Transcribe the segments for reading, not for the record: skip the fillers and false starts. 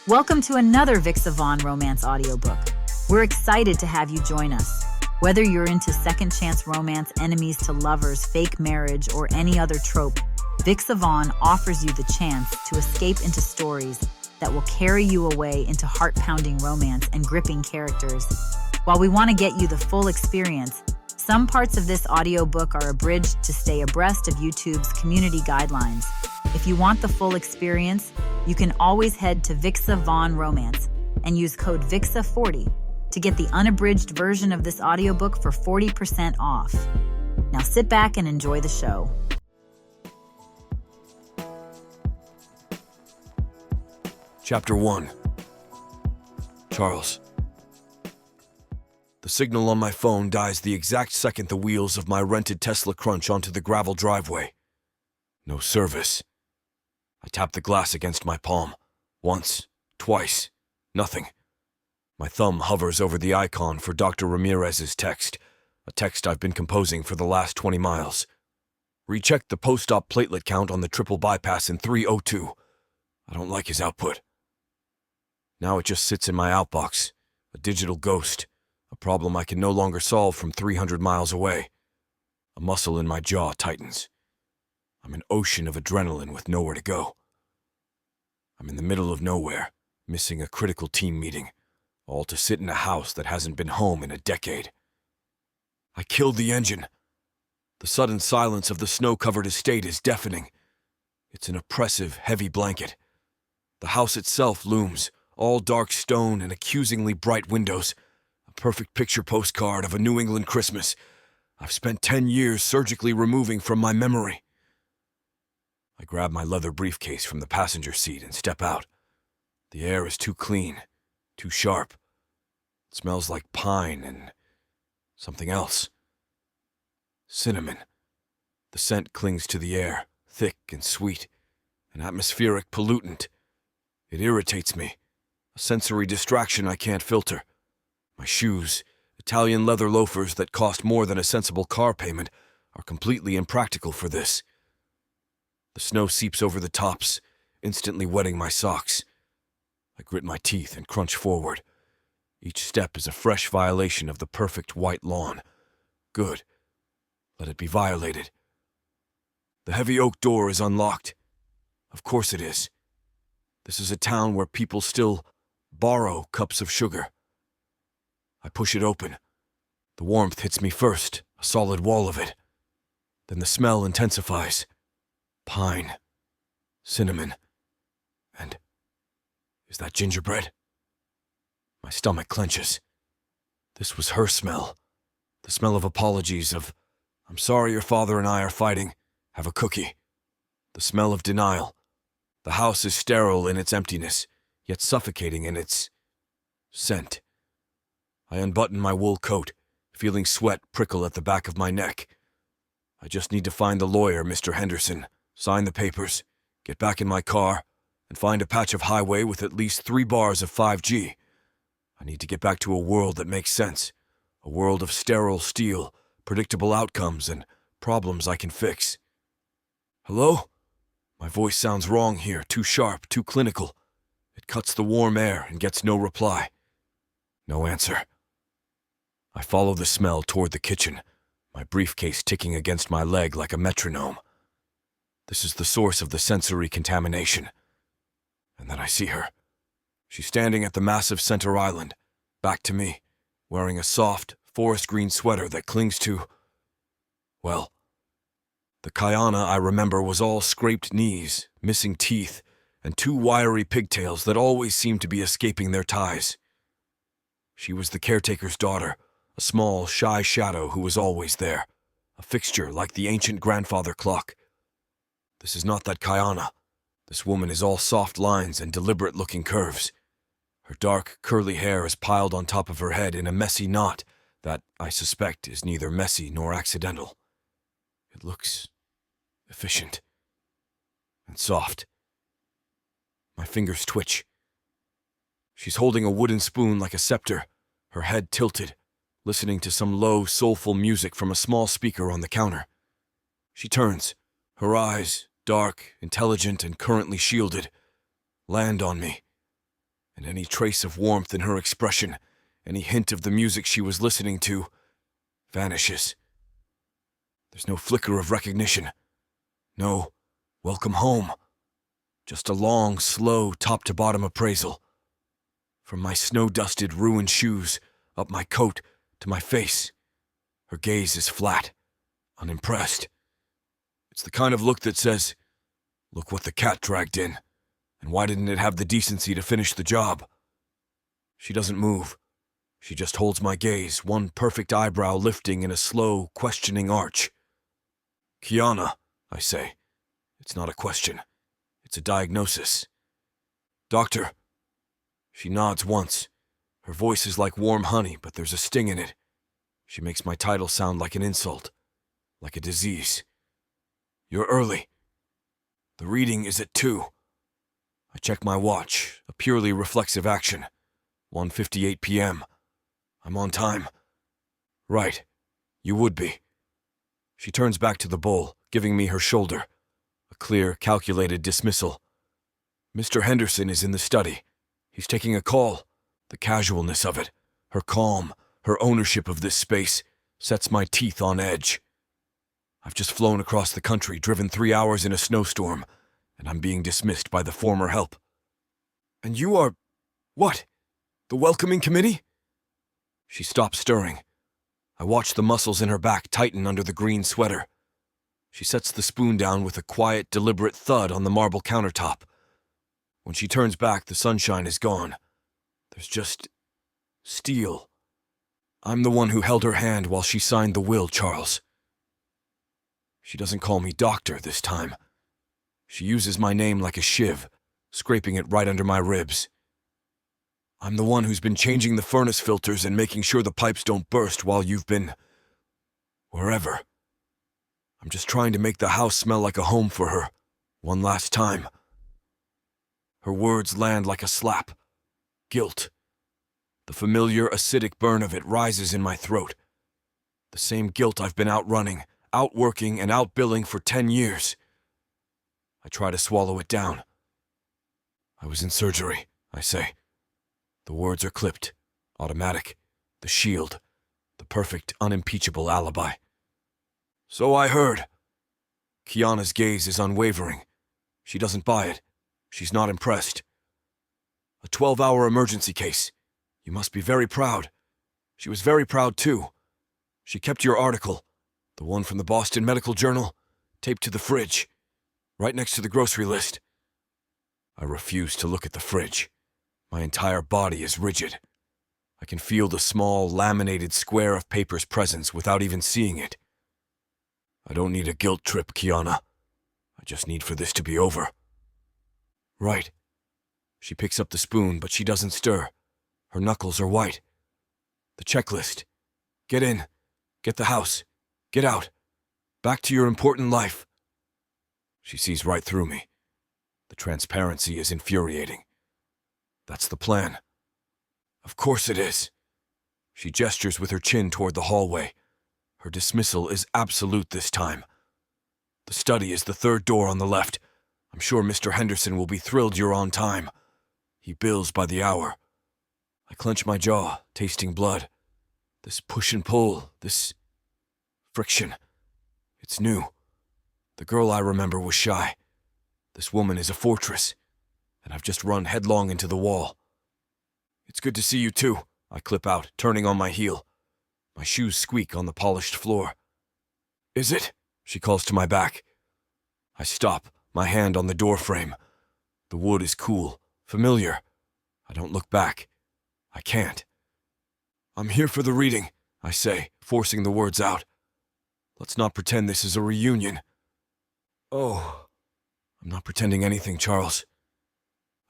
Welcome to another Vixa Vaughn romance audiobook. We're excited to have you join us. Whether you're into second chance romance, enemies to lovers, fake marriage, or any other trope, Vixa Vaughn offers you the chance to escape into stories that will carry you away into heart-pounding romance and gripping characters. While we want to get you the full experience, some parts of this audiobook are abridged to stay abreast of YouTube's community guidelines. If you want the full experience, you can always head to Vixa Vaughn Romance and use code VIXA40 to get the unabridged version of this audiobook for 40% off. Now sit back and enjoy the show. Chapter 1. Charles. The signal on my phone dies the exact second the wheels of my rented Tesla crunch onto the gravel driveway. No service. I tap the glass against my palm. Once, twice, nothing. My thumb hovers over the icon for Dr. Ramirez's text, a text I've been composing for the last 20 miles. Recheck the post-op platelet count on the triple bypass in 3:02. I don't like his output. Now it just sits in my outbox, a digital ghost, a problem I can no longer solve from 300 miles away. A muscle in my jaw tightens. I'm an ocean of adrenaline with nowhere to go. I'm in the middle of nowhere, missing a critical team meeting, all to sit in a house that hasn't been home in a decade. I killed the engine. The sudden silence of the snow-covered estate is deafening. It's an oppressive, heavy blanket. The house itself looms, all dark stone and accusingly bright windows, a perfect picture postcard of a New England Christmas I've spent 10 years surgically removing from my memory. I grab my leather briefcase from the passenger seat and step out. The air is too clean, too sharp. It smells like pine and something else. Cinnamon. The scent clings to the air, thick and sweet, an atmospheric pollutant. It irritates me, a sensory distraction I can't filter. My shoes, Italian leather loafers that cost more than a sensible car payment, are completely impractical for this. The snow seeps over the tops, instantly wetting my socks. I grit my teeth and crunch forward. Each step is a fresh violation of the perfect white lawn. Good. Let it be violated. The heavy oak door is unlocked. Of course it is. This is a town where people still borrow cups of sugar. I push it open. The warmth hits me first, a solid wall of it. Then the smell intensifies. Pine, cinnamon, and is that gingerbread? My stomach clenches. This was her smell. The smell of apologies, of, "I'm sorry your father and I are fighting. Have a cookie." The smell of denial. The house is sterile in its emptiness, yet suffocating in its scent. I unbutton my wool coat, feeling sweat prickle at the back of my neck. I just need to find the lawyer, Mr. Henderson, sign the papers, get back in my car, and find a patch of highway with at least 3 bars of 5G. I need to get back to a world that makes sense, a world of sterile steel, predictable outcomes, and problems I can fix. Hello? My voice sounds wrong here, too sharp, too clinical. It cuts the warm air and gets no reply. No answer. I follow the smell toward the kitchen, my briefcase ticking against my leg like a metronome. This is the source of the sensory contamination. And then I see her. She's standing at the massive center island, back to me, wearing a soft, forest green sweater that clings to, well, the Kayana I remember was all scraped knees, missing teeth, and 2 wiry pigtails that always seemed to be escaping their ties. She was the caretaker's daughter, a small, shy shadow who was always there, a fixture like the ancient grandfather clock. This is not that Kayana. This woman is all soft lines and deliberate-looking curves. Her dark, curly hair is piled on top of her head in a messy knot that, I suspect, is neither messy nor accidental. It looks efficient and soft. My fingers twitch. She's holding a wooden spoon like a scepter, her head tilted, listening to some low, soulful music from a small speaker on the counter. She turns. Her eyes, dark, intelligent, and currently shielded, land on me. and any trace of warmth in her expression, any hint of the music she was listening to, vanishes. There's no flicker of recognition. No welcome home. Just a long, slow, top-to-bottom appraisal. From my snow-dusted, ruined shoes, up my coat, to my face. Her gaze is flat, unimpressed. It's the kind of look that says, "Look what the cat dragged in, and why didn't it have the decency to finish the job?" She doesn't move. She just holds my gaze, one perfect eyebrow lifting in a slow, questioning arch. "Kiana," I say. It's not a question. It's a diagnosis. "Doctor." She nods once. Her voice is like warm honey, but there's a sting in it. She makes my title sound like an insult, like a disease. "You're early. The reading is at 2. I check my watch, a purely reflexive action. 1:58 p.m. I'm on time. "Right. You would be." She turns back to the bowl, giving me her shoulder. A clear, calculated dismissal. "Mr. Henderson is in the study. He's taking a call." The casualness of it, her calm, her ownership of this space, sets my teeth on edge. I've just flown across the country, driven 3 hours in a snowstorm, and I'm being dismissed by the former help. "And you are... what? The welcoming committee?" She stops stirring. I watch the muscles in her back tighten under the green sweater. She sets the spoon down with a quiet, deliberate thud on the marble countertop. When she turns back, the sunshine is gone. There's just steel. I'm the one who held her hand while she signed the will, Charles. She doesn't call me doctor this time. She uses my name like a shiv, scraping it right under my ribs. I'm the one who's been changing the furnace filters and making sure the pipes don't burst while you've been... wherever. I'm just trying to make the house smell like a home for her, one last time. Her words land like a slap. Guilt. The familiar acidic burn of it rises in my throat. The same guilt I've been outrunning, outworking, and outbilling for 10 years. I try to swallow it down. "I was in surgery," I say. The words are clipped, automatic, the shield, the perfect, unimpeachable alibi. "So I heard." Kiana's gaze is unwavering. She doesn't buy it. She's not impressed. "A 12-hour emergency case. You must be very proud." She was very proud, too. She kept your article, the one from the Boston Medical Journal, taped to the fridge, right next to the grocery list. I refuse to look at the fridge. My entire body is rigid. I can feel the small, laminated square of paper's presence without even seeing it. I don't need a guilt trip, Kiana. I just need for this to be over. Right. She picks up the spoon, but she doesn't stir. Her knuckles are white. The checklist. Get in. Get the house. Get out. Back to your important life. She sees right through me. The transparency is infuriating. That's the plan. Of course it is. She gestures with her chin toward the hallway. Her dismissal is absolute this time. The study is the third door on the left. I'm sure Mr. Henderson will be thrilled you're on time. He bills by the hour. I clench my jaw, tasting blood. This push and pull, this friction. It's new. The girl I remember was shy. This woman is a fortress, and I've just run headlong into the wall. It's good to see you too, I clip out, turning on my heel. My shoes squeak on the polished floor. Is it? She calls to my back. I stop, my hand on the door frame. The wood is cool, familiar. I don't look back. I can't. I'm here for the reading, I say, forcing the words out. Let's not pretend this is a reunion. Oh, I'm not pretending anything, Charles.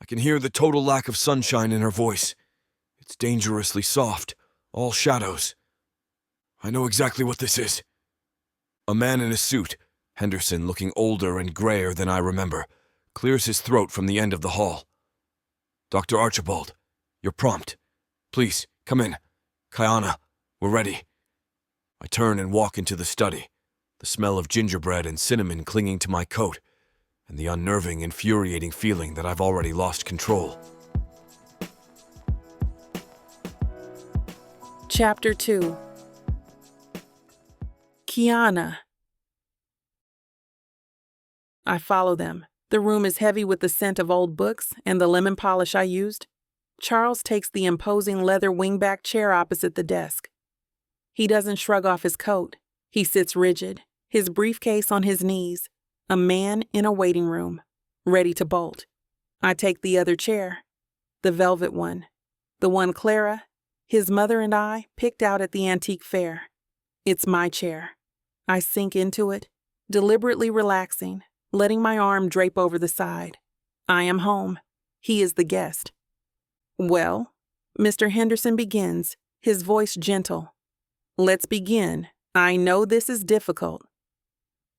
I can hear the total lack of sunshine in her voice. It's dangerously soft, all shadows. I know exactly what this is. A man in a suit, Henderson looking older and grayer than I remember, clears his throat from the end of the hall. Dr. Archibald, you're prompt. Please, come in. Kiana, we're ready. I turn and walk into the study, the smell of gingerbread and cinnamon clinging to my coat, and the unnerving, infuriating feeling that I've already lost control. Chapter 2. Kiana. I follow them. The room is heavy with the scent of old books and the lemon polish I used. Charles takes the imposing leather wingback chair opposite the desk. He doesn't shrug off his coat. He sits rigid, his briefcase on his knees, a man in a waiting room, ready to bolt. I take the other chair, the velvet one, the one Clara, his mother and I picked out at the antique fair. It's my chair. I sink into it, deliberately relaxing, letting my arm drape over the side. I am home. He is the guest. Well, Mr. Henderson begins, his voice gentle. Let's begin. I know this is difficult.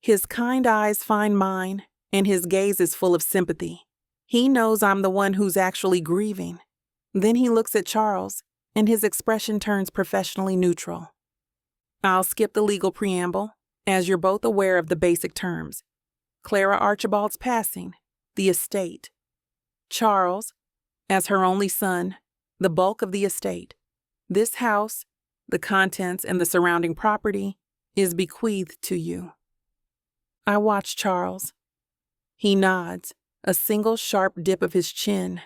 His kind eyes find mine, and his gaze is full of sympathy. He knows I'm the one who's actually grieving. Then he looks at Charles, and his expression turns professionally neutral. I'll skip the legal preamble, as you're both aware of the basic terms. Clara Archibald's passing, the estate. Charles, as her only son, the bulk of the estate. This house, the contents and the surrounding property, is bequeathed to you. I watch Charles. He nods, a single sharp dip of his chin.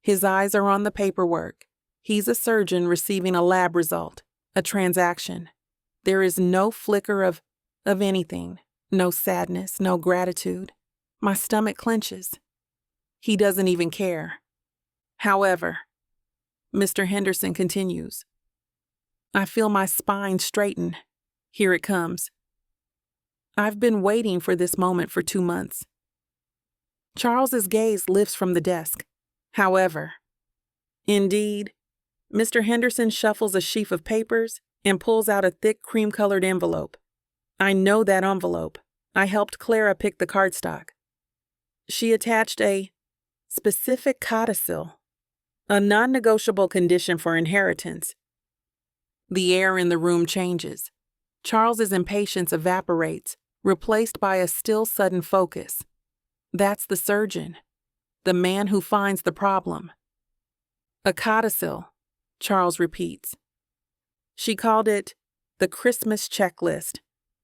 His eyes are on the paperwork. He's a surgeon receiving a lab result, a transaction. There is no flicker of anything, no sadness, no gratitude. My stomach clenches. He doesn't even care. However, Mr. Henderson continues. I feel my spine straighten. Here it comes. I've been waiting for this moment for 2 months. Charles's gaze lifts from the desk. However, indeed, Mr. Henderson shuffles a sheaf of papers and pulls out a thick cream-colored envelope. I know that envelope. I helped Clara pick the cardstock. She attached a specific codicil, a non-negotiable condition for inheritance. The air in the room changes. Charles's impatience evaporates, replaced by a still sudden focus. That's the surgeon, the man who finds the problem. A codicil, Charles repeats. She called it the Christmas checklist,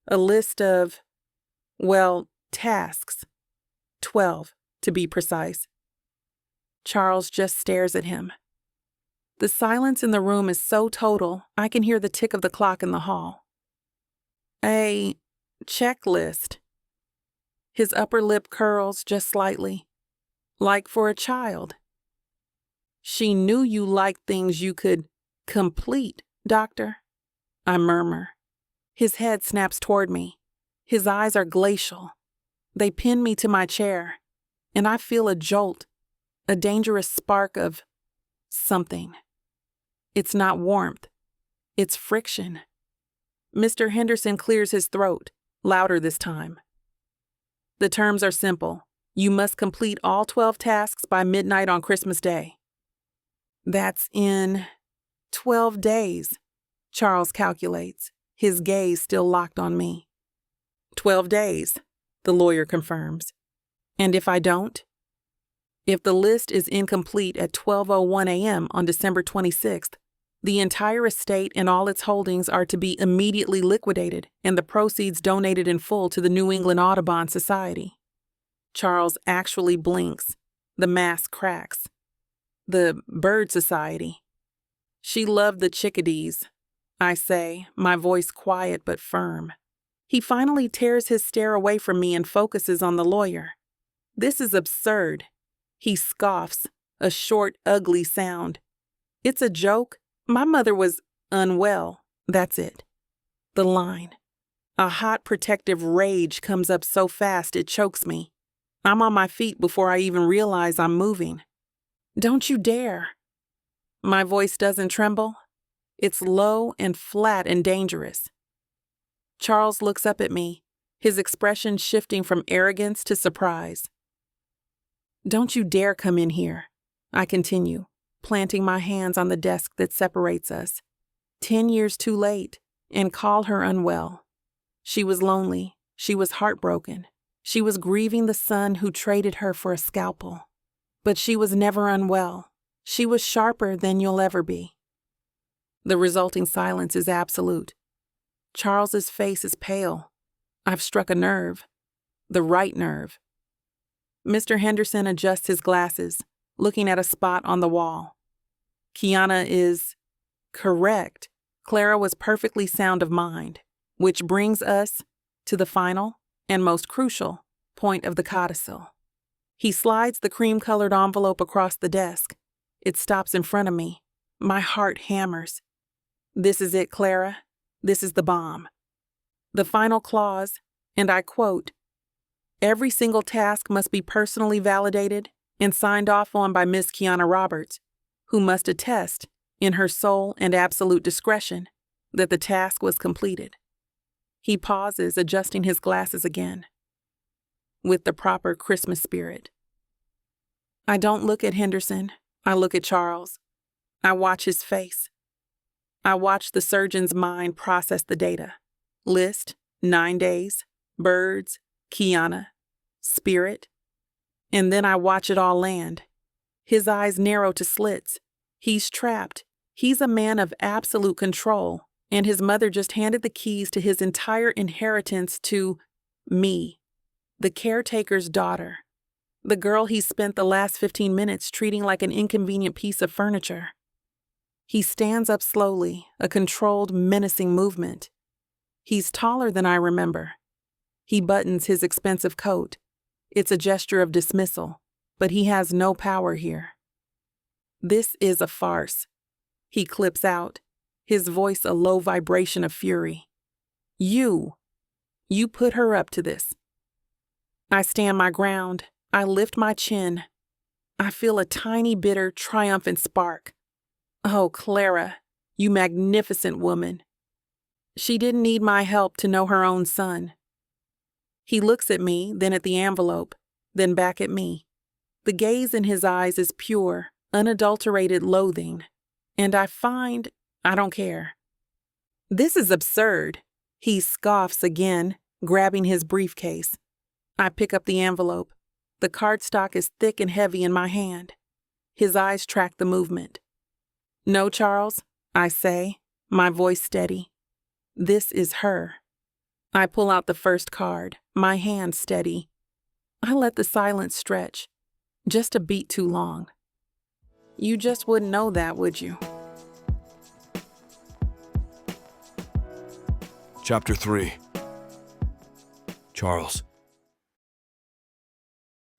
a list of, tasks. 12, to be precise. Charles just stares at him. The silence in the room is so total, I can hear the tick of the clock in the hall. A checklist. His upper lip curls just slightly, like for a child. She knew you liked things you could complete, Doctor, I murmur. His head snaps toward me. His eyes are glacial. They pin me to my chair, and I feel a jolt, a dangerous spark of something. It's not warmth. It's friction. Mr. Henderson clears his throat, louder this time. The terms are simple. You must complete all 12 tasks by midnight on Christmas Day. That's in 12 days, Charles calculates, his gaze still locked on me. 12 days, the lawyer confirms. And if I don't? If the list is incomplete at 12:01 a.m. on December 26th, the entire estate and all its holdings are to be immediately liquidated and the proceeds donated in full to the New England Audubon Society. Charles actually blinks. The mask cracks. The Bird Society. She loved the chickadees, I say, my voice quiet but firm. He finally tears his stare away from me and focuses on the lawyer. This is absurd. He scoffs, a short, ugly sound. It's a joke. My mother was unwell. That's it. The line. A hot, protective rage comes up so fast it chokes me. I'm on my feet before I even realize I'm moving. Don't you dare. My voice doesn't tremble. It's low and flat and dangerous. Charles looks up at me, his expression shifting from arrogance to surprise. Don't you dare come in here, I continue, planting my hands on the desk that separates us. 10 years too late, and call her unwell. She was lonely. She was heartbroken. She was grieving the son who traded her for a scalpel. But she was never unwell. She was sharper than you'll ever be. The resulting silence is absolute. Charles's face is pale. I've struck a nerve. The right nerve. Mr. Henderson adjusts his glasses, looking at a spot on the wall. Kiana is correct. Clara was perfectly sound of mind, which brings us to the final and most crucial point of the codicil. He slides the cream-colored envelope across the desk. It stops in front of me. My heart hammers. This is it, Clara. This is the bomb. The final clause, and I quote, "Every single task must be personally validated and signed off on by Miss Kiana Roberts, who must attest, in her sole and absolute discretion, that the task was completed." He pauses, adjusting his glasses again. With the proper Christmas spirit. I don't look at Henderson. I look at Charles. I watch his face. I watch the surgeon's mind process the data. List, 9 days, birds, Kiana, spirit. And then I watch it all land. His eyes narrow to slits. He's trapped. He's a man of absolute control, and his mother just handed the keys to his entire inheritance to me, the caretaker's daughter, the girl he spent the last 15 minutes treating like an inconvenient piece of furniture. He stands up slowly, a controlled, menacing movement. He's taller than I remember. He buttons his expensive coat. It's a gesture of dismissal, but he has no power here. This is a farce. He clips out, his voice a low vibration of fury. You put her up to this. I stand my ground. I lift my chin. I feel a tiny, bitter, triumphant spark. Oh, Clara, you magnificent woman. She didn't need my help to know her own son. He looks at me, then at the envelope, then back at me. The gaze in his eyes is pure, unadulterated loathing. And I find I don't care. This is absurd. He scoffs again, grabbing his briefcase. I pick up the envelope. The cardstock is thick and heavy in my hand. His eyes track the movement. No, Charles, I say, my voice steady. This is her. I pull out the first card, my hand steady. I let the silence stretch, just a beat too long. You just wouldn't know that, would you? Chapter 3. Charles.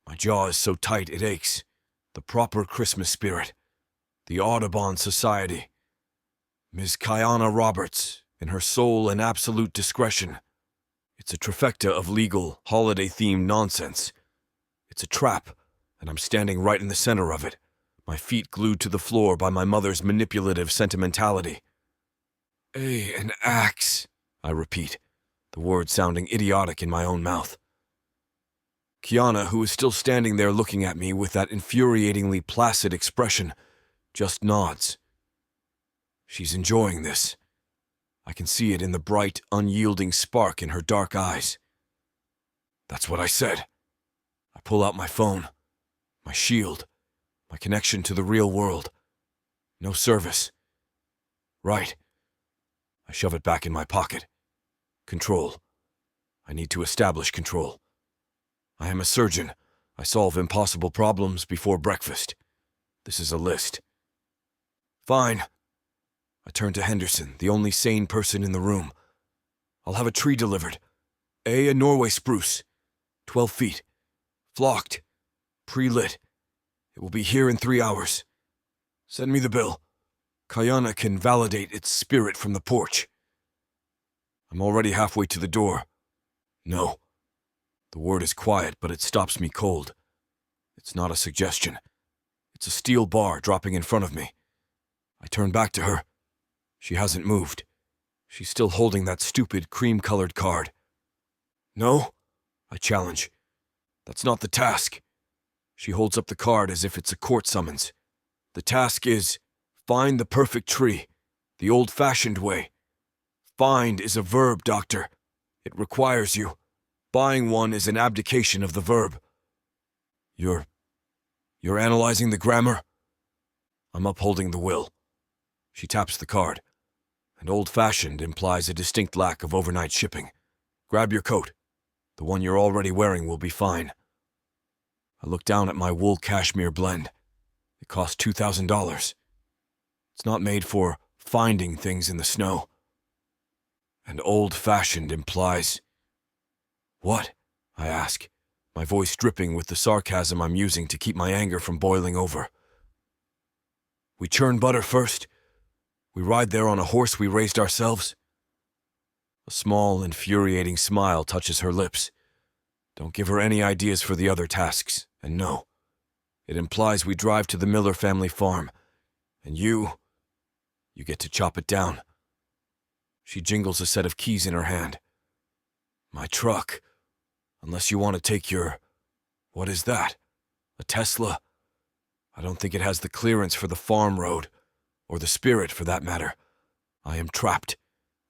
My jaw is so tight it aches. The proper Christmas spirit. The Audubon Society. Ms. Kiana Roberts, in her sole and absolute discretion. It's a trifecta of legal, holiday-themed nonsense. It's a trap, and I'm standing right in the center of it, my feet glued to the floor by my mother's manipulative sentimentality. An axe, I repeat, the word sounding idiotic in my own mouth. Kiana, who is still standing there looking at me with that infuriatingly placid expression, just nods. She's enjoying this. I can see it in the bright, unyielding spark in her dark eyes. That's what I said. I pull out my phone, my shield, my connection to the real world. No service. Right. I shove it back in my pocket. Control. I need to establish control. I am a surgeon. I solve impossible problems before breakfast. This is a list. Fine. I turn to Henderson, the only sane person in the room. I'll have a tree delivered. A Norway spruce. 12 feet. Flocked. Pre-lit. It will be here in 3 hours. Send me the bill. Kiana can validate its spirit from the porch. I'm already halfway to the door. No. The word is quiet, but it stops me cold. It's not a suggestion. It's a steel bar dropping in front of me. I turn back to her. She hasn't moved. She's still holding that stupid cream-colored card. No? I challenge. That's not the task. She holds up the card as if it's a court summons. The task is, find the perfect tree, the old-fashioned way. Find is a verb, doctor. It requires you. Buying one is an abdication of the verb. You're analyzing the grammar? I'm upholding the will. She taps the card. And old-fashioned implies a distinct lack of overnight shipping. Grab your coat. The one you're already wearing will be fine. I look down at my wool cashmere blend. It cost $2,000. It's not made for finding things in the snow. And old-fashioned implies... What? I ask, my voice dripping with the sarcasm I'm using to keep my anger from boiling over. We churn butter first. We ride there on a horse we raised ourselves. A small, infuriating smile touches her lips. Don't give her any ideas for the other tasks, and no. It implies we drive to the Miller family farm, and you get to chop it down. She jingles a set of keys in her hand. My truck. Unless you want to take your... What is that? A Tesla? I don't think it has the clearance for the farm road, or the spirit for that matter. I am trapped.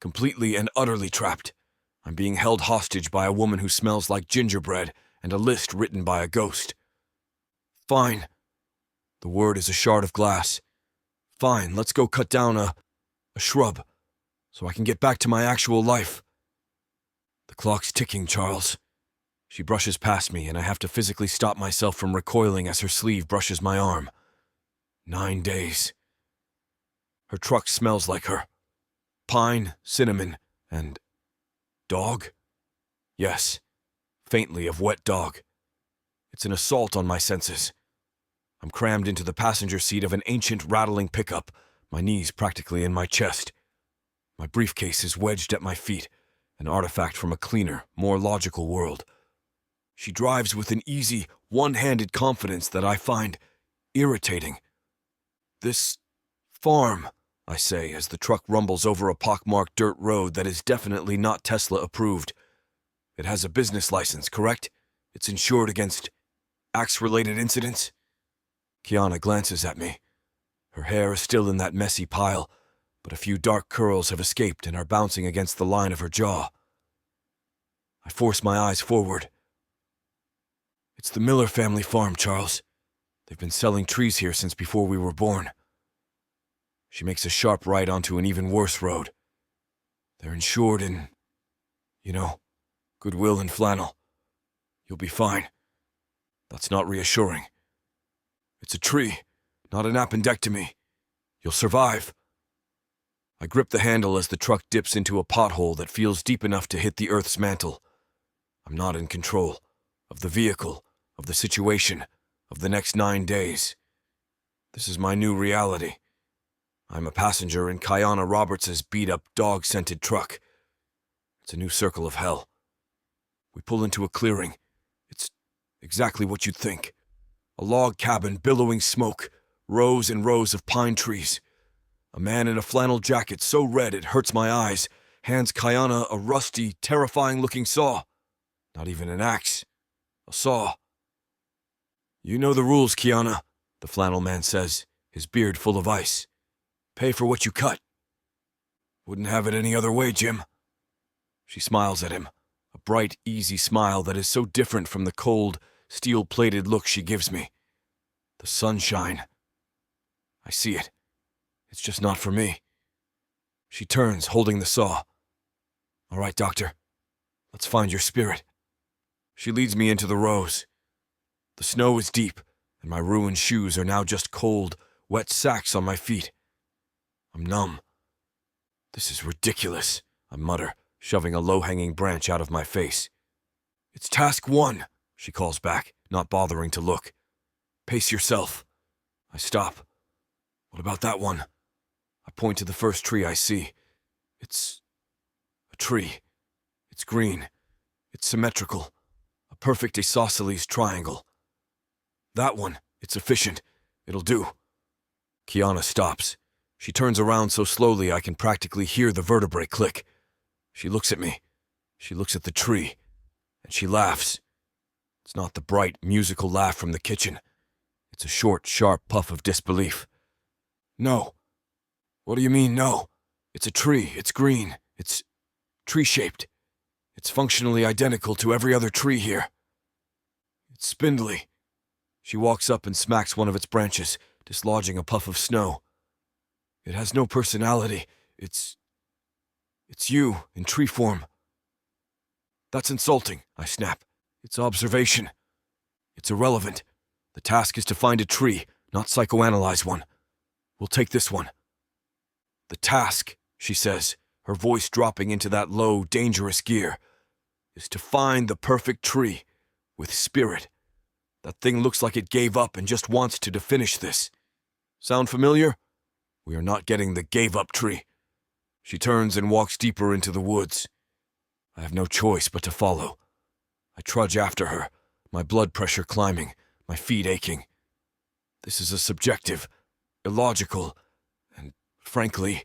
Completely and utterly trapped. I'm being held hostage by a woman who smells like gingerbread and a list written by a ghost. Fine. The word is a shard of glass. Fine, let's go cut down a shrub, so I can get back to my actual life. The clock's ticking, Charles. She brushes past me, and I have to physically stop myself from recoiling as her sleeve brushes my arm. 9 days. Her truck smells like her. Pine, cinnamon, and... dog? Yes, faintly of wet dog. It's an assault on my senses. I'm crammed into the passenger seat of an ancient, rattling pickup, my knees practically in my chest. My briefcase is wedged at my feet, an artifact from a cleaner, more logical world. She drives with an easy, one-handed confidence that I find irritating. This farm, I say as the truck rumbles over a pockmarked dirt road that is definitely not Tesla approved. It has a business license, correct? It's insured against axe-related incidents? Kiana glances at me. Her hair is still in that messy pile, but a few dark curls have escaped and are bouncing against the line of her jaw. I force my eyes forward. It's the Miller family farm, Charles. They've been selling trees here since before we were born. She makes a sharp right onto an even worse road. They're insured in, Goodwill and flannel. You'll be fine. That's not reassuring. It's a tree, not an appendectomy. You'll survive. I grip the handle as the truck dips into a pothole that feels deep enough to hit the Earth's mantle. I'm not in control of the vehicle, of the situation, of the next 9 days. This is my new reality. I'm a passenger in Kiana Roberts' beat-up, dog-scented truck. It's a new circle of hell. We pull into a clearing. It's exactly what you'd think. A log cabin billowing smoke, rows and rows of pine trees. A man in a flannel jacket so red it hurts my eyes hands Kiana a rusty, terrifying-looking saw. Not even an axe. A saw. You know the rules, Kiana, the flannel man says, his beard full of ice. Pay for what you cut. Wouldn't have it any other way, Jim. She smiles at him, a bright, easy smile that is so different from the cold, steel-plated look she gives me. The sunshine. I see it. It's just not for me. She turns, holding the saw. All right, doctor. Let's find your spirit. She leads me into the rows. The snow is deep, and my ruined shoes are now just cold, wet sacks on my feet. I'm numb. This is ridiculous, I mutter, shoving a low-hanging branch out of my face. It's task 1, she calls back, not bothering to look. Pace yourself. I stop. What about that one? I point to the first tree I see. It's a tree. It's green. It's symmetrical. A perfect isosceles triangle. That one. It's efficient. It'll do. Kiana stops. She turns around so slowly I can practically hear the vertebrae click. She looks at me. She looks at the tree. And she laughs. It's not the bright, musical laugh from the kitchen. It's a short, sharp puff of disbelief. No. What do you mean, no? It's a tree. It's green. It's tree-shaped. It's functionally identical to every other tree here. It's spindly. She walks up and smacks one of its branches, dislodging a puff of snow. It has no personality. It's It's you, in tree form. That's insulting, I snap. It's observation. It's irrelevant. The task is to find a tree, not psychoanalyze one. We'll take this one. The task, she says, her voice dropping into that low, dangerous gear, is to find the perfect tree, with spirit. That thing looks like it gave up and just wants to finish this. Sound familiar? We are not getting the gave-up tree. She turns and walks deeper into the woods. I have no choice but to follow. I trudge after her, my blood pressure climbing, my feet aching. This is a subjective, illogical, and, frankly,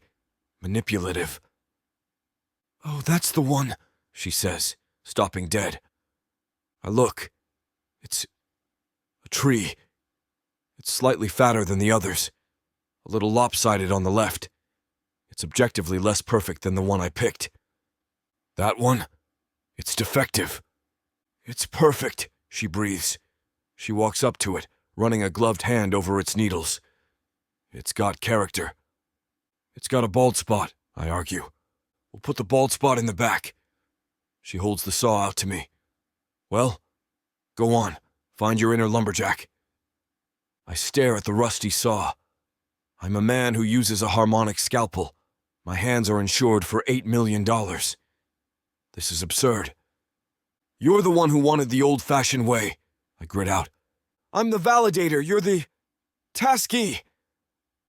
manipulative. Oh, that's the one, she says, stopping dead. I look. It's a tree. It's slightly fatter than the others, a little lopsided on the left. It's objectively less perfect than the one I picked. That one? It's defective. It's perfect, she breathes. She walks up to it, running a gloved hand over its needles. It's got character. It's got a bald spot, I argue. We'll put the bald spot in the back. She holds the saw out to me. Well, go on. Find your inner lumberjack. I stare at the rusty saw. I'm a man who uses a harmonic scalpel. My hands are insured for $8 million. This is absurd. You're the one who wanted the old-fashioned way, I grit out. I'm the validator, you're the taskee.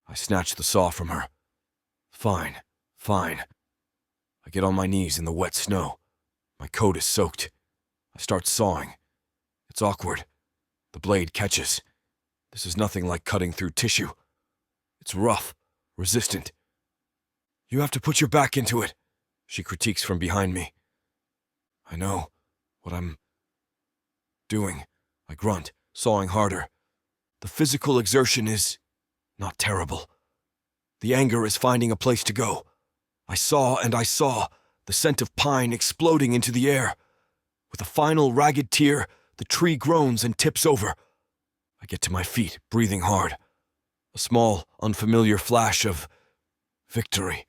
I snatch the saw from her. Fine. I get on my knees in the wet snow. My coat is soaked. I start sawing. It's awkward. The blade catches. This is nothing like cutting through tissue. It's rough, resistant. You have to put your back into it, she critiques from behind me. I know what I'm doing, I grunt, sawing harder. The physical exertion is not terrible. The anger is finding a place to go. I saw, the scent of pine exploding into the air. With a final ragged tear, the tree groans and tips over. I get to my feet, breathing hard. A small, unfamiliar flash of victory.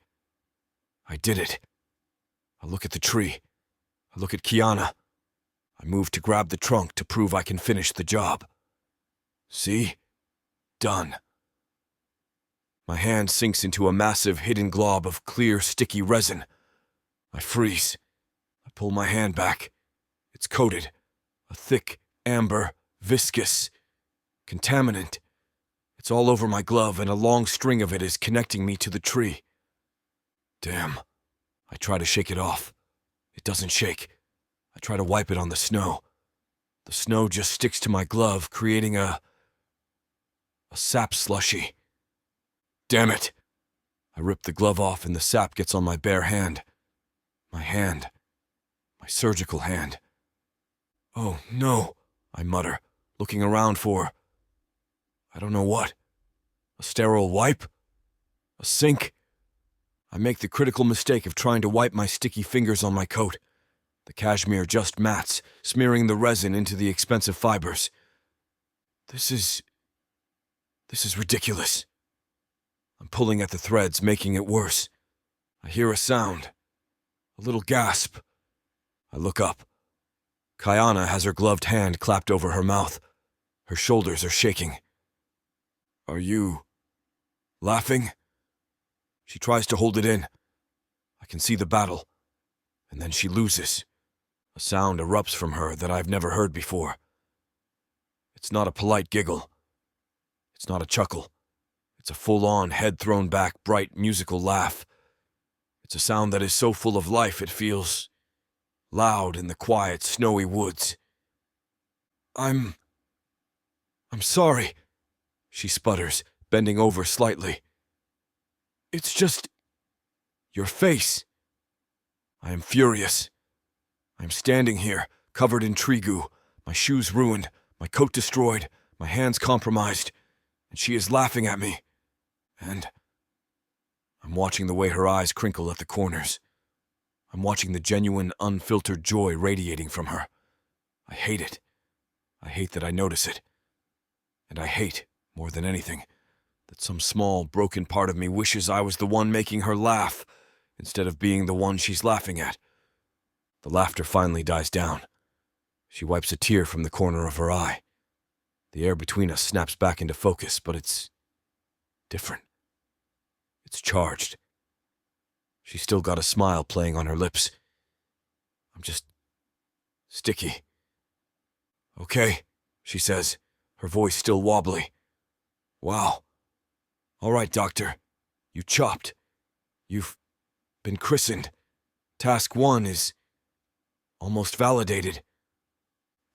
I did it. I look at the tree. I look at Kiana. I move to grab the trunk to prove I can finish the job. See? Done. My hand sinks into a massive hidden glob of clear, sticky resin. I freeze. I pull my hand back. It's coated. A thick, amber, viscous contaminant. It's all over my glove, and a long string of it is connecting me to the tree. Damn. I try to shake it off. It doesn't shake. I try to wipe it on the snow. The snow just sticks to my glove, creating a sap slushy. Damn it! I rip the glove off and the sap gets on my bare hand. My surgical hand. Oh, no, I mutter, looking around for, I don't know what. A sterile wipe? A sink? I make the critical mistake of trying to wipe my sticky fingers on my coat. The cashmere just mats, smearing the resin into the expensive fibers. This is ridiculous. I'm pulling at the threads, making it worse. I hear a sound. A little gasp. I look up. Kiana has her gloved hand clapped over her mouth. Her shoulders are shaking. Are you laughing? She tries to hold it in. I can see the battle. And then she loses. A sound erupts from her that I've never heard before. It's not a polite giggle. It's not a chuckle. It's a full-on, head-thrown-back, bright, musical laugh. It's a sound that is so full of life it feels loud in the quiet, snowy woods. I'm sorry, she sputters, bending over slightly. It's just your face. I am furious. I am standing here, covered in tree goo, my shoes ruined, my coat destroyed, my hands compromised, and she is laughing at me. And I'm watching the way her eyes crinkle at the corners. I'm watching the genuine, unfiltered joy radiating from her. I hate it. I hate that I notice it. And I hate, more than anything, that some small, broken part of me wishes I was the one making her laugh instead of being the one she's laughing at. The laughter finally dies down. She wipes a tear from the corner of her eye. The air between us snaps back into focus, but it's different. It's charged. She's still got a smile playing on her lips. I'm just sticky. Okay, she says, her voice still wobbly. Wow. All right, doctor. You chopped. You've been christened. Task 1 is almost validated.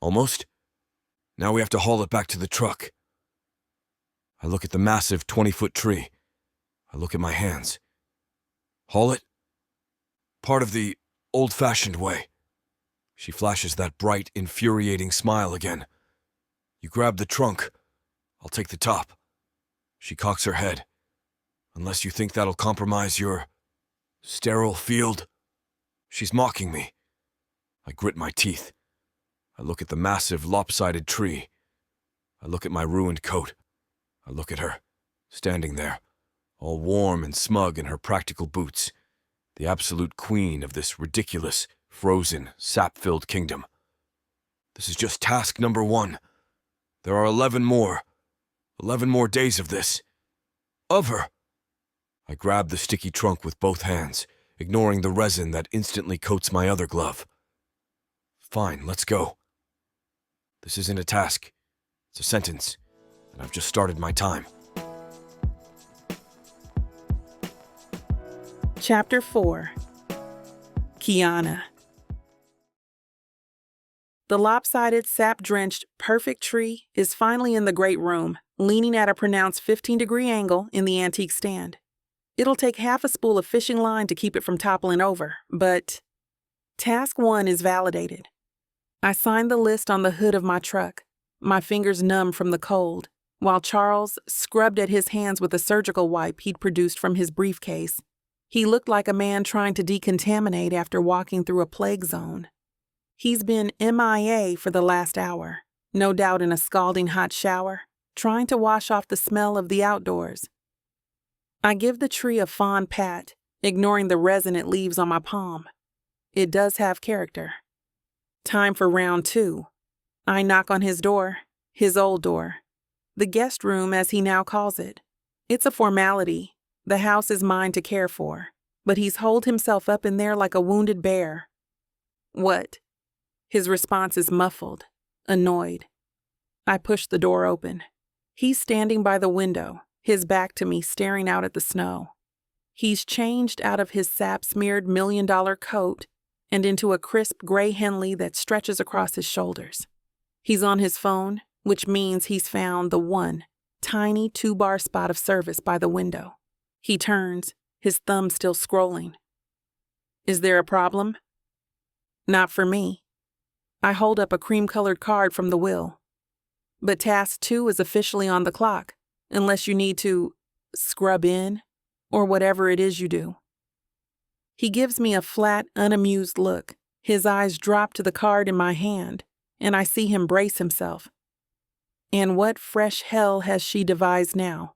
Almost? Now we have to haul it back to the truck. I look at the massive 20-foot tree. I look at my hands. Haul it? Part of the old-fashioned way. She flashes that bright, infuriating smile again. You grab the trunk. I'll take the top. She cocks her head. Unless you think that'll compromise your sterile field. She's mocking me. I grit my teeth. I look at the massive, lopsided tree. I look at my ruined coat. I look at her, standing there, all warm and smug in her practical boots, the absolute queen of this ridiculous, frozen, sap-filled kingdom. This is just task number 1. There are 11 more. 11 more days of this. Of her. I grab the sticky trunk with both hands, ignoring the resin that instantly coats my other glove. Fine, let's go. This isn't a task. It's a sentence, and I've just started my time. Chapter 4. Kiana. The lopsided, sap-drenched, perfect tree is finally in the great room, leaning at a pronounced 15-degree angle in the antique stand. It'll take half a spool of fishing line to keep it from toppling over, but Task 1 is validated. I signed the list on the hood of my truck, my fingers numb from the cold, while Charles scrubbed at his hands with a surgical wipe he'd produced from his briefcase. He looked like a man trying to decontaminate after walking through a plague zone. He's been MIA for the last hour, no doubt in a scalding hot shower, trying to wash off the smell of the outdoors. I give the tree a fond pat, ignoring the resin it leaves on my palm. It does have character. Time for round 2. I knock on his door, his old door. The guest room, as he now calls it. It's a formality. The house is mine to care for, but he's holed himself up in there like a wounded bear. What? His response is muffled, annoyed. I push the door open. He's standing by the window, his back to me, staring out at the snow. He's changed out of his sap-smeared $1 million coat and into a crisp gray Henley that stretches across his shoulders. He's on his phone, which means he's found the one tiny 2-bar spot of service by the window. He turns, his thumb still scrolling. Is there a problem? Not for me. I hold up a cream-colored card from the will. But task 2 is officially on the clock, unless you need to scrub in, or whatever it is you do. He gives me a flat, unamused look. His eyes drop to the card in my hand, and I see him brace himself. And what fresh hell has she devised now?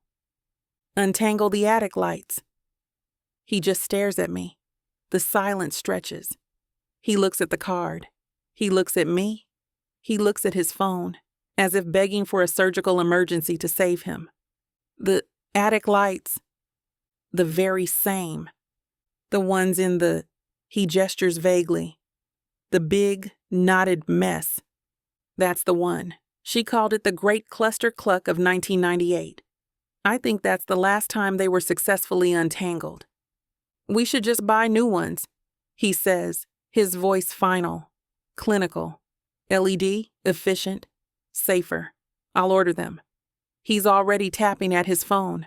Untangle the attic lights. He just stares at me. The silence stretches. He looks at the card. He looks at me. He looks at his phone, as if begging for a surgical emergency to save him. The attic lights. The very same. The ones in the, he gestures vaguely. The big, knotted mess. That's the one. She called it the Great Cluster Cluck of 1998. I think that's the last time they were successfully untangled. We should just buy new ones, he says, his voice final, clinical. LED, efficient, safer. I'll order them. He's already tapping at his phone.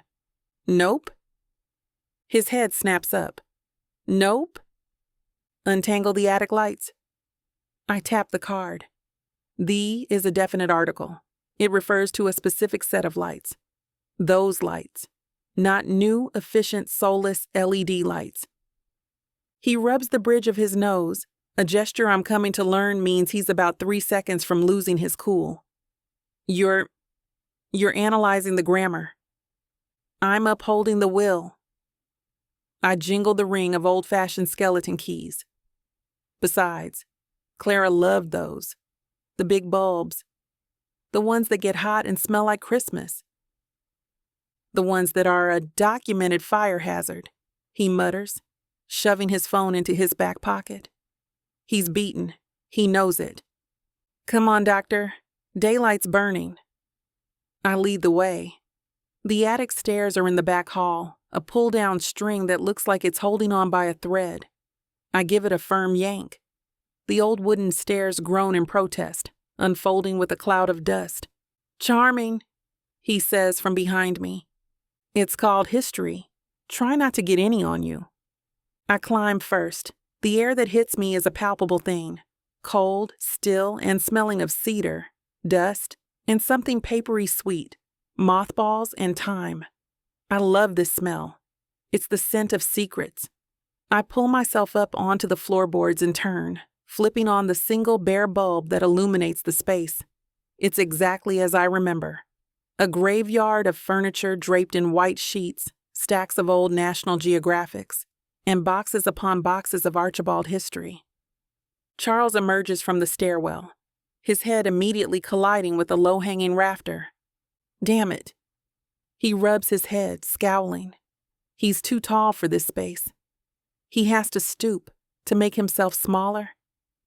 Nope. His head snaps up. Nope. Untangle the attic lights. I tap the card. The is a definite article. It refers to a specific set of lights. Those lights. Not new, efficient, soulless LED lights. He rubs the bridge of his nose, a gesture I'm coming to learn means he's about 3 seconds from losing his cool. You're analyzing the grammar. I'm upholding the will. I jingle the ring of old-fashioned skeleton keys. Besides, Clara loved those. The big bulbs. The ones that get hot and smell like Christmas. The ones that are a documented fire hazard, he mutters, shoving his phone into his back pocket. He's beaten. He knows it. Come on, doctor. Daylight's burning. I lead the way. The attic stairs are in the back hall, a pull-down string that looks like it's holding on by a thread. I give it a firm yank. The old wooden stairs groan in protest, unfolding with a cloud of dust. Charming, he says from behind me. It's called history. Try not to get any on you. I climb first. The air that hits me is a palpable thing. Cold, still, and smelling of cedar, dust, and something papery sweet. Mothballs and thyme. I love this smell. It's the scent of secrets. I pull myself up onto the floorboards and turn, flipping on the single bare bulb that illuminates the space. It's exactly as I remember. A graveyard of furniture draped in white sheets, stacks of old National Geographics, and boxes upon boxes of Archibald history. Charles emerges from the stairwell, his head immediately colliding with a low-hanging rafter. Damn it. He rubs his head, scowling. He's too tall for this space. He has to stoop to make himself smaller,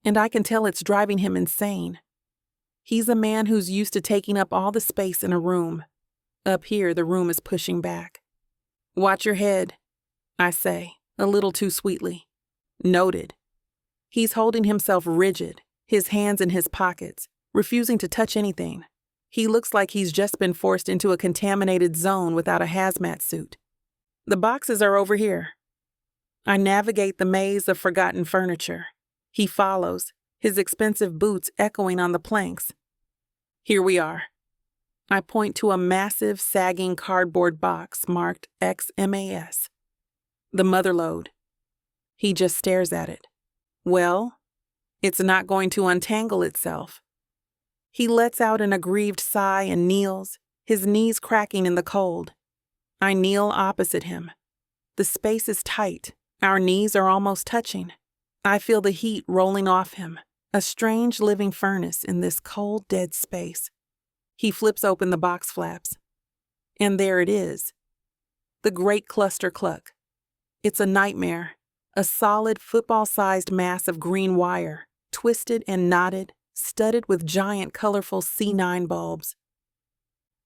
and I can tell it's driving him insane. He's a man who's used to taking up all the space in a room. Up here, the room is pushing back. Watch your head, I say, a little too sweetly. Noted. He's holding himself rigid, his hands in his pockets, refusing to touch anything. He looks like he's just been forced into a contaminated zone without a hazmat suit. The boxes are over here. I navigate the maze of forgotten furniture. He follows, his expensive boots echoing on the planks. Here we are. I point to a massive, sagging cardboard box marked XMAS. The motherlode. He just stares at it. Well, it's not going to untangle itself. He lets out an aggrieved sigh and kneels, his knees cracking in the cold. I kneel opposite him. The space is tight. Our knees are almost touching. I feel the heat rolling off him, a strange living furnace in this cold, dead space. He flips open the box flaps. And there it is. The Great Cluster Cluck. It's a nightmare, a solid football-sized mass of green wire, twisted and knotted, studded with giant colorful C9 bulbs.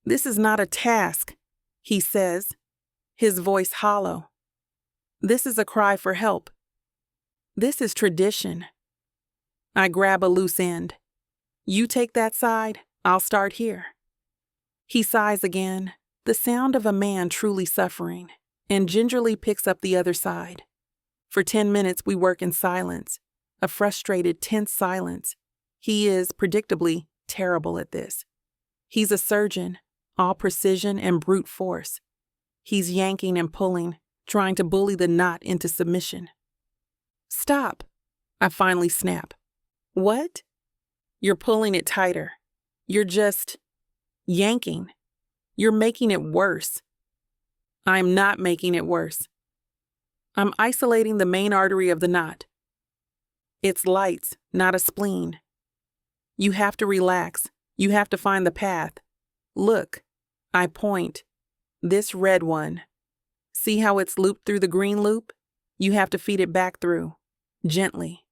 This is not a task, he says, his voice hollow. This is a cry for help. This is tradition. I grab a loose end. You take that side, I'll start here. He sighs again, the sound of a man truly suffering, and gingerly picks up the other side. For 10 minutes we work in silence, a frustrated, tense silence. He is, predictably, terrible at this. He's a surgeon, all precision and brute force. He's yanking and pulling, trying to bully the knot into submission. Stop, I finally snap. What? You're pulling it tighter. You're just yanking. You're making it worse. I'm not making it worse. I'm isolating the main artery of the knot. It's lights, not a spleen. You have to relax. You have to find the path. Look, I point. This red one. See how it's looped through the green loop? You have to feed it back through. Gently.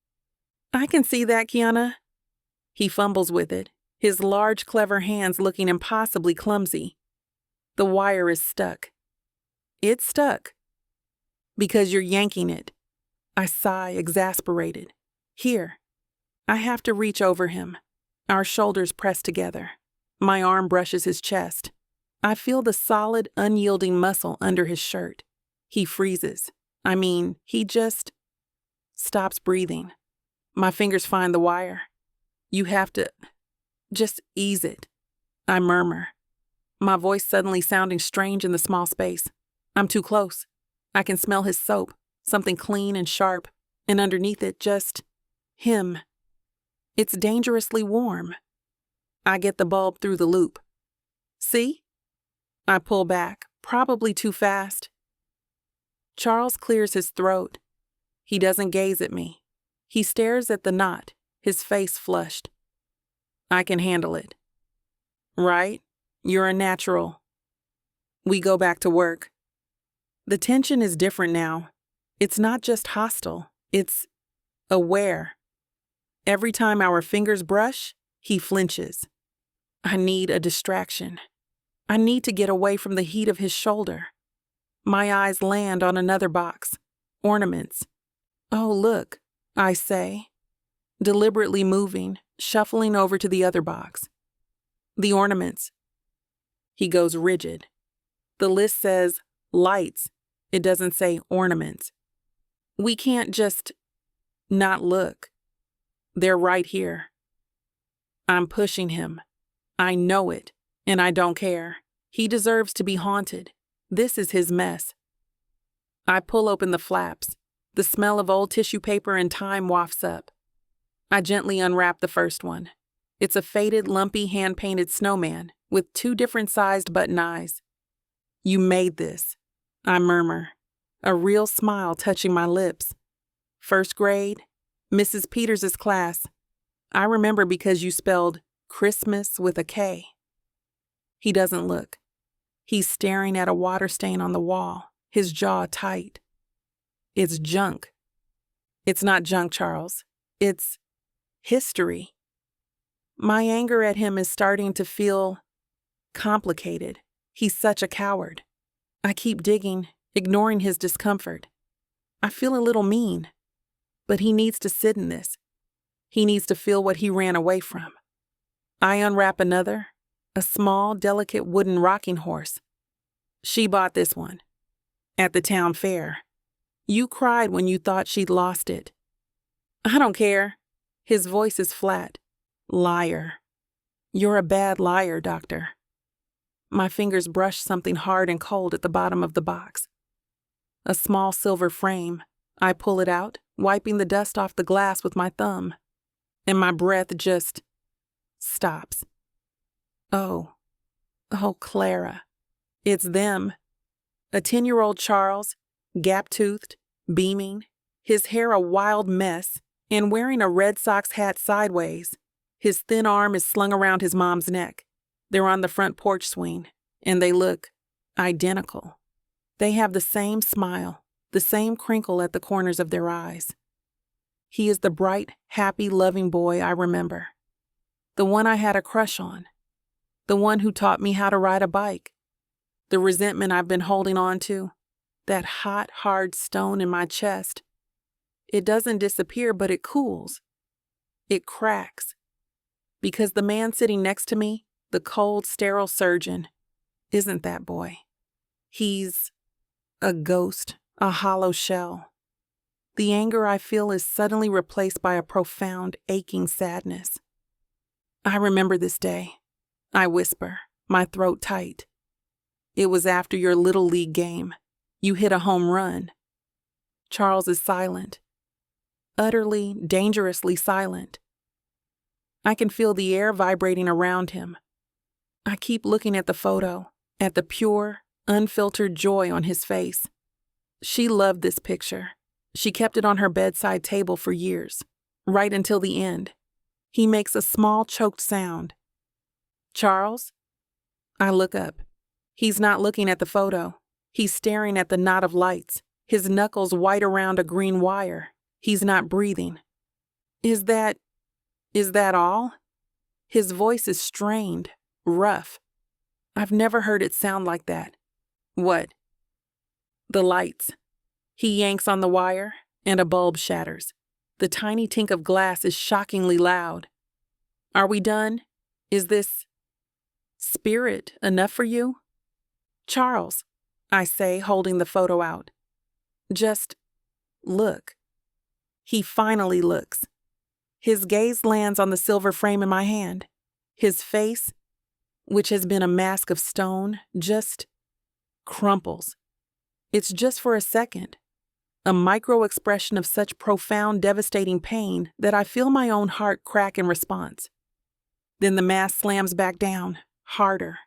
I can see that, Kiana. He fumbles with it, his large, clever hands looking impossibly clumsy. The wire is stuck. It's stuck. Because you're yanking it. I sigh, exasperated. Here. I have to reach over him. Our shoulders press together. My arm brushes his chest. I feel the solid, unyielding muscle under his shirt. He freezes. He just stops breathing. My fingers find the wire. You have to just ease it. I murmur, my voice suddenly sounding strange in the small space. I'm too close. I can smell his soap, something clean and sharp, and underneath it just him. It's dangerously warm. I get the bulb through the loop. See? I pull back, probably too fast. Charles clears his throat. He doesn't gaze at me. He stares at the knot, his face flushed. I can handle it. Right? You're a natural. We go back to work. The tension is different now. It's not just hostile, it's aware. Every time our fingers brush, he flinches. I need a distraction. I need to get away from the heat of his shoulder. My eyes land on another box. Ornaments. Oh, look, I say, deliberately moving, shuffling over to the other box. The ornaments. He goes rigid. The list says lights. It doesn't say ornaments. We can't just not look. They're right here. I'm pushing him. I know it, and I don't care. He deserves to be haunted. This is his mess. I pull open the flaps. The smell of old tissue paper and time wafts up. I gently unwrap the first one. It's a faded, lumpy, hand-painted snowman with 2 different-sized button eyes. You made this, I murmur, a real smile touching my lips. First grade, Mrs. Peters's class. I remember because you spelled Christmas with a K. He doesn't look. He's staring at a water stain on the wall, his jaw tight. It's junk. It's not junk, Charles. It's history. My anger at him is starting to feel complicated. He's such a coward. I keep digging, ignoring his discomfort. I feel a little mean, but he needs to sit in this. He needs to feel what he ran away from. I unwrap another, a small, delicate wooden rocking horse. She bought this one at the town fair. You cried when you thought she'd lost it. I don't care. His voice is flat. Liar. You're a bad liar, Doctor. My fingers brush something hard and cold at the bottom of the box. A small silver frame. I pull it out, wiping the dust off the glass with my thumb, and my breath just stops. Oh, Clara. It's them. A 10-year-old Charles, gap-toothed, beaming, his hair a wild mess, and wearing a Red Sox hat sideways. His thin arm is slung around his mom's neck. They're on the front porch swing, and they look identical. They have the same smile, the same crinkle at the corners of their eyes. He is the bright, happy, loving boy I remember. The one I had a crush on. The one who taught me how to ride a bike. The resentment I've been holding on to. That hot, hard stone in my chest. It doesn't disappear, but it cools. It cracks. Because the man sitting next to me, the cold, sterile surgeon, isn't that boy. He's a ghost, a hollow shell. The anger I feel is suddenly replaced by a profound, aching sadness. I remember this day. I whisper, my throat tight. It was after your Little League game. You hit a home run. Charles is silent. Utterly, dangerously silent. I can feel the air vibrating around him. I keep looking at the photo, at the pure, unfiltered joy on his face. She loved this picture. She kept it on her bedside table for years, right until the end. He makes a small, choked sound. Charles? I look up. He's not looking at the photo. He's staring at the knot of lights, his knuckles white around a green wire. He's not breathing. Is that all? His voice is strained, rough. I've never heard it sound like that. What? The lights. He yanks on the wire, and a bulb shatters. The tiny tink of glass is shockingly loud. Are we done? Is this spirit enough for you? Charles, I say, holding the photo out. Just look. He finally looks. His gaze lands on the silver frame in my hand. His face, which has been a mask of stone, just crumples. It's just for a second. A micro-expression of such profound, devastating pain that I feel my own heart crack in response. Then the mask slams back down, harder.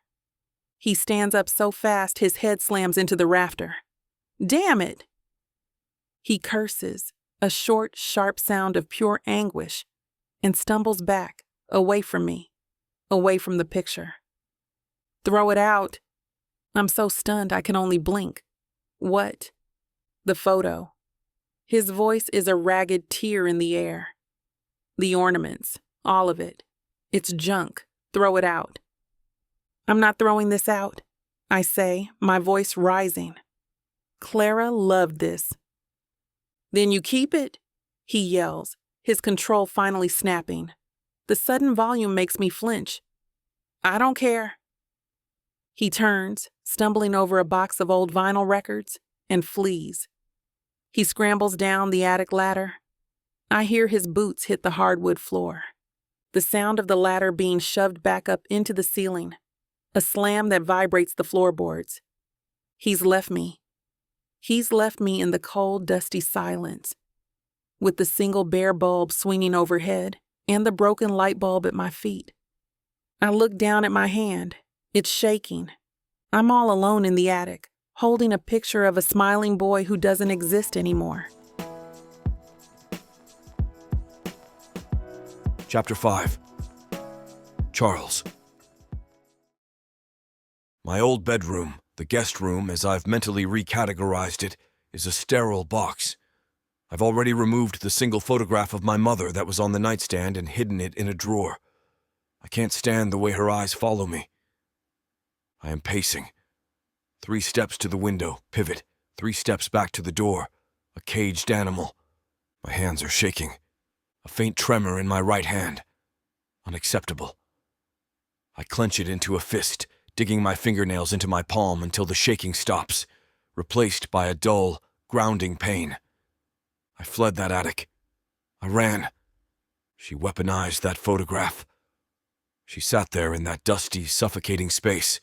He stands up so fast his head slams into the rafter. Damn it! He curses, a short, sharp sound of pure anguish, and stumbles back, away from me, away from the picture. Throw it out. I'm so stunned I can only blink. What? The photo. His voice is a ragged tear in the air. The ornaments, all of it. It's junk. Throw it out. I'm not throwing this out, I say, my voice rising. Clara loved this. Then you keep it, he yells, his control finally snapping. The sudden volume makes me flinch. I don't care. He turns, stumbling over a box of old vinyl records, and flees. He scrambles down the attic ladder. I hear his boots hit the hardwood floor. The sound of the ladder being shoved back up into the ceiling. A slam that vibrates the floorboards. He's left me. He's left me in the cold, dusty silence, with the single bare bulb swinging overhead and the broken light bulb at my feet. I look down at my hand. It's shaking. I'm all alone in the attic, holding a picture of a smiling boy who doesn't exist anymore. Chapter 5. Charles. My old bedroom, the guest room as I've mentally recategorized it, is a sterile box. I've already removed the single photograph of my mother that was on the nightstand and hidden it in a drawer. I can't stand the way her eyes follow me. I am pacing. 3 steps to the window, pivot, 3 steps back to the door, a caged animal. My hands are shaking. A faint tremor in my right hand. Unacceptable. I clench it into a fist, digging my fingernails into my palm until the shaking stops, replaced by a dull, grounding pain. I fled that attic. I ran. She weaponized that photograph. She sat there in that dusty, suffocating space,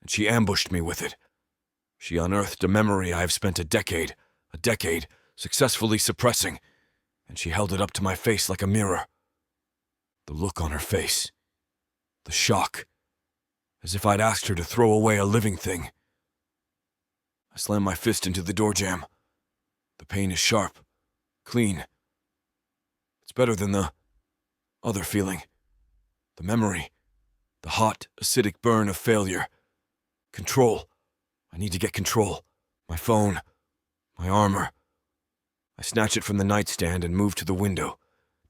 and she ambushed me with it. She unearthed a memory I have spent a decade, successfully suppressing, and she held it up to my face like a mirror. The look on her face. The shock. As if I'd asked her to throw away a living thing. I slam my fist into the door jamb. The pain is sharp, clean. It's better than the other feeling. The memory. The hot, acidic burn of failure. Control. I need to get control. My phone. My armor. I snatch it from the nightstand and move to the window,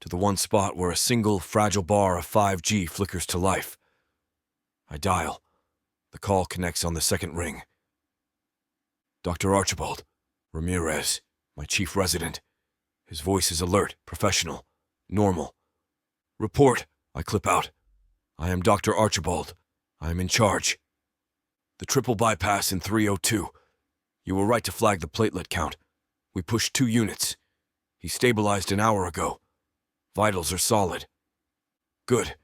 to the one spot where a single, fragile bar of 5G flickers to life. I dial. The call connects on the second ring. Dr. Archibald. Ramirez, my chief resident. His voice is alert, professional, normal. Report, I clip out. I am Dr. Archibald. I am in charge. The triple bypass in 302. You were right to flag the platelet count. We pushed 2 units. He stabilized an hour ago. Vitals are solid. Good.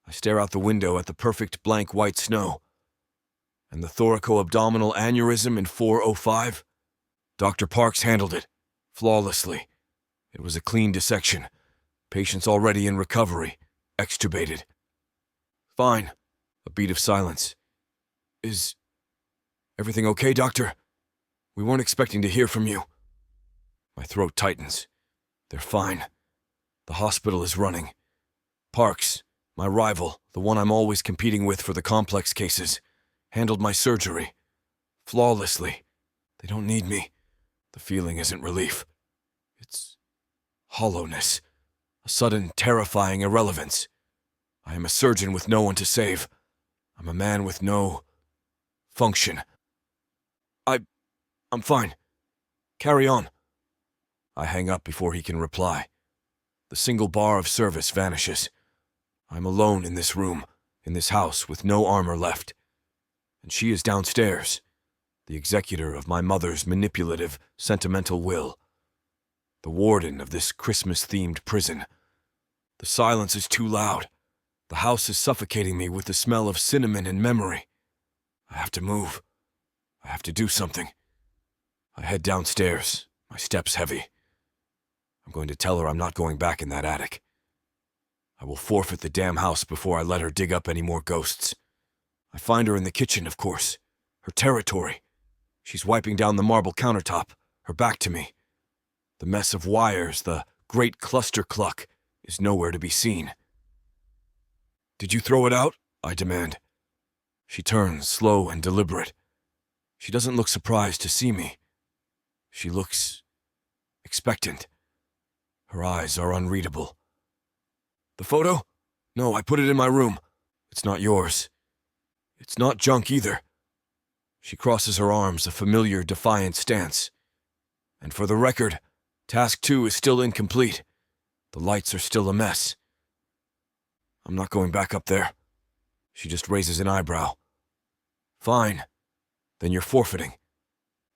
I stare out the window at the perfect blank white snow. And the thoraco-abdominal aneurysm in 405? Dr. Parks handled it, flawlessly. It was a clean dissection. Patient's already in recovery, extubated. Fine. A beat of silence. Is everything okay, doctor? We weren't expecting to hear from you. My throat tightens. They're fine. The hospital is running. Parks, my rival, the one I'm always competing with for the complex cases, handled my surgery. Flawlessly. They don't need me. The feeling isn't relief. It's hollowness. A sudden, terrifying irrelevance. I am a surgeon with no one to save. I'm a man with no function. I'm fine. Carry on. I hang up before he can reply. The single bar of service vanishes. I'm alone in this room, in this house with no armor left. And she is downstairs, the executor of my mother's manipulative, sentimental will. The warden of this Christmas-themed prison. The silence is too loud. The house is suffocating me with the smell of cinnamon and memory. I have to move. I have to do something. I head downstairs, my steps heavy. I'm going to tell her I'm not going back in that attic. I will forfeit the damn house before I let her dig up any more ghosts. I find her in the kitchen, of course. Her territory. She's wiping down the marble countertop, her back to me. The mess of wires, the great cluster cluck, is nowhere to be seen. "Did you throw it out?" I demand. She turns, slow and deliberate. She doesn't look surprised to see me. She looks expectant. Her eyes are unreadable. "The photo? No, I put it in my room. It's not yours. It's not junk either." She crosses her arms, a familiar, defiant stance. "And for the record, Task 2 is still incomplete. The lights are still a mess." "I'm not going back up there." She just raises an eyebrow. "Fine. Then you're forfeiting."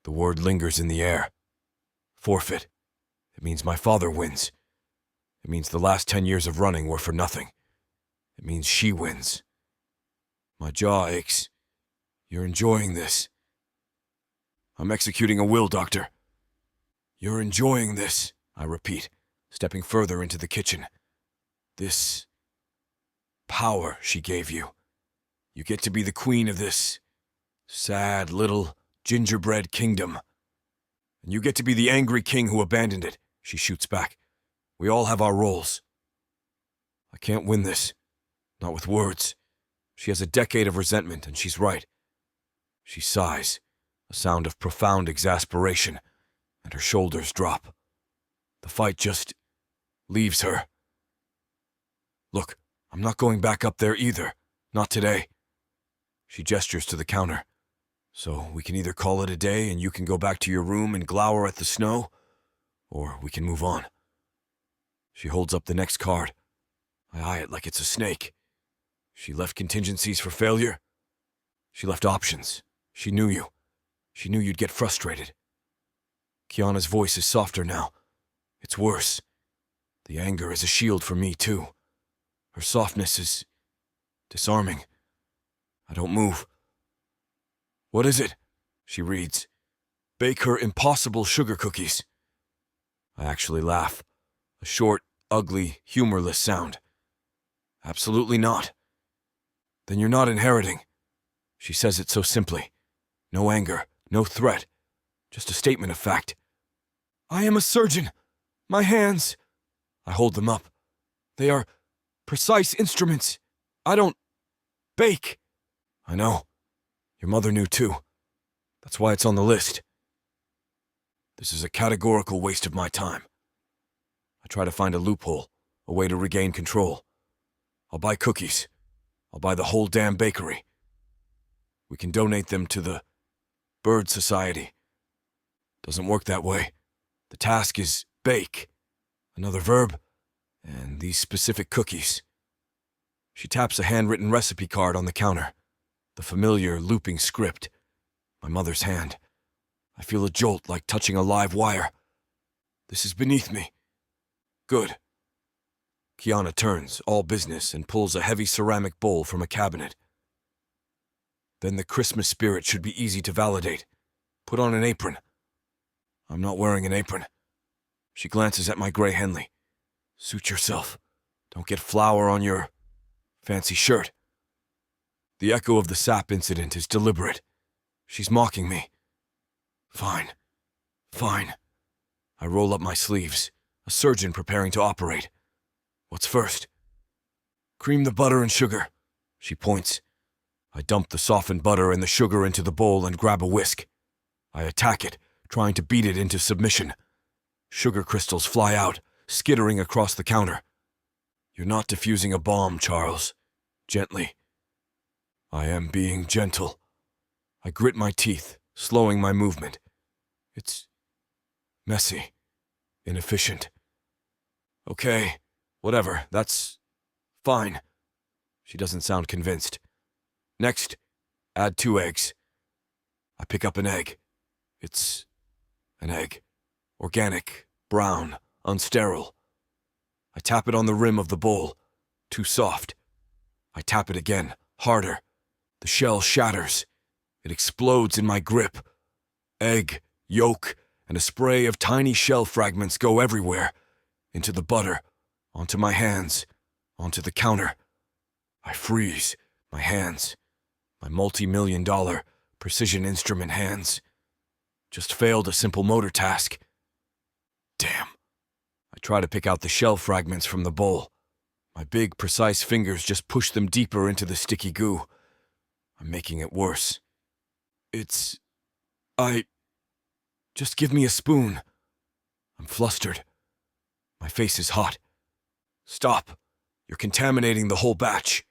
The word lingers in the air. Forfeit. It means my father wins. It means the last 10 years of running were for nothing. It means she wins. My jaw aches. "You're enjoying this." "I'm executing a will, Doctor." "You're enjoying this," I repeat, stepping further into the kitchen. "This power she gave you. You get to be the queen of this sad little gingerbread kingdom. And you get to be the angry king who abandoned it," she shoots back. "We all have our roles." I can't win this. Not with words. She has a decade of resentment, and she's right. She sighs, a sound of profound exasperation, and her shoulders drop. The fight just leaves her. "Look, I'm not going back up there either. Not today." She gestures to the counter. "So we can either call it a day and you can go back to your room and glower at the snow, or we can move on." She holds up the next card. I eye it like it's a snake. She left contingencies for failure. She left options. She knew you. She knew you'd get frustrated. Kiana's voice is softer now. It's worse. The anger is a shield for me, too. Her softness is disarming. I don't move. "What is it?" she reads. "Bake her impossible sugar cookies." I actually laugh. A short, ugly, humorless sound. "Absolutely not." "Then you're not inheriting." She says it so simply. No anger, no threat, just a statement of fact. "I am a surgeon. My hands." I hold them up. "They are precise instruments. I don't bake." "I know. Your mother knew too. That's why it's on the list." This is a categorical waste of my time. I try to find a loophole, a way to regain control. I'll buy cookies. I'll buy the whole damn bakery. We can donate them to the Bird Society. Doesn't work that way. The task is bake. Another verb, and these specific cookies. She taps a handwritten recipe card on the counter. The familiar looping script. My mother's hand. I feel a jolt like touching a live wire. This is beneath me. Good. Kiana turns, all business, and pulls a heavy ceramic bowl from a cabinet. Then the Christmas spirit should be easy to validate. Put on an apron. I'm not wearing an apron. She glances at my gray Henley. Suit yourself. Don't get flour on your fancy shirt. The echo of the sap incident is deliberate. She's mocking me. Fine. Fine. I roll up my sleeves, a surgeon preparing to operate. What's first? Cream the butter and sugar. She points. I dump the softened butter and the sugar into the bowl and grab a whisk. I attack it, trying to beat it into submission. Sugar crystals fly out, skittering across the counter. You're not diffusing a bomb, Charles. Gently. I am being gentle. I grit my teeth, slowing my movement. It's messy, inefficient. Okay, whatever, that's fine. She doesn't sound convinced. Next, add 2 eggs. I pick up an egg. It's an egg. Organic, brown, unsterile. I tap it on the rim of the bowl. Too soft. I tap it again, harder. The shell shatters. It explodes in my grip. Egg, yolk, and a spray of tiny shell fragments go everywhere. Into the butter, onto my hands, onto the counter. I freeze, my hands, my multi-million-dollar precision instrument hands. Just failed a simple motor task. Damn. I try to pick out the shell fragments from the bowl. My big, precise fingers just push them deeper into the sticky goo. I'm making it worse. Just give me a spoon. I'm flustered. My face is hot. Stop. You're contaminating the whole batch.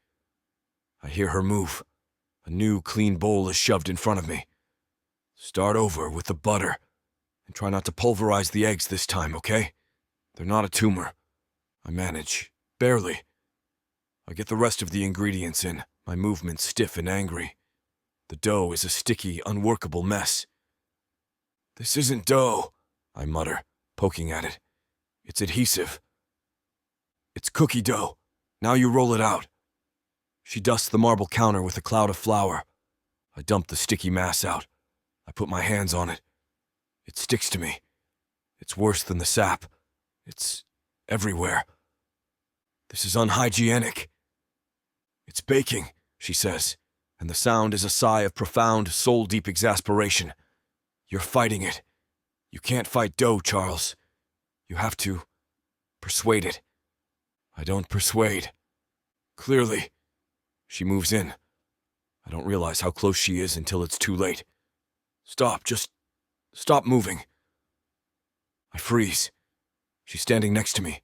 I hear her move. A new, clean bowl is shoved in front of me. Start over with the butter. And try not to pulverize the eggs this time, okay? They're not a tumor. I manage. Barely. I get the rest of the ingredients in, my movements stiff and angry. The dough is a sticky, unworkable mess. This isn't dough, I mutter, poking at it. It's adhesive. It's cookie dough. Now you roll it out. She dusts the marble counter with a cloud of flour. I dump the sticky mass out. I put my hands on it. It sticks to me. It's worse than the sap. It's everywhere. This is unhygienic. It's baking, she says, and the sound is a sigh of profound, soul-deep exasperation. You're fighting it. You can't fight dough, Charles. You have to persuade it. I don't persuade. Clearly. She moves in. I don't realize how close she is until it's too late. Stop, just stop moving. I freeze. She's standing next to me.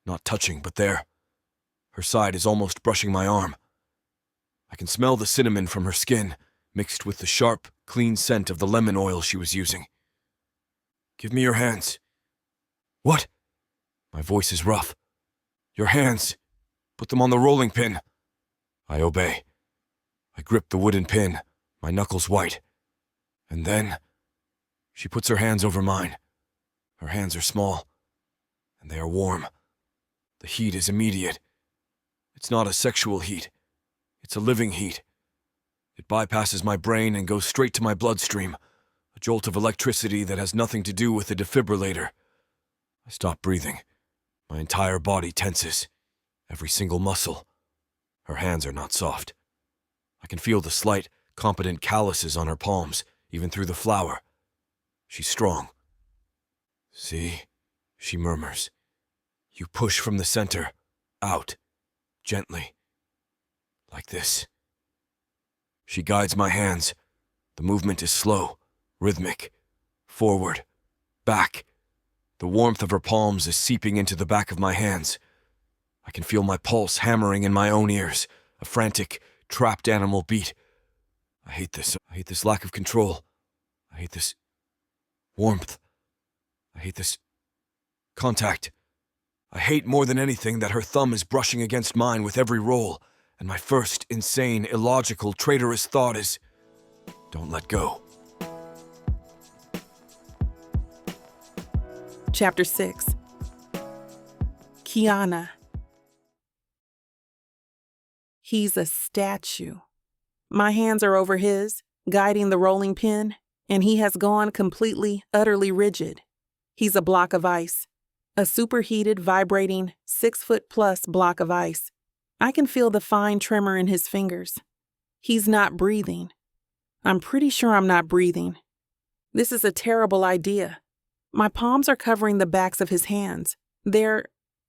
Not touching, but there. Her side is almost brushing my arm. I can smell the cinnamon from her skin, mixed with the sharp, clean scent of the lemon oil she was using. Give me your hands. What? My voice is rough. Your hands. Put them on the rolling pin. I obey. I grip the wooden pin, my knuckles white. And then, she puts her hands over mine. Her hands are small, and they are warm. The heat is immediate. It's not a sexual heat. It's a living heat. It bypasses my brain and goes straight to my bloodstream, a jolt of electricity that has nothing to do with the defibrillator. I stop breathing. My entire body tenses, every single muscle. Her hands are not soft. I can feel the slight, competent calluses on her palms, even through the flour. She's strong. See, she murmurs. You push from the center, out, gently, like this. She guides my hands. The movement is slow, rhythmic, forward, back. The warmth of her palms is seeping into the back of my hands. I can feel my pulse hammering in my own ears, a frantic, trapped animal beat. I hate this. I hate this lack of control. I hate this warmth. I hate this contact. I hate more than anything that her thumb is brushing against mine with every roll, and my first insane, illogical, traitorous thought is, don't let go. Chapter 6. Kiana. He's a statue. My hands are over his, guiding the rolling pin, and he has gone completely, utterly rigid. He's a block of ice. A superheated, vibrating, 6-foot-plus block of ice. I can feel the fine tremor in his fingers. He's not breathing. I'm pretty sure I'm not breathing. This is a terrible idea. My palms are covering the backs of his hands. They're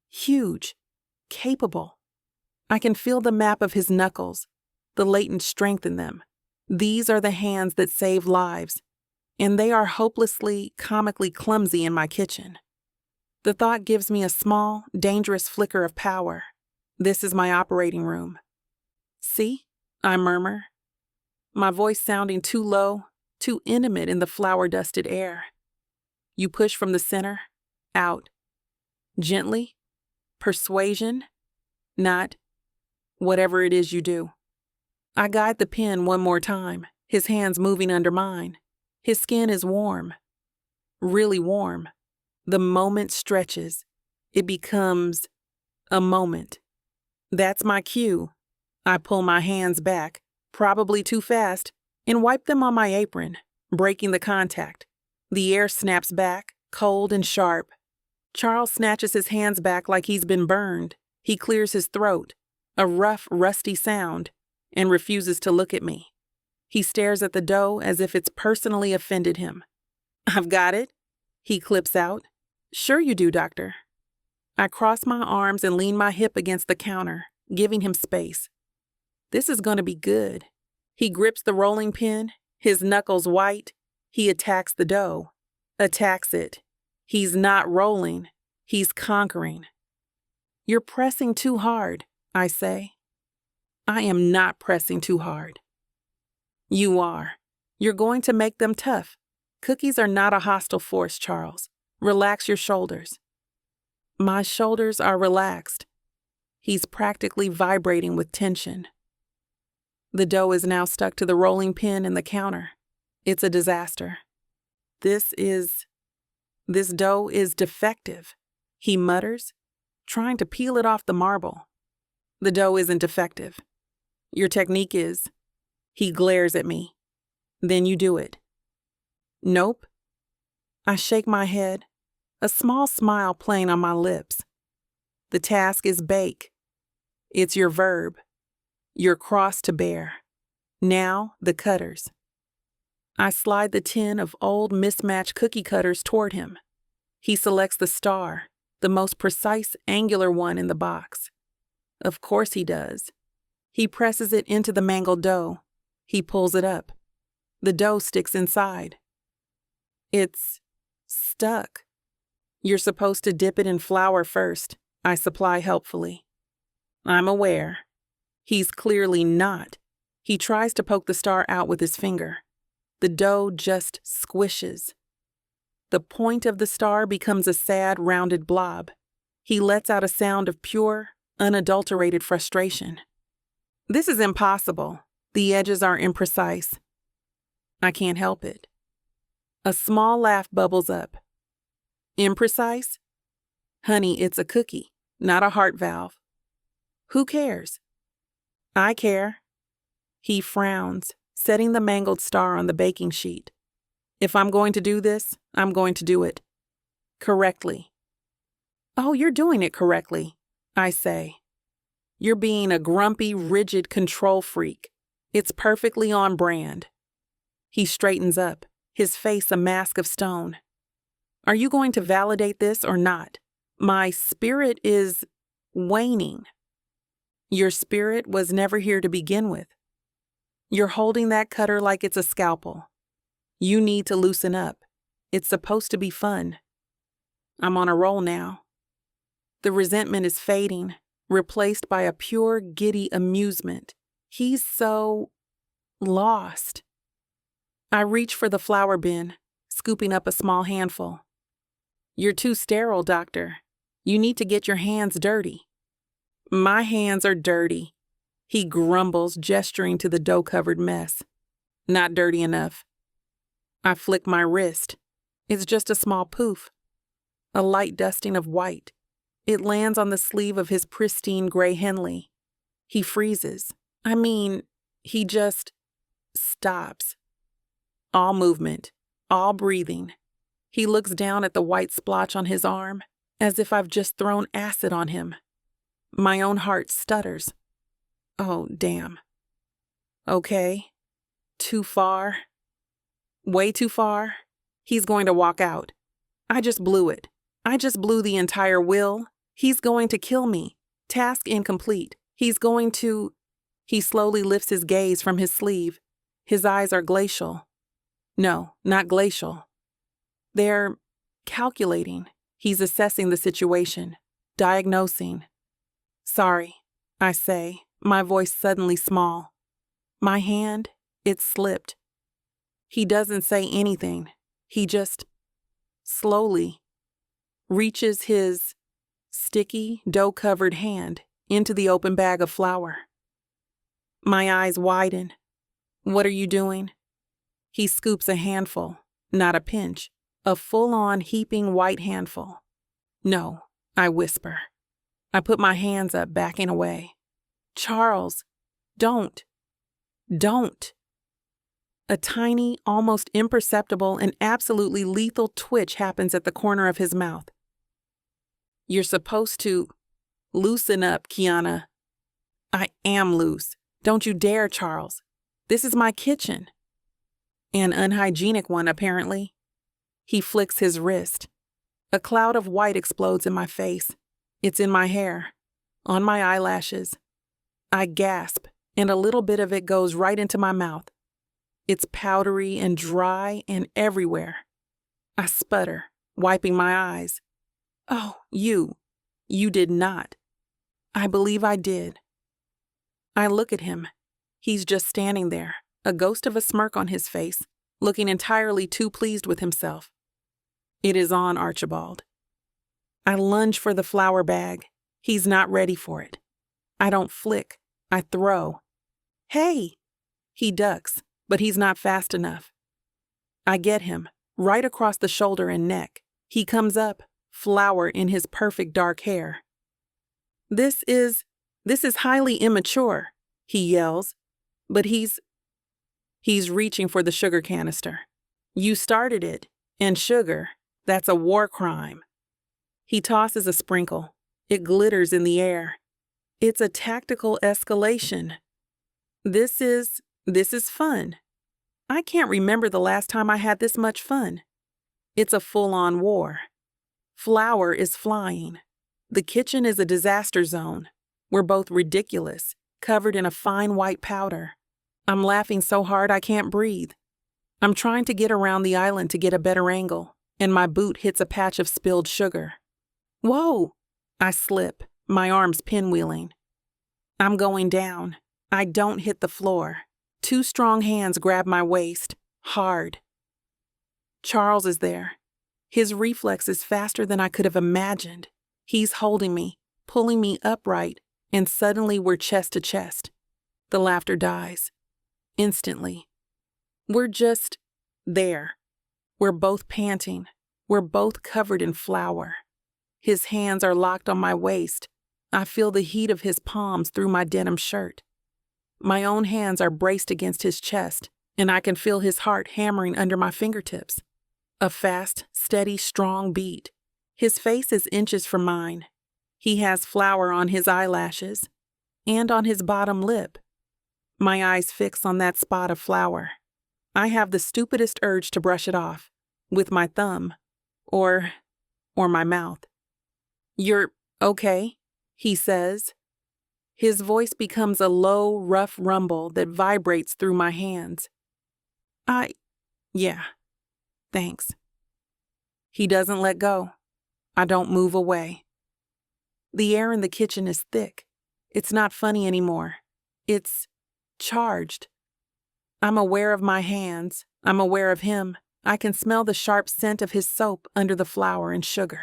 huge, capable. I can feel the map of his knuckles, the latent strength in them. These are the hands that save lives, and they are hopelessly, comically clumsy in my kitchen. The thought gives me a small, dangerous flicker of power. This is my operating room. See? I murmur, my voice sounding too low, too intimate in the flour-dusted air. You push from the center, out. Gently. Persuasion. Not. Whatever it is you do. I guide the pen one more time, his hands moving under mine. His skin is warm. Really warm. The moment stretches. It becomes a moment. That's my cue. I pull my hands back, probably too fast, and wipe them on my apron, breaking the contact. The air snaps back, cold and sharp. Charles snatches his hands back like he's been burned. He clears his throat, a rough, rusty sound, and refuses to look at me. He stares at the dough as if it's personally offended him. I've got it, he clips out. Sure you do, doctor. I cross my arms and lean my hip against the counter, giving him space. This is going to be good. He grips the rolling pin, his knuckles white. He attacks the dough. Attacks it. He's not rolling. He's conquering. You're pressing too hard, I say. I am not pressing too hard. You are. You're going to make them tough. Cookies are not a hostile force, Charles. Relax your shoulders. My shoulders are relaxed. He's practically vibrating with tension. The dough is now stuck to the rolling pin in the counter. It's a disaster. This dough is defective, he mutters, trying to peel it off the marble. The dough isn't defective. Your technique is. He glares at me. Then you do it. Nope. I shake my head, a small smile playing on my lips. The task is bake. It's your verb, your cross to bear. Now the cutters. I slide the tin of old mismatched cookie cutters toward him. He selects the star, the most precise angular one in the box. Of course he does. He presses it into the mangled dough. He pulls it up. The dough sticks inside. It's stuck. You're supposed to dip it in flour first, I supply helpfully. I'm aware. He's clearly not. He tries to poke the star out with his finger. The dough just squishes. The point of the star becomes a sad, rounded blob. He lets out a sound of pure, unadulterated frustration. This is impossible. The edges are imprecise. I can't help it. A small laugh bubbles up. Imprecise? Honey, it's a cookie, not a heart valve. Who cares? I care. He frowns, setting the mangled star on the baking sheet. If I'm going to do this, I'm going to do it correctly. Oh, you're doing it correctly, I say. You're being a grumpy, rigid control freak. It's perfectly on brand. He straightens up, his face a mask of stone. Are you going to validate this or not? My spirit is waning. Your spirit was never here to begin with. You're holding that cutter like it's a scalpel. You need to loosen up. It's supposed to be fun. I'm on a roll now. The resentment is fading, replaced by a pure, giddy amusement. He's so lost. I reach for the flour bin, scooping up a small handful. You're too sterile, doctor. You need to get your hands dirty. My hands are dirty, he grumbles, gesturing to the dough-covered mess. Not dirty enough. I flick my wrist. It's just a small poof. A light dusting of white. It lands on the sleeve of his pristine gray Henley. He freezes. He just stops. All movement, all breathing. He looks down at the white splotch on his arm, as if I've just thrown acid on him. My own heart stutters. Oh, damn. Okay. Too far. Way too far. He's going to walk out. I just blew it. I just blew the entire will. He's going to kill me. Task incomplete. He's going to... He slowly lifts his gaze from his sleeve. His eyes are glacial. No, not glacial. They're calculating. He's assessing the situation, diagnosing. Sorry, I say, my voice suddenly small. My hand, it slipped. He doesn't say anything. He just, slowly, reaches his sticky, dough-covered hand into the open bag of flour. My eyes widen. What are you doing? He scoops a handful, not a pinch, a full-on heaping white handful. No, I whisper. I put my hands up, backing away. Charles, don't. Don't. A tiny, almost imperceptible, and absolutely lethal twitch happens at the corner of his mouth. You're supposed to loosen up, Kiana. I am loose. Don't you dare, Charles. This is my kitchen. An unhygienic one, apparently. He flicks his wrist. A cloud of white explodes in my face. It's in my hair, on my eyelashes. I gasp, and a little bit of it goes right into my mouth. It's powdery and dry and everywhere. I sputter, wiping my eyes. Oh, you did not. I believe I did. I look at him. He's just standing there, a ghost of a smirk on his face, looking entirely too pleased with himself. It is on Archibald. I lunge for the flour bag. He's not ready for it. I don't flick. I throw. Hey! He ducks, but he's not fast enough. I get him, right across the shoulder and neck. He comes up, flour in his perfect dark hair. This is highly immature, he yells, but he's reaching for the sugar canister. You started it, and sugar, that's a war crime. He tosses a sprinkle. It glitters in the air. It's a tactical escalation. This is fun. I can't remember the last time I had this much fun. It's a full-on war. Flour is flying. The kitchen is a disaster zone. We're both ridiculous, covered in a fine white powder. I'm laughing so hard I can't breathe. I'm trying to get around the island to get a better angle, and my boot hits a patch of spilled sugar. Whoa! I slip, my arms pinwheeling. I'm going down. I don't hit the floor. Two strong hands grab my waist, hard. Charles is there. His reflex is faster than I could have imagined. He's holding me, pulling me upright, and suddenly we're chest to chest. The laughter dies. Instantly. We're just there. We're both panting. We're both covered in flour. His hands are locked on my waist. I feel the heat of his palms through my denim shirt. My own hands are braced against his chest, and I can feel his heart hammering under my fingertips. A fast, steady, strong beat. His face is inches from mine. He has flour on his eyelashes and on his bottom lip. My eyes fix on that spot of flour. I have the stupidest urge to brush it off with my thumb or my mouth. You're okay, he says. His voice becomes a low, rough rumble that vibrates through my hands. Yeah, thanks. He doesn't let go. I don't move away. The air in the kitchen is thick. It's not funny anymore. It's charged. I'm aware of my hands. I'm aware of him. I can smell the sharp scent of his soap under the flour and sugar.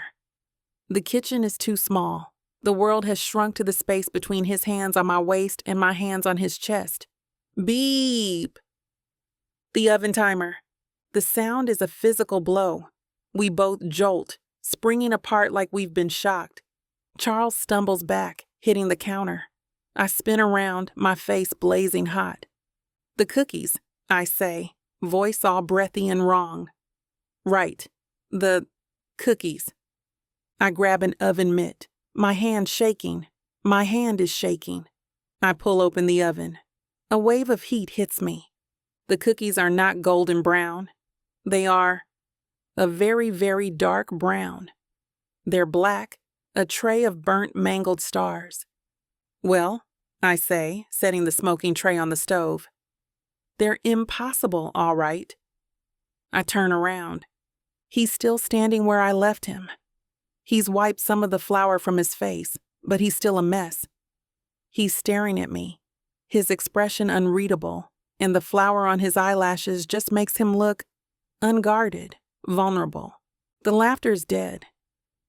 The kitchen is too small. The world has shrunk to the space between his hands on my waist and my hands on his chest. Beep! The oven timer. The sound is a physical blow. We both jolt, springing apart like we've been shocked. Charles stumbles back, hitting the counter. I spin around, my face blazing hot. The cookies, I say, voice all breathy and wrong. Right, the cookies. I grab an oven mitt, my hand shaking. My hand is shaking. I pull open the oven. A wave of heat hits me. The cookies are not golden brown. They are a very, very dark brown. They're black, a tray of burnt, mangled stars. Well, I say, setting the smoking tray on the stove. They're impossible, all right. I turn around. He's still standing where I left him. He's wiped some of the flour from his face, but he's still a mess. He's staring at me, his expression unreadable, and the flour on his eyelashes just makes him look unguarded, vulnerable. The laughter's dead.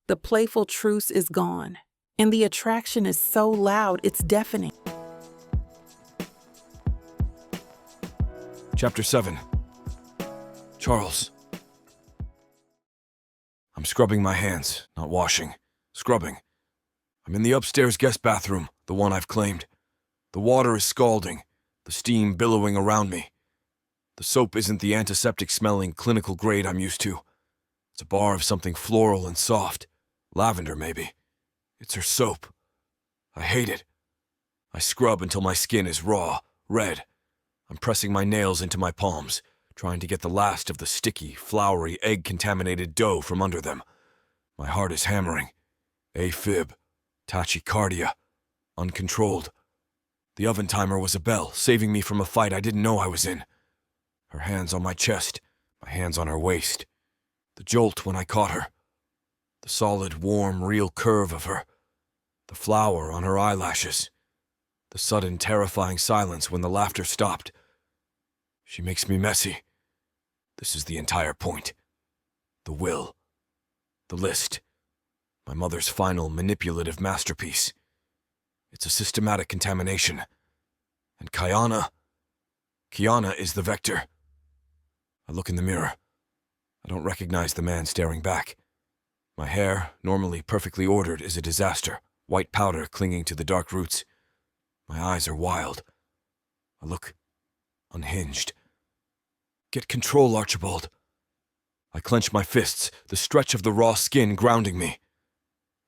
The playful truce is gone, and the attraction is so loud it's deafening. Chapter 7. Charles. I'm scrubbing my hands, not washing. Scrubbing. I'm in the upstairs guest bathroom, the one I've claimed. The water is scalding, the steam billowing around me. The soap isn't the antiseptic-smelling clinical grade I'm used to. It's a bar of something floral and soft. Lavender, maybe. It's her soap. I hate it. I scrub until my skin is raw, red. I'm pressing my nails into my palms, trying to get the last of the sticky, floury, egg-contaminated dough from under them. My heart is hammering. AFib, tachycardia, uncontrolled. The oven timer was a bell, saving me from a fight I didn't know I was in. Her hands on my chest, my hands on her waist. The jolt when I caught her. The solid, warm, real curve of her. The flower on her eyelashes. The sudden, terrifying silence when the laughter stopped. She makes me messy. This is the entire point. The will. The list. My mother's final, manipulative masterpiece. It's a systematic contamination. And Kiana is the vector. I look in the mirror. I don't recognize the man staring back. My hair, normally perfectly ordered, is a disaster. White powder clinging to the dark roots. My eyes are wild. I look unhinged. Get control, Archibald. I clench my fists, the stretch of the raw skin grounding me.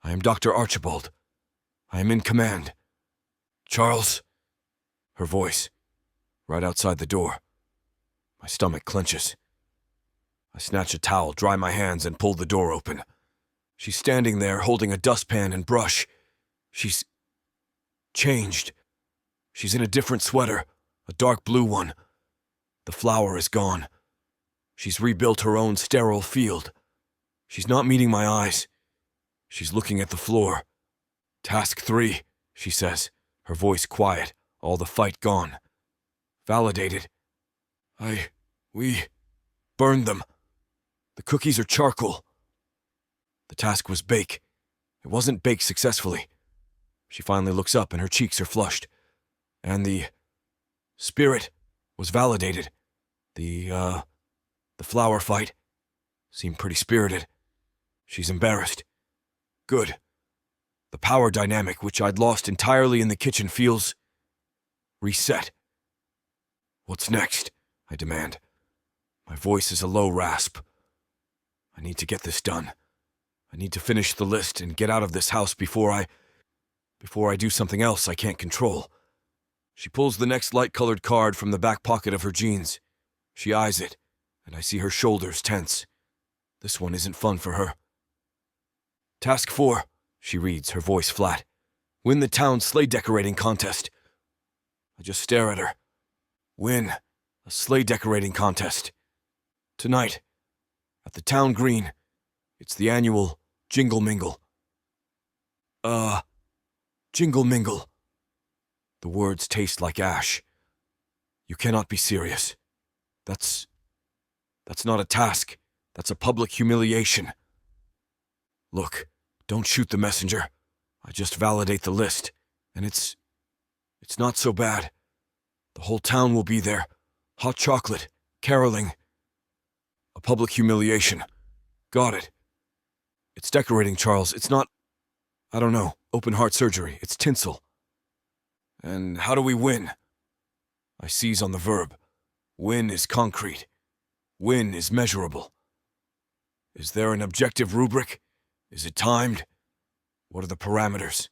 I am Dr. Archibald. I am in command. Charles. Her voice, right outside the door. My stomach clenches. I snatch a towel, dry my hands, and pull the door open. She's standing there, holding a dustpan and brush. She's changed. She's in a different sweater, a dark blue one. The flower is gone. She's rebuilt her own sterile field. She's not meeting my eyes. She's looking at the floor. Task 3, she says, her voice quiet, all the fight gone. Validated. We burned them. The cookies are charcoal. The task was bake. It wasn't baked successfully. She finally looks up and her cheeks are flushed. And the spirit was validated. The flower fight seemed pretty spirited. She's embarrassed. Good. The power dynamic, which I'd lost entirely in the kitchen, feels reset. What's next? I demand. My voice is a low rasp. I need to get this done. I need to finish the list and get out of this house before I do something else I can't control. She pulls the next light-colored card from the back pocket of her jeans. She eyes it, and I see her shoulders tense. This one isn't fun for her. Task 4, she reads, her voice flat. Win the town sleigh decorating contest. I just stare at her. Win a sleigh decorating contest. Tonight, at the town green. It's the annual Jingle Mingle. Jingle Mingle. The words taste like ash. You cannot be serious. That's not a task. That's a public humiliation. Look, don't shoot the messenger. I just validate the list, and it's not so bad. The whole town will be there. Hot chocolate, caroling. A public humiliation. Got it. It's decorating, Charles. It's not, I don't know, open heart surgery. It's tinsel. And how do we win? I seize on the verb. Win is concrete. Win is measurable. Is there an objective rubric? Is it timed? What are the parameters?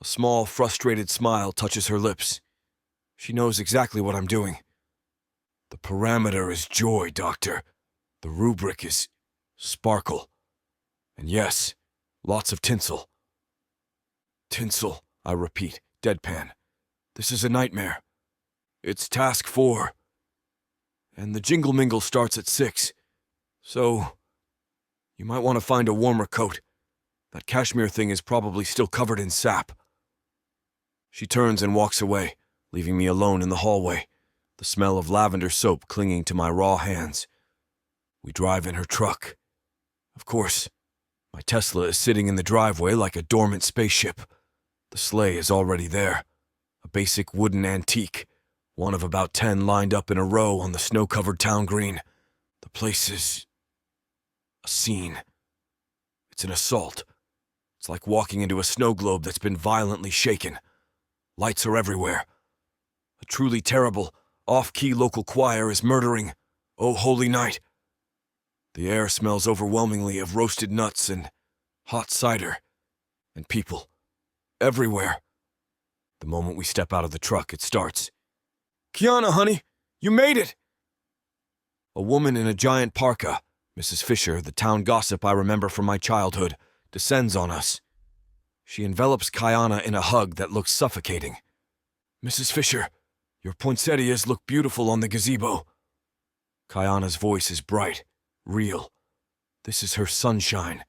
A small, frustrated smile touches her lips. She knows exactly what I'm doing. The parameter is joy, Doctor. The rubric is sparkle. And yes, lots of tinsel. Tinsel, I repeat, deadpan. This is a nightmare. It's task 4. And the Jingle Mingle starts at 6. So, you might want to find a warmer coat. That cashmere thing is probably still covered in sap. She turns and walks away, leaving me alone in the hallway, the smell of lavender soap clinging to my raw hands. We drive in her truck. Of course, my Tesla is sitting in the driveway like a dormant spaceship. The sleigh is already there, a basic wooden antique, one of about 10 lined up in a row on the snow-covered town green. The place is a scene. It's an assault. It's like walking into a snow globe that's been violently shaken. Lights are everywhere. A truly terrible, off-key local choir is murdering "O Holy Night." The air smells overwhelmingly of roasted nuts and hot cider, and people, everywhere. The moment we step out of the truck, it starts. "Kiana, honey, you made it!" A woman in a giant parka, Mrs. Fisher, the town gossip I remember from my childhood, descends on us. She envelops Kiana in a hug that looks suffocating. "Mrs. Fisher, your poinsettias look beautiful on the gazebo." Kiana's voice is bright, real. This is her sunshine.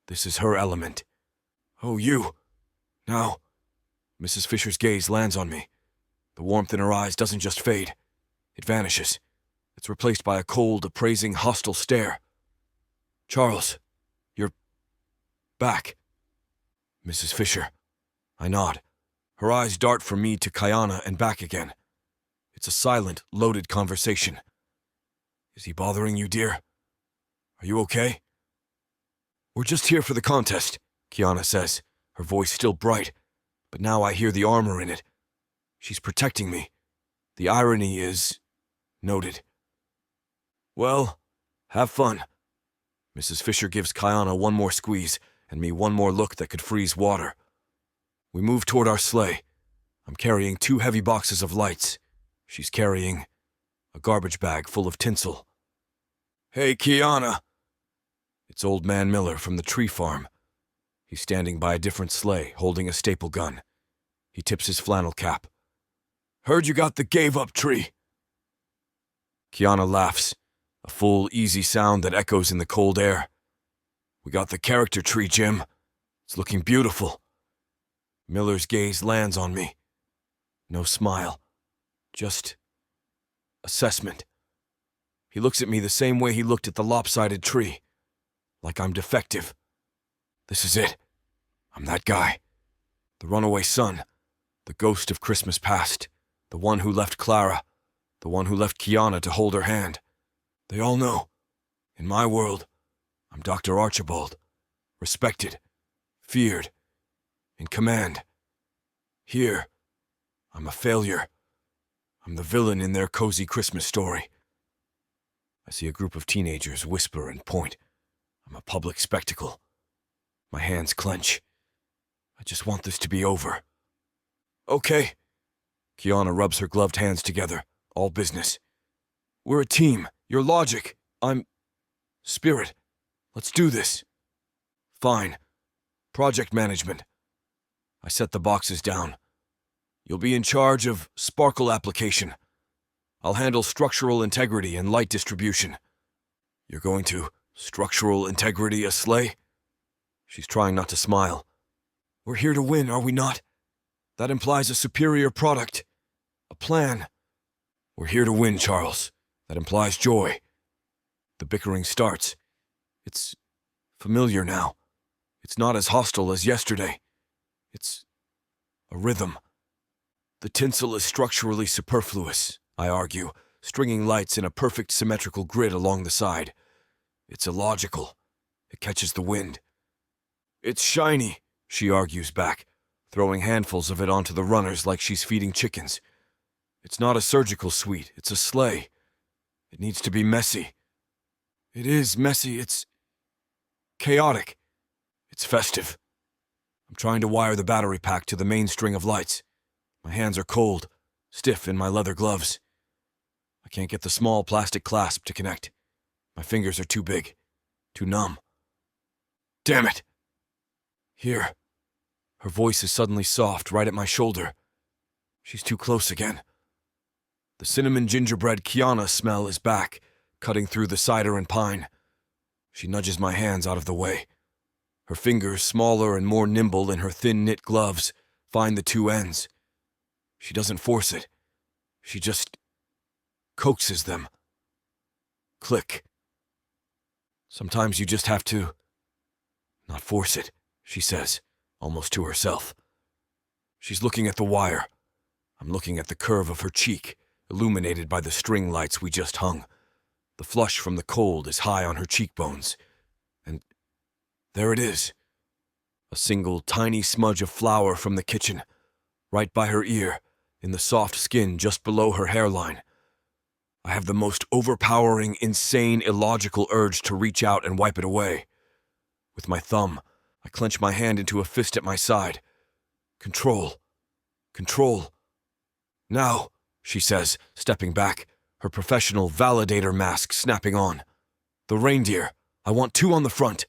This is her element. "Oh, you. Now." Mrs. Fisher's gaze lands on me. The warmth in her eyes doesn't just fade. It vanishes. It's replaced by a cold, appraising, hostile stare. "Charles, you're back." "Mrs. Fisher." I nod. Her eyes dart from me to Kiana and back again. It's a silent, loaded conversation. "Is he bothering you, dear? Are you okay?" "We're just here for the contest," Kiana says, her voice still bright, but now I hear the armor in it. She's protecting me. The irony is noted. "Well, have fun." Mrs. Fisher gives Kiana one more squeeze and me one more look that could freeze water. We move toward our sleigh. I'm carrying 2 heavy boxes of lights. She's carrying a garbage bag full of tinsel. "Hey, Kiana." It's Old Man Miller from the tree farm. He's standing by a different sleigh, holding a staple gun. He tips his flannel cap. "Heard you got the gave-up tree." Kiana laughs, a full, easy sound that echoes in the cold air. "We got the character tree, Jim. It's looking beautiful." Miller's gaze lands on me. No smile. Just assessment. He looks at me the same way he looked at the lopsided tree. Like I'm defective. This is it. I'm that guy. The runaway son. The ghost of Christmas past. The one who left Clara. The one who left Kiana to hold her hand. They all know. In my world, I'm Dr. Archibald. Respected. Feared. In command. Here, I'm a failure. I'm the villain in their cozy Christmas story. I see a group of teenagers whisper and point. I'm a public spectacle. My hands clench. I just want this to be over. "Okay." Kiana rubs her gloved hands together, all business. "We're a team. You're logic. I'm spirit. Let's do this." "Fine. Project management." I set the boxes down. "You'll be in charge of sparkle application. I'll handle structural integrity and light distribution." "You're going to structural integrity a sleigh?" She's trying not to smile. "We're here to win, are we not? That implies a superior product. A plan." "We're here to win, Charles. That implies joy." The bickering starts. It's familiar now. It's not as hostile as yesterday. It's a rhythm. "The tinsel is structurally superfluous," I argue, stringing lights in a perfect symmetrical grid along the side. "It's illogical. It catches the wind." "It's shiny," she argues back, throwing handfuls of it onto the runners like she's feeding chickens. "It's not a surgical suite, it's a sleigh. It needs to be messy." "It is messy, it's chaotic. It's festive." I'm trying to wire the battery pack to the main string of lights. My hands are cold, stiff in my leather gloves. I can't get the small plastic clasp to connect. My fingers are too big, too numb. "Damn it!" "Here." Her voice is suddenly soft, right at my shoulder. She's too close again. The cinnamon gingerbread Kiana smell is back, cutting through the cider and pine. She nudges my hands out of the way. Her fingers, smaller and more nimble in her thin knit gloves, find the two ends. She doesn't force it. She just coaxes them. Click. "Sometimes you just have to not force it," she says, almost to herself. She's looking at the wire. I'm looking at the curve of her cheek, illuminated by the string lights we just hung. The flush from the cold is high on her cheekbones. And there it is. A single tiny smudge of flour from the kitchen, right by her ear, in the soft skin just below her hairline. I have the most overpowering, insane, illogical urge to reach out and wipe it away. With my thumb, I clench my hand into a fist at my side. Control. Control. "Now," she says, stepping back, her professional validator mask snapping on. The reindeer. I want 2 on the front.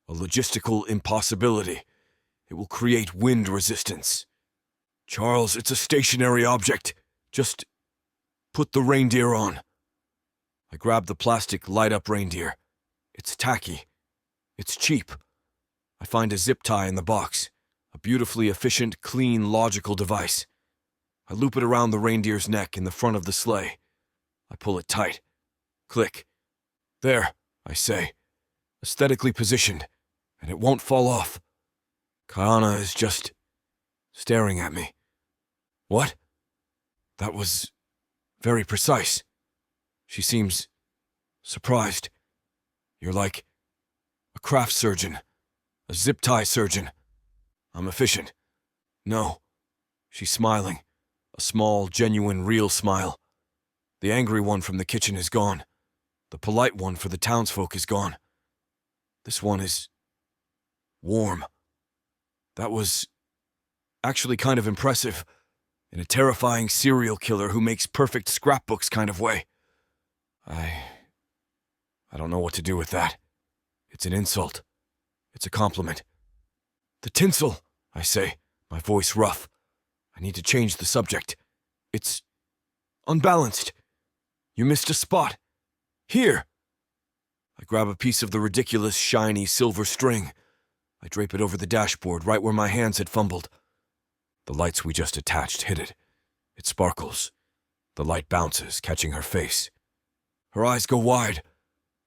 A logistical impossibility. It will create wind resistance. Charles, it's a stationary object. Just put the reindeer on. I grab the plastic light-up reindeer. It's tacky. It's cheap. I find a zip tie in the box. A beautifully efficient, clean, logical device. I loop it around the reindeer's neck in the front of the sleigh. I pull it tight. Click. There, I say. Aesthetically positioned, and it won't fall off. Kayana is just staring at me. What? That was very precise. She seems surprised. You're like a craft surgeon, a zip tie surgeon. I'm efficient. No. She's smiling. A small, genuine, real smile. The angry one from the kitchen is gone. The polite one for the townsfolk is gone. This one is warm. That was actually kind of impressive, in a terrifying serial killer who makes perfect scrapbooks kind of way. I don't know what to do with that. It's an insult. It's a compliment. The tinsel, I say, my voice rough. I need to change the subject. It's unbalanced. You missed a spot. Here. I grab a piece of the ridiculous, shiny silver string. I drape it over the dashboard right where my hands had fumbled. The lights we just attached hit it. It sparkles. The light bounces, catching her face. Her eyes go wide.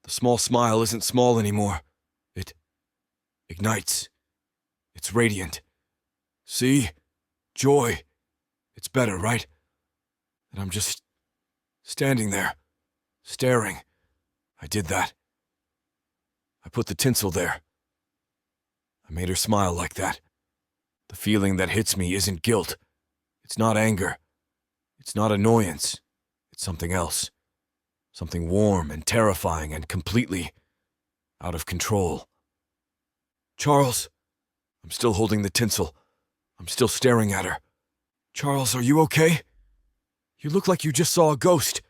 The small smile isn't small anymore. It ignites. It's radiant. See? Joy. It's better, right? And I'm just standing there, staring. I did that. I put the tinsel there. I made her smile like that. The feeling that hits me isn't guilt. It's not anger. It's not annoyance. It's something else. Something warm and terrifying and completely out of control. Charles! I'm still holding the tinsel. I'm still staring at her. Charles, are you okay? You look like you just saw a ghost.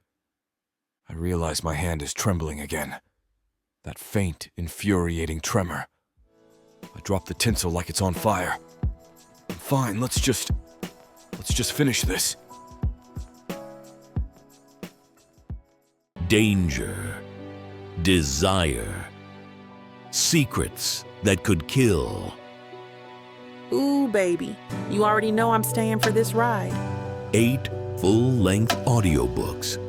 I realize my hand is trembling again. That faint, infuriating tremor. I drop the tinsel like it's on fire. Fine, let's just finish this. Danger, desire, secrets that could kill. Ooh, baby, you already know I'm staying for this ride. 8 full-length audiobooks.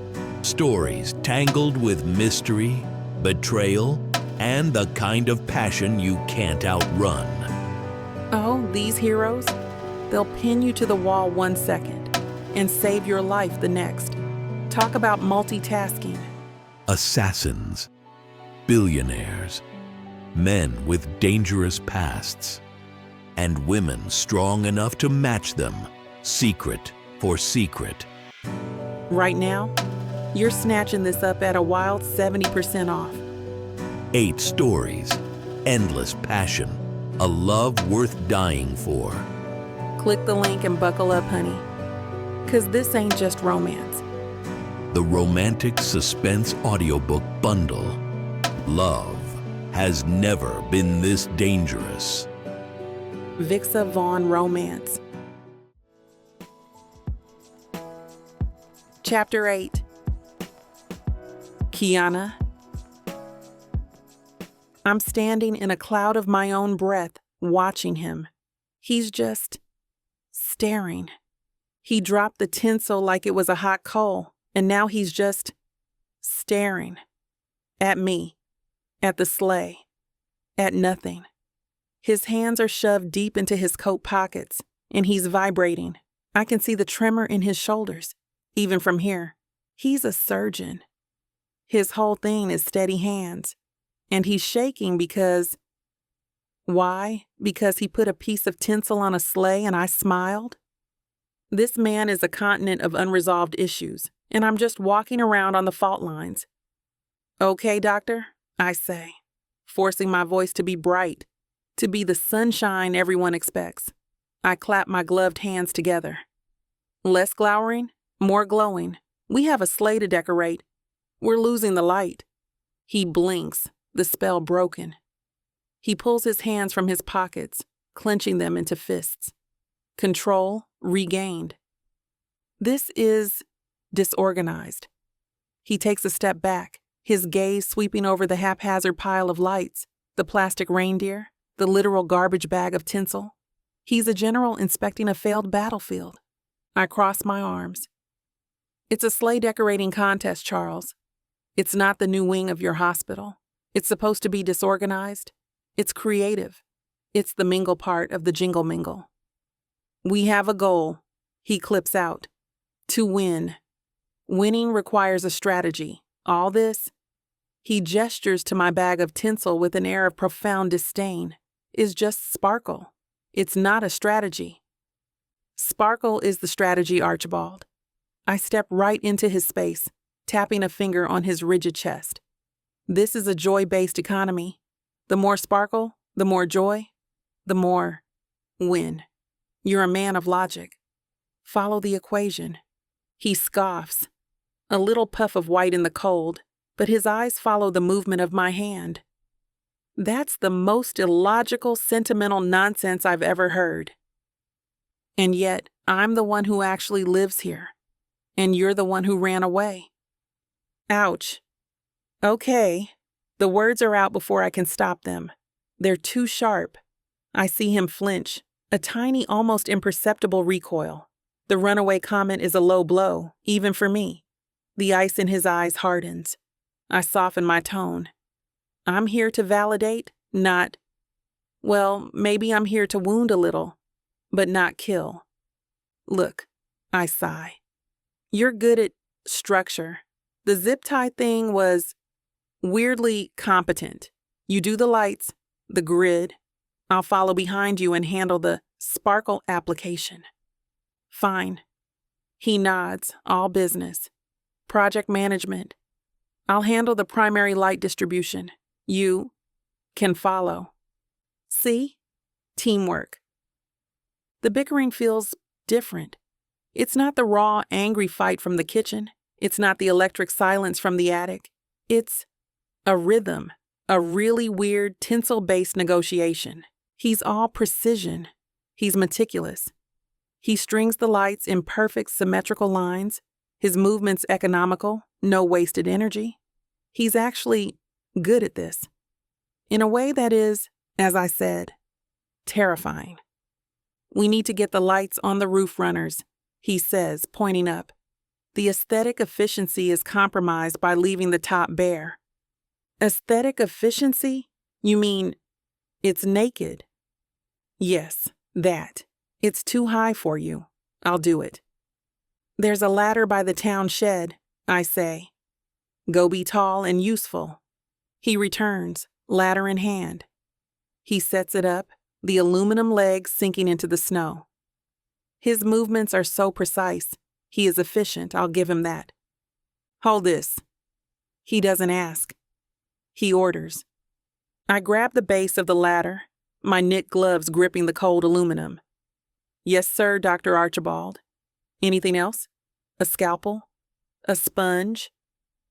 Stories tangled with mystery, betrayal, and the kind of passion you can't outrun. Oh, these heroes? They'll pin you to the wall 1 second and save your life the next. Talk about multitasking. Assassins, billionaires, men with dangerous pasts, and women strong enough to match them, secret for secret. Right now, you're snatching this up at a wild 70% off. 8 stories, endless passion, a love worth dying for. Click the link and buckle up, honey. 'Cause this ain't just romance. The romantic suspense audiobook bundle. Love has never been this dangerous. Vixa Vaughn Romance. Chapter 8. Kiana. I'm standing in a cloud of my own breath, watching him. He's just staring. He dropped the tinsel like it was a hot coal, and now he's just staring. At me. At the sleigh. At nothing. His hands are shoved deep into his coat pockets, and he's vibrating. I can see the tremor in his shoulders, even from here. He's a surgeon. His whole thing is steady hands. And he's shaking because... Why? Because he put a piece of tinsel on a sleigh and I smiled? This man is a continent of unresolved issues, and I'm just walking around on the fault lines. Okay, doctor, I say, forcing my voice to be bright, to be the sunshine everyone expects. I clap my gloved hands together. Less glowering, more glowing. We have a sleigh to decorate. We're losing the light. He blinks, the spell broken. He pulls his hands from his pockets, clenching them into fists. Control regained. This is disorganized. He takes a step back, his gaze sweeping over the haphazard pile of lights, the plastic reindeer, the literal garbage bag of tinsel. He's a general inspecting a failed battlefield. I cross my arms. It's a sleigh decorating contest, Charles. It's not the new wing of your hospital. It's supposed to be disorganized. It's creative. It's the mingle part of the jingle mingle. We have a goal, he clips out. To win. Winning requires a strategy. All this, he gestures to my bag of tinsel with an air of profound disdain, is just sparkle. It's not a strategy. Sparkle is the strategy, Archibald. I step right into his space, tapping a finger on his rigid chest. This is a joy-based economy. The more sparkle, the more joy, the more win. You're a man of logic. Follow the equation. He scoffs, a little puff of white in the cold, but his eyes follow the movement of my hand. That's the most illogical, sentimental nonsense I've ever heard. And yet, I'm the one who actually lives here, and you're the one who ran away. Ouch. Okay. The words are out before I can stop them. They're too sharp. I see him flinch, a tiny, almost imperceptible recoil. The runaway comment is a low blow, even for me. The ice in his eyes hardens. I soften my tone. I'm here to validate, not... Well, maybe I'm here to wound a little, but not kill. Look, I sigh. You're good at structure. The zip tie thing was weirdly competent. You do the lights, the grid. I'll follow behind you and handle the sparkle application. Fine. He nods, all business. Project management. I'll handle the primary light distribution. You can follow. See? Teamwork. The bickering feels different. It's not the raw, angry fight from the kitchen. It's not the electric silence from the attic. It's a rhythm, a really weird, tinsel-based negotiation. He's all precision. He's meticulous. He strings the lights in perfect, symmetrical lines. His movements economical, no wasted energy. He's actually good at this. In a way that is, as I said, terrifying. We need to get the lights on the roof runners, he says, pointing up. The aesthetic efficiency is compromised by leaving the top bare. Aesthetic efficiency? You mean it's naked? Yes, that. It's too high for you. I'll do it. There's a ladder by the town shed, I say. Go be tall and useful. He returns, ladder in hand. He sets it up, the aluminum legs sinking into the snow. His movements are so precise. He is efficient, I'll give him that. Hold this. He doesn't ask. He orders. I grab the base of the ladder, my knit gloves gripping the cold aluminum. Yes, sir, Dr. Archibald. Anything else? A scalpel? A sponge?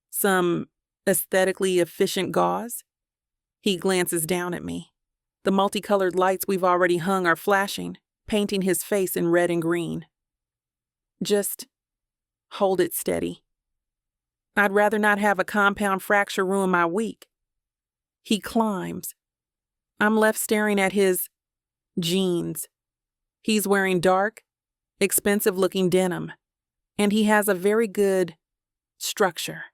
Some aesthetically efficient gauze? He glances down at me. The multicolored lights we've already hung are flashing, painting his face in red and green. Just hold it steady. I'd rather not have a compound fracture ruin my week. He climbs. I'm left staring at his jeans. He's wearing dark, expensive-looking denim, and he has a very good structure.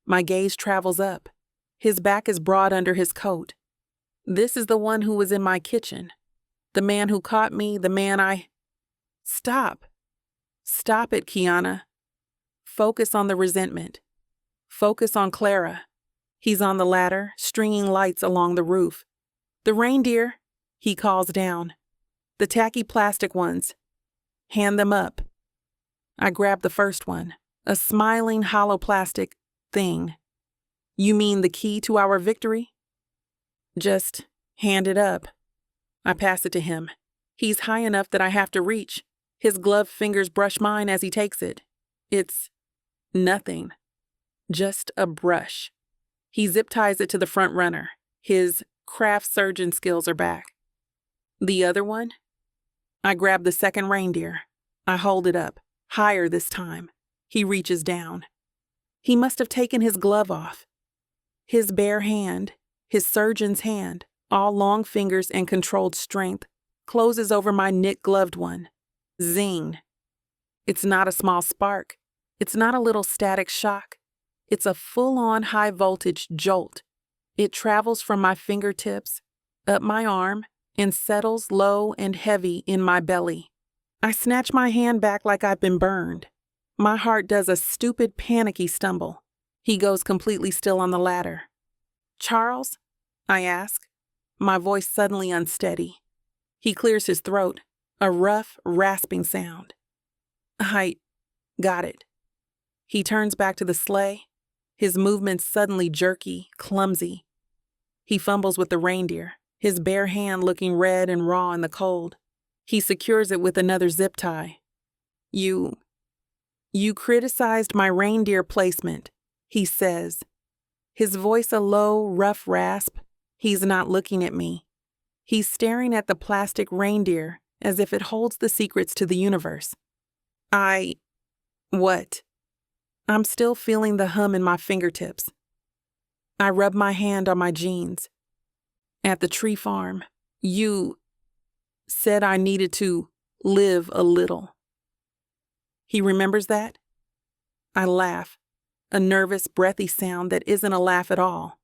My gaze travels up. His back is broad under his coat. This is the one who was in my kitchen. The man who caught me, the man I... Stop. Stop it, Kiana. Focus on the resentment. Focus on Clara. He's on the ladder, stringing lights along the roof. The reindeer, he calls down. The tacky plastic ones. Hand them up. I grab the first one, a smiling hollow plastic thing. You mean the key to our victory? Just hand it up. I pass it to him. He's high enough that I have to reach. His gloved fingers brush mine as he takes it. It's nothing. Just a brush. He zip ties it to the front runner. His craft surgeon skills are back. The other one? I grab the second reindeer. I hold it up, higher this time. He reaches down. He must have taken his glove off. His bare hand, his surgeon's hand, all long fingers and controlled strength, closes over my knit-gloved one. Zing. It's not a small spark. It's not a little static shock. It's a full-on high-voltage jolt. It travels from my fingertips, up my arm, and settles low and heavy in my belly. I snatch my hand back like I've been burned. My heart does a stupid, panicky stumble. He goes completely still on the ladder. "Charles?" I ask, my voice suddenly unsteady. He clears his throat, a rough, rasping sound. "I got it." He turns back to the sleigh, his movements suddenly jerky, clumsy. He fumbles with the reindeer, his bare hand looking red and raw in the cold. He secures it with another zip tie. You criticized my reindeer placement," he says. His voice a low, rough rasp. He's not looking at me. He's staring at the plastic reindeer as if it holds the secrets to the universe. What? I'm still feeling the hum in my fingertips. I rub my hand on my jeans. "At the tree farm, you said I needed to live a little." He remembers that? I laugh, a nervous, breathy sound that isn't a laugh at all.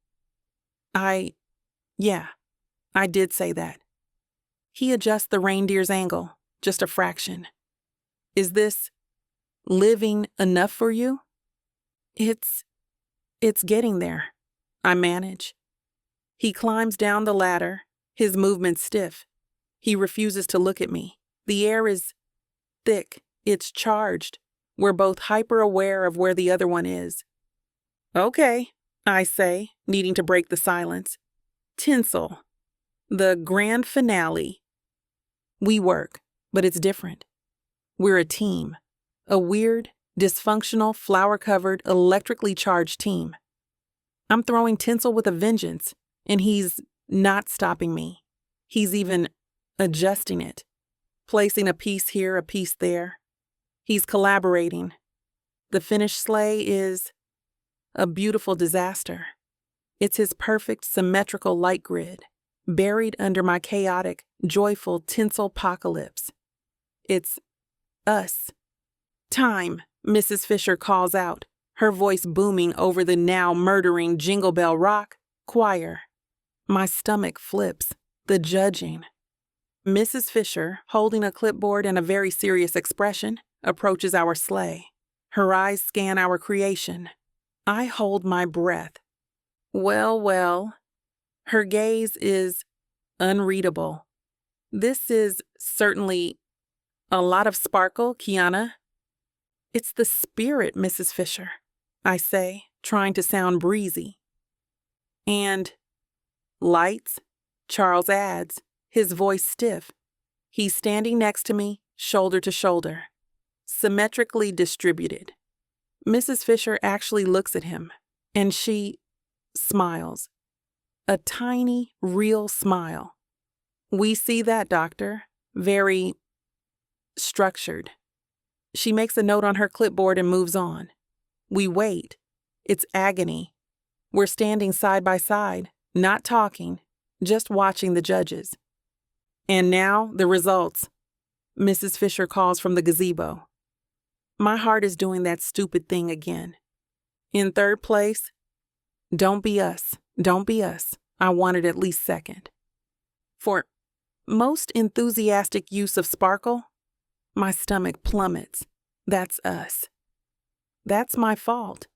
Yeah, I did say that. He adjusts the reindeer's angle, just a fraction. "Is this living enough for you?" It's getting there," I manage. He climbs down the ladder, his movements stiff. He refuses to look at me. The air is thick, it's charged. We're both hyper-aware of where the other one is. "Okay," I say, needing to break the silence. "Tinsel. The grand finale. We work, but it's different. We're a team. A weird, dysfunctional, flower-covered, electrically charged team. I'm throwing tinsel with a vengeance, and he's not stopping me. He's even adjusting it, placing a piece here, a piece there. He's collaborating. The finished sleigh is a beautiful disaster. It's his perfect, symmetrical light grid, buried under my chaotic, joyful tinsel apocalypse. It's us. "Time," Mrs. Fisher calls out, her voice booming over the now murdering Jingle Bell Rock choir. My stomach flips, the judging. Mrs. Fisher, holding a clipboard and a very serious expression, approaches our sleigh. Her eyes scan our creation. I hold my breath. Well. Her gaze is unreadable. "This is certainly a lot of sparkle, Kiana." "It's the spirit, Mrs. Fisher," I say, trying to sound breezy. "And lights," Charles adds, his voice stiff. He's standing next to me, shoulder to shoulder, symmetrically distributed. Mrs. Fisher actually looks at him, and she smiles. A tiny, real smile. "We see that, Doctor. Very structured." She makes a note on her clipboard and moves on. We wait. It's agony. We're standing side by side, not talking, just watching the judges. "And now, the results," Mrs. Fisher calls from the gazebo. My heart is doing that stupid thing again. In third place, don't be us. I wanted at least second. For most enthusiastic use of sparkle, my stomach plummets. That's us. That's my fault.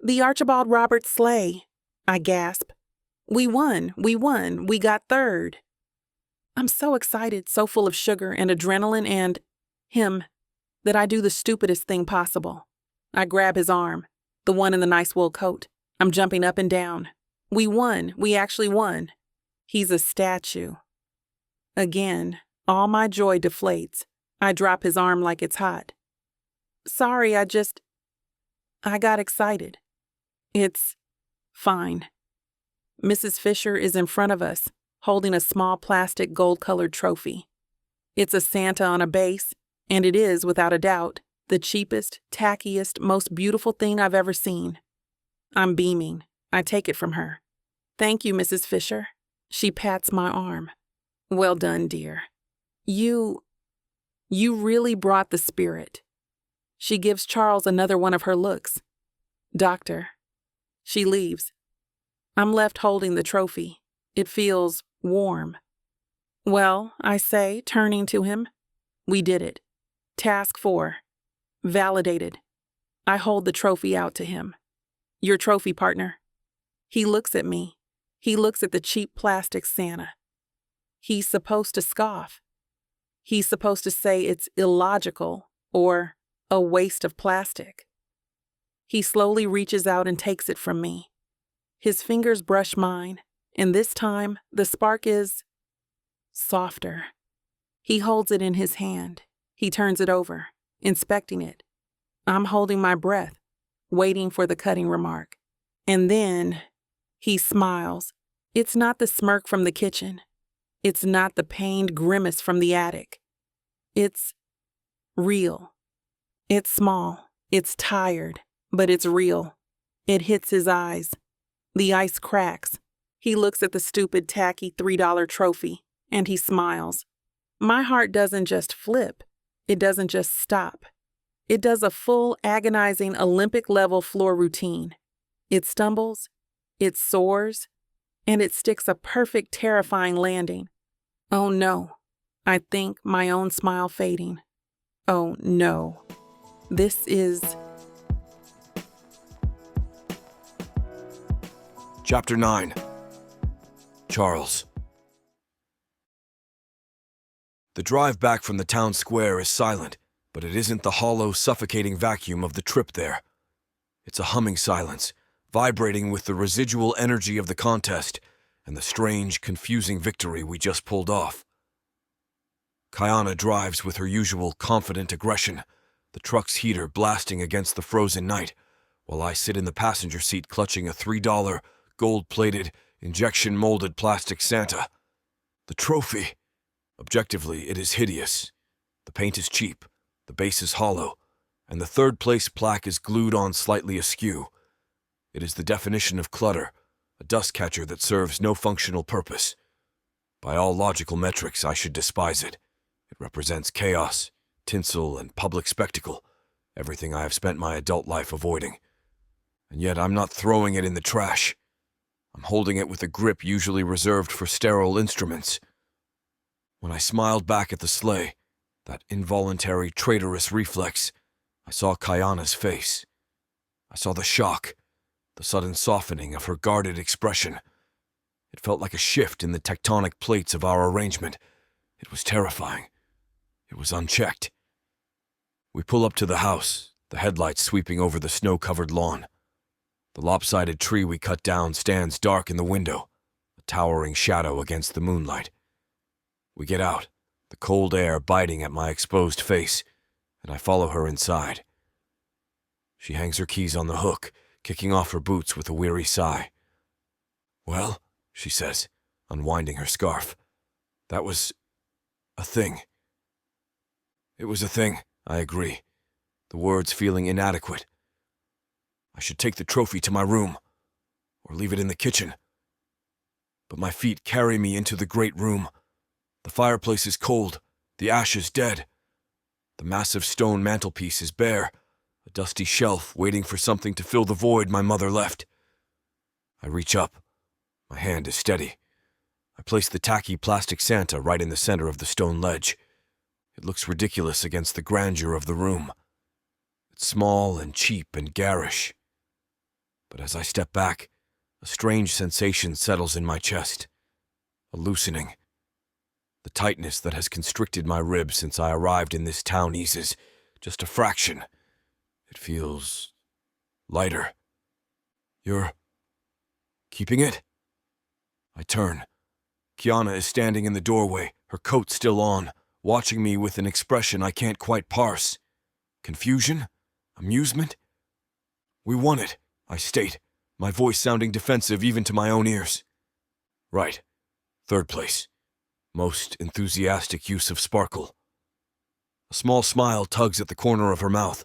"The Archibald Roberts sleigh," I gasp. We won. We got third." I'm so excited, so full of sugar and adrenaline and him, that I do the stupidest thing possible. I grab his arm, the one in the nice wool coat. I'm jumping up and down. We won. We actually won. He's a statue. Again, all my joy deflates. I drop his arm like it's hot. "Sorry, I got excited. It's Fine. Mrs. Fisher is in front of us, holding a small plastic gold-colored trophy. It's a Santa on a base, and it is, without a doubt, the cheapest, tackiest, most beautiful thing I've ever seen. I'm beaming. I take it from her. Thank you, Mrs. Fisher. She pats my arm. Well done, dear. You really brought the spirit. She gives Charles another one of her looks. Doctor. She leaves. I'm left holding the trophy. It feels warm. Well, I say, turning to him, we did it. Task 4. Validated. I hold the trophy out to him. Your trophy, partner. He looks at me. He looks at the cheap plastic Santa. He's supposed to scoff. He's supposed to say it's illogical or a waste of plastic. He slowly reaches out and takes it from me. His fingers brush mine, and this time the spark is softer. He holds it in his hand. He turns it over, inspecting it. I'm holding my breath, waiting for the cutting remark. And then he smiles. It's not the smirk from the kitchen. It's not the pained grimace from the attic. It's real. It's small. It's tired, but it's real. It hits his eyes. The ice cracks. He looks at the stupid, tacky $3 trophy, and he smiles. My heart doesn't just flip. It doesn't just stop. It does a full, agonizing Olympic-level floor routine. It stumbles, it soars, and it sticks a perfect, terrifying landing. Oh no, I think, my own smile fading. Oh no, this is... Chapter 9. Charles. The drive back from the town square is silent, but it isn't the hollow, suffocating vacuum of the trip there. It's a humming silence, vibrating with the residual energy of the contest and the strange, confusing victory we just pulled off. Kiana drives with her usual confident aggression, the truck's heater blasting against the frozen night, while I sit in the passenger seat clutching a $3 gold-plated, injection-molded plastic Santa. The trophy. Objectively, it is hideous. The paint is cheap, the base is hollow, and the third-place plaque is glued on slightly askew. It is the definition of clutter, a dust catcher that serves no functional purpose. By all logical metrics, I should despise it. It represents chaos, tinsel, and public spectacle, everything I have spent my adult life avoiding. And yet I'm not throwing it in the trash. I'm holding it with a grip usually reserved for sterile instruments. When I smiled back at the sleigh, that involuntary traitorous reflex, I saw Kiana's face. I saw the shock, the sudden softening of her guarded expression. It felt like a shift in the tectonic plates of our arrangement. It was terrifying. It was unchecked. We pull up to the house, the headlights sweeping over the snow-covered lawn. The lopsided tree we cut down stands dark in the window, a towering shadow against the moonlight. We get out, the cold air biting at my exposed face, and I follow her inside. She hangs her keys on the hook, kicking off her boots with a weary sigh. "Well," she says, unwinding her scarf, "that was a thing." It was a thing, I agree, the words feeling inadequate. I should take the trophy to my room, or leave it in the kitchen. But my feet carry me into the great room. The fireplace is cold, the ashes dead. The massive stone mantelpiece is bare, a dusty shelf waiting for something to fill the void my mother left. I reach up. My hand is steady. I place the tacky plastic Santa right in the center of the stone ledge. It looks ridiculous against the grandeur of the room. It's small and cheap and garish. But as I step back, a strange sensation settles in my chest. A loosening. The tightness that has constricted my ribs since I arrived in this town eases, just a fraction. It feels lighter. "You're keeping it?" I turn. Kiana is standing in the doorway, her coat still on, watching me with an expression I can't quite parse. Confusion? Amusement? "We won it," I state, my voice sounding defensive even to my own ears. Right. 3rd place. Most enthusiastic use of sparkle. A small smile tugs at the corner of her mouth.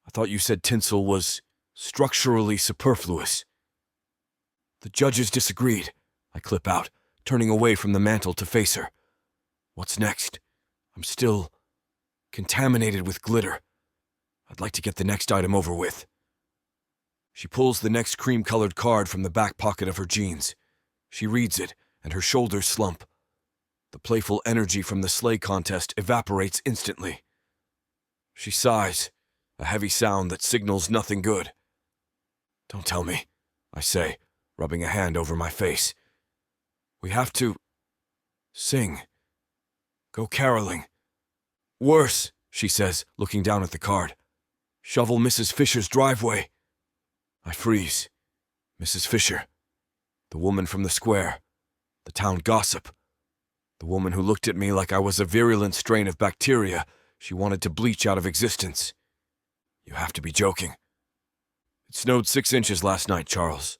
I thought you said tinsel was structurally superfluous. The judges disagreed, I clip out, turning away from the mantel to face her. What's next? I'm still contaminated with glitter. I'd like to get the next item over with. She pulls the next cream-colored card from the back pocket of her jeans. She reads it, and her shoulders slump. The playful energy from the sleigh contest evaporates instantly. She sighs, a heavy sound that signals nothing good. Don't tell me, I say, rubbing a hand over my face. We have to sing. Go caroling. Worse, she says, looking down at the card. Shovel Mrs. Fisher's driveway. I freeze. Mrs. Fisher. The woman from the square. The town gossip. The woman who looked at me like I was a virulent strain of bacteria she wanted to bleach out of existence. You have to be joking. It snowed 6 inches last night, Charles,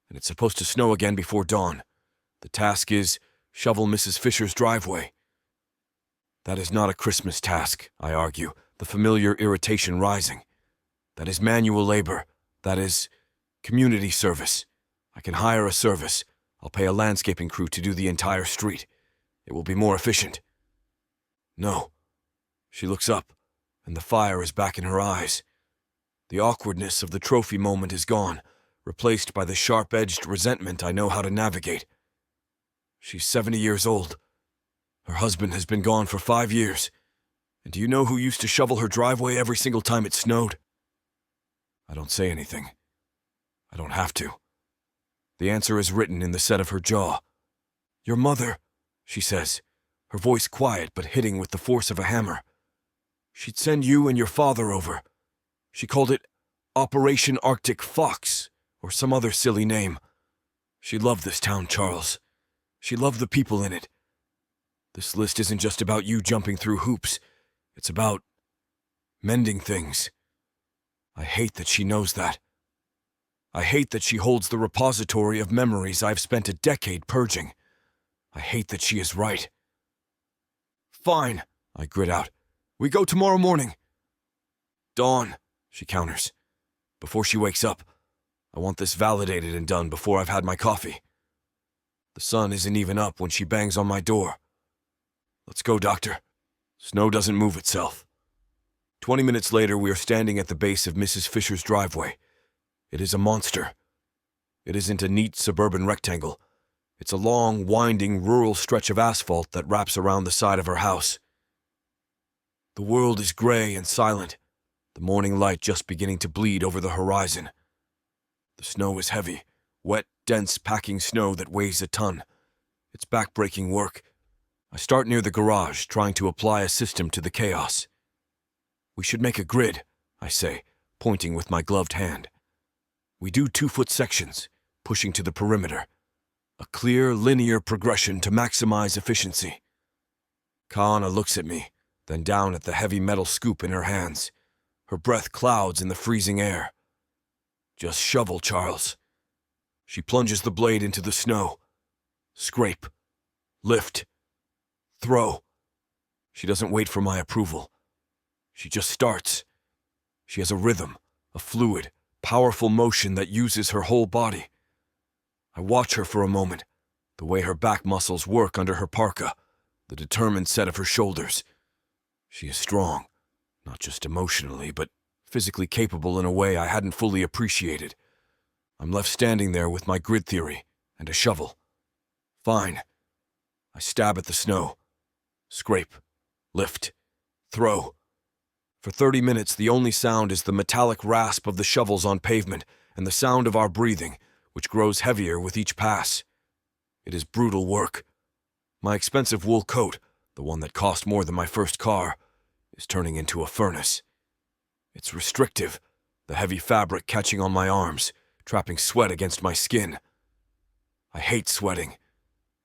and it's supposed to snow again before dawn. The task is shovel Mrs. Fisher's driveway. That is not a Christmas task, I argue, the familiar irritation rising. That is manual labor. That is community service. I can hire a service. I'll pay a landscaping crew to do the entire street. It will be more efficient. No. She looks up, and the fire is back in her eyes. The awkwardness of the trophy moment is gone, replaced by the sharp-edged resentment I know how to navigate. She's 70 years old. Her husband has been gone for 5 years. And do you know who used to shovel her driveway every single time it snowed? I don't say anything. I don't have to. The answer is written in the set of her jaw. Your mother, she says, her voice quiet but hitting with the force of a hammer. She'd send you and your father over. She called it Operation Arctic Fox, or some other silly name. She loved this town, Charles. She loved the people in it. This list isn't just about you jumping through hoops. It's about mending things. I hate that she knows that. I hate that she holds the repository of memories I've spent a decade purging. I hate that she is right. Fine, I grit out. We go tomorrow morning. Dawn, she counters. Before she wakes up, I want this validated and done before I've had my coffee. The sun isn't even up when she bangs on my door. Let's go, Doctor. Snow doesn't move itself. 20 minutes later, we are standing at the base of Mrs. Fisher's driveway. It is a monster. It isn't a neat suburban rectangle. It's a long, winding, rural stretch of asphalt that wraps around the side of her house. The world is gray and silent, the morning light just beginning to bleed over the horizon. The snow is heavy, wet, dense, packing snow that weighs a ton. It's back-breaking work. I start near the garage, trying to apply a system to the chaos. We should make a grid, I say, pointing with my gloved hand. We do 2-foot sections, pushing to the perimeter. A clear, linear progression to maximize efficiency. Kaana looks at me, then down at the heavy metal scoop in her hands. Her breath clouds in the freezing air. Just shovel, Charles. She plunges the blade into the snow. Scrape. Lift. Throw. She doesn't wait for my approval. She just starts. She has a rhythm, a fluid, powerful motion that uses her whole body. I watch her for a moment, the way her back muscles work under her parka, the determined set of her shoulders. She is strong, not just emotionally, but physically capable in a way I hadn't fully appreciated. I'm left standing there with my grid theory and a shovel. Fine. I stab at the snow. Scrape. Lift. Throw. For 30 minutes, the only sound is the metallic rasp of the shovels on pavement and the sound of our breathing, which grows heavier with each pass. It is brutal work. My expensive wool coat, the one that cost more than my first car, is turning into a furnace. It's restrictive, the heavy fabric catching on my arms, trapping sweat against my skin. I hate sweating.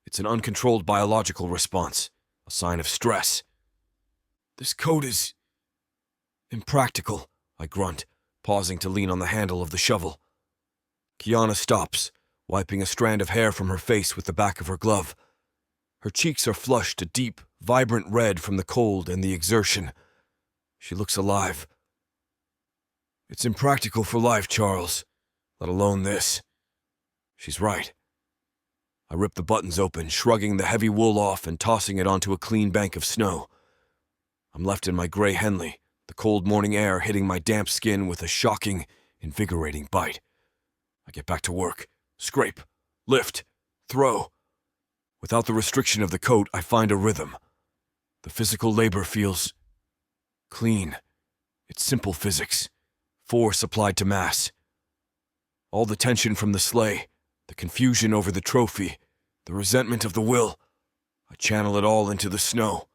It's an uncontrolled biological response, a sign of stress. This coat is impractical, I grunt, pausing to lean on the handle of the shovel. Kiana stops, wiping a strand of hair from her face with the back of her glove. Her cheeks are flushed a deep, vibrant red from the cold and the exertion. She looks alive. It's impractical for life, Charles, let alone this. She's right. I rip the buttons open, shrugging the heavy wool off and tossing it onto a clean bank of snow. I'm left in my gray Henley, the cold morning air hitting my damp skin with a shocking, invigorating bite. I get back to work. Scrape, lift, throw. Without the restriction of the coat, I find a rhythm. The physical labor feels clean. It's simple physics. Force applied to mass. All the tension from the sleigh, the confusion over the trophy, the resentment of the will, I channel it all into the snow.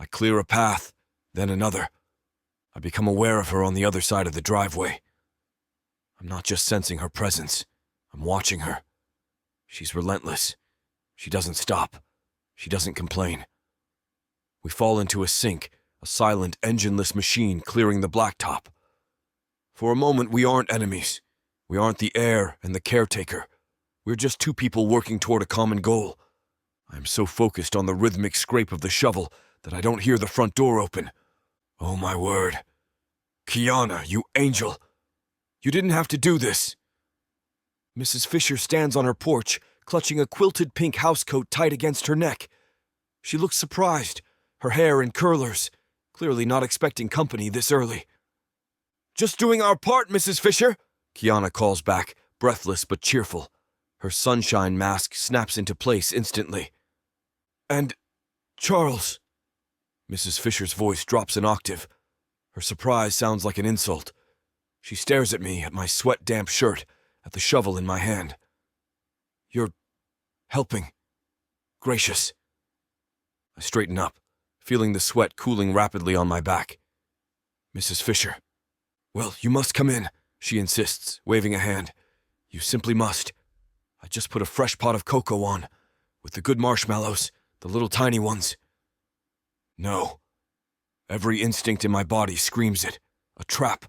I clear a path, then another. I become aware of her on the other side of the driveway. I'm not just sensing her presence. I'm watching her. She's relentless. She doesn't stop. She doesn't complain. We fall into a sink, a silent, engineless machine clearing the blacktop. For a moment, we aren't enemies. We aren't the heir and the caretaker. We're just two people working toward a common goal. I am so focused on the rhythmic scrape of the shovel that I don't hear the front door open. Oh, my word. Kiana, you angel. You didn't have to do this. Mrs. Fisher stands on her porch, clutching a quilted pink housecoat tight against her neck. She looks surprised, her hair in curlers, clearly not expecting company this early. Just doing our part, Mrs. Fisher, Kiana calls back, breathless but cheerful. Her sunshine mask snaps into place instantly. And, Charles. Mrs. Fisher's voice drops an octave. Her surprise sounds like an insult. She stares at me, at my sweat-damp shirt, at the shovel in my hand. You're helping. Gracious. I straighten up, feeling the sweat cooling rapidly on my back. Mrs. Fisher. Well, you must come in, she insists, waving a hand. You simply must. I just put a fresh pot of cocoa on, with the good marshmallows, the little tiny ones. No. Every instinct in my body screams it. A trap.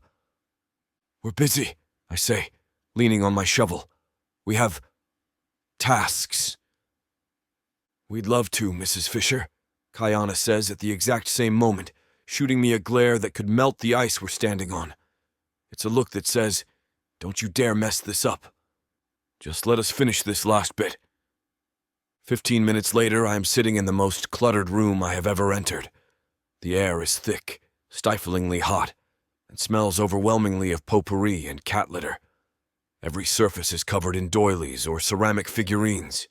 We're busy, I say, leaning on my shovel. We have tasks. We'd love to, Mrs. Fisher, Kiana says at the exact same moment, shooting me a glare that could melt the ice we're standing on. It's a look that says, don't you dare mess this up. Just let us finish this last bit. 15 minutes later, I am sitting in the most cluttered room I have ever entered. The air is thick, stiflingly hot, and smells overwhelmingly of potpourri and cat litter. Every surface is covered in doilies or ceramic figurines.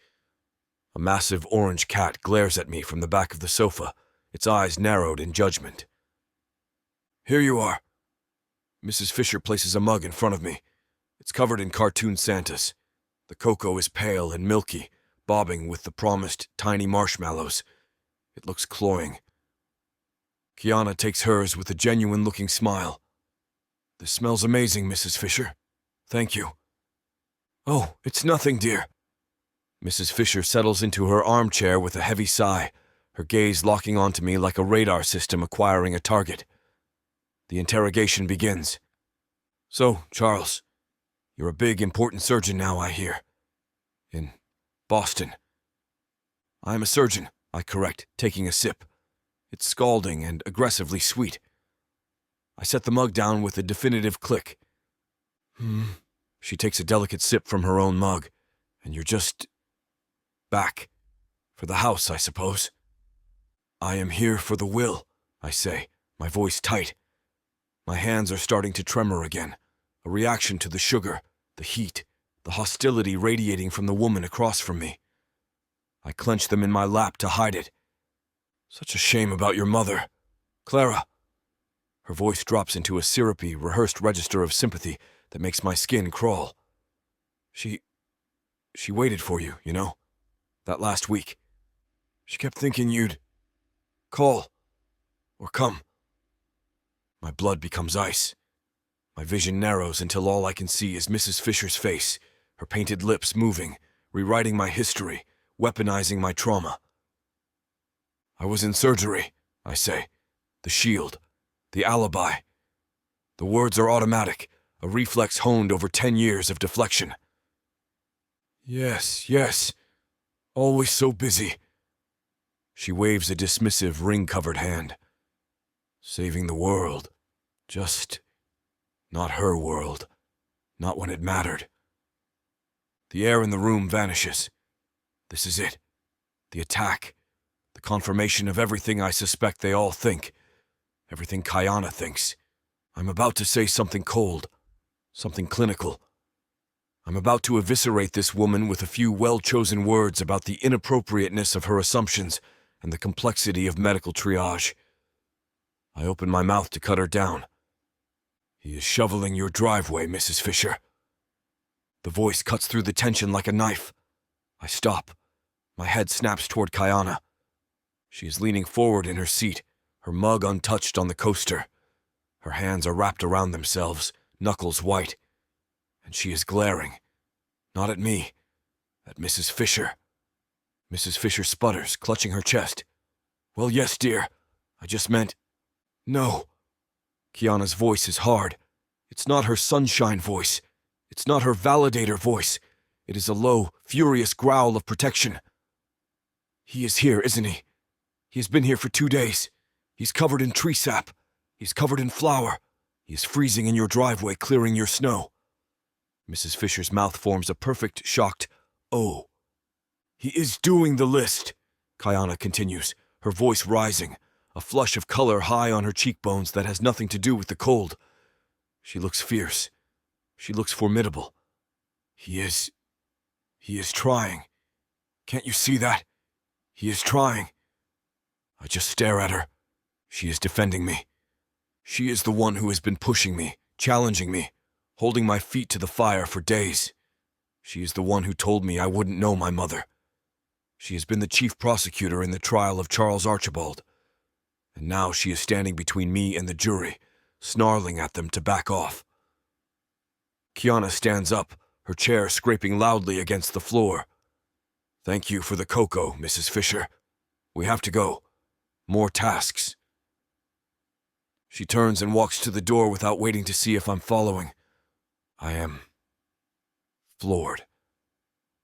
A massive orange cat glares at me from the back of the sofa, its eyes narrowed in judgment. Here you are. Mrs. Fisher places a mug in front of me. It's covered in cartoon Santas. The cocoa is pale and milky, bobbing with the promised tiny marshmallows. It looks cloying. Kiana takes hers with a genuine-looking smile. This smells amazing, Mrs. Fisher. Thank you. Oh, it's nothing, dear. Mrs. Fisher settles into her armchair with a heavy sigh, her gaze locking onto me like a radar system acquiring a target. The interrogation begins. So, Charles, you're a big, important surgeon now, I hear. In Boston. I'm a surgeon, I correct, taking a sip. It's scalding and aggressively sweet. I set the mug down with a definitive click. She takes a delicate sip from her own mug, and you're just back. For the house, I suppose. I am here for the will, I say, my voice tight. My hands are starting to tremor again, a reaction to the sugar, the heat, the hostility radiating from the woman across from me. I clench them in my lap to hide it. Such a shame about your mother. Clara. Her voice drops into a syrupy, rehearsed register of sympathy that makes my skin crawl. She waited for you, you know, that last week. She kept thinking you'd call or come. My blood becomes ice. My vision narrows until all I can see is Mrs. Fisher's face, her painted lips moving, rewriting my history, weaponizing my trauma. I was in surgery, I say. The shield. The alibi. The words are automatic, a reflex honed over 10 years of deflection. Yes, yes. Always so busy. She waves a dismissive, ring-covered hand. Saving the world. Just not her world. Not when it mattered. The air in the room vanishes. This is it. The attack. The confirmation of everything I suspect they all think. Everything Kayana thinks. I'm about to say something cold. Something clinical. I'm about to eviscerate this woman with a few well-chosen words about the inappropriateness of her assumptions and the complexity of medical triage. I open my mouth to cut her down. He is shoveling your driveway, Mrs. Fisher. The voice cuts through the tension like a knife. I stop. My head snaps toward Kayana. She is leaning forward in her seat, her mug untouched on the coaster. Her hands are wrapped around themselves, knuckles white. And she is glaring. Not at me. At Mrs. Fisher. Mrs. Fisher sputters, clutching her chest. Well, yes, dear. I just meant... No. Kiana's voice is hard. It's not her sunshine voice. It's not her validator voice. It is a low, furious growl of protection. He is here, isn't he? He has been here for 2 days. He's covered in tree sap. He's covered in flour. He is freezing in your driveway, clearing your snow. Mrs. Fisher's mouth forms a perfect, shocked "Oh." He is doing the list, Kayana continues, her voice rising, a flush of color high on her cheekbones that has nothing to do with the cold. She looks fierce. She looks formidable. He is trying. Can't you see that? He is trying. I just stare at her. She is defending me. She is the one who has been pushing me, challenging me, holding my feet to the fire for days. She is the one who told me I wouldn't know my mother. She has been the chief prosecutor in the trial of Charles Archibald. And now she is standing between me and the jury, snarling at them to back off. Kiana stands up, her chair scraping loudly against the floor. Thank you for the cocoa, Mrs. Fisher. We have to go. More tasks. She turns and walks to the door without waiting to see if I'm following. I am floored.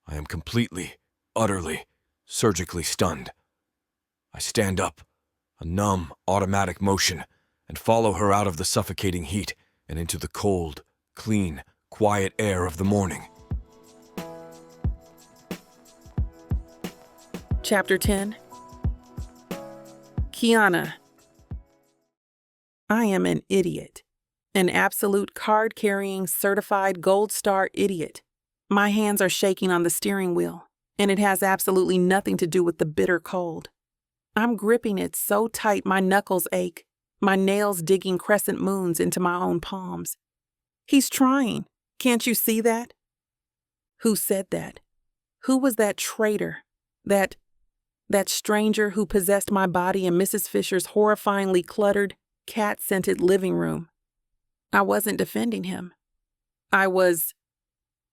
I am completely, utterly, surgically stunned. I stand up, a numb, automatic motion, and follow her out of the suffocating heat and into the cold, clean, quiet air of the morning. Chapter 10. Kiana. I am an idiot. An absolute card-carrying, certified gold star idiot. My hands are shaking on the steering wheel, and it has absolutely nothing to do with the bitter cold. I'm gripping it so tight my knuckles ache, my nails digging crescent moons into my own palms. He's trying. Can't you see that? Who said that? Who was that traitor? That stranger who possessed my body in Mrs. Fisher's horrifyingly cluttered, cat-scented living room? I wasn't defending him. I was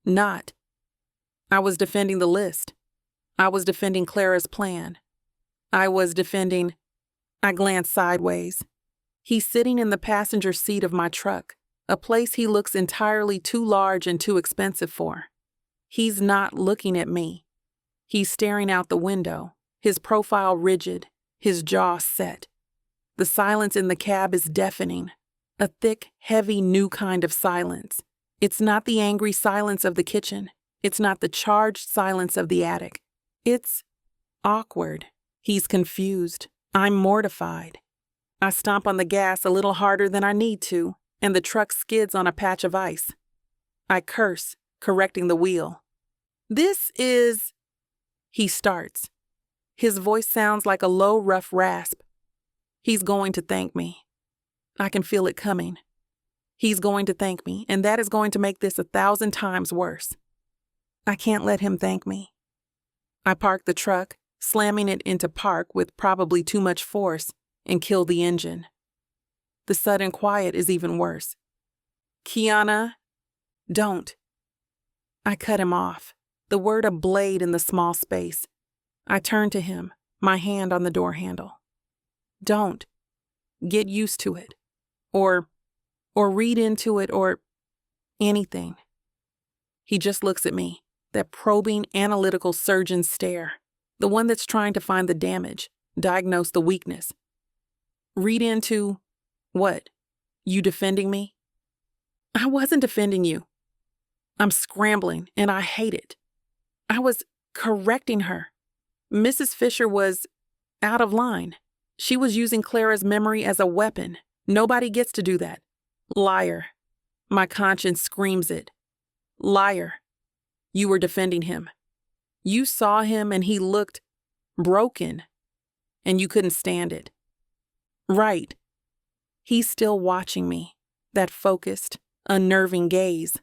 not. I was defending the list. I was defending Clara's plan. I glanced sideways. He's sitting in the passenger seat of my truck, a place he looks entirely too large and too expensive for. He's not looking at me. He's staring out the window, his profile rigid, his jaw set. The silence in the cab is deafening. A thick, heavy, new kind of silence. It's not the angry silence of the kitchen. It's not the charged silence of the attic. It's awkward. He's confused. I'm mortified. I stomp on the gas a little harder than I need to, and the truck skids on a patch of ice. I curse, correcting the wheel. This is... He starts. His voice sounds like a low, rough rasp. He's going to thank me. I can feel it coming. He's going to thank me, and that is going to make this 1,000 times worse. I can't let him thank me. I park the truck, slamming it into park with probably too much force, and kill the engine. The sudden quiet is even worse. Kiana, don't. I cut him off, the word a blade in the small space. I turn to him, my hand on the door handle. Don't. Get used to it. Or read into it, or anything. He just looks at me, That probing, analytical surgeon's stare. The one that's trying to find the damage, diagnose the weakness. Read into, what? You defending me? I wasn't defending you. I'm scrambling, and I hate it. I was correcting her. Mrs. Fisher was out of line. She was using Clara's memory as a weapon. Nobody gets to do that. Liar. My conscience screams it. Liar. You were defending him. You saw him and he looked broken, and you couldn't stand it. Right. He's still watching me, that focused, unnerving gaze.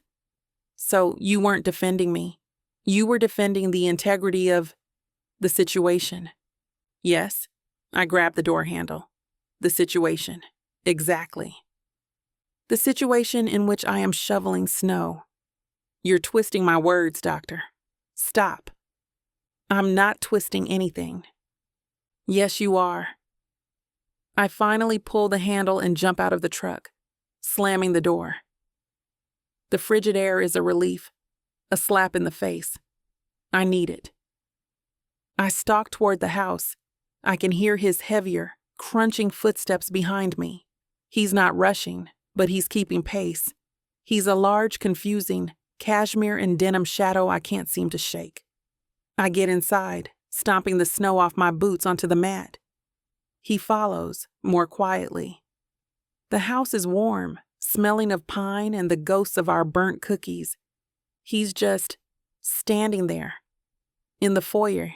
So you weren't defending me. You were defending the integrity of the situation. Yes, I grabbed the door handle. The situation. Exactly. The situation in which I am shoveling snow. You're twisting my words, Doctor. Stop. I'm not twisting anything. Yes, you are. I finally pull the handle and jump out of the truck, slamming the door. The frigid air is a relief, a slap in the face. I need it. I stalk toward the house. I can hear his heavier, crunching footsteps behind me. He's not rushing, but he's keeping pace. He's a large, confusing, cashmere and denim shadow I can't seem to shake. I get inside, stomping the snow off my boots onto the mat. He follows, more quietly. The house is warm, smelling of pine and the ghosts of our burnt cookies. He's just standing there, in the foyer,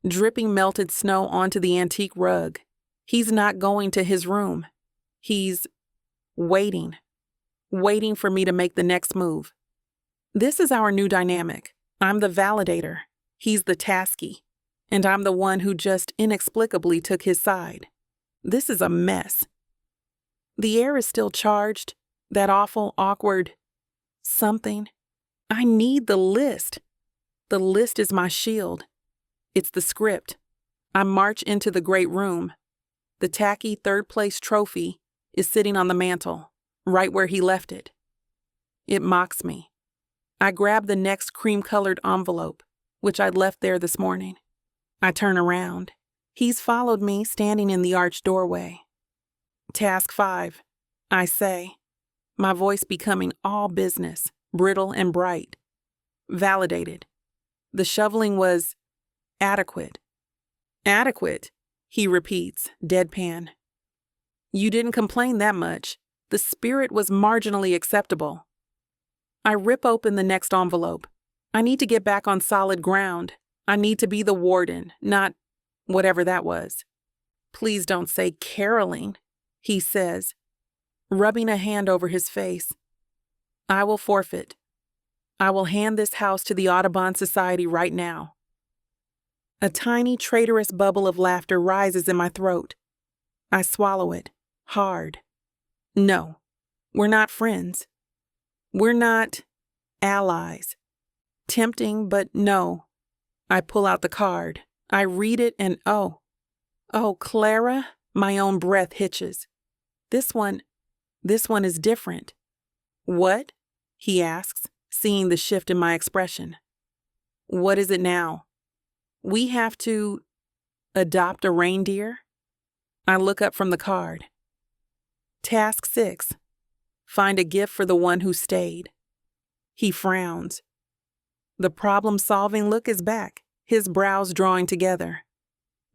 dripping melted snow onto the antique rug. He's not going to his room. He's waiting for me to make the next move. This is our new dynamic. I'm the validator. He's the tasky. And I'm the one who just inexplicably took his side. This is a mess. The air is still charged, that awful, awkward something. I need the list. The list is my shield. It's the script. I march into the great room. The tacky third-place trophy is sitting on the mantel, right where he left it. It mocks me. I grab the next cream-colored envelope, which I'd left there this morning. I turn around. He's followed me, standing in the arched doorway. Task 5, I say, my voice becoming all business, brittle and bright. Validated. The shoveling was adequate. Adequate, he repeats, deadpan. You didn't complain that much. The spirit was marginally acceptable. I rip open the next envelope. I need to get back on solid ground. I need to be the warden, not whatever that was. Please don't say caroling, he says, rubbing a hand over his face. I will forfeit. I will hand this house to the Audubon Society right now. A tiny, traitorous bubble of laughter rises in my throat. I swallow it, hard. No, we're not friends. We're not allies. Tempting, but no. I pull out the card. I read it and oh, Clara, my own breath hitches. This one is different. What? He asks, seeing the shift in my expression. What is it now? We have to adopt a reindeer? I look up from the card. Task 6. Find a gift for the one who stayed. He frowns. The problem-solving look is back, his brows drawing together.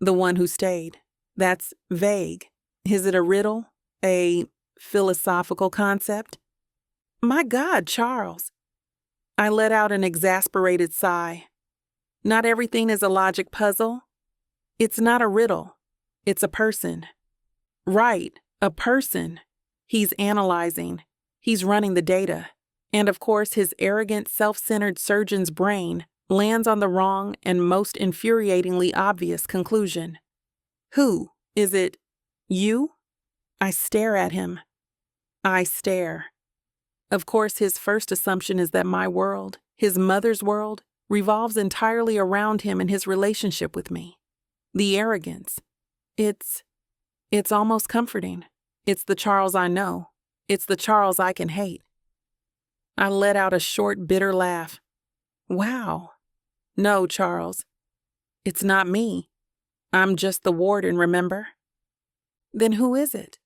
The one who stayed. That's vague. Is it a riddle? A philosophical concept? My God, Charles. I let out an exasperated sigh. Not everything is a logic puzzle. It's not a riddle. It's a person. Right, a person. He's analyzing. He's running the data. And of course, his arrogant, self-centered surgeon's brain lands on the wrong and most infuriatingly obvious conclusion. Who? Is it you? I stare at him. I stare. Of course, his first assumption is that my world, his mother's world, revolves entirely around him and his relationship with me. The arrogance. It's almost comforting. It's the Charles I know. It's the Charles I can hate. I let out a short, bitter laugh. Wow. No, Charles. It's not me. I'm just the warden, remember? Then who is it?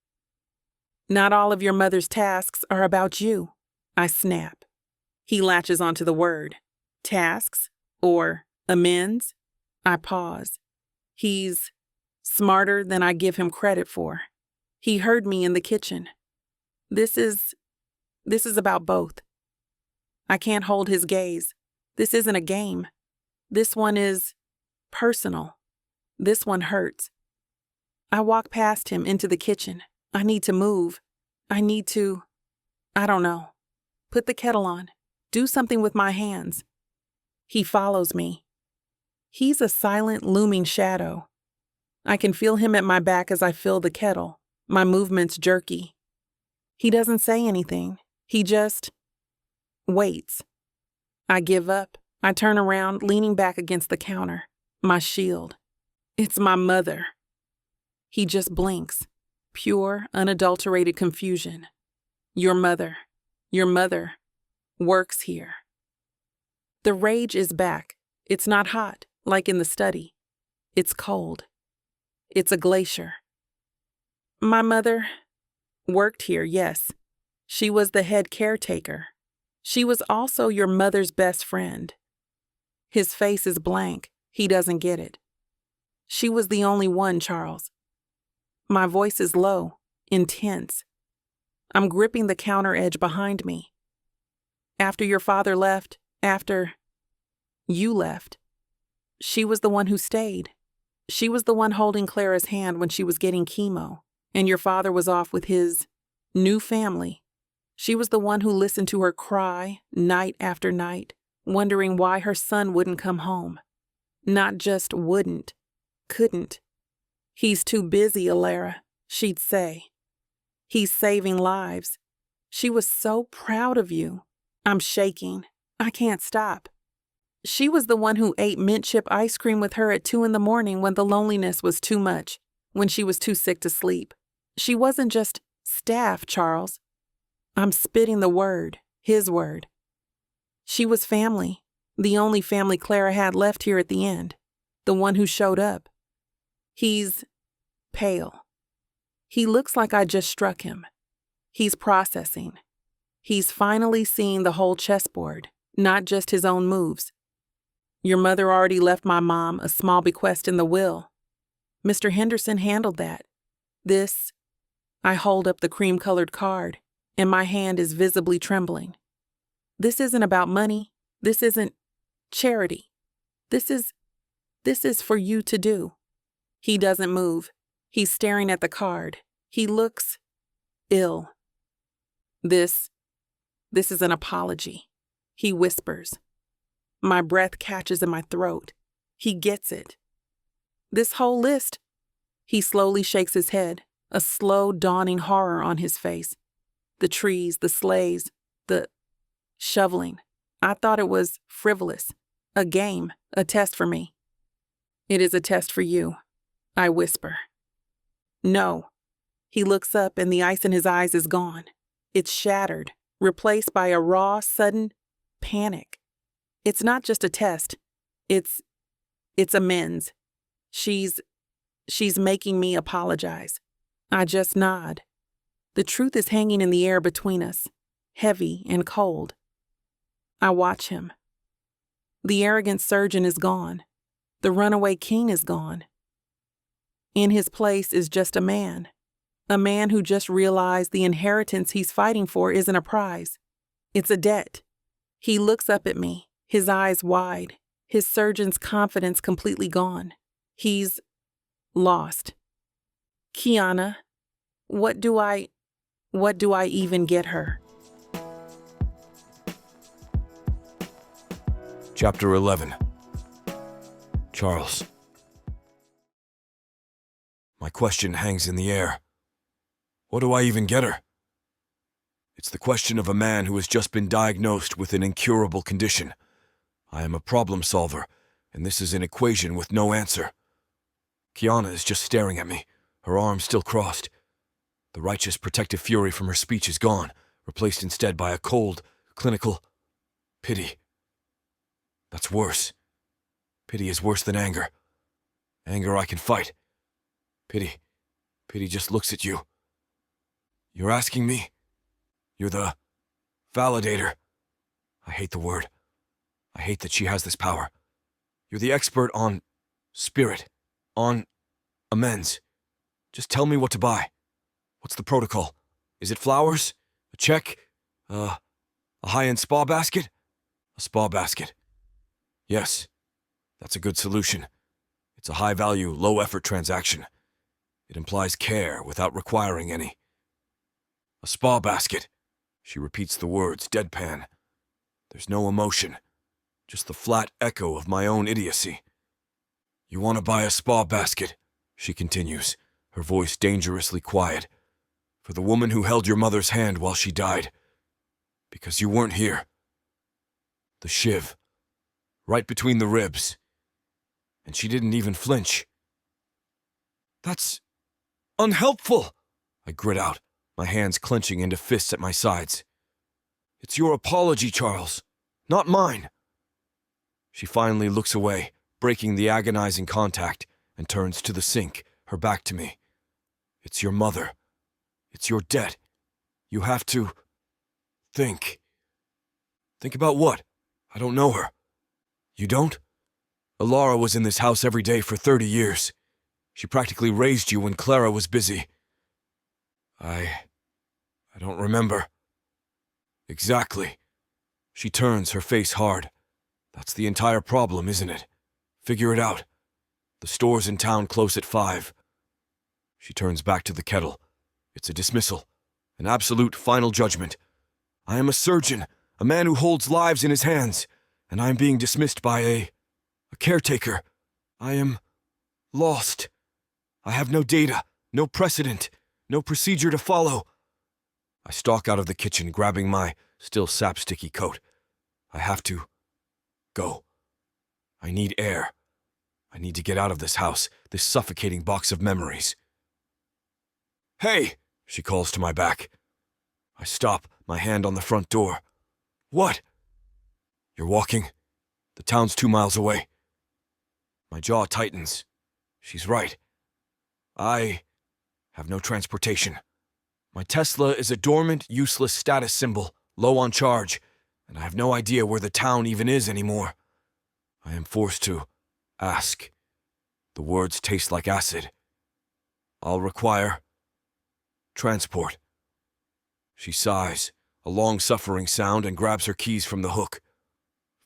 Not all of your mother's tasks are about you. I snap. He latches onto the word. Tasks? Or amends? I pause. He's smarter than I give him credit for. He heard me in the kitchen. This is about both. I can't hold his gaze. This isn't a game. This one is personal. This one hurts. I walk past him into the kitchen. I need to move. I don't know. Put the kettle on. Do something with my hands. He follows me. He's a silent, looming shadow. I can feel him at my back as I fill the kettle, my movements jerky. He doesn't say anything. He just waits. I give up. I turn around, leaning back against the counter. My shield. It's my mother. He just blinks. Pure, unadulterated confusion. Your mother works here. The rage is back. It's not hot, like in the study. It's cold. It's a glacier. My mother worked here, yes. She was the head caretaker. She was also your mother's best friend. His face is blank. He doesn't get it. She was the only one, Charles. My voice is low, intense. I'm gripping the counter edge behind me. After your father left, after you left, she was the one who stayed. She was the one holding Clara's hand when she was getting chemo, and your father was off with his new family. She was the one who listened to her cry night after night, wondering why her son wouldn't come home. Not just wouldn't, couldn't. He's too busy, Alara, she'd say. He's saving lives. She was so proud of you. I'm shaking. I can't stop. She was the one who ate mint chip ice cream with her at 2 a.m. when the loneliness was too much, when she was too sick to sleep. She wasn't just staff, Charles. I'm spitting the word, his word. She was family, the only family Clara had left here at the end, the one who showed up. He's pale. He looks like I just struck him. He's processing. He's finally seeing the whole chessboard, not just his own moves. Your mother already left my mom a small bequest in the will. Mr. Henderson handled that. I hold up the cream-colored card, and my hand is visibly trembling. This isn't about money. This isn't charity. This is for you to do. He doesn't move. He's staring at the card. He looks ill. This is an apology, he whispers. My breath catches in my throat. He gets it. This whole list. He slowly shakes his head, a slow dawning horror on his face. The trees, the sleighs, the shoveling. I thought it was frivolous, a game, a test for me. It is a test for you, I whisper. No. He looks up and the ice in his eyes is gone. It's shattered, replaced by a raw, sudden panic. It's not just a test. It's amends. She's making me apologize. I just nod. The truth is hanging in the air between us, heavy and cold. I watch him. The arrogant surgeon is gone. The runaway king is gone. In his place is just a man who just realized the inheritance he's fighting for isn't a prize. It's a debt. He looks up at me, his eyes wide, his surgeon's confidence completely gone. He's lost. Kiana, what do I even get her? Chapter 11. Charles. My question hangs in the air. What do I even get her? It's the question of a man who has just been diagnosed with an incurable condition. I am a problem solver, and this is an equation with no answer. Kiana is just staring at me, her arms still crossed. The righteous protective fury from her speech is gone, replaced instead by a cold, clinical pity. That's worse. Pity is worse than anger. Anger I can fight. Pity just looks at you. You're asking me? You're the validator. I hate the word. I hate that she has this power. You're the expert on spirit, on amends. Just tell me what to buy. What's the protocol? Is it flowers? A check? A high-end spa basket? A spa basket. Yes, that's a good solution. It's a high-value, low-effort transaction. It implies care without requiring any. A spa basket. She repeats the words, deadpan. There's no emotion, just the flat echo of my own idiocy. You want to buy a spa basket, she continues, her voice dangerously quiet, for the woman who held your mother's hand while she died. Because you weren't here. The shiv. Right between the ribs. And she didn't even flinch. That's unhelpful, I grit out, my hands clenching into fists at my sides. It's your apology, Charles, not mine. She finally looks away, breaking the agonizing contact, and turns to the sink, her back to me. It's your mother. It's your debt. You have to think. Think about what? I don't know her. You don't? Alara was in this house every day for 30 years. She practically raised you when Clara was busy. I don't remember. Exactly. She turns, her face hard. That's the entire problem, isn't it? Figure it out. The store's in town close at 5. She turns back to the kettle. It's a dismissal. An absolute final judgment. I am a surgeon, a man who holds lives in his hands, and I am being dismissed by a caretaker. I am lost. I have no data, no precedent, no procedure to follow. I stalk out of the kitchen, grabbing my still sap-sticky coat. I have to go. I need air. I need to get out of this house, this suffocating box of memories. Hey, she calls to my back. I stop, my hand on the front door. What? You're walking? The town's 2 miles away. My jaw tightens. She's right. I have no transportation. My Tesla is a dormant, useless status symbol, low on charge, and I have no idea where the town even is anymore. I am forced to ask. The words taste like acid. I'll require transport. She sighs, a long-suffering sound, and grabs her keys from the hook.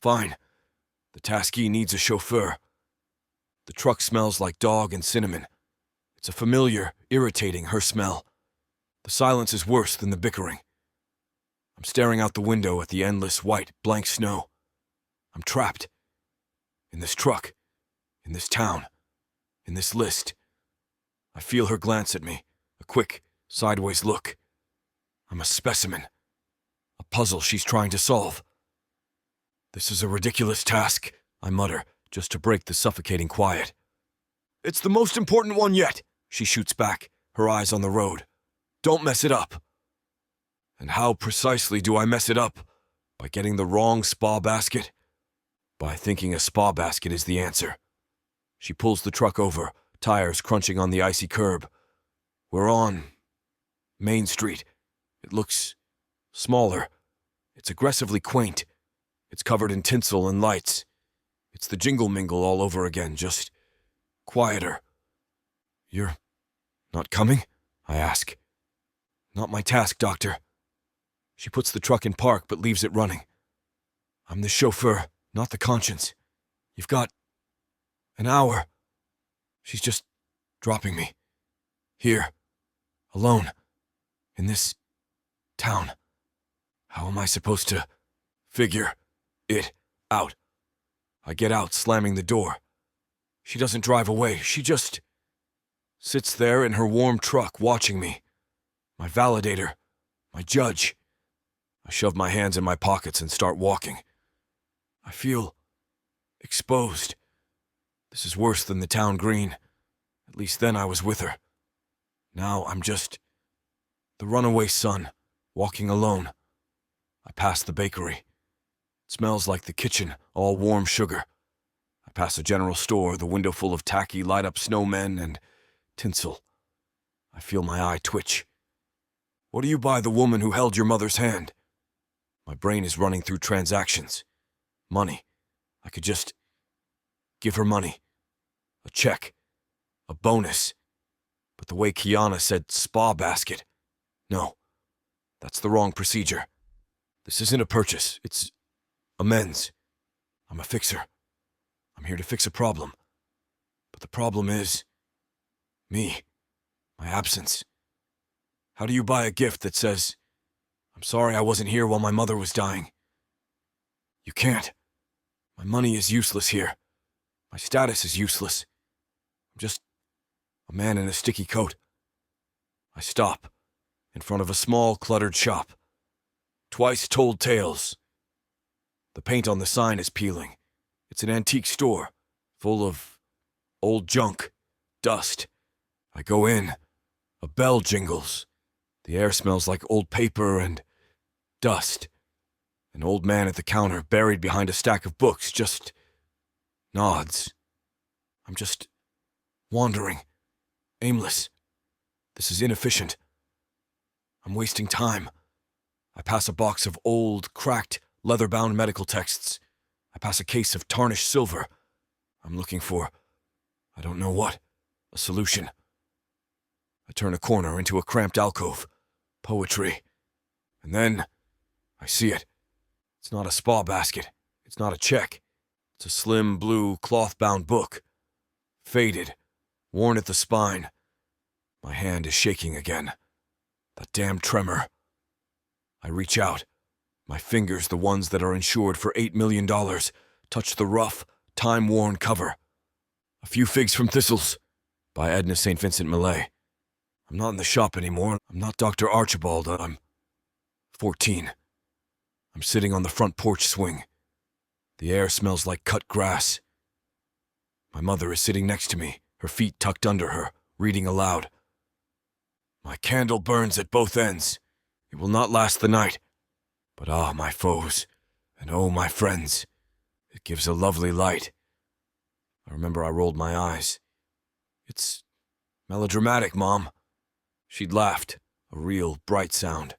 Fine. The taskee needs a chauffeur. The truck smells like dog and cinnamon. It's a familiar, irritating her smell. The silence is worse than the bickering. I'm staring out the window at the endless white, blank snow. I'm trapped. In this truck. In this town. In this list. I feel her glance at me, a quick, sideways look. I'm a specimen. A puzzle she's trying to solve. This is a ridiculous task, I mutter, just to break the suffocating quiet. It's the most important one yet, she shoots back, her eyes on the road. Don't mess it up. And how precisely do I mess it up? By getting the wrong spa basket? By thinking a spa basket is the answer. She pulls the truck over, tires crunching on the icy curb. We're on Main Street. It looks smaller. It's aggressively quaint. It's covered in tinsel and lights. It's the jingle-mingle all over again, just quieter. You're not coming? I ask. Not my task, Doctor. She puts the truck in park but leaves it running. I'm the chauffeur, not the conscience. You've got an hour. She's just dropping me. Here. Alone. In this town. How am I supposed to figure it out? I get out, slamming the door. She doesn't drive away. She just sits there in her warm truck, watching me. My validator. My judge. I shove my hands in my pockets and start walking. I feel exposed. This is worse than the town green. At least then I was with her. Now I'm just the runaway son, walking alone. I pass the bakery. It smells like the kitchen, all warm sugar. I pass a general store, the window full of tacky, light-up snowmen and tinsel. I feel my eye twitch. What do you buy the woman who held your mother's hand? My brain is running through transactions. Money. I could just give her money. A check. A bonus. But the way Kiana said spa basket. No. That's the wrong procedure. This isn't a purchase. It's amends. I'm a fixer. I'm here to fix a problem. But the problem is me. My absence. How do you buy a gift that says, "I'm sorry I wasn't here while my mother was dying"? You can't. My money is useless here. My status is useless. I'm just a man in a sticky coat. I stop in front of a small, cluttered shop. Twice Told Tales. The paint on the sign is peeling. It's an antique store, full of old junk, dust. I go in. A bell jingles. The air smells like old paper and dust. An old man at the counter, buried behind a stack of books, just nods. I'm just wandering, aimless. This is inefficient. I'm wasting time. I pass a box of old, cracked, leather-bound medical texts. I pass a case of tarnished silver. I'm looking for, I don't know what, a solution. I turn a corner into a cramped alcove. Poetry. And then I see it. It's not a spa basket. It's not a check. It's a slim, blue, cloth-bound book. Faded. Worn at the spine. My hand is shaking again. That damn tremor. I reach out. My fingers, the ones that are insured for $8 million, touch the rough, time-worn cover. A Few Figs from Thistles, by Edna St. Vincent Millay. I'm not in the shop anymore. I'm not Dr. Archibald. I'm 14. I'm sitting on the front porch swing. The air smells like cut grass. My mother is sitting next to me, her feet tucked under her, reading aloud. My candle burns at both ends. It will not last the night. But ah, my foes, and oh, my friends, it gives a lovely light. I remember I rolled my eyes. It's melodramatic, Mom. She'd laughed, a real, bright sound.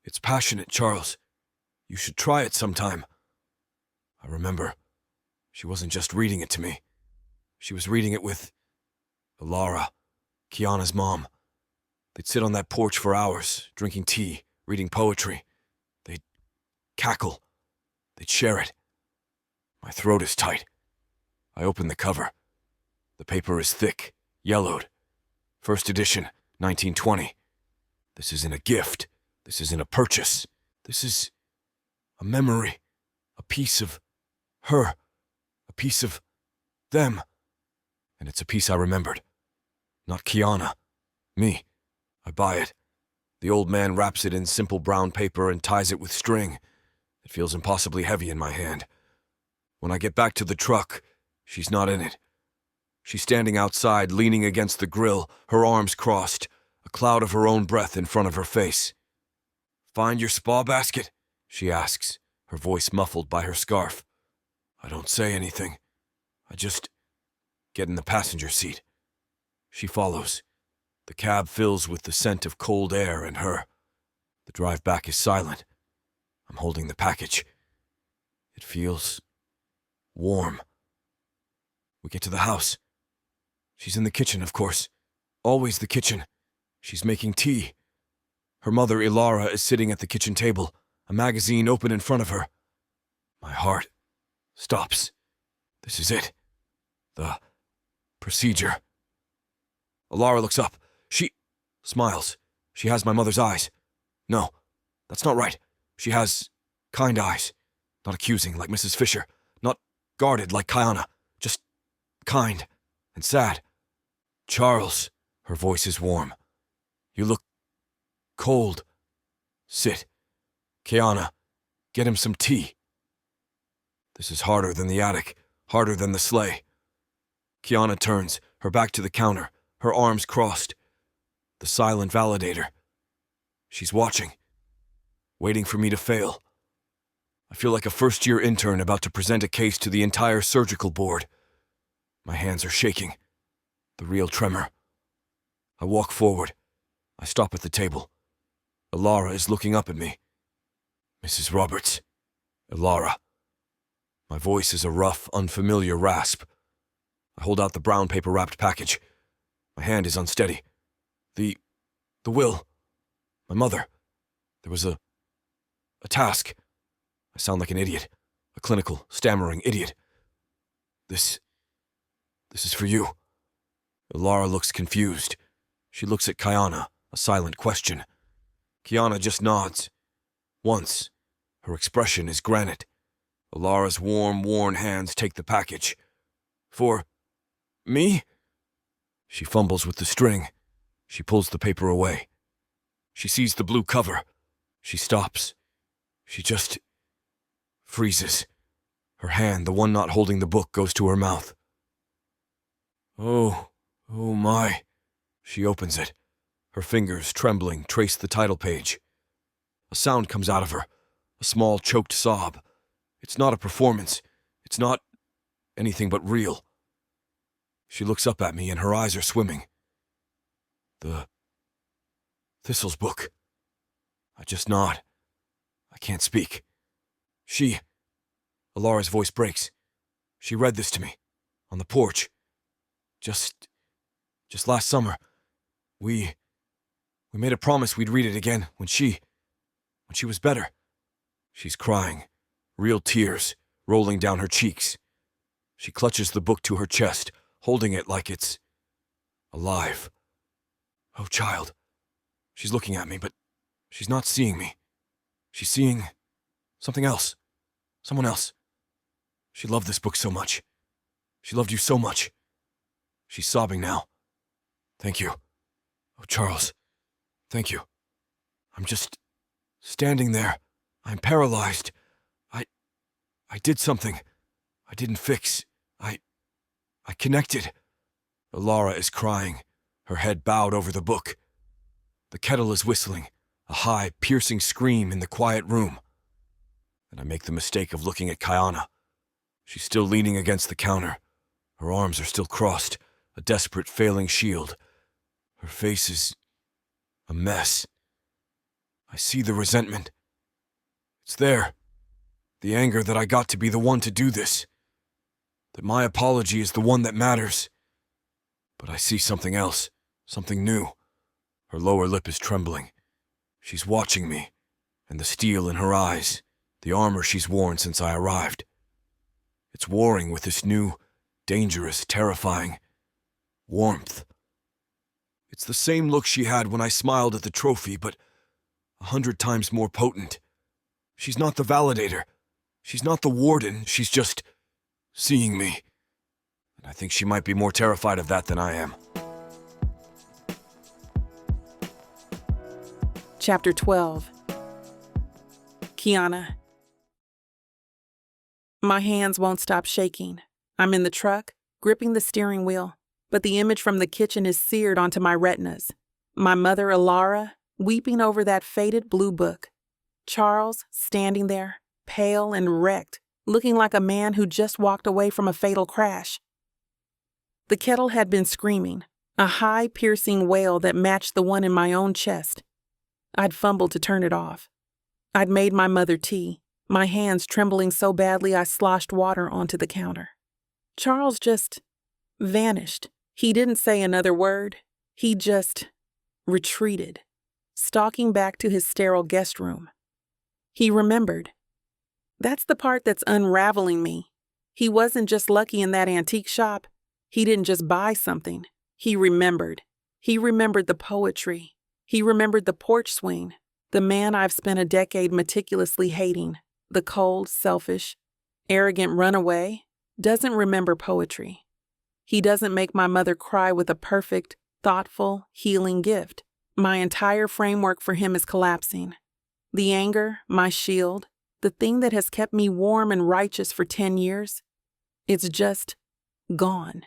It's passionate, Charles. You should try it sometime. I remember. She wasn't just reading it to me. She was reading it with Alara, Kiana's mom. They'd sit on that porch for hours, drinking tea, reading poetry. They'd cackle. They'd share it. My throat is tight. I open the cover. The paper is thick, yellowed. First edition, 1920. This isn't a gift. This isn't a purchase. This is a memory. A piece of her. A piece of them. And it's a piece I remembered. Not Kiana. Me. I buy it. The old man wraps it in simple brown paper and ties it with string. It feels impossibly heavy in my hand. When I get back to the truck, she's not in it. She's standing outside, leaning against the grill, her arms crossed, a cloud of her own breath in front of her face. "Find your spa basket?" she asks, her voice muffled by her scarf. I don't say anything. I just get in the passenger seat. She follows. The cab fills with the scent of cold air and her. The drive back is silent. I'm holding the package. It feels warm. We get to the house. She's in the kitchen, of course. Always the kitchen. She's making tea. Her mother, Ilara, is sitting at the kitchen table, a magazine open in front of her. My heart stops. This is it. The procedure. Ilara looks up. She smiles. She has my mother's eyes. No, that's not right. She has kind eyes. Not accusing like Mrs. Fisher. Not guarded like Kiana. Just kind and sad. "Charles," her voice is warm. "You look cold. Sit. Kiana, get him some tea." This is harder than the attic, harder than the sleigh. Kiana turns, her back to the counter, her arms crossed. The silent validator. She's watching, waiting for me to fail. I feel like a first-year intern about to present a case to the entire surgical board. My hands are shaking. The real tremor. I walk forward. I stop at the table. Ilara is looking up at me. Mrs. Roberts. Ilara. My voice is a rough, unfamiliar rasp. I hold out the brown paper-wrapped package. My hand is unsteady. The will. My mother. There was a task. I sound like an idiot. A clinical, stammering idiot. This is for you. Ilara looks confused. She looks at Kiana, a silent question. Kiana just nods. Once. Her expression is granite. Ilara's warm, worn hands take the package. For me? She fumbles with the string. She pulls the paper away. She sees the blue cover. She stops. She just freezes. Her hand, the one not holding the book, goes to her mouth. Oh my. She opens it. Her fingers, trembling, trace the title page. A sound comes out of her, a small, choked sob. It's not a performance. It's not anything but real. She looks up at me and her eyes are swimming. The Thistle's book. I just nod. I can't speak. Ilara's voice breaks. She read this to me, on the porch. Just last summer, we made a promise we'd read it again when she was better. She's crying, real tears rolling down her cheeks. She clutches the book to her chest, holding it like it's alive. Oh, child. She's looking at me, but she's not seeing me. She's seeing something else. Someone else. She loved this book so much. She loved you so much. She's sobbing now. Thank you. Oh, Charles. Thank you. I'm just standing there. I'm paralyzed. I did something. I didn't fix. I connected. Ilara is crying, her head bowed over the book. The kettle is whistling, a high, piercing scream in the quiet room. And I make the mistake of looking at Kiana. She's still leaning against the counter. Her arms are still crossed, a desperate, failing shield. Her face is a mess. I see the resentment. It's there. The anger that I got to be the one to do this. That my apology is the one that matters. But I see something else, something new. Her lower lip is trembling. She's watching me, and the steel in her eyes, the armor she's worn since I arrived. It's warring with this new, dangerous, terrifying warmth. It's the same look she had when I smiled at the trophy, but 100 times more potent. She's not the validator. She's not the warden. She's just seeing me. And I think she might be more terrified of that than I am. Chapter 12. Kiana. My hands won't stop shaking. I'm in the truck, gripping the steering wheel, but the image from the kitchen is seared onto my retinas. My mother, Ilara, weeping over that faded blue book. Charles, standing there, pale and wrecked, looking like a man who just walked away from a fatal crash. The kettle had been screaming, a high, piercing wail that matched the one in my own chest. I'd fumbled to turn it off. I'd made my mother tea, my hands trembling so badly I sloshed water onto the counter. Charles just vanished. He didn't say another word. He just retreated, stalking back to his sterile guest room. He remembered. That's the part that's unraveling me. He wasn't just lucky in that antique shop. He didn't just buy something. He remembered. He remembered the poetry. He remembered the porch swing, the man I've spent a decade meticulously hating, the cold, selfish, arrogant runaway, doesn't remember poetry. He doesn't make my mother cry with a perfect, thoughtful, healing gift. My entire framework for him is collapsing. The anger, my shield, the thing that has kept me warm and righteous for 10 years, it's just gone.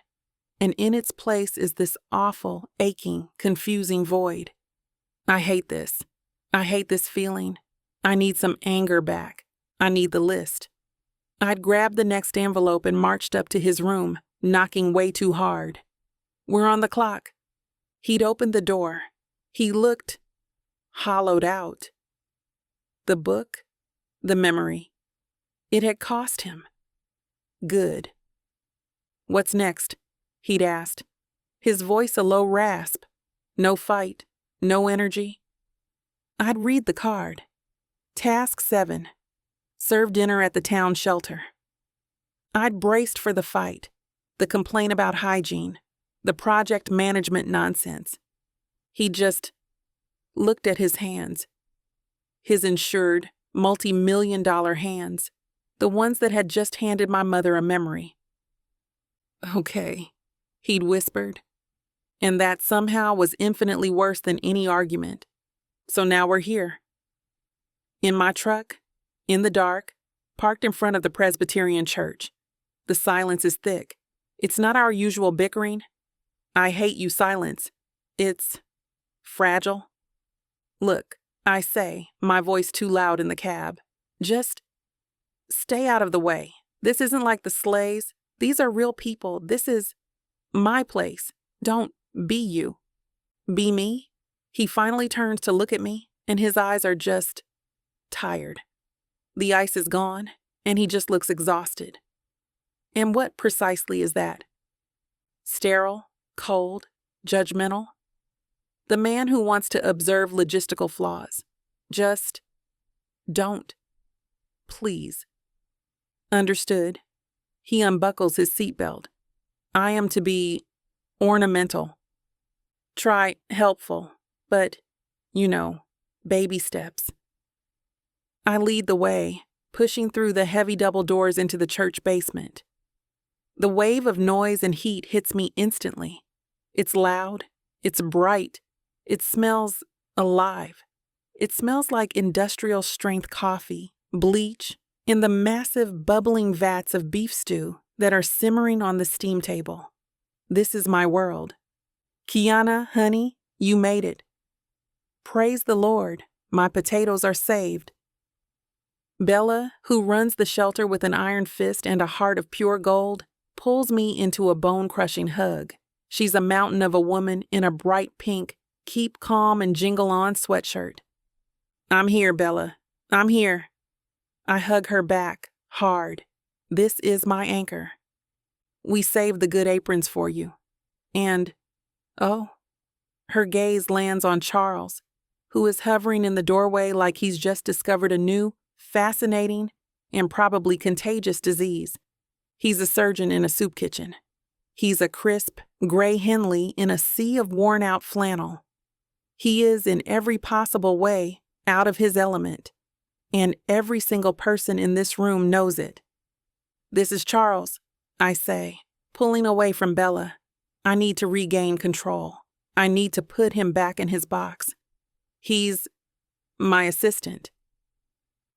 And in its place is this awful, aching, confusing void. I hate this. I hate this feeling. I need some anger back. I need the list. I'd grabbed the next envelope and marched up to his room, knocking way too hard. We're on the clock. He'd opened the door. He looked hollowed out. The book, the memory. It had cost him. Good. What's next? He'd asked. His voice a low rasp. No fight, no energy. I'd read the card. Task 7. Serve dinner at the town shelter. I'd braced for the fight, the complaint about hygiene, the project management nonsense. He just looked at his hands. His insured, multi-million-dollar hands, the ones that had just handed my mother a memory. Okay, he'd whispered. And that somehow was infinitely worse than any argument. So now we're here. In my truck, in the dark, parked in front of the Presbyterian church. The silence is thick. It's not our usual bickering. I hate you silence. It's fragile. Look, I say, my voice too loud in the cab. Just stay out of the way. This isn't like the sleighs. These are real people. This is my place. Don't be you. Be me. He finally turns to look at me, and his eyes are just tired. The ice is gone, and he just looks exhausted. And what precisely is that? Sterile, cold, judgmental? The man who wants to observe logistical flaws. Just don't. Please. Understood. He unbuckles his seatbelt. I am to be ornamental. Try helpful, but, baby steps. I lead the way, pushing through the heavy double doors into the church basement. The wave of noise and heat hits me instantly. It's loud, it's bright, it smells alive. It smells like industrial strength coffee, bleach, and the massive bubbling vats of beef stew that are simmering on the steam table. This is my world. Kiana, honey, you made it. Praise the Lord, my potatoes are saved. Bella, who runs the shelter with an iron fist and a heart of pure gold, pulls me into a bone-crushing hug. She's a mountain of a woman in a bright pink, keep calm and jingle on sweatshirt. I'm here, Bella. I'm here. I hug her back, hard. This is my anchor. We saved the good aprons for you. And, oh, her gaze lands on Charles, who is hovering in the doorway like he's just discovered a new, fascinating, and probably contagious disease. He's a surgeon in a soup kitchen. He's a crisp, gray Henley in a sea of worn-out flannel. He is, in every possible way, out of his element. And every single person in this room knows it. This is Charles, I say, pulling away from Bella. I need to regain control. I need to put him back in his box. He's my assistant.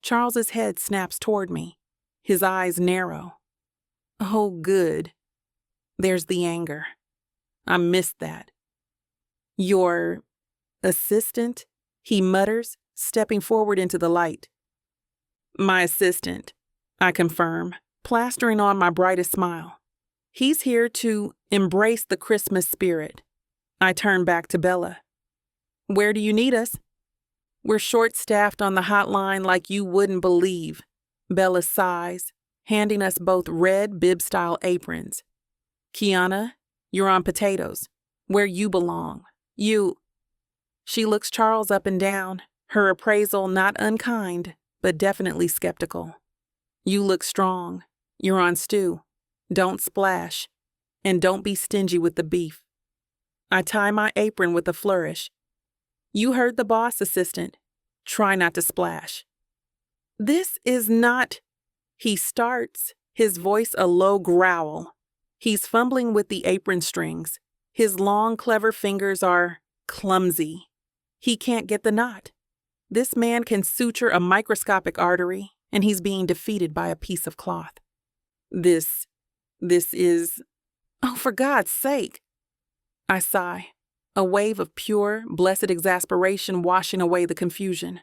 Charles's head snaps toward me. His eyes narrow. Oh, good. There's the anger. I missed that. Your assistant? He mutters, stepping forward into the light. My assistant, I confirm, plastering on my brightest smile. He's here to embrace the Christmas spirit. I turn back to Bella. Where do you need us? We're short-staffed on the hotline like you wouldn't believe. Bella sighs, handing us both red bib-style aprons. Kiana, you're on potatoes, where you belong. She looks Charles up and down, her appraisal not unkind, but definitely skeptical. You look strong. You're on stew. Don't splash. And don't be stingy with the beef. I tie my apron with a flourish. You heard the boss, assistant. Try not to splash. This is not... He starts, his voice a low growl. He's fumbling with the apron strings. His long, clever fingers are clumsy. He can't get the knot. This man can suture a microscopic artery, and he's being defeated by a piece of cloth. This is... Oh, for God's sake! I sigh, a wave of pure, blessed exasperation washing away the confusion.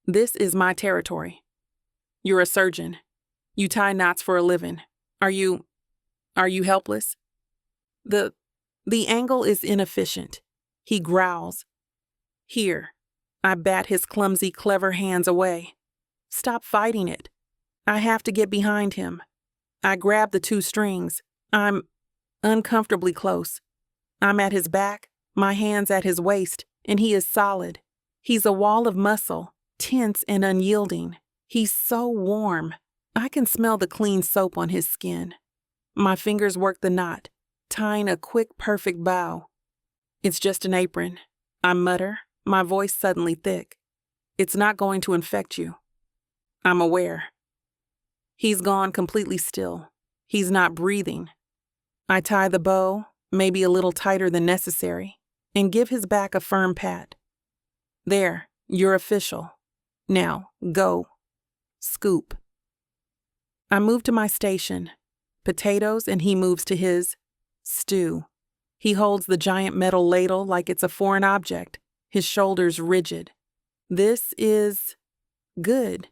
This is my territory. You're a surgeon. You tie knots for a living. Are you helpless? The angle is inefficient. He growls. Here. I bat his clumsy, clever hands away. Stop fighting it. I have to get behind him. I grab the 2 strings. I'm uncomfortably close. I'm at his back, my hands at his waist, and he is solid. He's a wall of muscle, tense and unyielding. He's so warm. I can smell the clean soap on his skin. My fingers work the knot, tying a quick, perfect bow. It's just an apron. I mutter, my voice suddenly thick. It's not going to infect you. I'm aware. He's gone completely still. He's not breathing. I tie the bow, maybe a little tighter than necessary, and give his back a firm pat. There, you're official. Now, go. Scoop. I move to my station. Potatoes, and he moves to his. Stew. He holds the giant metal ladle like it's a foreign object, his shoulders rigid. This is good.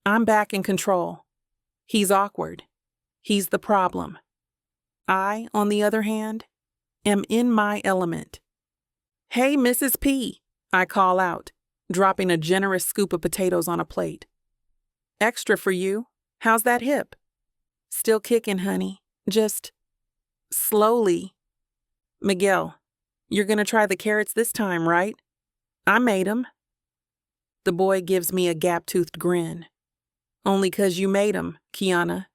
I'm back in control. He's awkward. He's the problem. I, on the other hand, am in my element. Hey, Mrs. P, I call out, dropping a generous scoop of potatoes on a plate. Extra for you. How's that hip? Still kicking, honey. Just slowly. Miguel, you're gonna try the carrots this time, right? I made 'em. The boy gives me a gap-toothed grin. Only 'cause you made 'em, Kiana.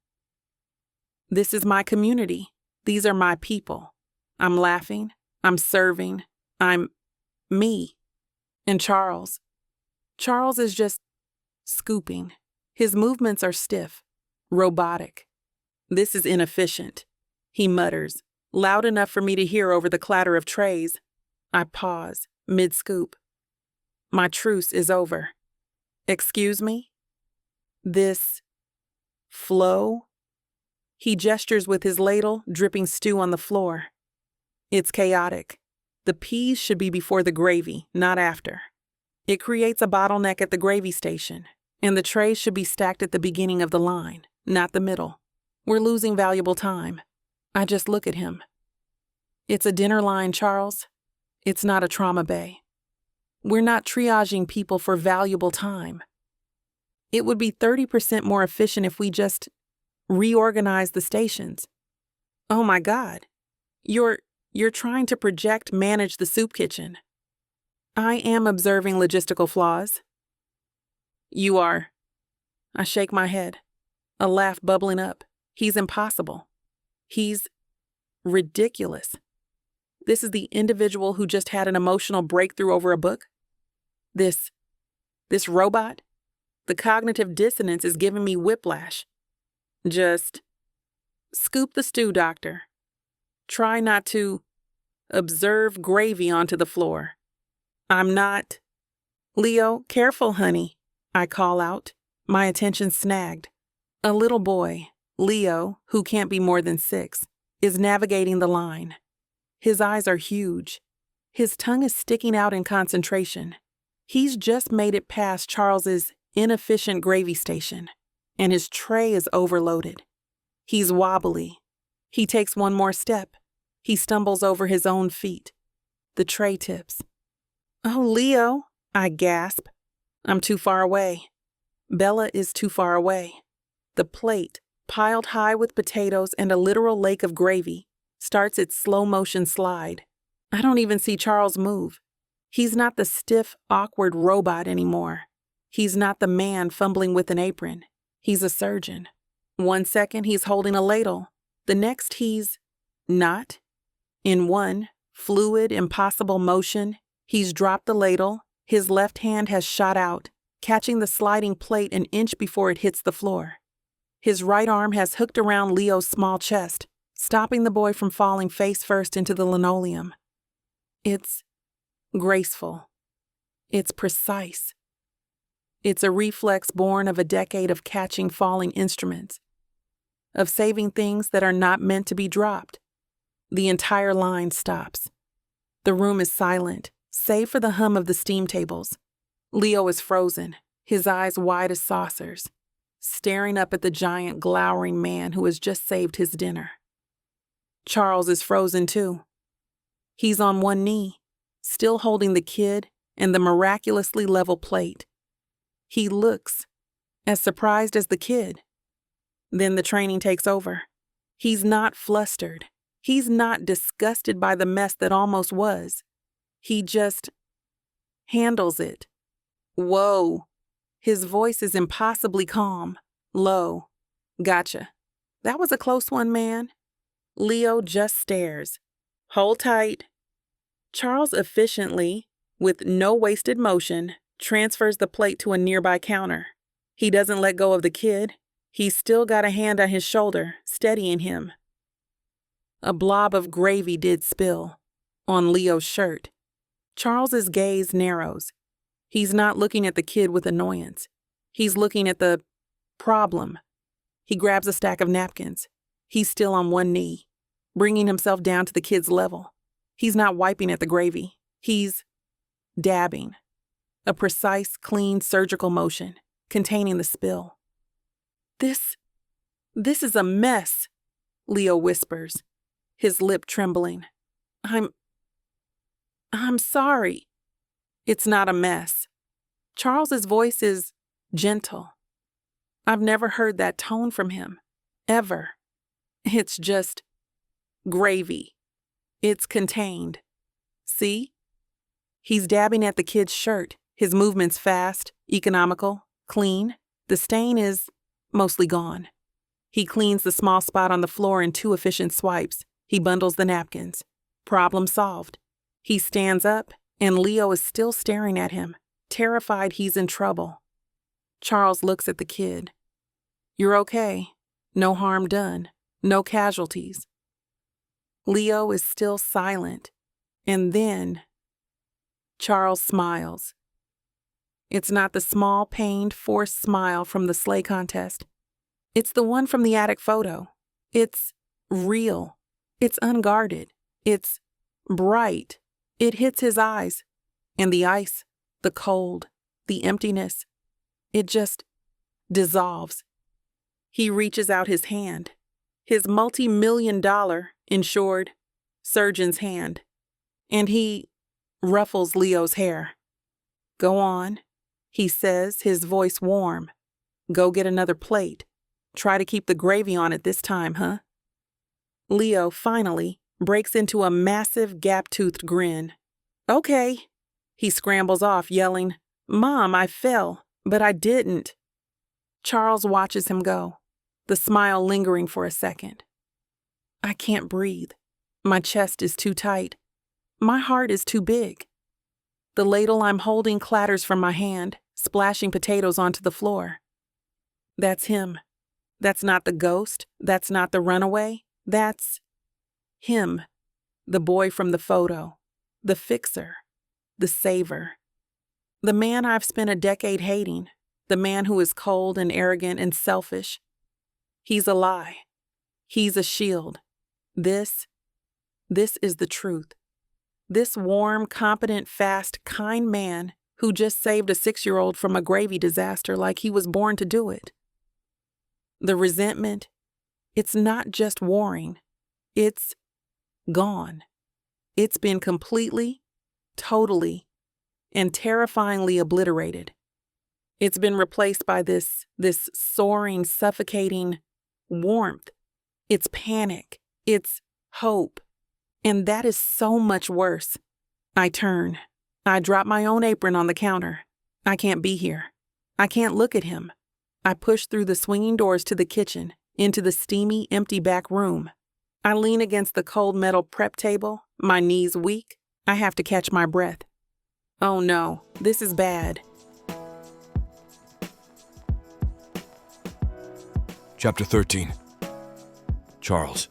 This is my community. These are my people. I'm laughing. I'm serving. I'm me. And Charles is just scooping. His movements are stiff, robotic. This is inefficient, he mutters, loud enough for me to hear over the clatter of trays. I pause, mid-scoop. My truce is over. Excuse me? This flow? He gestures with his ladle, dripping stew on the floor. It's chaotic. The peas should be before the gravy, not after. It creates a bottleneck at the gravy station, and the trays should be stacked at the beginning of the line, not the middle. We're losing valuable time. I just look at him. It's a dinner line, Charles. It's not a trauma bay. We're not triaging people for valuable time. It would be 30% more efficient if we just reorganize the stations. Oh my God. You're trying to manage the soup kitchen. I am observing logistical flaws. You are. I shake my head, a laugh bubbling up. He's impossible. He's ridiculous. This is the individual who just had an emotional breakthrough over a book? This robot? The cognitive dissonance is giving me whiplash. Just scoop the stew, doctor. Try not to observe gravy onto the floor. I'm not. Leo, careful, honey, I call out, my attention snagged. A little boy, Leo, who can't be more than 6, is navigating the line. His eyes are huge. His tongue is sticking out in concentration. He's just made it past Charles's inefficient gravy station, and his tray is overloaded. He's wobbly. He takes one more step. He stumbles over his own feet. The tray tips. Oh, Leo, I gasp. I'm too far away. Bella is too far away. The plate, piled high with potatoes and a literal lake of gravy, starts its slow-motion slide. I don't even see Charles move. He's not the stiff, awkward robot anymore. He's not the man fumbling with an apron. He's a surgeon. 1 second, he's holding a ladle. The next, he's not. In one fluid, impossible motion, he's dropped the ladle. His left hand has shot out, catching the sliding plate an inch before it hits the floor. His right arm has hooked around Leo's small chest, stopping the boy from falling face first into the linoleum. It's graceful. It's precise. It's a reflex born of a decade of catching falling instruments, of saving things that are not meant to be dropped. The entire line stops. The room is silent, save for the hum of the steam tables. Leo is frozen, his eyes wide as saucers. staring up at the giant, glowering man who has just saved his dinner. Charles is frozen too. He's on one knee, still holding the kid and the miraculously level plate. He looks as surprised as the kid. Then the training takes over. He's not flustered. He's not disgusted by the mess that almost was. He just handles it. Whoa. His voice is impossibly calm, low. Gotcha. That was a close one, man. Leo just stares. Hold tight. Charles efficiently, with no wasted motion, transfers the plate to a nearby counter. He doesn't let go of the kid. He's still got a hand on his shoulder, steadying him. A blob of gravy did spill on Leo's shirt. Charles's gaze narrows. He's not looking at the kid with annoyance. He's looking at the problem. He grabs a stack of napkins. He's still on one knee, bringing himself down to the kid's level. He's not wiping at the gravy. He's dabbing. A precise, clean, surgical motion, containing the spill. This is a mess, Leo whispers, his lip trembling. I'm sorry. It's not a mess. Charles's voice is gentle. I've never heard that tone from him, ever. It's just gravy. It's contained. See? He's dabbing at the kid's shirt. His movement's fast, economical, clean. The stain is mostly gone. He cleans the small spot on the floor in 2 efficient swipes. He bundles the napkins. Problem solved. He stands up, and Leo is still staring at him, terrified he's in trouble. Charles looks at the kid. You're okay. No harm done. No casualties. Leo is still silent, and then Charles smiles. It's not the small, pained, forced smile from the sleigh contest. It's the one from the attic photo. It's real. It's unguarded. It's bright. It hits his eyes. And the ice, the cold, the emptiness, it just dissolves. He reaches out his hand, his multi-million-dollar, insured, surgeon's hand, and he ruffles Leo's hair. Go on, he says, his voice warm. Go get another plate. Try to keep the gravy on it this time, huh? Leo finally breaks into a massive gap-toothed grin. Okay. He scrambles off, yelling, Mom, I fell, but I didn't. Charles watches him go, the smile lingering for a second. I can't breathe. My chest is too tight. My heart is too big. The ladle I'm holding clatters from my hand, splashing potatoes onto the floor. That's him. That's not the ghost. That's not the runaway. That's him, the boy from the photo, the fixer, the saver, the man I've spent a decade hating, the man who is cold and arrogant and selfish. He's a lie. He's a shield. This is the truth. This warm, competent, fast, kind man who just saved a 6-year-old from a gravy disaster like he was born to do it. The resentment, it's not just warring. It's gone. It's been completely, totally, and terrifyingly obliterated. It's been replaced by this soaring, suffocating warmth. It's panic. It's hope. And that is so much worse. I turn. I drop my own apron on the counter. I can't be here. I can't look at him. I push through the swinging doors to the kitchen, into the steamy, empty back room. I lean against the cold metal prep table, my knees weak. I have to catch my breath. Oh no, this is bad. Chapter 13. Charles.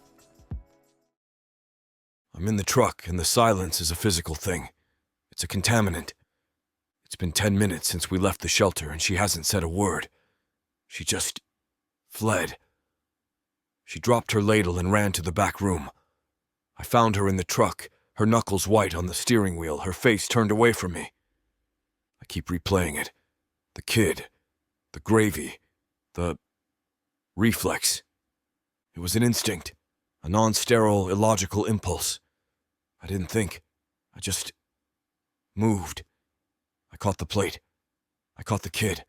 I'm in the truck, and the silence is a physical thing. It's a contaminant. It's been 10 minutes since we left the shelter, and she hasn't said a word. She just fled. She dropped her ladle and ran to the back room. I found her in the truck, her knuckles white on the steering wheel, her face turned away from me. I keep replaying it. The kid, the gravy, the Reflex. It was an instinct, a non-sterile, illogical impulse. I didn't think. I just moved. I caught the plate. I caught the kid.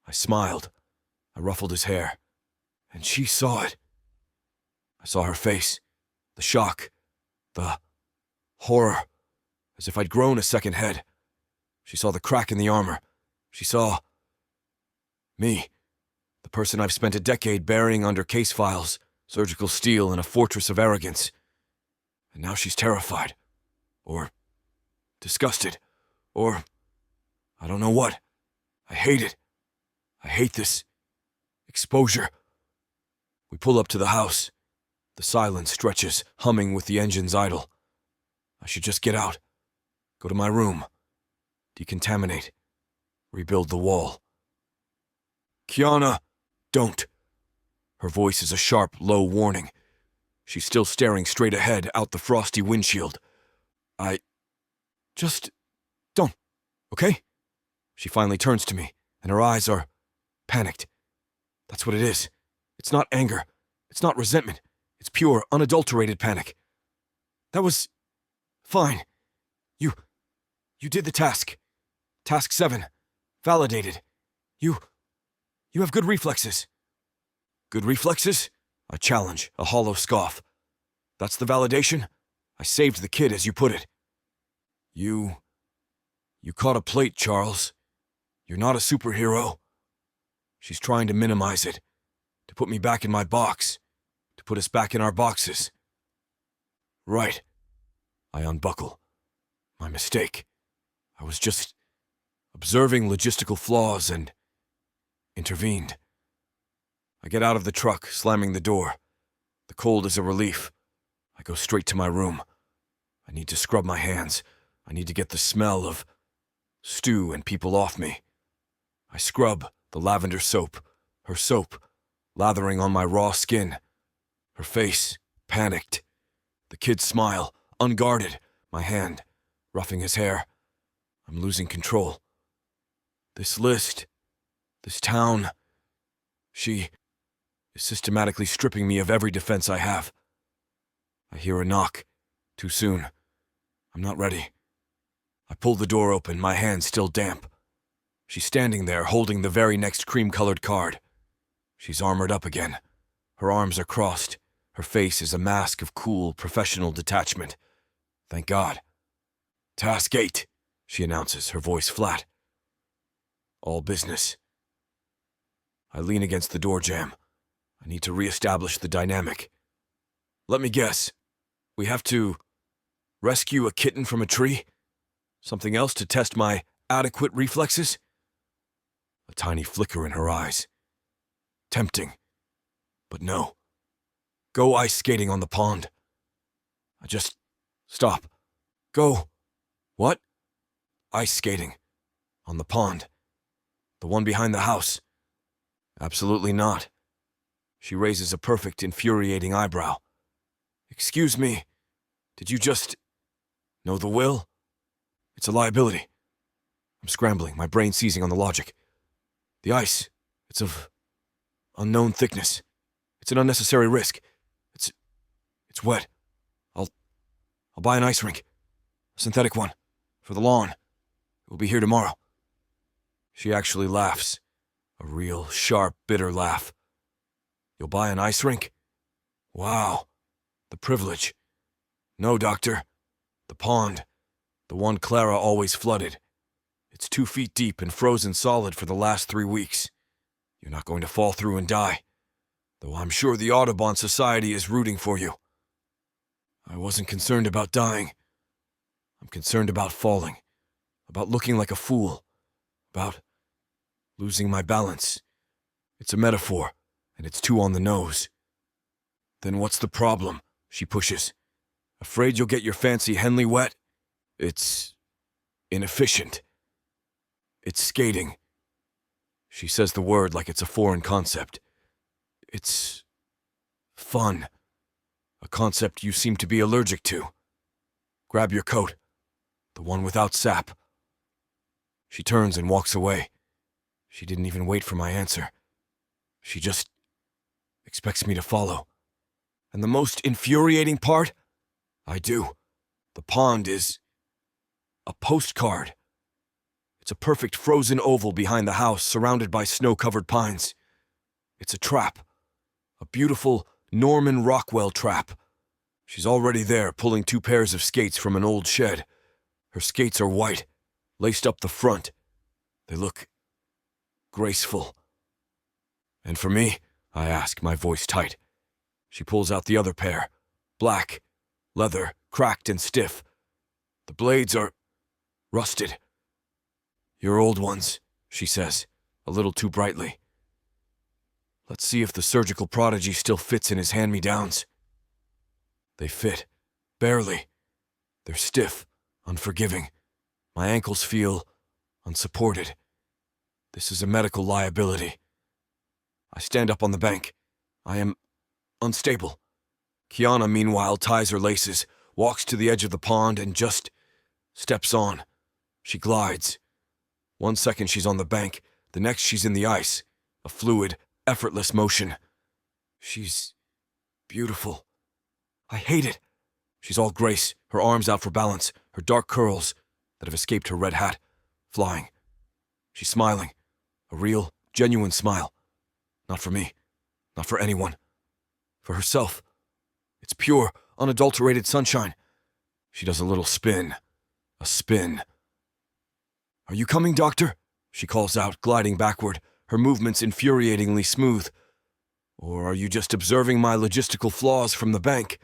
I smiled. I ruffled his hair. And she saw it. I saw her face, the shock, the horror, as if I'd grown a second head. She saw the crack in the armor. She saw me, the person I've spent a decade burying under case files, surgical steel, in a fortress of arrogance. And now she's terrified, or disgusted, or I don't know what. I hate it. I hate this exposure. We pull up to the house. The silence stretches, humming with the engines idle. I should just get out, go to my room, decontaminate, rebuild the wall. Kiana, don't. Her voice is a sharp, low warning. She's still staring straight ahead out the frosty windshield. Just don't, okay? She finally turns to me, and her eyes are panicked. That's what it is. It's not anger. It's not resentment. It's pure, unadulterated panic. That was fine. You did the task. Task 7. Validated. You have good reflexes. Good reflexes? I challenge, a hollow scoff. That's the validation? I saved the kid, as you put it. You caught a plate, Charles. You're not a superhero. She's trying to minimize it, to put me back in my box, to put us back in our boxes. Right. I unbuckle. My mistake. I was just observing logistical flaws and intervened. I get out of the truck, slamming the door. The cold is a relief. I go straight to my room. I need to scrub my hands. I need to get the smell of stew and people off me. I scrub the lavender soap, her soap, lathering on my raw skin. Her face, panicked. The kid's smile, unguarded, my hand, roughing his hair. I'm losing control. This list, this town, she is systematically stripping me of every defense I have. I hear a knock. Too soon. I'm not ready. I pull the door open, my hands still damp. She's standing there, holding the very next cream-colored card. She's armored up again. Her arms are crossed. Her face is a mask of cool, professional detachment. Thank God. Task 8, she announces, her voice flat. All business. I lean against the door jamb. I need to reestablish the dynamic. Let me guess. We have to rescue a kitten from a tree? Something else to test my adequate reflexes? A tiny flicker in her eyes. Tempting. But no. Go ice skating on the pond. Stop. Go. What? Ice skating. On the pond. The one behind the house. Absolutely not. She raises a perfect, infuriating eyebrow. Excuse me. Did you just know the will? It's a liability. I'm scrambling, my brain seizing on the logic. The ice, it's of unknown thickness. It's an unnecessary risk. It's wet. I'll buy an ice rink. A synthetic one. For the lawn. It will be here tomorrow. She actually laughs. A real, sharp, bitter laugh. You'll buy an ice rink? Wow. The privilege. No, Doctor. The pond. The one Clara always flooded. It's 2 feet deep and frozen solid for the last 3 weeks. You're not going to fall through and die. Though I'm sure the Audubon Society is rooting for you. I wasn't concerned about dying. I'm concerned about falling. About looking like a fool. About losing my balance. It's a metaphor, and it's too on the nose. Then what's the problem? She pushes. Afraid you'll get your fancy Henley wet? It's inefficient. It's skating. She says the word like it's a foreign concept. It's fun. A concept you seem to be allergic to. Grab your coat. The one without sap. She turns and walks away. She didn't even wait for my answer. She just expects me to follow. And the most infuriating part? I do. The pond is a postcard. It's a perfect frozen oval behind the house, surrounded by snow-covered pines. It's a trap. A beautiful Norman Rockwell trap. She's already there, pulling 2 pairs of skates from an old shed. Her skates are white, laced up the front. They look graceful. And for me? I ask, my voice tight. She pulls out the other pair. Black, leather, cracked and stiff. The blades are rusted. Your old ones, she says, a little too brightly. Let's see if the surgical prodigy still fits in his hand-me-downs. They fit. Barely. They're stiff, unforgiving. My ankles feel unsupported. This is a medical liability. I stand up on the bank. I am unstable. Kiana, meanwhile, ties her laces, walks to the edge of the pond, and just steps on. She glides. 1 second she's on the bank, the next she's in the ice. A fluid, effortless motion. She's beautiful. I hate it. She's all grace, her arms out for balance, her dark curls that have escaped her red hat, flying. She's smiling. A real, genuine smile. Not for me. Not for anyone. For herself. It's pure, unadulterated sunshine. She does a little spin. A spin. Are you coming, doctor? She calls out, gliding backward, her movements infuriatingly smooth. Or are you just observing my logistical flaws from the bank?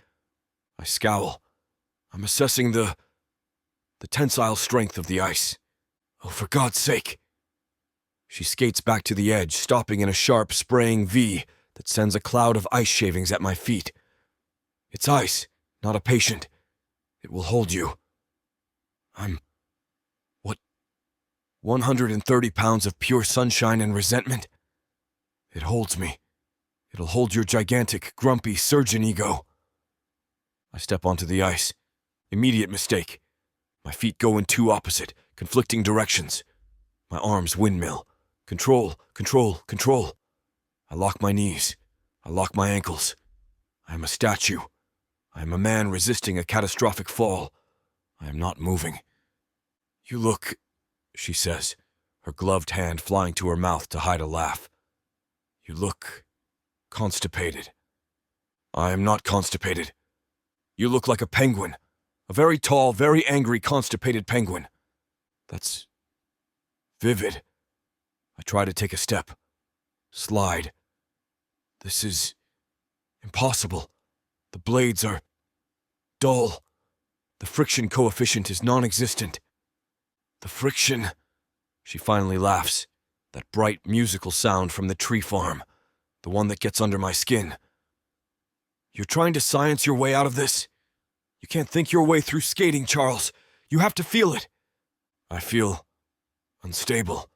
I scowl. I'm assessing the tensile strength of the ice. Oh, for God's sake. She skates back to the edge, stopping in a sharp, spraying V that sends a cloud of ice shavings at my feet. It's ice, not a patient. It will hold you. I'm... 130 pounds of pure sunshine and resentment? It holds me. It'll hold your gigantic, grumpy surgeon ego. I step onto the ice. Immediate mistake. My feet go in 2 opposite, conflicting directions. My arms windmill. Control, control, control. I lock my knees. I lock my ankles. I am a statue. I am a man resisting a catastrophic fall. I am not moving. You look... she says, her gloved hand flying to her mouth to hide a laugh. You look constipated. I am not constipated. You look like a penguin. A very tall, very angry, constipated penguin. That's vivid. I try to take a step. Slide. This is impossible. The blades are dull. The friction coefficient is non-existent. The friction... She finally laughs. That bright, musical sound from the tree farm. The one that gets under my skin. You're trying to science your way out of this? You can't think your way through skating, Charles. You have to feel it. I feel unstable.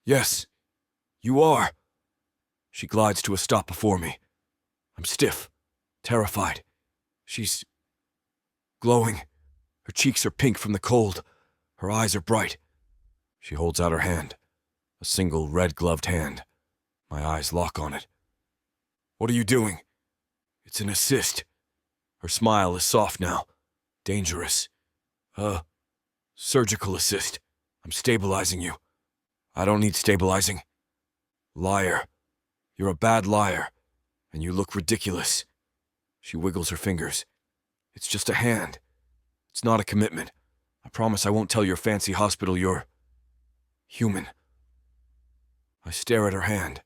Yes, you are. She glides to a stop before me. I'm stiff, terrified. She's glowing. Her cheeks are pink from the cold. Her eyes are bright. She holds out her hand. A single red-gloved hand. My eyes lock on it. What are you doing? It's an assist. Her smile is soft now. Dangerous. Surgical assist. I'm stabilizing you. I don't need stabilizing. Liar. You're a bad liar. And you look ridiculous. She wiggles her fingers. It's just a hand. It's not a commitment. I promise I won't tell your fancy hospital you're human. I stare at her hand.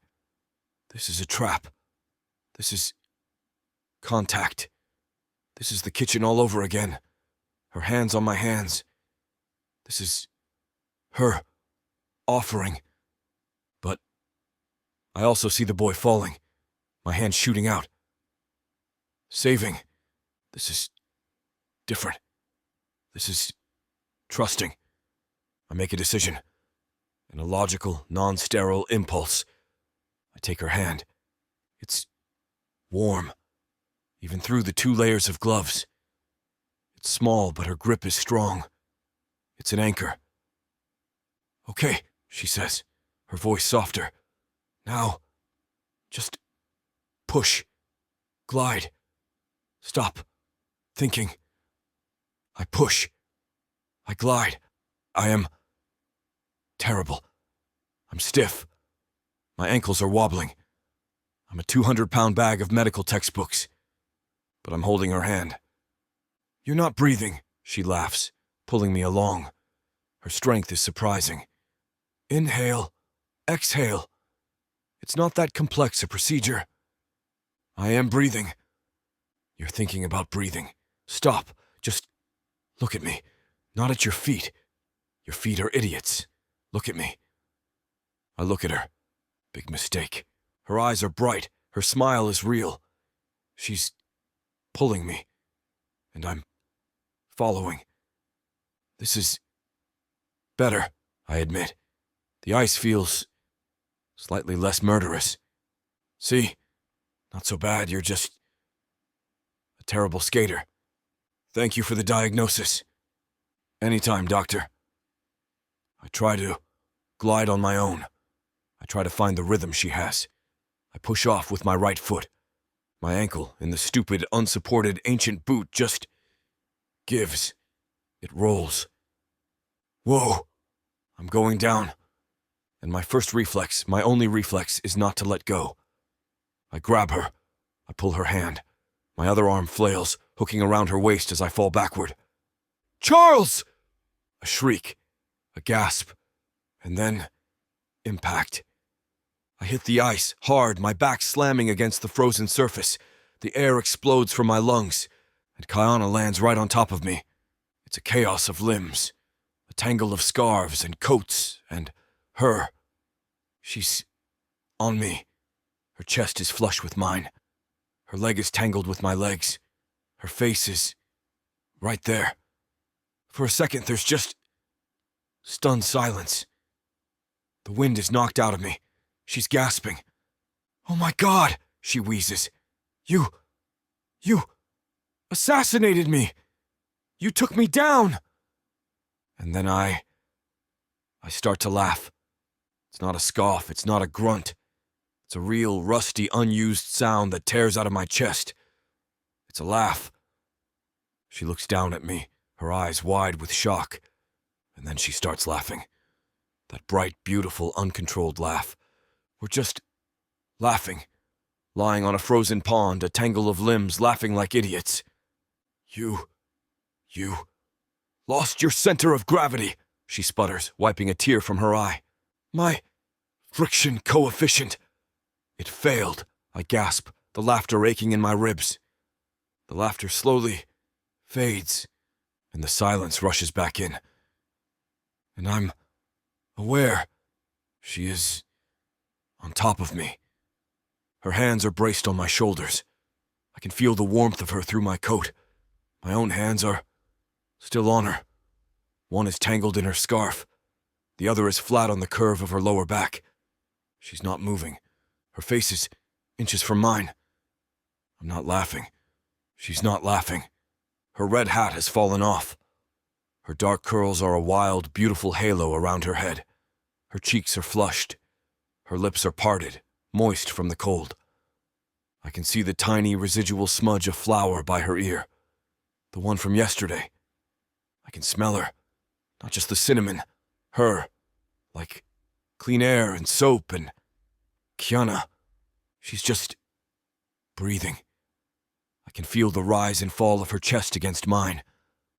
This is a trap. This is contact. This is the kitchen all over again. Her hands on my hands. This is her offering. But I also see the boy falling, my hand shooting out. Saving. This is different. This is trusting. I make a decision. In a logical, non-sterile impulse. I take her hand. It's warm, even through the 2 layers of gloves. It's small, but her grip is strong. It's an anchor. Okay, she says, her voice softer. Now, just push, glide, stop, thinking. I push, I glide. I am terrible. I'm stiff. My ankles are wobbling. I'm a 200-pound bag of medical textbooks. But I'm holding her hand. You're not breathing, she laughs, pulling me along. Her strength is surprising. Inhale, exhale. It's not that complex a procedure. I am breathing. You're thinking about breathing. Stop. Just look at me. Not at your feet. Your feet are idiots. Look at me. I look at her. Big mistake. Her eyes are bright. Her smile is real. She's pulling me. And I'm following. This is better, I admit. The ice feels slightly less murderous. See? Not so bad, you're just a terrible skater. Thank you for the diagnosis. Anytime, doctor. I try to glide on my own. I try to find the rhythm she has. I push off with my right foot. My ankle, in the stupid, unsupported ancient boot, just gives. It rolls. Whoa! I'm going down. And my first reflex, my only reflex, is not to let go. I grab her. I pull her hand. My other arm flails, hooking around her waist as I fall backward. Charles! A shriek. A gasp. And then impact. I hit the ice, hard, my back slamming against the frozen surface. The air explodes from my lungs, and Kayana lands right on top of me. It's a chaos of limbs, a tangle of scarves and coats, and her. She's on me. Her chest is flush with mine. Her leg is tangled with my legs. Her face is right there. For a second, there's just stunned silence. The wind is knocked out of me. She's gasping. Oh my God, she wheezes. You assassinated me. You took me down. And then I start to laugh. It's not a scoff, it's not a grunt. It's a real, rusty, unused sound that tears out of my chest. It's a laugh. She looks down at me, her eyes wide with shock, and then she starts laughing. That bright, beautiful, uncontrolled laugh. We're just laughing, lying on a frozen pond, a tangle of limbs, laughing like idiots. You lost your center of gravity, she sputters, wiping a tear from her eye. My friction coefficient. It failed, I gasp, the laughter aching in my ribs. The laughter slowly fades, and the silence rushes back in. And I'm aware she is on top of me. Her hands are braced on my shoulders. I can feel the warmth of her through my coat. My own hands are still on her. One is tangled in her scarf. The other is flat on the curve of her lower back. She's not moving. Her face is inches from mine. I'm not laughing. She's not laughing. Her red hat has fallen off. Her dark curls are a wild, beautiful halo around her head. Her cheeks are flushed. Her lips are parted, moist from the cold. I can see the tiny residual smudge of flour by her ear. The one from yesterday. I can smell her. Not just the cinnamon. Her. Like clean air and soap and Kiana. She's just breathing. I can feel the rise and fall of her chest against mine.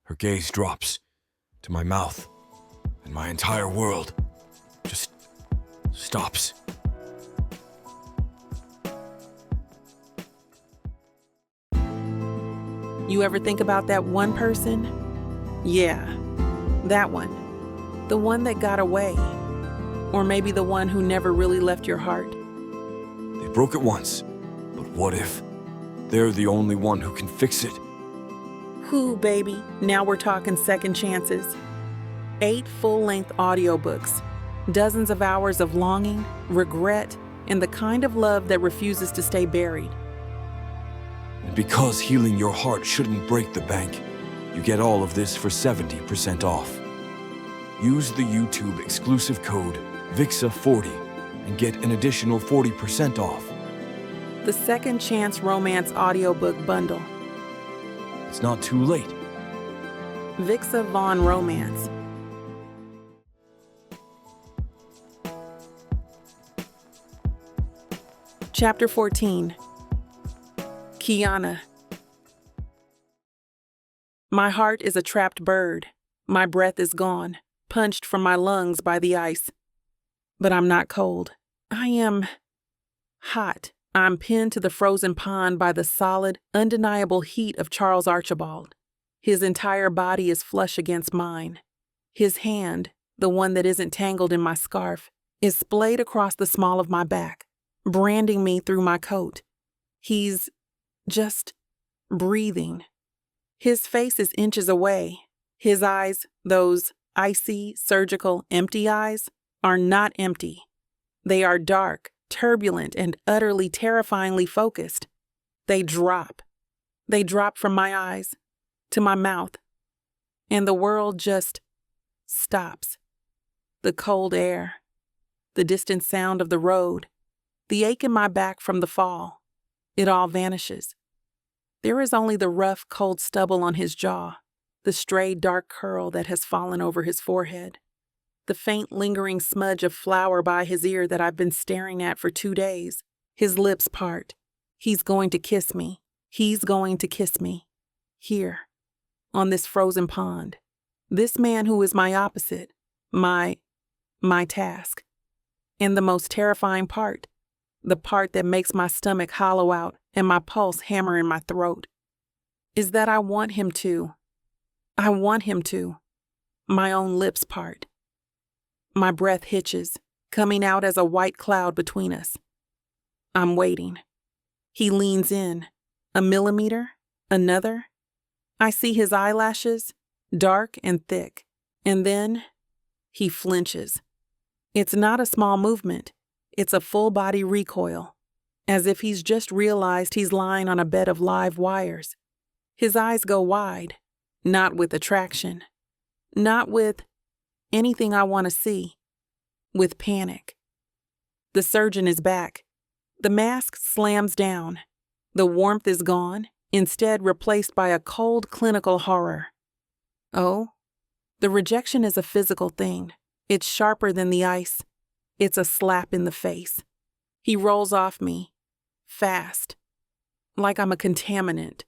Her gaze drops to my mouth, and my entire world just stops. You ever think about that one person? Yeah, that one. The one that got away. Or maybe the one who never really left your heart. They broke it once, but what if they're the only one who can fix it? Who, baby? Now we're talking second chances. 8 full-length audiobooks, dozens of hours of longing, regret, and the kind of love that refuses to stay buried. And because healing your heart shouldn't break the bank, you get all of this for 70% off. Use the YouTube exclusive code VIXA40 and get an additional 40% off. the Second Chance Romance Audiobook Bundle. It's not too late. Vixa Vaughn Romance. Chapter 14. Kiana. My heart is a trapped bird. My breath is gone, punched from my lungs by the ice. But I'm not cold. I am hot. I'm pinned to the frozen pond by the solid, undeniable heat of Charles Archibald. His entire body is flush against mine. His hand, the one that isn't tangled in my scarf, is splayed across the small of my back, branding me through my coat. He's just breathing. His face is inches away. His eyes, those icy, surgical, empty eyes, are not empty. They are dark, turbulent, and utterly terrifyingly focused. They drop. They drop from my eyes to my mouth, and the world just stops. The cold air, the distant sound of the road, the ache in my back from the fall, it all vanishes. There is only the rough, cold stubble on his jaw, the stray dark curl that has fallen over his forehead, the faint lingering smudge of flour by his ear that I've been staring at for 2 days. His lips part. He's going to kiss me. He's going to kiss me. Here, on this frozen pond. This man who is my opposite, my task. And the most terrifying part, the part that makes my stomach hollow out and my pulse hammer in my throat, is that I want him to. I want him to. My own lips part. My breath hitches, coming out as a white cloud between us. I'm waiting. He leans in. A millimeter, another. I see his eyelashes, dark and thick, and then he flinches. It's not a small movement. It's a full-body recoil, as if he's just realized he's lying on a bed of live wires. His eyes go wide, not with attraction, not with anything I want to see, with panic. The surgeon is back. The mask slams down. The warmth is gone, instead replaced by a cold clinical horror. Oh, the rejection is a physical thing. It's sharper than the ice. It's a slap in the face. He rolls off me, fast, like I'm a contaminant,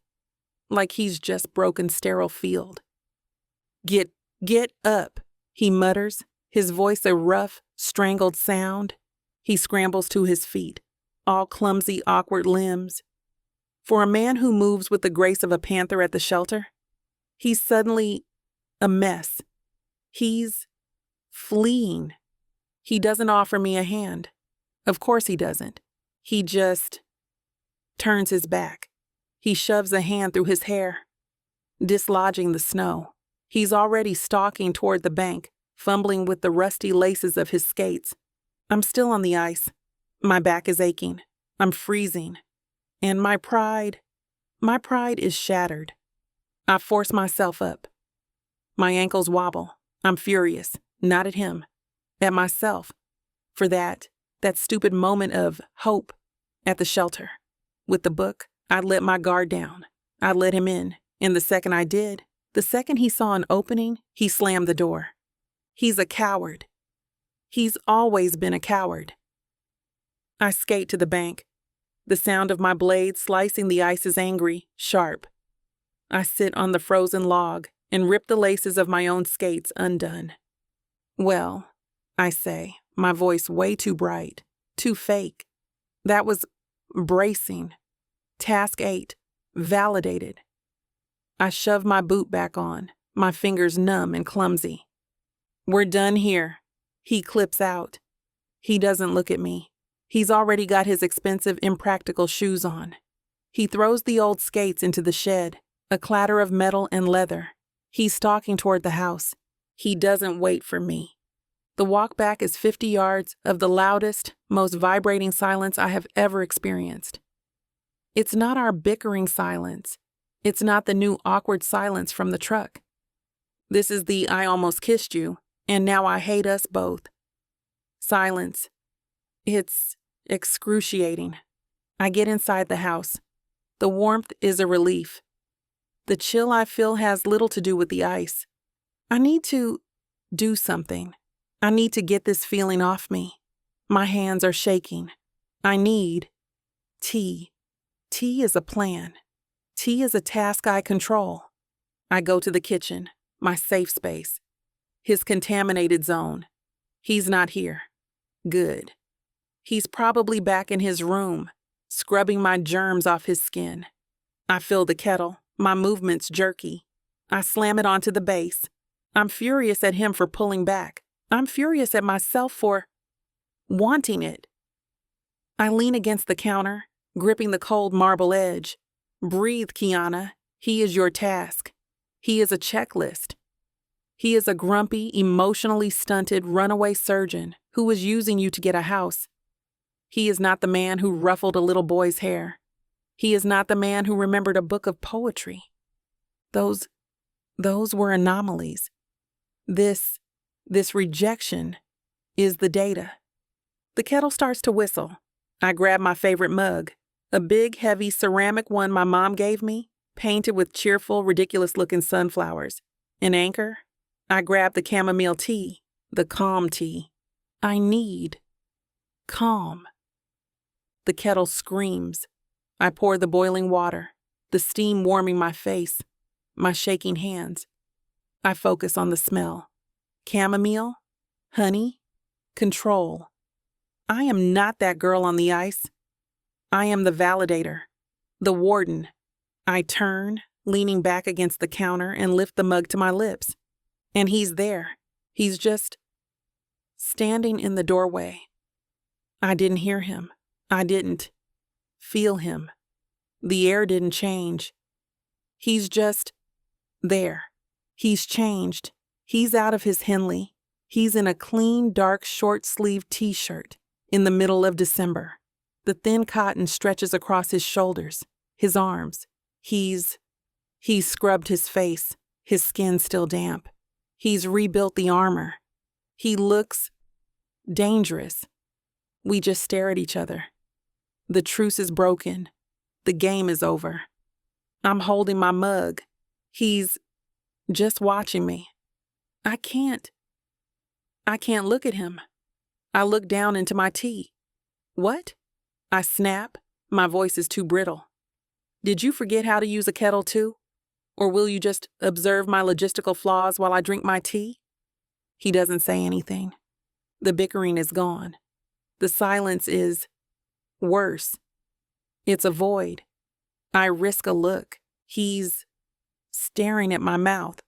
like he's just broken sterile field. Get up, he mutters, his voice a rough, strangled sound. He scrambles to his feet, all clumsy, awkward limbs. For a man who moves with the grace of a panther at the shelter, he's suddenly a mess. He's fleeing. He doesn't offer me a hand. Of course he doesn't. He just turns his back. He shoves a hand through his hair, dislodging the snow. He's already stalking toward the bank, fumbling with the rusty laces of his skates. I'm still on the ice. My back is aching. I'm freezing. And my pride is shattered. I force myself up. My ankles wobble. I'm furious, not at him, at myself, for that stupid moment of hope at the shelter. With the book, I let my guard down. I let him in, and the second I did, the second he saw an opening, he slammed the door. He's a coward. He's always been a coward. I skate to the bank. The sound of my blade slicing the ice is angry, sharp. I sit on the frozen log and rip the laces of my own skates undone. Well, I say, my voice way too bright, too fake. That was bracing. Task 8, validated. I shove my boot back on, my fingers numb and clumsy. We're done here. He clips out. He doesn't look at me. He's already got his expensive, impractical shoes on. He throws the old skates into the shed, a clatter of metal and leather. He's stalking toward the house. He doesn't wait for me. The walk back is 50 yards of the loudest, most vibrating silence I have ever experienced. It's not our bickering silence. It's not the new awkward silence from the truck. This is the I almost kissed you, and now I hate us both. Silence. It's excruciating. I get inside the house. The warmth is a relief. The chill I feel has little to do with the ice. I need to do something. I need to get this feeling off me. My hands are shaking. I need tea. Tea is a plan. Tea is a task I control. I go to the kitchen, my safe space. His contaminated zone. He's not here. Good. He's probably back in his room, scrubbing my germs off his skin. I fill the kettle, my movements jerky. I slam it onto the base. I'm furious at him for pulling back. I'm furious at myself for wanting it. I lean against the counter, gripping the cold marble edge. Breathe, Kiana. He is your task. He is a checklist. He is a grumpy, emotionally stunted runaway surgeon who was using you to get a house. He is not the man who ruffled a little boy's hair. He is not the man who remembered a book of poetry. Those were anomalies. This rejection is the data. The kettle starts to whistle. I grab my favorite mug, a big, heavy ceramic one my mom gave me, painted with cheerful, ridiculous-looking sunflowers. An anchor. I grab the chamomile tea, the calm tea. I need calm. The kettle screams. I pour the boiling water, the steam warming my face, my shaking hands. I focus on the smell. Chamomile, honey, control. I am not that girl on the ice. I am the validator, the warden. I turn, leaning back against the counter, and lift the mug to my lips. And he's there. He's just standing in the doorway. I didn't hear him. I didn't feel him. The air didn't change. He's just there. He's changed. He's out of his Henley. He's in a clean, dark, short-sleeved t-shirt in the middle of December. The thin cotton stretches across his shoulders, his arms. He's scrubbed his face, his skin still damp. He's rebuilt the armor. He looks dangerous. We just stare at each other. The truce is broken. The game is over. I'm holding my mug. He's just watching me. I can't look at him. I look down into my tea. What? I snap. My voice is too brittle. Did you forget how to use a kettle too? Or will you just observe my logistical flaws while I drink my tea? He doesn't say anything. The bickering is gone. The silence is worse. It's a void. I risk a look. He's staring at my mouth.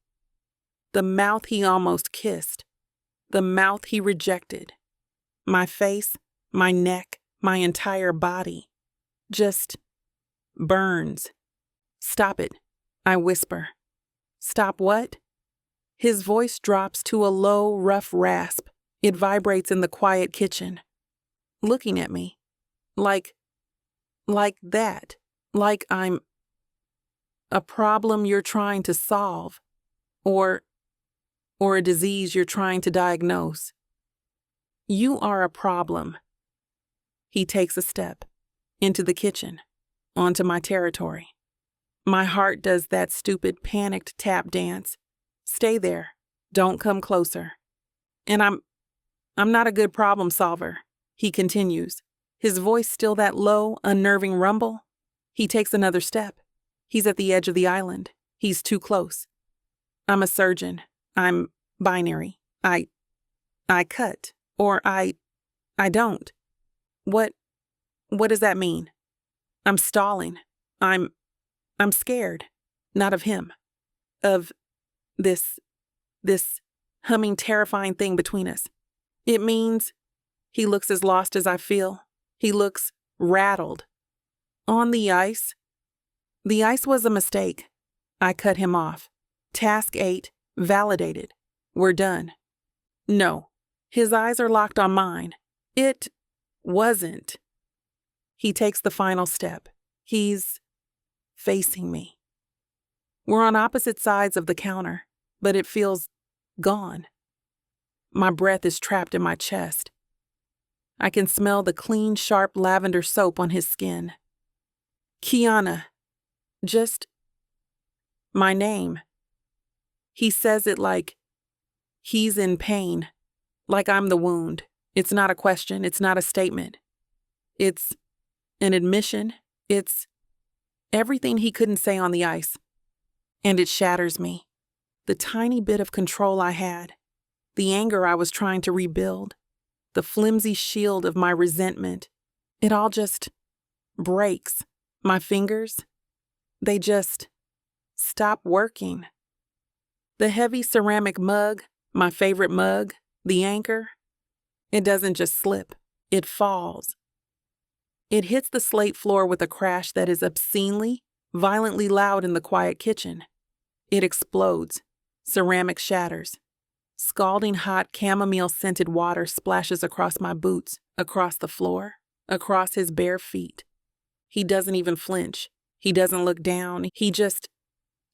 The mouth he almost kissed. The mouth he rejected. My face, my neck, my entire body just burns. Stop it, I whisper. Stop what? His voice drops to a low, rough rasp. It vibrates in the quiet kitchen. Looking at me. Like that. Like I'm a problem you're trying to solve. Or a disease you're trying to diagnose. You are a problem. He takes a step into the kitchen, onto my territory. My heart does that stupid panicked tap dance. Stay there. Don't come closer. And I'm not a good problem solver, he continues, his voice still that low, unnerving rumble. He takes another step. He's at the edge of the island. He's too close. I'm a surgeon. I'm binary. I cut. Or I don't. What does that mean? I'm stalling. I'm scared. Not of him. Of this humming, terrifying thing between us. It means he looks as lost as I feel. He looks rattled. On the ice. The ice was a mistake. I cut him off. Task 8, validated. We're done. No. His eyes are locked on mine. It wasn't. He takes the final step. He's facing me. We're on opposite sides of the counter, but it feels gone. My breath is trapped in my chest. I can smell the clean, sharp lavender soap on his skin, Kiana. Just my name. He says it like he's in pain, like I'm the wound. It's not a question. It's not a statement. It's an admission. It's everything he couldn't say on the ice. And it shatters me. The tiny bit of control I had, the anger I was trying to rebuild, the flimsy shield of my resentment, it all just breaks. My fingers, they just stop working. The heavy ceramic mug, my favorite mug, the anchor, it doesn't just slip, it falls. It hits the slate floor with a crash that is obscenely, violently loud in the quiet kitchen. It explodes. Ceramic shatters. Scalding hot chamomile-scented water splashes across my boots, across the floor, across his bare feet. He doesn't even flinch. He doesn't look down. He just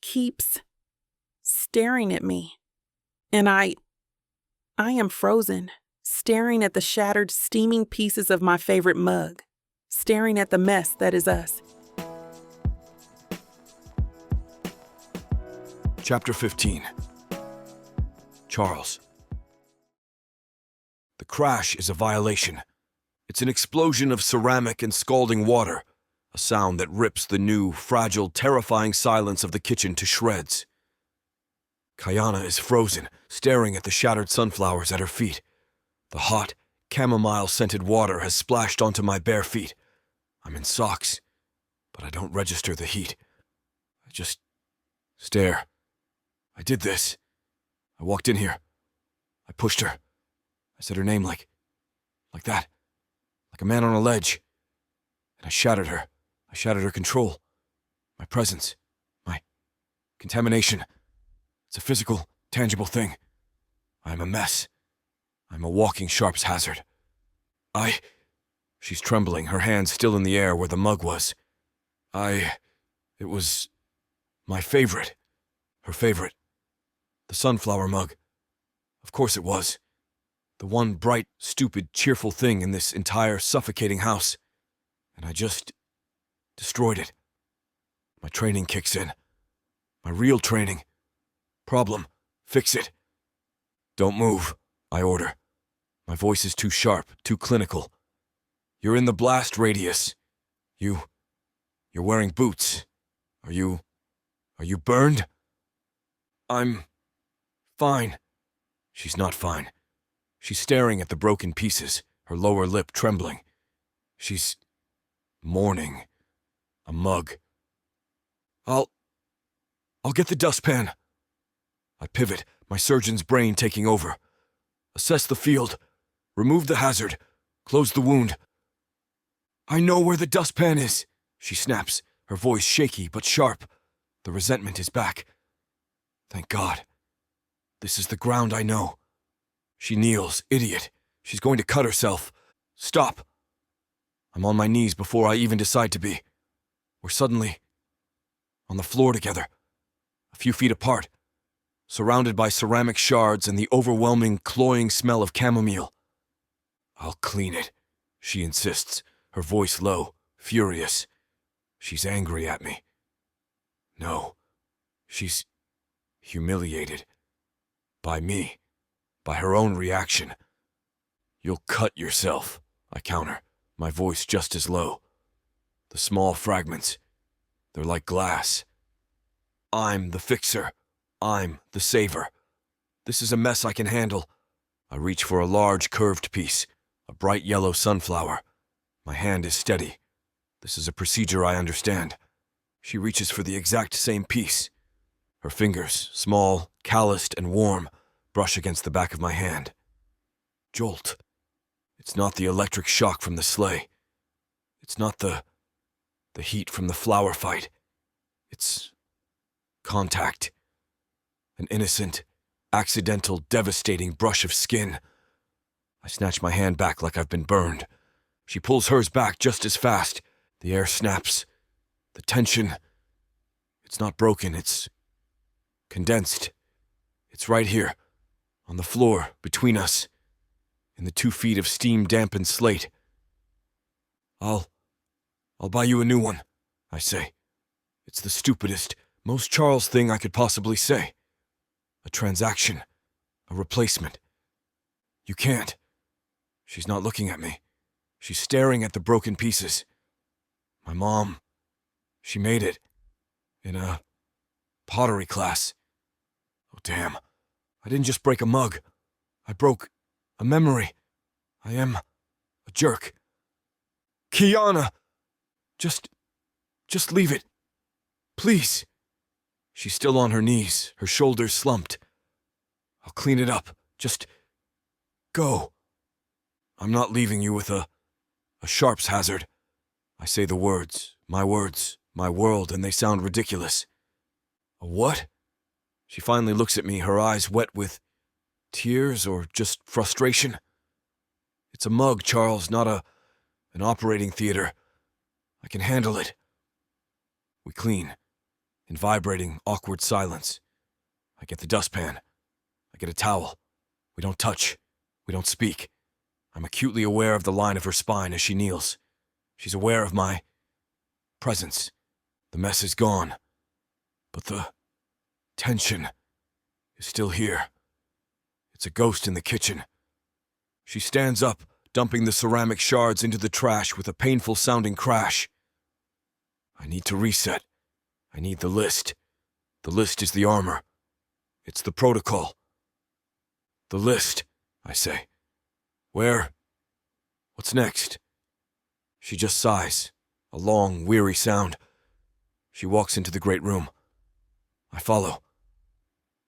keeps staring at me. And I am frozen, staring at the shattered, steaming pieces of my favorite mug, staring at the mess that is us. Chapter 15. Charles. The crash is a violation. It's an explosion of ceramic and scalding water, a sound that rips the new, fragile, terrifying silence of the kitchen to shreds. Kiana is frozen, staring at the shattered sunflowers at her feet. The hot, chamomile-scented water has splashed onto my bare feet. I'm in socks, but I don't register the heat. I just stare. I did this. I walked in here. I pushed her. I said her name like that. Like a man on a ledge. And I shattered her. I shattered her control. My presence. My contamination. It's a physical, tangible thing. I'm a mess. I'm a walking Sharp's hazard. She's trembling, her hand still in the air where the mug was. It was my favorite. Her favorite. The sunflower mug. Of course it was. The one bright, stupid, cheerful thing in this entire suffocating house. And I just destroyed it. My training kicks in. My real training. Problem. Fix it. Don't move, I order. My voice is too sharp, too clinical. You're in the blast radius. You're wearing boots. Are you burned? I'm fine. She's not fine. She's staring at the broken pieces, her lower lip trembling. She's mourning. A mug. I'll get the dustpan. I pivot, my surgeon's brain taking over. Assess the field. Remove the hazard. Close the wound. I know where the dustpan is, she snaps, her voice shaky but sharp. The resentment is back. Thank God. This is the ground I know. She kneels, idiot. She's going to cut herself. Stop. I'm on my knees before I even decide to be. We're suddenly on the floor together, a few feet apart, surrounded by ceramic shards and the overwhelming, cloying smell of chamomile. I'll clean it, she insists, her voice low, furious. She's angry at me. No, she's humiliated. By me. By her own reaction. You'll cut yourself, I counter, my voice just as low. The small fragments, they're like glass. I'm the fixer. I'm the saver. This is a mess I can handle. I reach for a large curved piece, a bright yellow sunflower. My hand is steady. This is a procedure I understand. She reaches for the exact same piece. Her fingers, small, calloused, and warm, brush against the back of my hand. Jolt. It's not the electric shock from the sleigh. It's not the heat from the flower fight. It's contact. An innocent, accidental, devastating brush of skin. I snatch my hand back like I've been burned. She pulls hers back just as fast. The air snaps. The tension. It's not broken, it's condensed. It's right here, on the floor, between us, in the 2 feet of steam-dampened slate. I'll buy you a new one, I say. It's the stupidest, most Charles thing I could possibly say. A transaction. A replacement. You can't. She's not looking at me. She's staring at the broken pieces. My mom, she made it. In a pottery class. Oh, damn. I didn't just break a mug. I broke a memory. I am a jerk. Kiana! Just leave it. Please. She's still on her knees, her shoulders slumped. I'll clean it up. Just go. I'm not leaving you with a sharp's hazard. I say the words, my world, and they sound ridiculous. A what? She finally looks at me, her eyes wet with tears or just frustration. It's a mug, Charles, not an operating theater. I can handle it. We clean, in vibrating, awkward silence. I get the dustpan. I get a towel. We don't touch. We don't speak. I'm acutely aware of the line of her spine as she kneels. She's aware of my presence. The mess is gone. But the tension is still here. It's a ghost in the kitchen. She stands up, dumping the ceramic shards into the trash with a painful-sounding crash. I need to reset. I need the list. The list is the armor. It's the protocol. The list, I say. Where? What's next? She just sighs, a long, weary sound. She walks into the great room. I follow.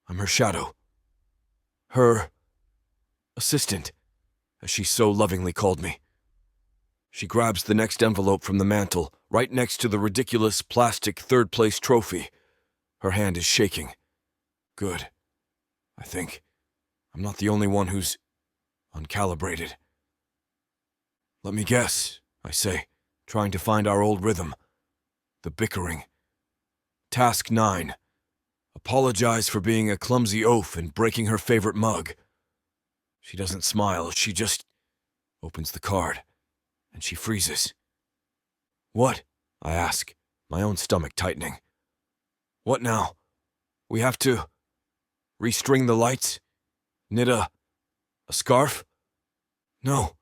I'm her shadow. Her assistant, as she so lovingly called me. She grabs the next envelope from the mantel, right next to the ridiculous plastic third-place trophy. Her hand is shaking. Good. I think. I'm not the only one who's uncalibrated. Let me guess, I say, trying to find our old rhythm. The bickering. Task 9. Apologize for being a clumsy oaf and breaking her favorite mug. She doesn't smile, she just opens the card, and she freezes. What? I ask, my own stomach tightening. What now? We have to restring the lights? Knit a scarf? No.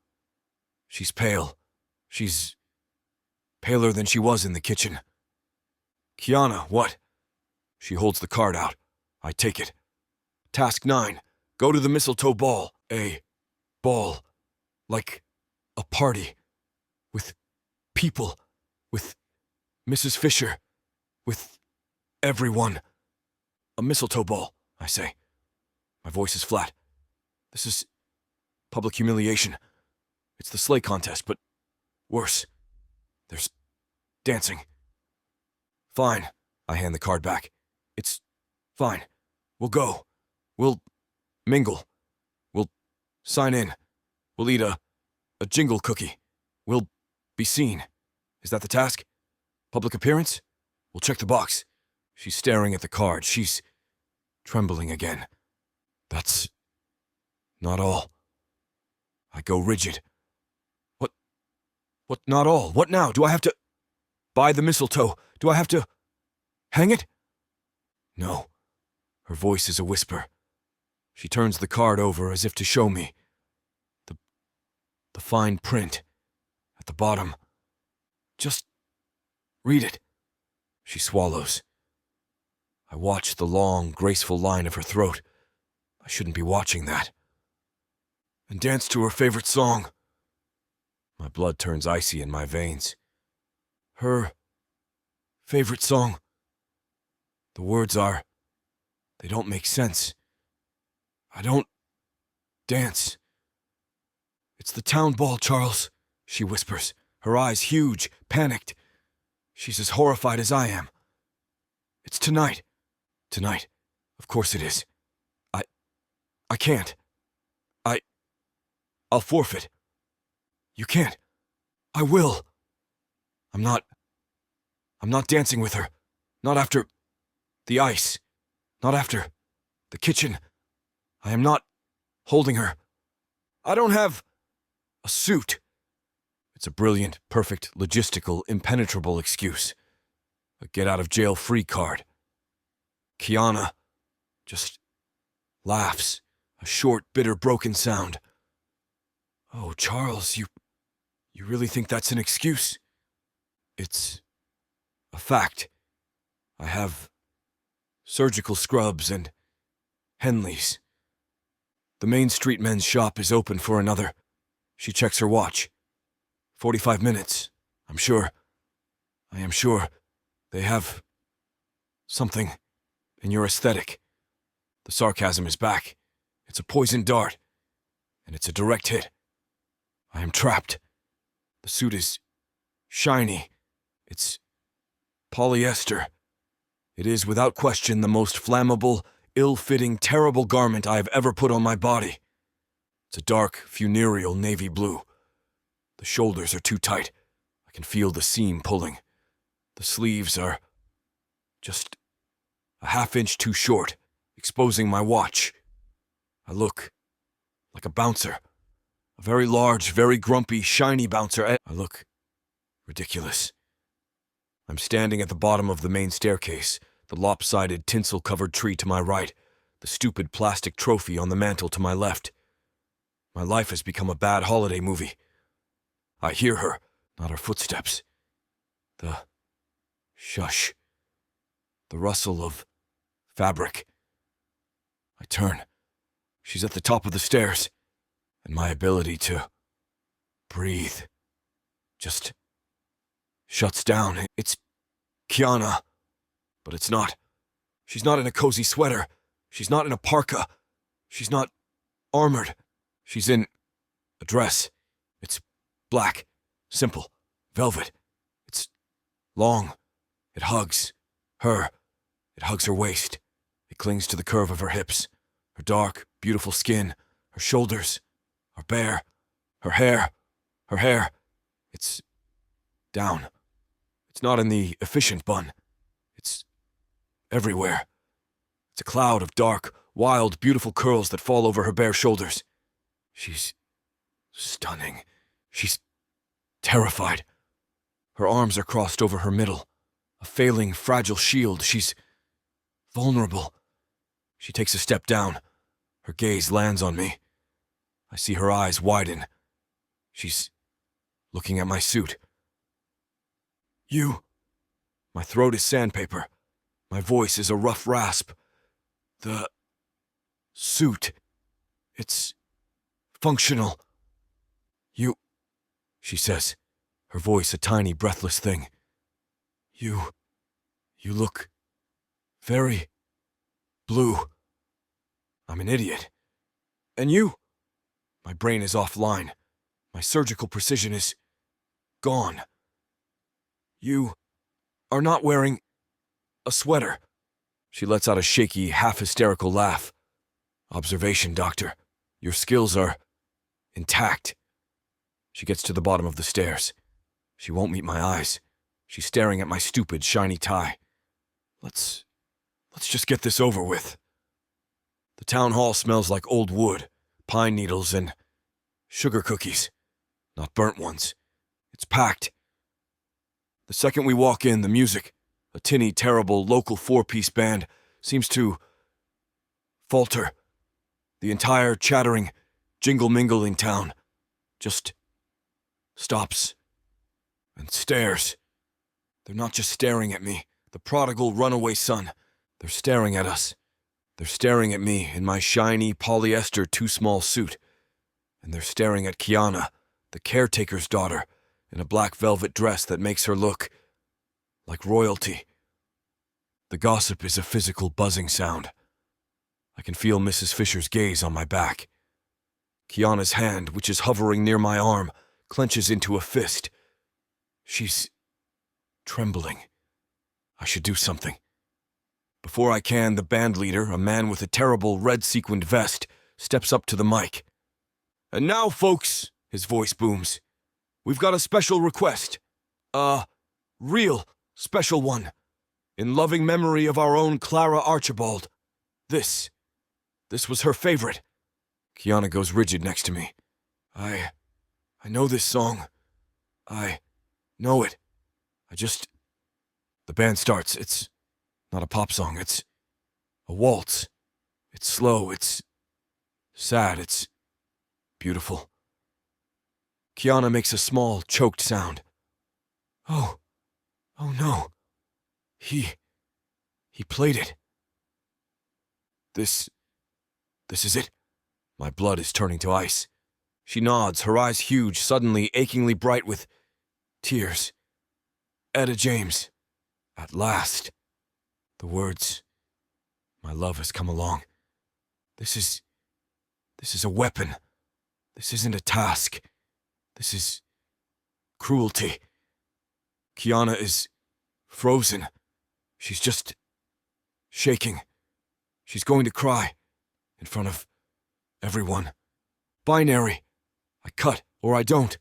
She's pale. She's paler than she was in the kitchen. Kiana, what? She holds the card out. I take it. Task 9. Go to the mistletoe ball. A ball. Like a party. With people. With Mrs. Fisher. With everyone. A mistletoe ball, I say. My voice is flat. This is public humiliation. It's the sleigh contest, but worse. There's dancing. Fine. I hand the card back. It's fine. We'll go. We'll mingle. We'll sign in. We'll eat a jingle cookie. We'll be seen. Is that the task? Public appearance? We'll check the box. She's staring at the card. She's trembling again. That's not all. I go rigid. What not all? What now? Do I have to buy the mistletoe? Do I have to hang it? No. Her voice is a whisper. She turns the card over as if to show me. The fine print at the bottom. Just read it. She swallows. I watch the long, graceful line of her throat. I shouldn't be watching that. And dance to her favorite song. My blood turns icy in my veins. Her favorite song. The words are, they don't make sense. I don't dance. It's the town ball, Charles, she whispers, her eyes huge, panicked. She's as horrified as I am. It's tonight. Tonight. Of course it is. I can't. I'll forfeit. You can't. I will. I'm not dancing with her. Not after the ice. Not after the kitchen. I am not holding her. I don't have a suit. It's a brilliant, perfect, logistical, impenetrable excuse. a get-out-of-jail-free card. Kiana just laughs, a short, bitter, broken sound. Oh, Charles, you really think that's an excuse? It's a fact. I have surgical scrubs and Henleys. The Main Street men's shop is open for another. She checks her watch. 45 minutes, I'm sure. I am sure they have something in your aesthetic. The sarcasm is back. It's a poisoned dart, and it's a direct hit. I am trapped. The suit is shiny. It's polyester. It is without question the most flammable, ill-fitting, terrible garment I have ever put on my body. It's a dark, funereal navy blue. The shoulders are too tight. I can feel the seam pulling. The sleeves are just a half-inch too short, exposing my watch. I look like a bouncer. A very large, very grumpy, shiny bouncer. I look ridiculous. I'm standing at the bottom of the main staircase, the lopsided, tinsel-covered tree to my right, the stupid plastic trophy on the mantel to my left. My life has become a bad holiday movie. I hear her, not her footsteps. The shush. The rustle of fabric. I turn. She's at the top of the stairs, and my ability to breathe just shuts down. It's Kiana, but it's not. She's not in a cozy sweater. She's not in a parka. She's not armored. She's in a dress. It's black, simple, velvet. It's long. It hugs her. It hugs her waist. It clings to the curve of her hips. Her dark, beautiful skin. Her shoulders are bare. Her hair. It's down. It's not in the efficient bun. It's everywhere. It's a cloud of dark, wild, beautiful curls that fall over her bare shoulders. She's stunning. She's terrified. Her arms are crossed over her middle. A failing, fragile shield. She's vulnerable. She takes a step down. Her gaze lands on me. I see her eyes widen. She's looking at my suit. You. My throat is sandpaper. My voice is a rough rasp. The suit. It's functional. You, she says, her voice a tiny, breathless thing. You look very blue. I'm an idiot. And you? My brain is offline. My surgical precision is gone. You are not wearing a sweater. She lets out a shaky, half-hysterical laugh. Observation, doctor. Your skills are intact. She gets to the bottom of the stairs. She won't meet my eyes. She's staring at my stupid, shiny tie. Let's just get this over with. The town hall smells like old wood, pine needles, and sugar cookies. Not burnt ones. It's packed. The second we walk in, the music, a tinny, terrible local four-piece band, seems to falter. The entire chattering, jingle-mingling town just stops and stares. They're not just staring at me, the prodigal runaway son. They're staring at us. They're staring at me in my shiny polyester too-small suit. And they're staring at Kiana, the caretaker's daughter, in a black velvet dress that makes her look like royalty. The gossip is a physical buzzing sound. I can feel Mrs. Fisher's gaze on my back. Kiana's hand, which is hovering near my arm, clenches into a fist. She's trembling. I should do something. Before I can, the band leader, a man with a terrible red-sequined vest, steps up to the mic. And now, folks, his voice booms, we've got a special request. A real special one. In loving memory of our own Clara Archibald. This was her favorite. Kiana goes rigid next to me. I know this song. I know it. I just The band starts. It's not a pop song. It's a waltz. It's slow. It's sad. It's beautiful. Kiana makes a small, choked sound. Oh no. He played it. This is it? My blood is turning to ice. She nods, her eyes huge, suddenly achingly bright with tears. Etta James. At last. The words. My love has come along. This is a weapon. This isn't a task. This is cruelty. Kiana is frozen. She's just shaking. She's going to cry in front of everyone. Binary. I cut or I don't.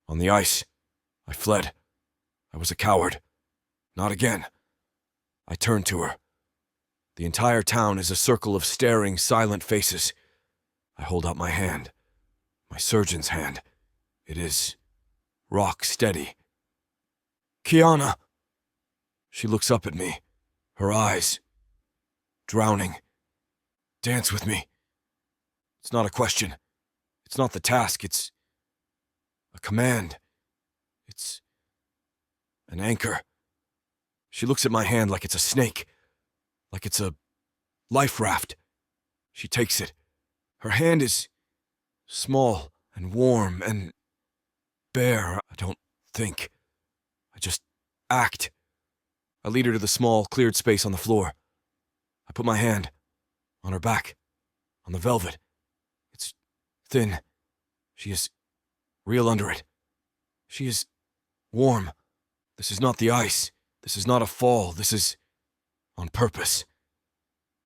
On the ice. I fled. I was a coward. Not again. I turned to her. The entire town is a circle of staring, silent faces. I hold out my hand. My surgeon's hand. It is rock steady. Kiana! She looks up at me. Her eyes. Drowning. Dance with me. It's not a question. It's not the task. It's a command. It's an anchor. She looks at my hand like it's a snake. Like it's a life raft. She takes it. Her hand is small and warm and bare. I don't think. I just act. I lead her to the small, cleared space on the floor. I put my hand on her back, on the velvet. It's thin. She is real under it. She is warm. This is not the ice. This is not a fall. This is on purpose.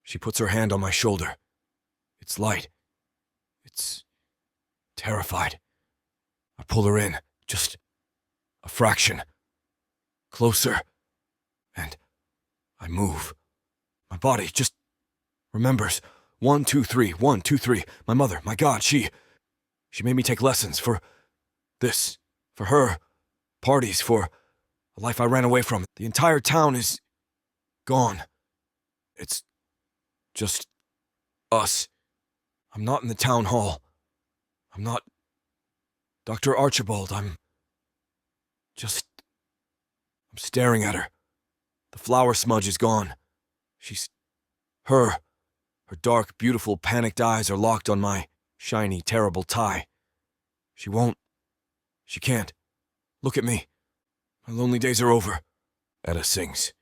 She puts her hand on my shoulder. It's light. It's terrified. I pull her in, just a fraction. Closer. And I move. My body just remembers. 1, 2, 3, 1, 2, 3. My mother, my God, she made me take lessons for this, for her, parties, for a life I ran away from. The entire town is gone. It's just us. I'm not in the town hall. I'm not Dr. Archibald. I'm staring at her. The flower smudge is gone. She's her. Her dark, beautiful, panicked eyes are locked on my shiny, terrible tie. She can't. Look at me. My lonely days are over. Etta sings.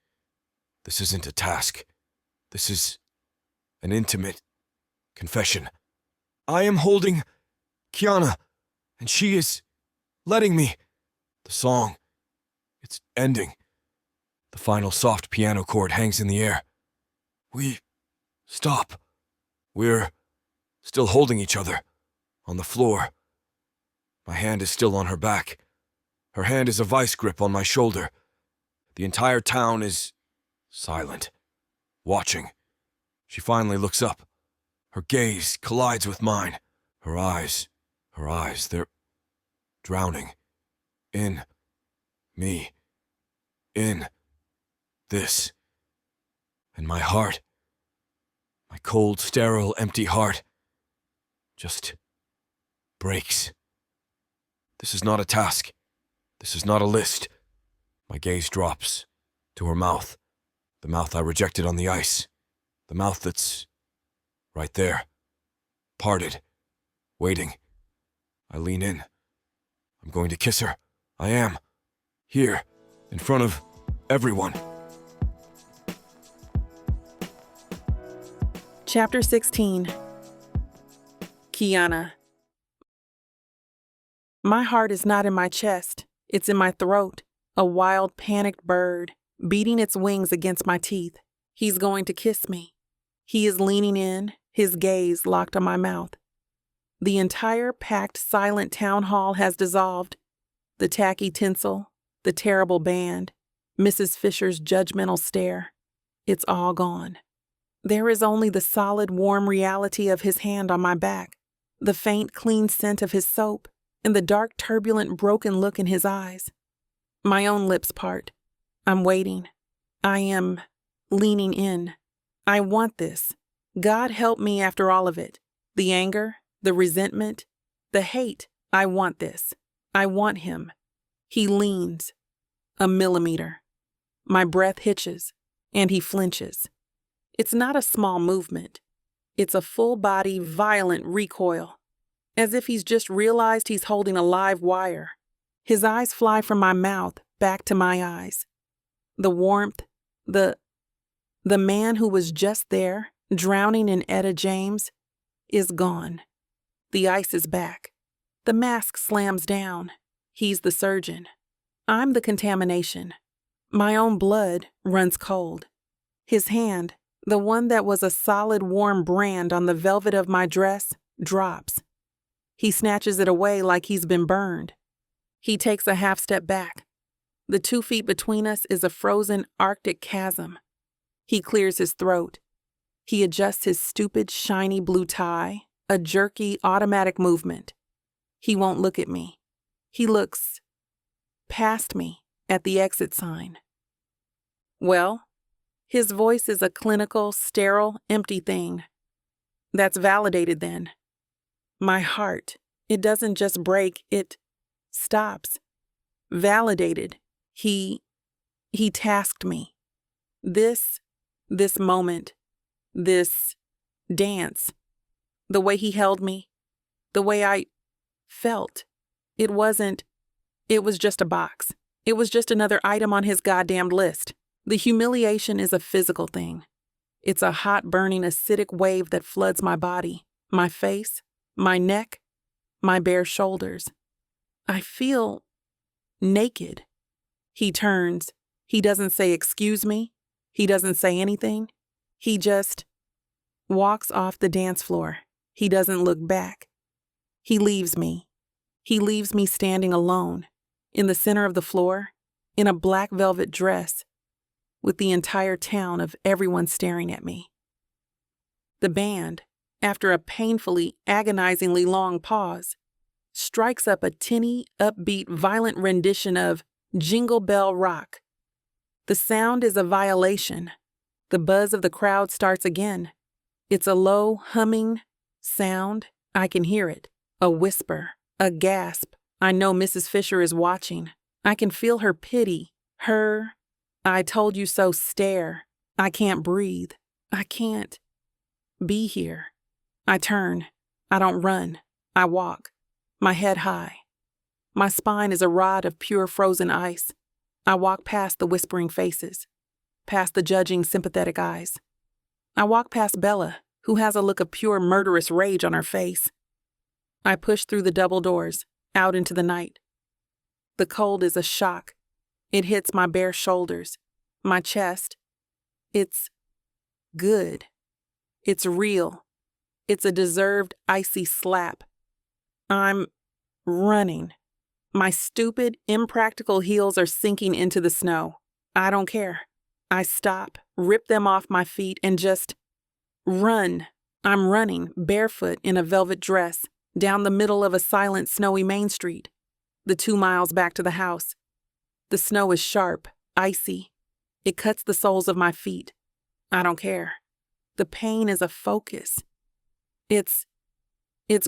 This isn't a task. This is an intimate confession. I am holding Kiana, and she is letting me. The song, it's ending. The final soft piano chord hangs in the air. We stop. We're still holding each other on the floor. My hand is still on her back. Her hand is a vice grip on my shoulder. The entire town is silent, watching. She finally looks up. Her gaze collides with mine. Her eyes, they're drowning. In me. In this. And my heart, my cold, sterile, empty heart, just breaks. This is not a task. This is not a list. My gaze drops to her mouth, the mouth I rejected on the ice, the mouth that's right there, parted, waiting. I lean in. I'm going to kiss her. I am. Here, in front of everyone. Chapter 16. Kiana. My heart is not in my chest. It's in my throat, a wild, panicked bird, beating its wings against my teeth. He's going to kiss me. He is leaning in, his gaze locked on my mouth. The entire packed, silent town hall has dissolved. The tacky tinsel, the terrible band, Mrs. Fisher's judgmental stare. It's all gone. There is only the solid, warm reality of his hand on my back, the faint, clean scent of his soap, and the dark, turbulent, broken look in his eyes. My own lips part. I'm waiting. I am leaning in. I want this. God help me after all of it. The anger, the resentment, the hate. I want this. I want him. He leans. A millimeter. My breath hitches, and he flinches. It's not a small movement. It's a full-body, violent recoil, as if he's just realized he's holding a live wire. His eyes fly from my mouth back to my eyes. The warmth, the man who was just there, drowning in Etta James, is gone. The ice is back. The mask slams down. He's the surgeon. I'm the contamination. My own blood runs cold. His hand, the one that was a solid warm brand on the velvet of my dress, drops. He snatches it away like he's been burned. He takes a half step back. The 2 feet between us is a frozen Arctic chasm. He clears his throat. He adjusts his stupid, shiny blue tie, a jerky, automatic movement. He won't look at me. He looks past me at the exit sign. Well, his voice is a clinical, sterile, empty thing. That's validated then. My heart, it doesn't just break, it stops. Validated. He tasked me. This moment, this dance, the way he held me, the way I felt, it was just a box. It was just another item on his goddamned list. The humiliation is a physical thing. It's a hot, burning, acidic wave that floods my body, my face, my neck, my bare shoulders. I feel naked. He turns. He doesn't say, "Excuse me." He doesn't say anything. He just walks off the dance floor. He doesn't look back. He leaves me. He leaves me standing alone, in the center of the floor, in a black velvet dress, with the entire town of everyone staring at me. The band, after a painfully, agonizingly long pause, strikes up a tinny, upbeat, violent rendition of Jingle Bell Rock. The sound is a violation. The buzz of the crowd starts again. It's a low, humming sound. I can hear it. A whisper, a gasp. I know Mrs. Fisher is watching. I can feel her pity, her "I told you so" stare. I can't breathe. I can't be here. I turn. I don't run. I walk. My head high. My spine is a rod of pure frozen ice. I walk past the whispering faces, past the judging, sympathetic eyes. I walk past Bella, who has a look of pure murderous rage on her face. I push through the double doors, out into the night. The cold is a shock. It hits my bare shoulders, my chest. It's good. It's real. It's a deserved icy slap. I'm running. My stupid, impractical heels are sinking into the snow. I don't care. I stop, rip them off my feet, and just run. I'm running, barefoot in a velvet dress, down the middle of a silent, snowy Main Street, the 2 miles back to the house. The snow is sharp, icy. It cuts the soles of my feet. I don't care. The pain is a focus. It's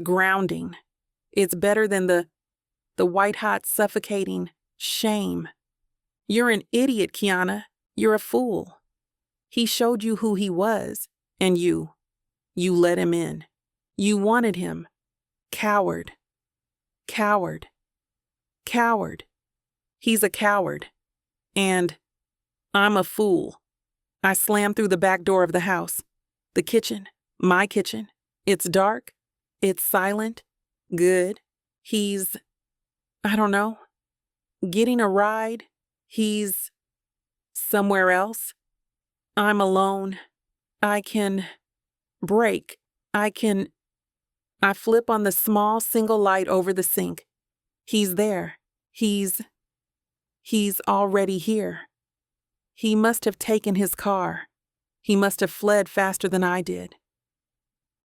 grounding. It's better than the white-hot, suffocating shame. You're an idiot, Kiana. You're a fool. He showed you who he was, and you let him in. You wanted him. Coward. Coward. Coward. He's a coward. And I'm a fool. I slam through the back door of the house. The kitchen. My kitchen. It's dark. It's silent. Good. He's, I don't know, getting a ride. He's somewhere else. I'm alone. I can break. I flip on the small single light over the sink. He's there. He's already here. He must have taken his car. He must have fled faster than I did.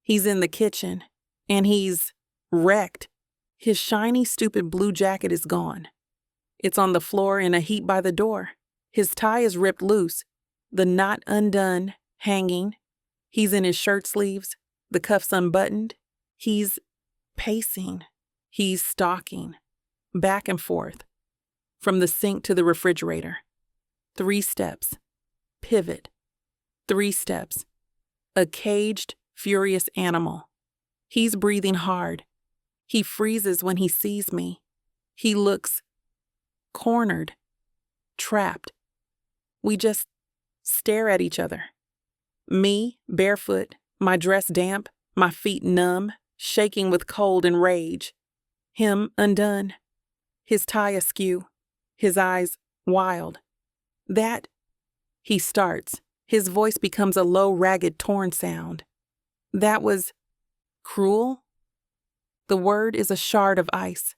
He's in the kitchen, and he's wrecked. His shiny, stupid blue jacket is gone. It's on the floor in a heap by the door. His tie is ripped loose. the knot undone, hanging. He's in his shirt sleeves, the cuffs unbuttoned. He's pacing. He's stalking, back and forth, from the sink to the refrigerator. 3 steps. Pivot. 3 steps. A caged, furious animal. He's breathing hard. He freezes when he sees me. He looks cornered, trapped. We just stare at each other. Me, barefoot, my dress damp, my feet numb, shaking with cold and rage. Him undone, his tie askew, his eyes wild. That, he starts. His voice becomes a low, ragged, torn sound. That was cruel? The word is a shard of ice.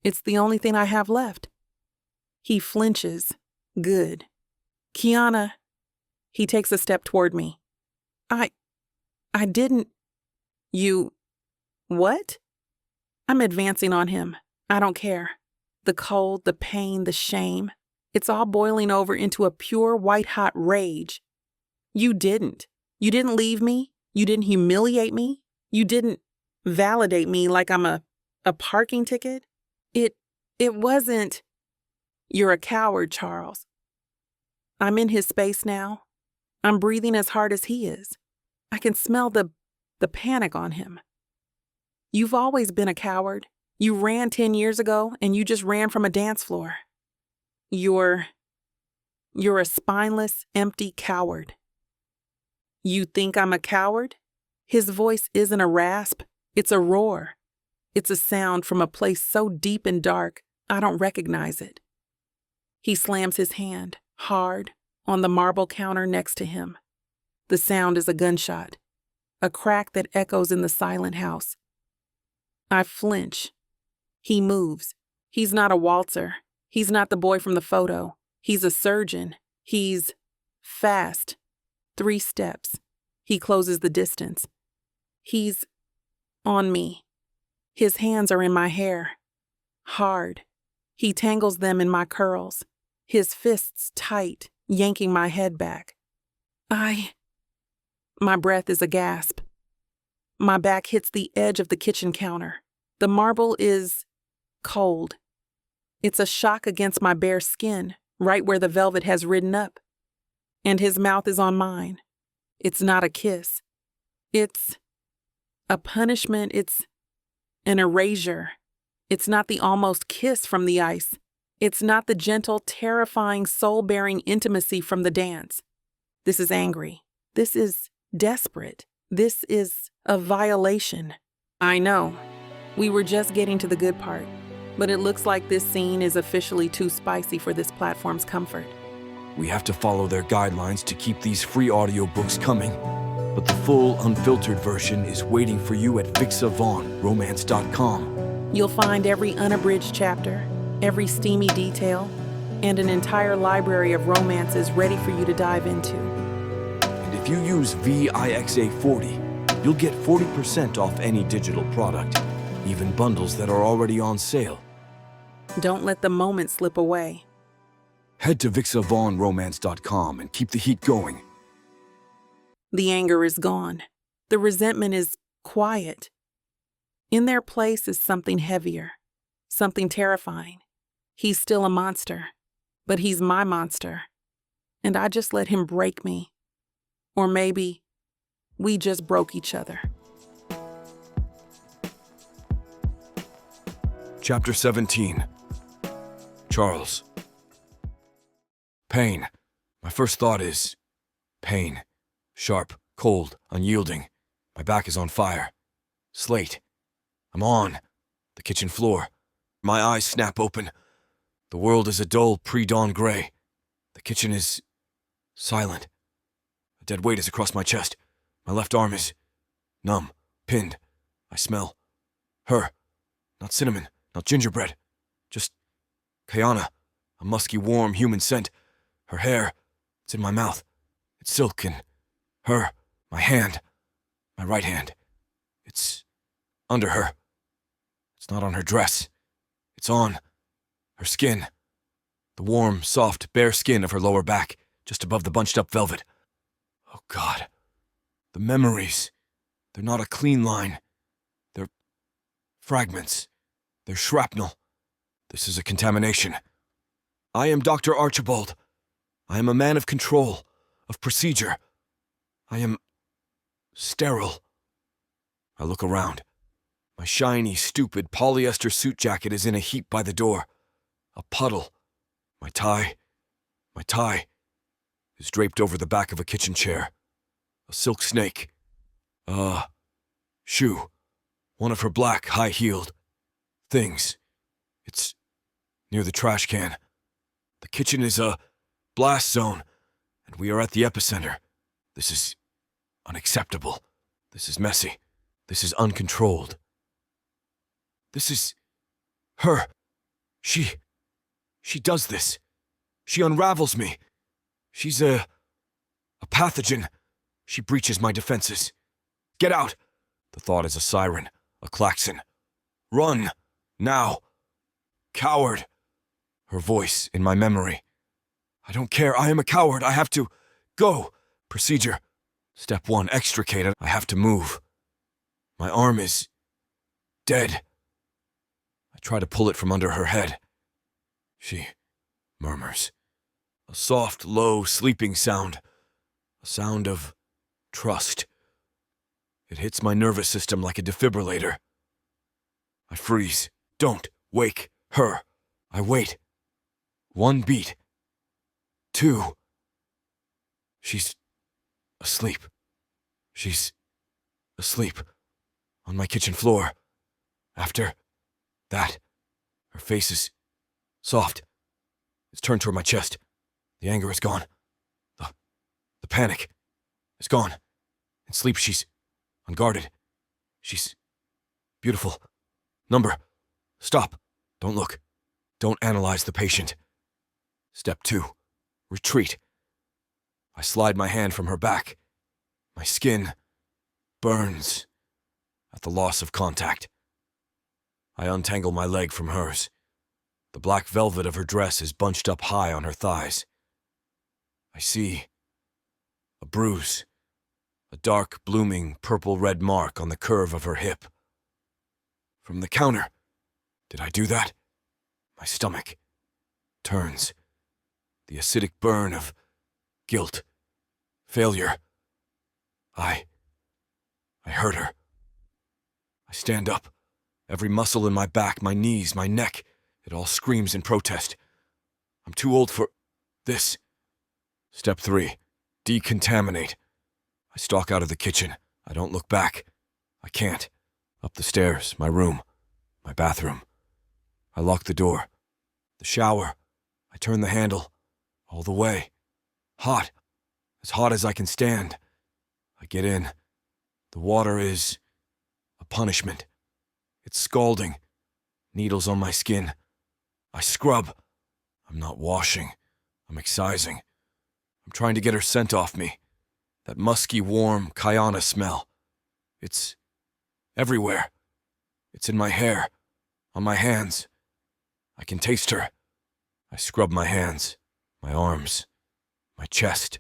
It's the only thing I have left. He flinches. Good. Kiana. He takes a step toward me. I didn't. You. What? I'm advancing on him. I don't care. The cold, the pain, the shame. It's all boiling over into a pure white-hot rage. You didn't. You didn't leave me. You didn't humiliate me. You didn't validate me like I'm a parking ticket. It wasn't. You're a coward, Charles. I'm in his space now. I'm breathing as hard as he is. I can smell the panic on him. You've always been a coward. You ran 10 years ago, and you just ran from a dance floor. You're a spineless, empty coward. You think I'm a coward? His voice isn't a rasp, it's a roar. It's a sound from a place so deep and dark, I don't recognize it. He slams his hand, hard, on the marble counter next to him. The sound is a gunshot, a crack that echoes in the silent house. I flinch. He moves. He's not a waltzer. He's not the boy from the photo. He's a surgeon. He's fast. 3 steps. He closes the distance. He's on me. His hands are in my hair. Hard. He tangles them in my curls. His fists tight, yanking my head back. My breath is a gasp. My back hits the edge of the kitchen counter. The marble is cold. It's a shock against my bare skin, right where the velvet has ridden up. And his mouth is on mine. It's not a kiss. It's a punishment. It's an erasure. It's not the almost kiss from the ice. It's not the gentle, terrifying, soul-bearing intimacy from the dance. This is angry. This is desperate. This is a violation. I know. We were just getting to the good part, but it looks like this scene is officially too spicy for this platform's comfort. We have to follow their guidelines to keep these free audiobooks coming, but the full, unfiltered version is waiting for you at BWWM.com. You'll find every unabridged chapter, every steamy detail, and an entire library of romances ready for you to dive into. And if you use VIXA40, you'll get 40% off any digital product, even bundles that are already on sale. Don't let the moment slip away. Head to VixaVaughnRomance.com and keep the heat going. The anger is gone. The resentment is quiet. In their place is something heavier, something terrifying. He's still a monster, but he's my monster. And I just let him break me. Or maybe we just broke each other. Chapter 17. Charles. Pain. My first thought is pain. Sharp, cold, unyielding. My back is on fire. Slate. I'm on the kitchen floor. My eyes snap open. The world is a dull pre-dawn gray. The kitchen is silent. A dead weight is across my chest. My left arm is numb, pinned. I smell her. Not cinnamon, not gingerbread. Just Kiana. A musky, warm human scent. Her hair, it's in my mouth. It's silk and her, my hand, my right hand. It's under her. It's not on her dress. It's on her skin. The warm, soft, bare skin of her lower back, just above the bunched-up velvet. Oh, God. The memories. They're not a clean line. They're fragments. They're shrapnel. This is a contamination. I am Dr. Archibald. I am a man of control, of procedure. I am sterile. I look around. My shiny, stupid polyester suit jacket is in a heap by the door. A puddle. My tie is draped over the back of a kitchen chair. A silk snake. Shoe. One of her black, high-heeled things. It's near the trash can. The kitchen is a blast zone, and we are at the epicenter. This is unacceptable. This is messy. This is uncontrolled. This is her. She does this. She unravels me. She's a pathogen. She breaches my defenses. Get out! The thought is a siren, a klaxon. Run! Now! Coward! Her voice in my memory. I don't care. I am a coward. I have to go. Procedure. Step 1, extricate it. I have to move. My arm is dead. I try to pull it from under her head. She murmurs. A soft, low, sleeping sound. A sound of trust. It hits my nervous system like a defibrillator. I freeze. Don't wake her. I wait. 1 beat. 2. She's asleep. She's asleep. On my kitchen floor. After that, her face is soft. It's turned toward my chest. The anger is gone. The panic is gone. In sleep, she's unguarded. She's beautiful. Number. Stop. Don't look. Don't analyze the patient. Step 2. Retreat. I slide my hand from her back. My skin burns at the loss of contact. I untangle my leg from hers. The black velvet of her dress is bunched up high on her thighs. I see a bruise, a dark, blooming, purple-red mark on the curve of her hip. From the counter. Did I do that? My stomach turns. The acidic burn of guilt, failure. I hurt her. I stand up. Every muscle in my back, my knees, my neck, it all screams in protest. I'm too old for this. Step 3. Decontaminate. I stalk out of the kitchen. I don't look back. I can't. Up the stairs, my room, my bathroom. I lock the door. The shower. I turn the handle. All the way. Hot. As hot as I can stand. I get in. The water is a punishment. It's scalding. Needles on my skin. I scrub. I'm not washing. I'm excising. I'm trying to get her scent off me. That musky, warm Kayana smell. It's everywhere. It's in my hair. On my hands. I can taste her. I scrub my hands. My arms. My chest.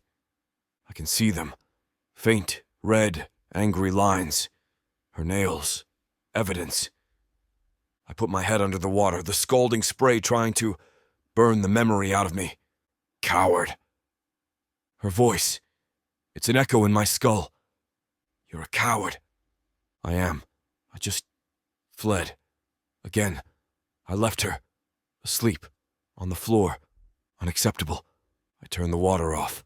I can see them. Faint, red, angry lines. Her nails. Evidence. I put my head under the water, the scalding spray trying to burn the memory out of me. Coward. Her voice. It's an echo in my skull. You're a coward. I am. I just fled. Again. I left her. Asleep. On the floor. Unacceptable. I turn the water off.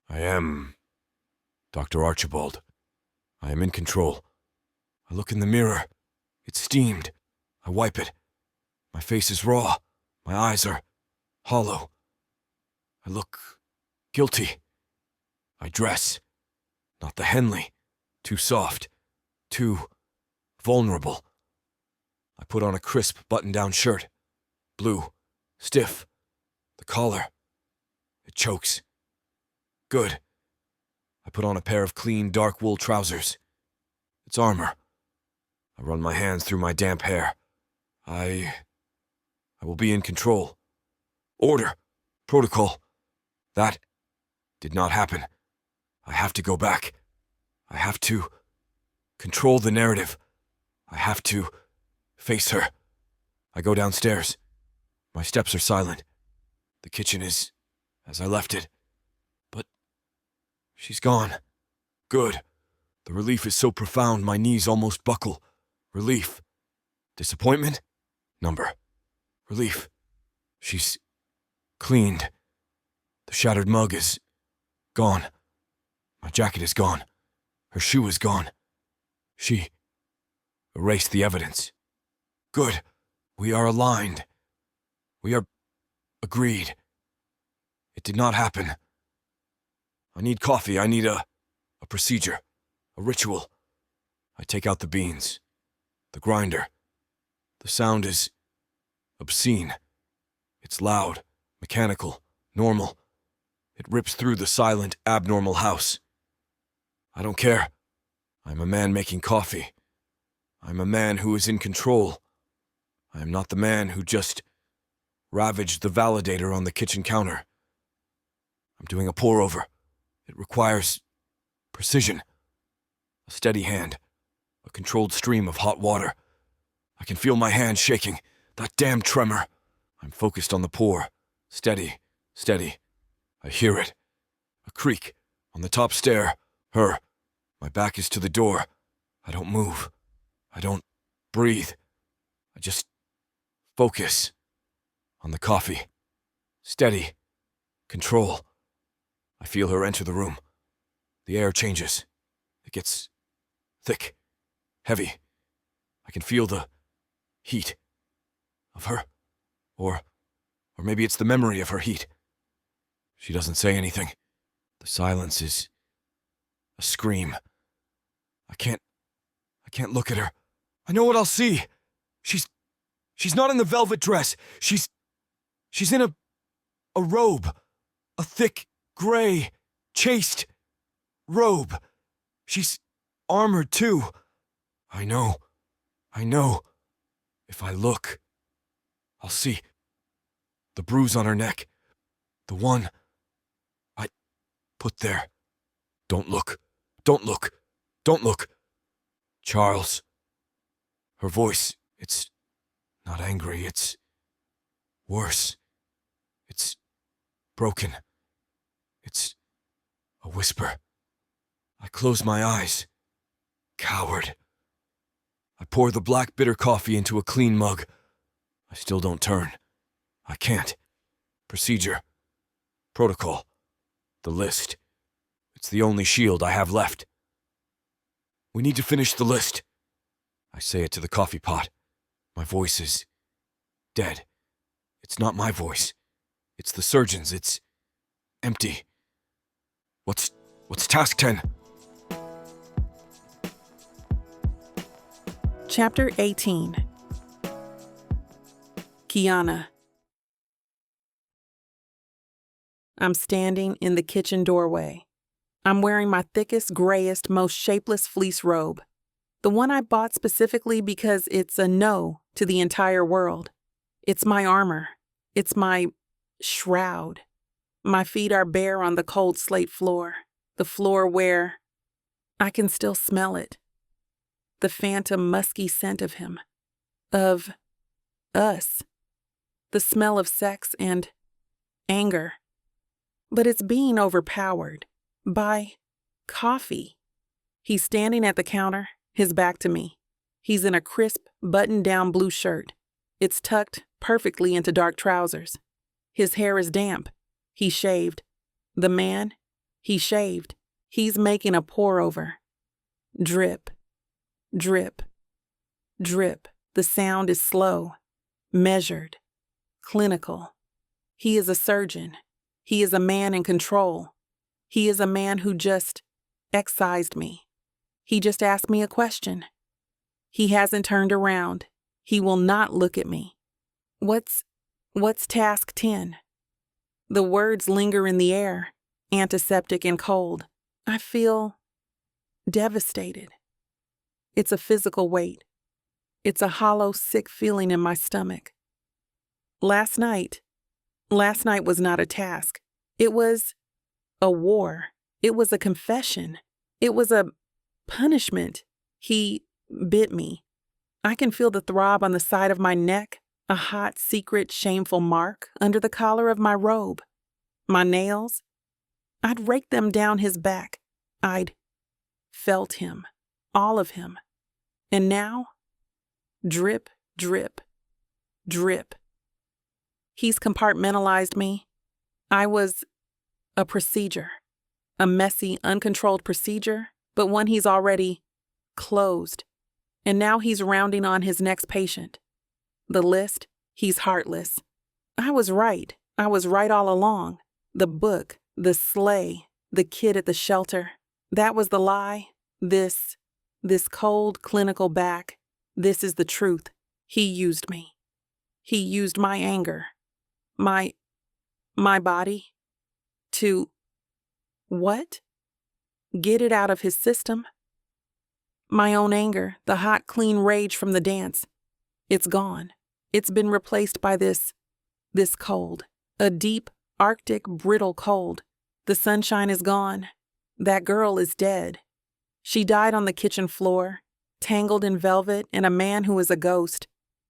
I am Dr. Archibald. I am in control. I look in the mirror. It's steamed. I wipe it. My face is raw. My eyes are hollow. I look guilty. I dress. Not the Henley. Too soft. Too vulnerable. I put on a crisp button-down shirt. Blue. Stiff. The collar. It chokes. Good. I put on a pair of clean, dark wool trousers. It's armor. I run my hands through my damp hair. I will be in control. Order. Protocol. That did not happen. I have to go back. I have to control the narrative. I have to face her. I go downstairs. My steps are silent. The kitchen is as I left it. But she's gone. Good. The relief is so profound my knees almost buckle. Relief. Disappointment? Number. Relief. She's cleaned. The shattered mug is gone. My jacket is gone. Her shoe is gone. She erased the evidence. Good. We are aligned. We are agreed. It did not happen. I need coffee. I need a procedure. A ritual. I take out the beans. The grinder. The sound is obscene. It's loud, mechanical, normal. It rips through the silent, abnormal house. I don't care. I'm a man making coffee. I'm a man who is in control. I am not the man who just ravaged the validator on the kitchen counter. I'm doing a pour-over. It requires precision. A steady hand. A controlled stream of hot water. I can feel my hand shaking. That damn tremor. I'm focused on the pour. Steady, steady. I hear it. A creak. On the top stair. Her. My back is to the door. I don't move. I don't breathe. I just focus. On the coffee. Steady. Control. I feel her enter the room. The air changes. It gets thick. Heavy. I can feel the heat of her. Or maybe it's the memory of her heat. She doesn't say anything. The silence is a scream. I can't look at her. I know what I'll see. She's not in the velvet dress. She's in a robe. A thick, gray, chaste robe. She's armored too. I know. If I look, I'll see. The bruise on her neck. The one I put there. Don't look. Don't look. Don't look. Charles. Her voice, it's not angry, it's worse. It's broken. It's a whisper. I close my eyes. Coward. I pour the black bitter coffee into a clean mug. I still don't turn. I can't. Procedure. Protocol. The list. It's the only shield I have left. We need to finish the list. I say it to the coffee pot. My voice is dead. It's not my voice. It's the surgeon's. It's empty. What's task 10? Chapter 18. Kiana. I'm standing in the kitchen doorway. I'm wearing my thickest, grayest, most shapeless fleece robe. The one I bought specifically because it's a no to the entire world. It's my armor. It's my shroud. My feet are bare on the cold slate floor. The floor where I can still smell it. The phantom musky scent of him. Of us. The smell of sex and anger. But it's being overpowered by coffee. He's standing at the counter, his back to me. He's in a crisp, button-down blue shirt. It's tucked perfectly into dark trousers. His hair is damp. He shaved. The man, he shaved. He's making a pour-over. Drip. Drip. Drip. The sound is slow, measured, clinical. He is a surgeon. He is a man in control. He is a man who just excised me. He just asked me a question. He hasn't turned around. He will not look at me. What's task 10? The words linger in the air, antiseptic and cold. I feel devastated. It's a physical weight. It's a hollow, sick feeling in my stomach. Last night was not a task. It was a war. It was a confession. It was a punishment. He bit me. I can feel the throb on the side of my neck, a hot, secret, shameful mark under the collar of my robe. My nails, I'd raked them down his back. I'd felt him, all of him. And now, drip, drip, drip. He's compartmentalized me. I was a procedure, a messy, uncontrolled procedure, but one he's already closed. And now he's rounding on his next patient. The list, he's heartless. I was right. I was right all along. The book, the sleigh, the kid at the shelter. That was the lie. This cold, clinical back. This is the truth. He used me. He used my anger. My body. To what? Get it out of his system? My own anger, the hot, clean rage from the dance. It's gone. It's been replaced by this cold. A deep, Arctic, brittle cold. The sunshine is gone. That girl is dead. She died on the kitchen floor, tangled in velvet, and a man who is a ghost.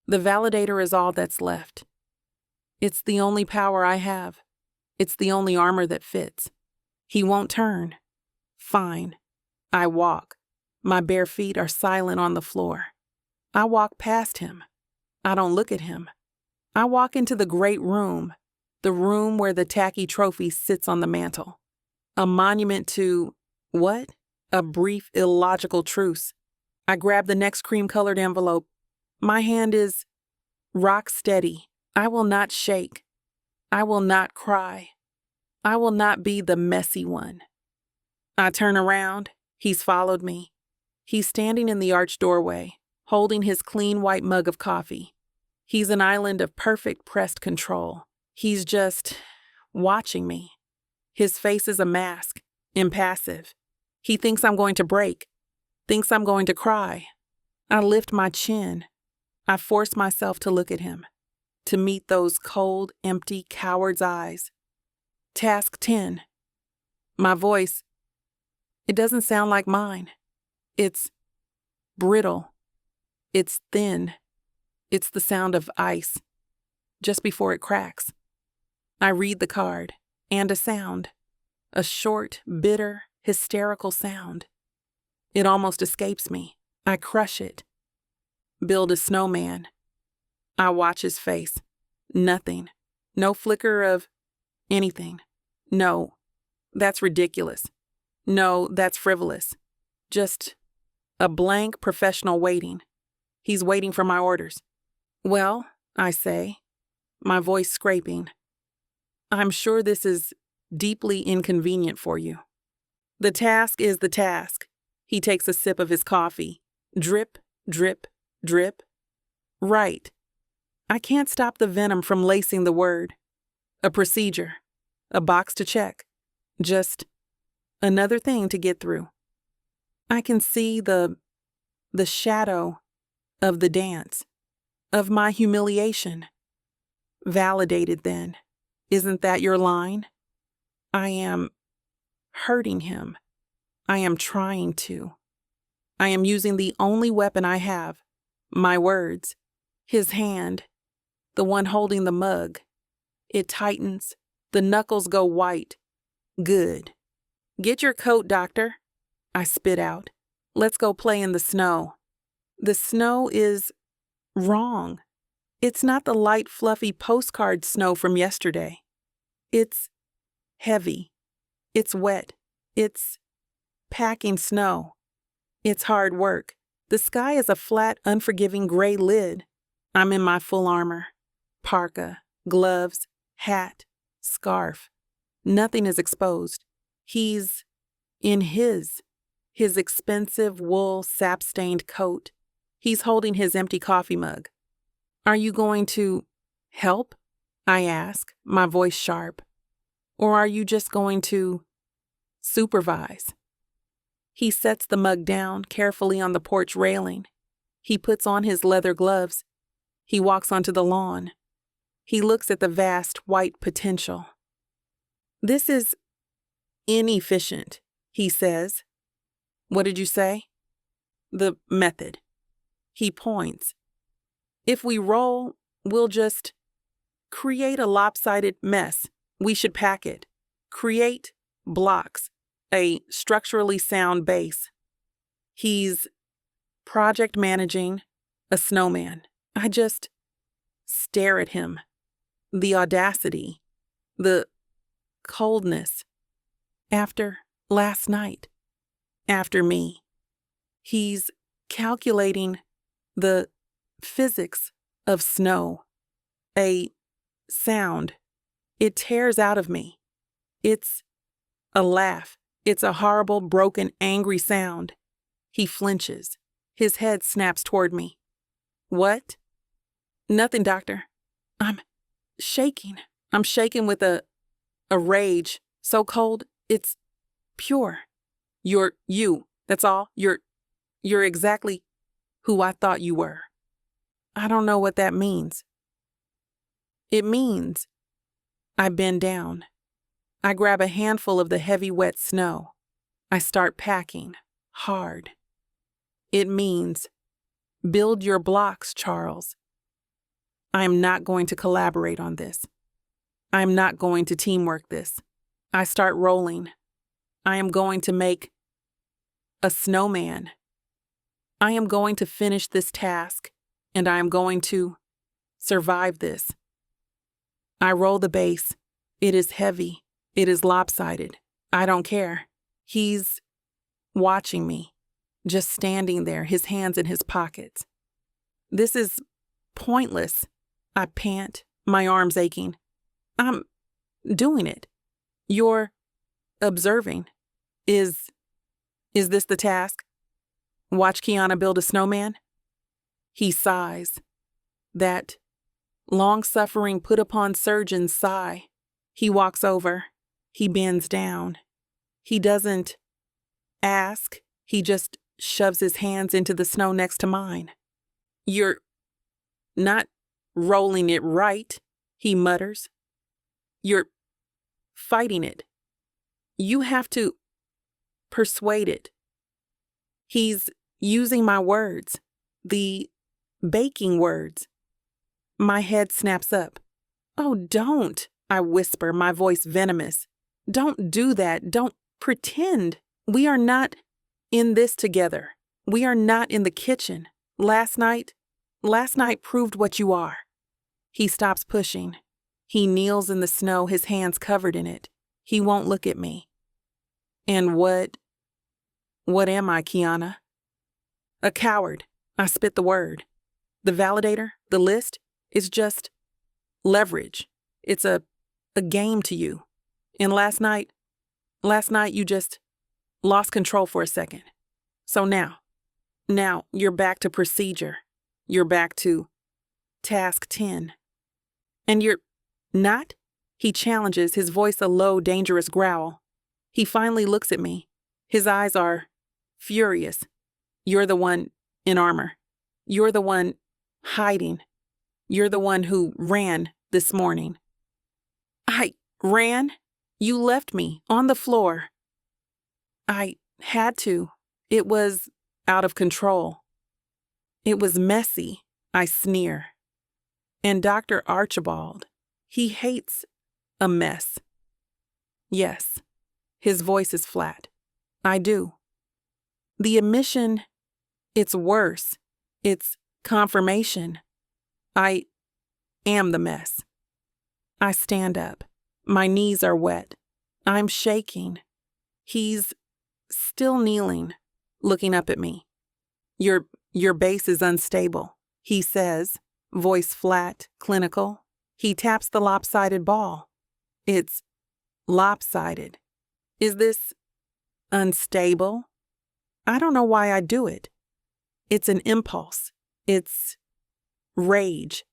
The validator is all that's left. It's the only power I have. It's the only armor that fits. He won't turn. Fine. I walk. My bare feet are silent on the floor. I walk past him. I don't look at him. I walk into the great room, the room where the tacky trophy sits on the mantel. A monument to, what? A brief, illogical truce. I grab the next cream-colored envelope. My hand is rock steady. I will not shake. I will not cry. I will not be the messy one. I turn around. He's followed me. He's standing in the arched doorway, holding his clean white mug of coffee. He's an island of perfect pressed control. He's just watching me. His face is a mask, impassive. He thinks I'm going to break, thinks I'm going to cry. I lift my chin. I force myself to look at him, to meet those cold, empty, coward's eyes. Task 10. My voice, it doesn't sound like mine. It's brittle. It's thin. It's the sound of ice, just before it cracks. I read the card, and a sound. A short, bitter, hysterical sound. It almost escapes me. I crush it. Build a snowman. I watch his face. Nothing. No flicker of anything. No, that's ridiculous. No, that's frivolous. Just a blank professional waiting. He's waiting for my orders. Well, I say, my voice scraping, I'm sure this is deeply inconvenient for you. The task is the task. He takes a sip of his coffee. Drip, drip, drip. Right. I can't stop the venom from lacing the word. A procedure. A box to check. Just another thing to get through. I can see the shadow of the dance, of my humiliation. Validated then. Isn't that your line? I am hurting him. I am trying to. I am using the only weapon I have, my words. His hand, the one holding the mug. It tightens. The knuckles go white. Good. Get your coat, doctor. I spit out. Let's go play in the snow. The snow is wrong. It's not the light, fluffy postcard snow from yesterday. It's heavy. It's wet. It's packing snow. It's hard work. The sky is a flat, unforgiving gray lid. I'm in my full armor. Parka, gloves, hat, scarf. Nothing is exposed. He's in his expensive wool sap-stained coat. He's holding his empty coffee mug. Are you going to help? I ask, my voice sharp. Or are you just going to supervise? He sets the mug down carefully on the porch railing. He puts on his leather gloves. He walks onto the lawn. He looks at the vast white potential. This is inefficient, he says. What did you say? The method. He points. If we roll, we'll just create a lopsided mess. We should pack it. Create blocks, a structurally sound base. He's project managing a snowman. I just stare at him. The audacity, the coldness. After last night, after me, he's calculating the physics of snow, a sound. It tears out of me. It's a laugh. It's a horrible, broken, angry sound. He flinches. His head snaps toward me. What? Nothing, doctor. I'm shaking. I'm shaking with a rage so cold, it's pure. You're you. That's all. You're exactly who I thought you were. I don't know what that means. It means I bend down. I grab a handful of the heavy, wet snow. I start packing hard. It means build your blocks, Charles. I am not going to collaborate on this. I am not going to teamwork this. I start rolling. I am going to make a snowman. I am going to finish this task, and I am going to survive this. I roll the base. It is heavy. It is lopsided. I don't care. He's watching me, just standing there, his hands in his pockets. This is pointless. I pant, my arms aching. I'm doing it. You're observing. Is this the task? Watch Kiana build a snowman? He sighs. That long-suffering put-upon surgeon's sigh. He walks over. He bends down. He doesn't ask. He just shoves his hands into the snow next to mine. You're not rolling it right, he mutters. You're fighting it. You have to persuade it. He's using my words, the baking words. My head snaps up. Oh, don't, I whisper, my voice venomous. Don't do that. Don't pretend. We are not in this together. We are not in the kitchen. Last night proved what you are. He stops pushing. He kneels in the snow, his hands covered in it. He won't look at me. And what am I, Kiana? A coward. I spit the word. The validator, the list, is just leverage. It's a game to you. And last night you just lost control for a second. So now you're back to procedure. You're back to task 10. And you're not? He challenges, his voice a low, dangerous growl. He finally looks at me. His eyes are furious. You're the one in armor. You're the one hiding. You're the one who ran this morning. I ran? You left me on the floor. I had to. It was out of control. It was messy, I sneer. And Dr. Archibald, he hates a mess. Yes, his voice is flat. I do. The admission, it's worse. It's confirmation. I am the mess. I stand up. My knees are wet. I'm shaking. He's still kneeling, looking up at me. Your base is unstable, he says, voice flat, clinical. He taps the lopsided ball. It's lopsided. Is this unstable? I don't know why I do it. It's an impulse. It's rage.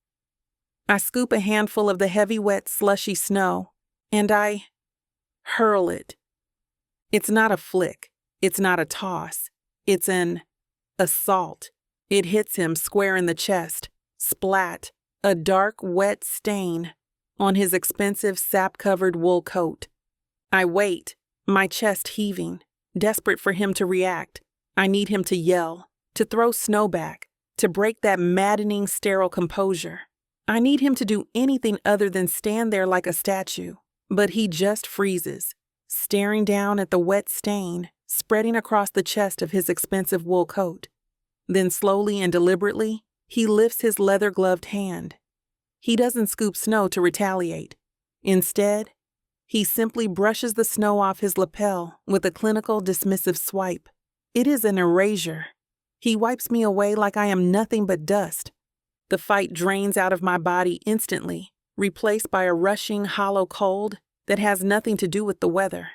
I scoop a handful of the heavy, wet, slushy snow, and I hurl it. It's not a flick. It's not a toss. It's an assault. It hits him square in the chest. Splat. A dark, wet stain on his expensive, sap-covered wool coat. I wait, my chest heaving, desperate for him to react. I need him to yell, to throw snow back, to break that maddening, sterile composure. I need him to do anything other than stand there like a statue. But he just freezes, staring down at the wet stain spreading across the chest of his expensive wool coat. Then slowly and deliberately, he lifts his leather-gloved hand. He doesn't scoop snow to retaliate. Instead, he simply brushes the snow off his lapel with a clinical, dismissive swipe. It is an erasure. He wipes me away like I am nothing but dust. The fight drains out of my body instantly, replaced by a rushing, hollow cold that has nothing to do with the weather.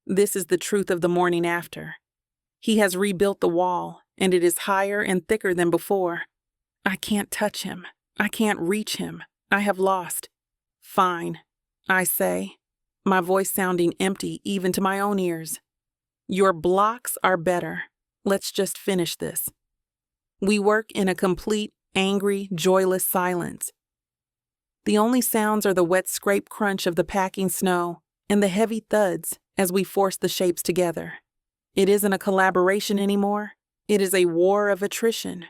This is the truth of the morning after. He has rebuilt the wall, and it is higher and thicker than before. I can't touch him. I can't reach him. I have lost. Fine, I say, my voice sounding empty even to my own ears. Your blocks are better. Let's just finish this. We work in a complete, angry, joyless silence. The only sounds are the wet scrape crunch of the packing snow and the heavy thuds as we force the shapes together. It isn't a collaboration anymore. It is a war of attrition.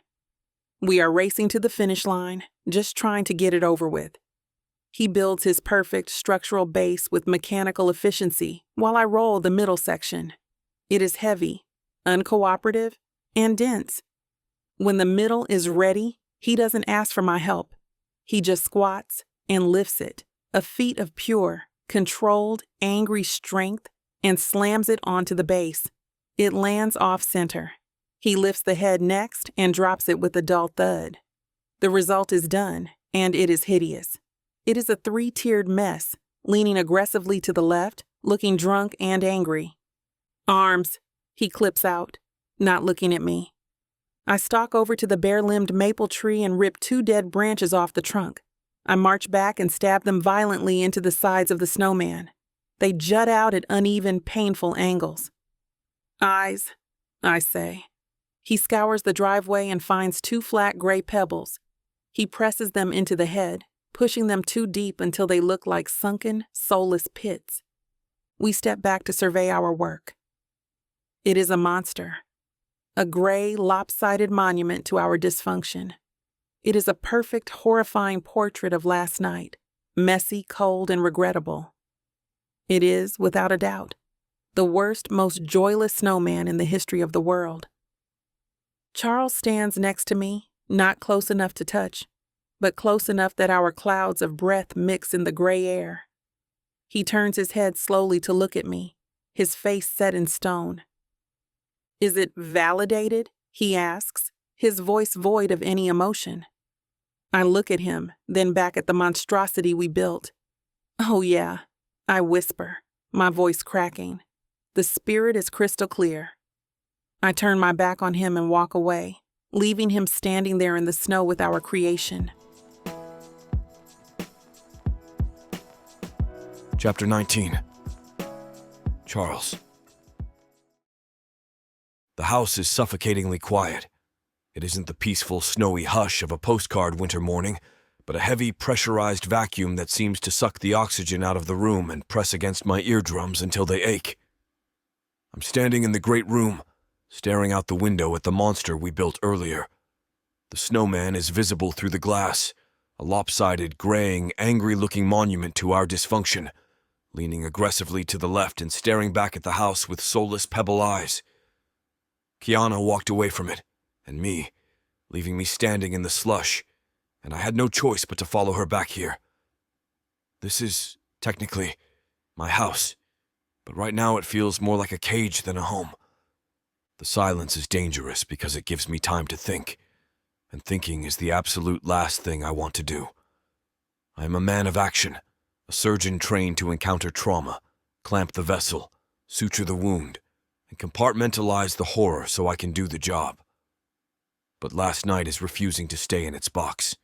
We are racing to the finish line, just trying to get it over with. He builds his perfect structural base with mechanical efficiency while I roll the middle section. It is heavy, uncooperative, and dense. When the middle is ready, he doesn't ask for my help. He just squats and lifts it, a feat of pure, controlled, angry strength, and slams it onto the base. It lands off-center. He lifts the head next and drops it with a dull thud. The result is done, and it is hideous. It is a three-tiered mess, leaning aggressively to the left, looking drunk and angry. Arms, he clips out, not looking at me. I stalk over to the bare-limbed maple tree and rip 2 dead branches off the trunk. I march back and stab them violently into the sides of the snowman. They jut out at uneven, painful angles. Eyes, I say. He scours the driveway and finds 2 flat gray pebbles. He presses them into the head, pushing them too deep until they look like sunken, soulless pits. We step back to survey our work. It is a monster. A gray, lopsided monument to our dysfunction. It is a perfect, horrifying portrait of last night, messy, cold, and regrettable. It is, without a doubt, the worst, most joyless snowman in the history of the world. Charles stands next to me, not close enough to touch, but close enough that our clouds of breath mix in the gray air. He turns his head slowly to look at me, his face set in stone. Is it validated? He asks, his voice void of any emotion. I look at him, then back at the monstrosity we built. Oh yeah, I whisper, my voice cracking. The spirit is crystal clear. I turn my back on him and walk away, leaving him standing there in the snow with our creation. Chapter 19. Charles. The house is suffocatingly quiet. It isn't the peaceful, snowy hush of a postcard winter morning, but a heavy, pressurized vacuum that seems to suck the oxygen out of the room and press against my eardrums until they ache. I'm standing in the great room, staring out the window at the monster we built earlier. The snowman is visible through the glass, a lopsided, graying, angry-looking monument to our dysfunction, leaning aggressively to the left and staring back at the house with soulless pebble eyes. Kiana walked away from it, and me, leaving me standing in the slush, and I had no choice but to follow her back here. This is, technically, my house, but right now it feels more like a cage than a home. The silence is dangerous because it gives me time to think, and thinking is the absolute last thing I want to do. I am a man of action, a surgeon trained to encounter trauma, clamp the vessel, suture the wound, and compartmentalize the horror so I can do the job. But last night is refusing to stay in its box.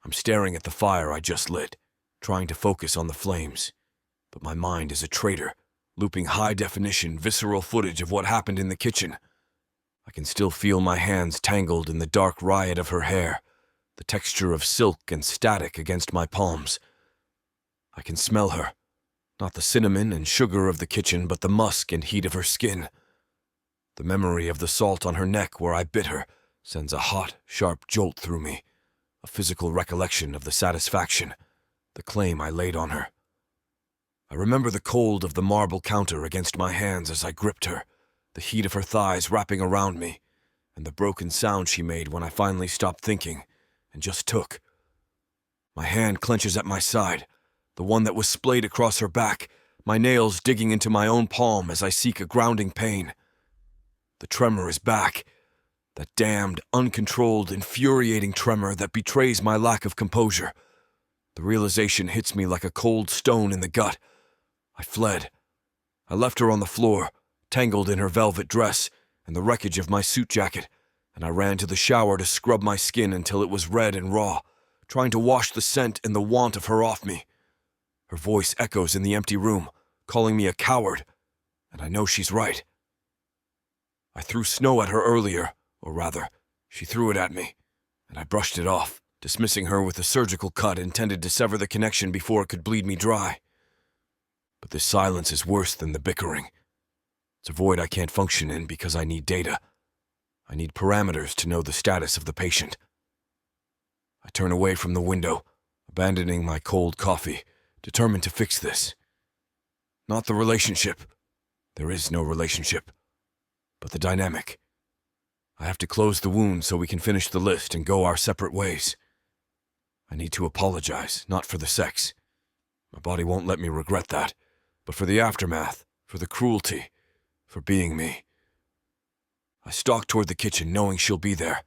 I'm staring at the fire I just lit, trying to focus on the flames, but my mind is a traitor, looping high-definition, visceral footage of what happened in the kitchen. I can still feel my hands tangled in the dark riot of her hair, the texture of silk and static against my palms. I can smell her, Not the cinnamon and sugar of the kitchen, but the musk and heat of her skin. The memory of the salt on her neck where I bit her sends a hot, sharp jolt through me, a physical recollection of the satisfaction, the claim I laid on her. I remember the cold of the marble counter against my hands as I gripped her, the heat of her thighs wrapping around me, and the broken sound she made when I finally stopped thinking and just took. My hand clenches at my side, the one that was splayed across her back, my nails digging into my own palm as I seek a grounding pain. The tremor is back, that damned, uncontrolled, infuriating tremor that betrays my lack of composure. The realization hits me like a cold stone in the gut. I fled. I left her on the floor, tangled in her velvet dress and the wreckage of my suit jacket, and I ran to the shower to scrub my skin until it was red and raw, trying to wash the scent and the want of her off me. Her voice echoes in the empty room, calling me a coward, and I know she's right. I threw snow at her earlier, or rather, she threw it at me, and I brushed it off, dismissing her with a surgical cut intended to sever the connection before it could bleed me dry. But this silence is worse than the bickering. It's a void I can't function in because I need data. I need parameters to know the status of the patient. I turn away from the window, abandoning my cold coffee, determined to fix this. Not the relationship. There is no relationship. But the dynamic. I have to close the wound so we can finish the list and go our separate ways. I need to apologize, not for the sex. My body won't let me regret that, but for the aftermath, for the cruelty, for being me. I stalk toward the kitchen knowing she'll be there.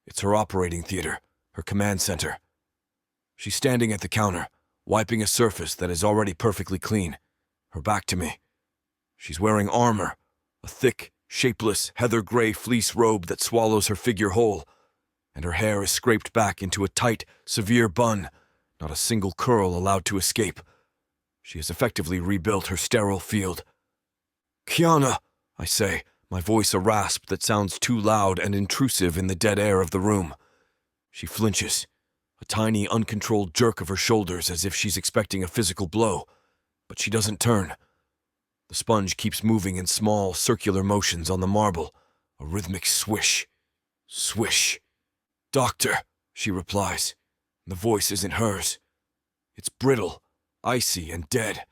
It's her operating theater, her command center. She's standing at the counter, wiping a surface that is already perfectly clean, her back to me. She's wearing armor, a thick, shapeless, heather-gray fleece robe that swallows her figure whole, and her hair is scraped back into a tight, severe bun, not a single curl allowed to escape. She has effectively rebuilt her sterile field. "Kiana," I say, my voice a rasp that sounds too loud and intrusive in the dead air of the room. She flinches, a tiny, uncontrolled jerk of her shoulders as if she's expecting a physical blow, but she doesn't turn. The sponge keeps moving in small, circular motions on the marble, a rhythmic swish, swish. "Doctor," she replies. The voice isn't hers. It's brittle, icy, and dead.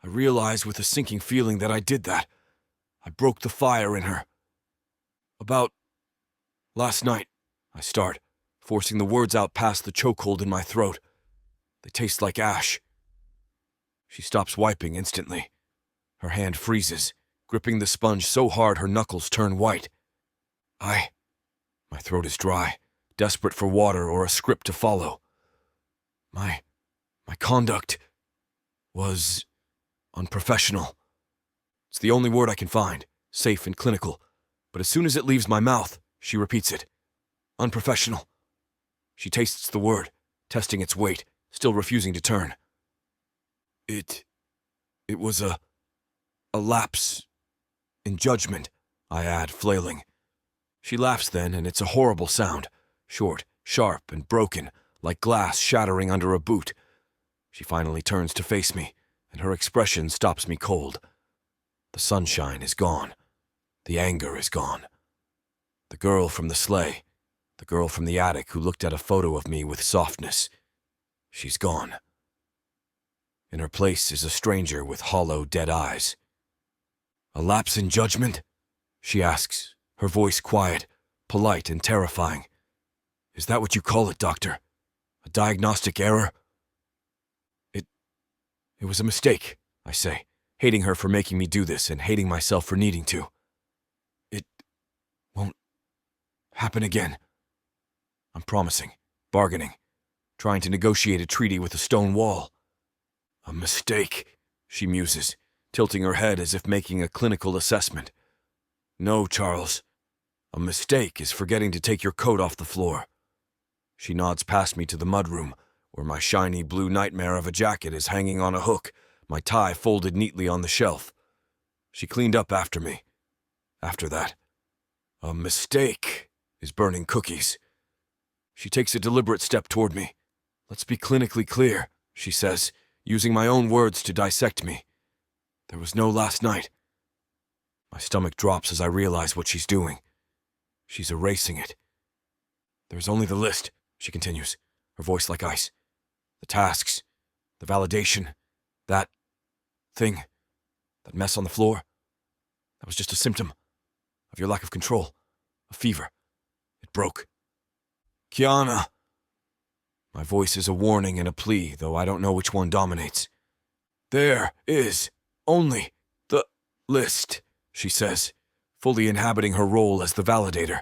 I realize with a sinking feeling that I did that. I broke the fire in her. "About last night," I start, forcing the words out past the chokehold in my throat. They taste like ash. She stops wiping instantly. Her hand freezes, gripping the sponge so hard her knuckles turn white. My throat is dry, desperate for water or a script to follow. My conduct was unprofessional. It's the only word I can find, safe and clinical, but as soon as it leaves my mouth, she repeats it. Unprofessional. She tastes the word, testing its weight, still refusing to turn. It was a lapse in judgment, I add, flailing. She laughs then, and it's a horrible sound, short, sharp, and broken, like glass shattering under a boot. She finally turns to face me, and her expression stops me cold. The sunshine is gone. The anger is gone. The girl from the sleigh, the girl from the attic who looked at a photo of me with softness, she's gone. In her place is a stranger with hollow, dead eyes. "A lapse in judgment?" she asks, her voice quiet, polite, and terrifying. "Is that what you call it, doctor? A diagnostic error?" It was a mistake, I say, hating her for making me do this and hating myself for needing to. It won't happen again. I'm promising, bargaining, trying to negotiate a treaty with a stone wall. "A mistake," she muses, tilting her head as if making a clinical assessment. "No, Charles. A mistake is forgetting to take your coat off the floor." She nods past me to the mudroom, where my shiny blue nightmare of a jacket is hanging on a hook, my tie folded neatly on the shelf. She cleaned up after me. After that, a mistake is burning cookies. She takes a deliberate step toward me. "Let's be clinically clear," she says, using my own words to dissect me. There was no last night. My stomach drops as I realize what she's doing. She's erasing it. There's only the list, she continues, her voice like ice. The tasks, the validation, that thing, that mess on the floor. That was just a symptom of your lack of control, a fever. It broke. Kiana. My voice is a warning and a plea, though I don't know which one dominates. There is only the list, she says, fully inhabiting her role as the validator.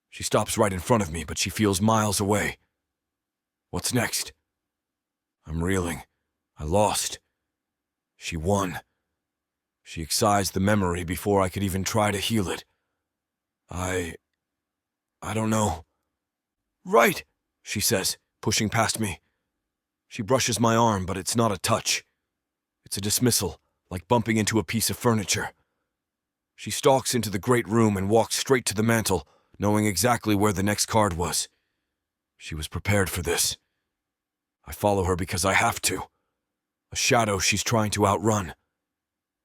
She stops right in front of me, but she feels miles away. What's next? I'm reeling. I lost. She won. She excised the memory before I could even try to heal it. I don't know. Right, she says, pushing past me. She brushes my arm, but it's not a touch. It's a dismissal, like bumping into a piece of furniture. She stalks into the great room and walks straight to the mantel, knowing exactly where the next card was. She was prepared for this. I follow her because I have to. A shadow she's trying to outrun.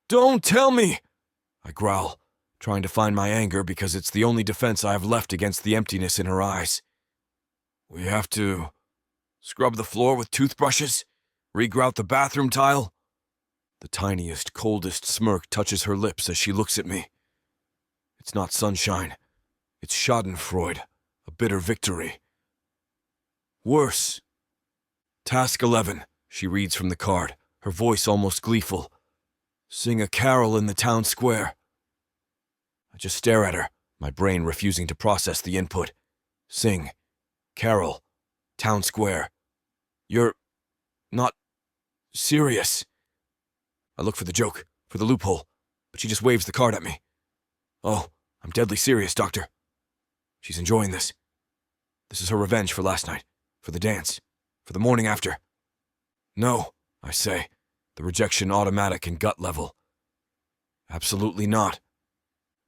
Don't tell me! I growl, trying to find my anger because it's the only defense I have left against the emptiness in her eyes. We have to scrub the floor with toothbrushes? Regrout the bathroom tile? The tiniest, coldest smirk touches her lips as she looks at me. It's not sunshine. It's schadenfreude, a bitter victory. Worse. Task 11, she reads from the card, her voice almost gleeful. Sing a carol in the town square. I just stare at her, my brain refusing to process the input. Sing. Carol. Town square. You're not serious. I look for the joke, for the loophole, but she just waves the card at me. Oh, I'm deadly serious, Doctor. She's enjoying this. This is her revenge for last night, for the dance, for the morning after. No, I say, the rejection automatic and gut level. Absolutely not.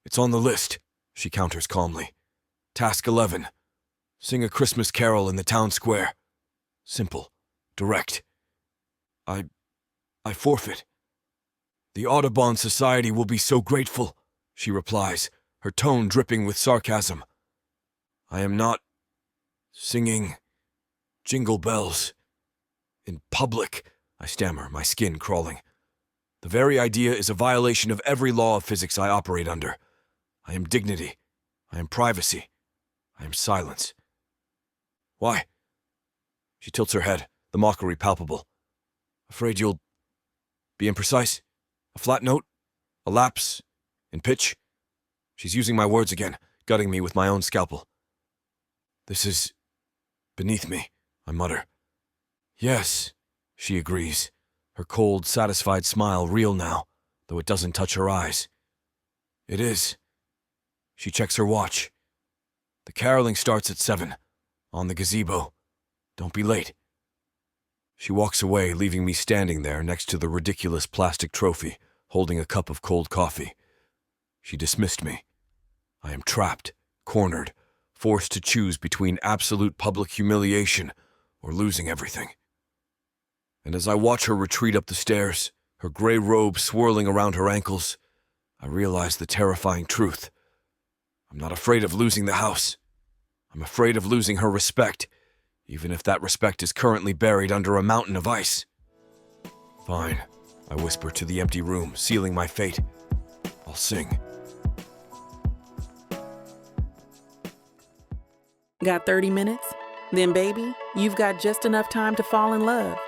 It's on the list, she counters calmly. Task 11. Sing a Christmas carol in the town square. Simple. Direct. I forfeit. The Audubon Society will be so grateful, she replies, her tone dripping with sarcasm. I am not singing Jingle Bells in public, I stammer, my skin crawling. The very idea is a violation of every law of physics I operate under. I am dignity. I am privacy. I am silence. Why? She tilts her head, the mockery palpable. Afraid you'll be imprecise? A flat note? A lapse? In pitch? She's using my words again, gutting me with my own scalpel. This is beneath me, I mutter. Yes, she agrees, her cold, satisfied smile real now, though it doesn't touch her eyes. It is. She checks her watch. The caroling starts at 7, on the gazebo. Don't be late. She walks away, leaving me standing there next to the ridiculous plastic trophy, holding a cup of cold coffee. She dismissed me. I am trapped, cornered, forced to choose between absolute public humiliation or losing everything. And as I watch her retreat up the stairs, her gray robe swirling around her ankles, I realize the terrifying truth. I'm not afraid of losing the house. I'm afraid of losing her respect, even if that respect is currently buried under a mountain of ice. Fine, I whisper to the empty room, sealing my fate. I'll sing. Got 30 minutes? Then, baby, you've got just enough time to fall in love.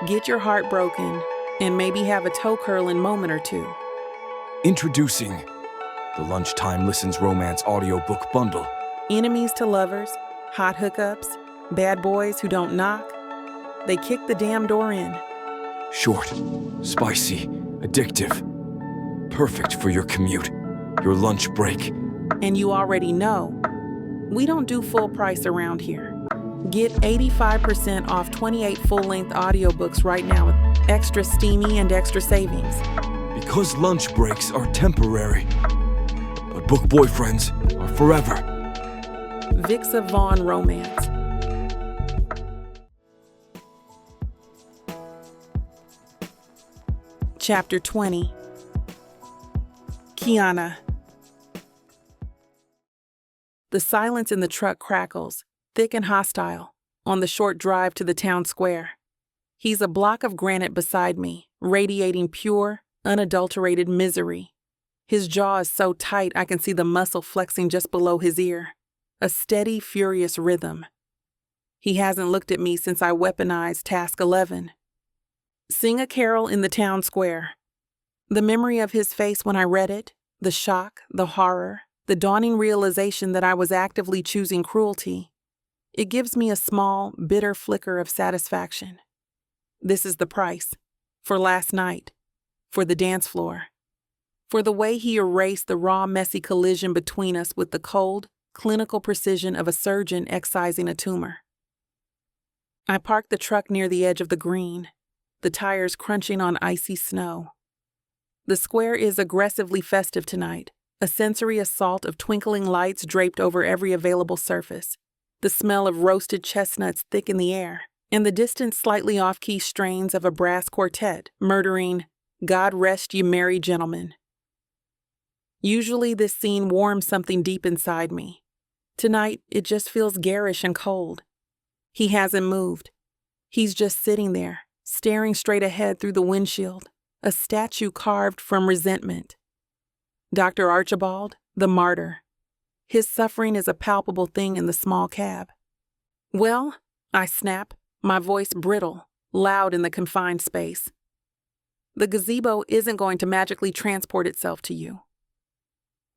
Get your heart broken, and maybe have a toe-curling moment or two. Introducing the Lunchtime Listens Romance Audiobook Bundle. Enemies to lovers, hot hookups, bad boys who don't knock. They kick the damn door in. Short, spicy, addictive. Perfect for your commute, your lunch break. And you already know, we don't do full price around here. Get 85% off 28 full-length audiobooks right now with extra steamy and extra savings. Because lunch breaks are temporary, but book boyfriends are forever. Vixa Vaughn Romance. Chapter 20. Kiana. The silence in the truck crackles, thick and hostile, on the short drive to the town square. He's a block of granite beside me, radiating pure, unadulterated misery. His jaw is so tight I can see the muscle flexing just below his ear, a steady, furious rhythm. He hasn't looked at me since I weaponized Task 11. Sing a carol in the town square. The memory of his face when I read it, the shock, the horror, the dawning realization that I was actively choosing cruelty, it gives me a small, bitter flicker of satisfaction. This is the price. For last night. For the dance floor. For the way he erased the raw, messy collision between us with the cold, clinical precision of a surgeon excising a tumor. I parked the truck near the edge of the green, the tires crunching on icy snow. The square is aggressively festive tonight, a sensory assault of twinkling lights draped over every available surface, the smell of roasted chestnuts thick in the air, and the distant slightly off-key strains of a brass quartet murdering "God Rest Ye Merry Gentlemen." Usually this scene warms something deep inside me. Tonight, it just feels garish and cold. He hasn't moved. He's just sitting there, staring straight ahead through the windshield, a statue carved from resentment. Dr. Archibald, the martyr. His suffering is a palpable thing in the small cab. "Well," I snap, my voice brittle, loud in the confined space. "The gazebo isn't going to magically transport itself to you.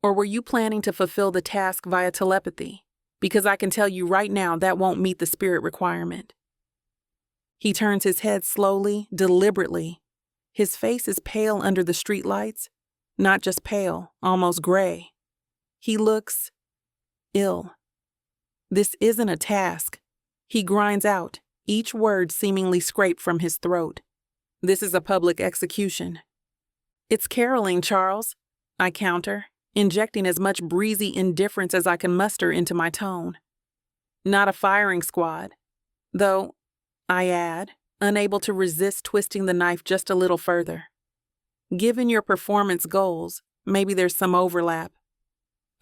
Or were you planning to fulfill the task via telepathy? Because I can tell you right now that won't meet the spirit requirement." He turns his head slowly, deliberately. His face is pale under the streetlights. Not just pale, almost gray. He looks ill. This isn't a task. He grinds out, each word seemingly scraped from his throat. This is a public execution. "It's caroling, Charles," I counter, injecting as much breezy indifference as I can muster into my tone. "Not a firing squad. Though," I add, unable to resist twisting the knife just a little further. "Given your performance goals, maybe there's some overlap."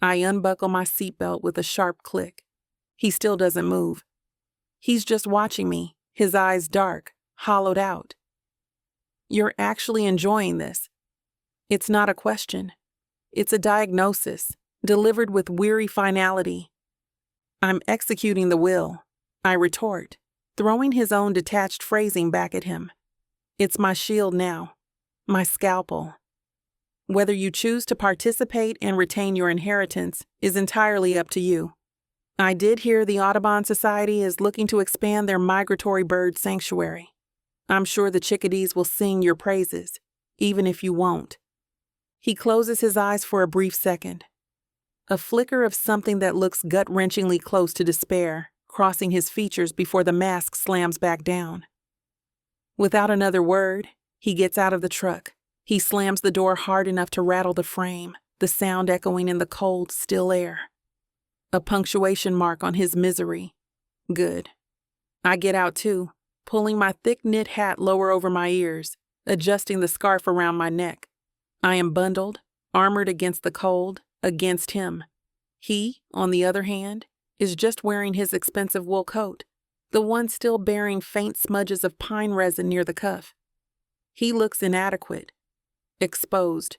I unbuckle my seatbelt with a sharp click. He still doesn't move. He's just watching me, his eyes dark, hollowed out. "You're actually enjoying this." It's not a question. It's a diagnosis, delivered with weary finality. "I'm executing the will," I retort, throwing his own detached phrasing back at him. "It's my shield now, my scalpel. Whether you choose to participate and retain your inheritance is entirely up to you. I did hear the Audubon Society is looking to expand their migratory bird sanctuary. I'm sure the chickadees will sing your praises, even if you won't." He closes his eyes for a brief second. A flicker of something that looks gut-wrenchingly close to despair, crossing his features before the mask slams back down. Without another word, he gets out of the truck. He slams the door hard enough to rattle the frame, the sound echoing in the cold, still air. A punctuation mark on his misery. Good. I get out too, pulling my thick-knit hat lower over my ears, adjusting the scarf around my neck. I am bundled, armored against the cold, against him. He, on the other hand, is just wearing his expensive wool coat, the one still bearing faint smudges of pine resin near the cuff. He looks inadequate, exposed.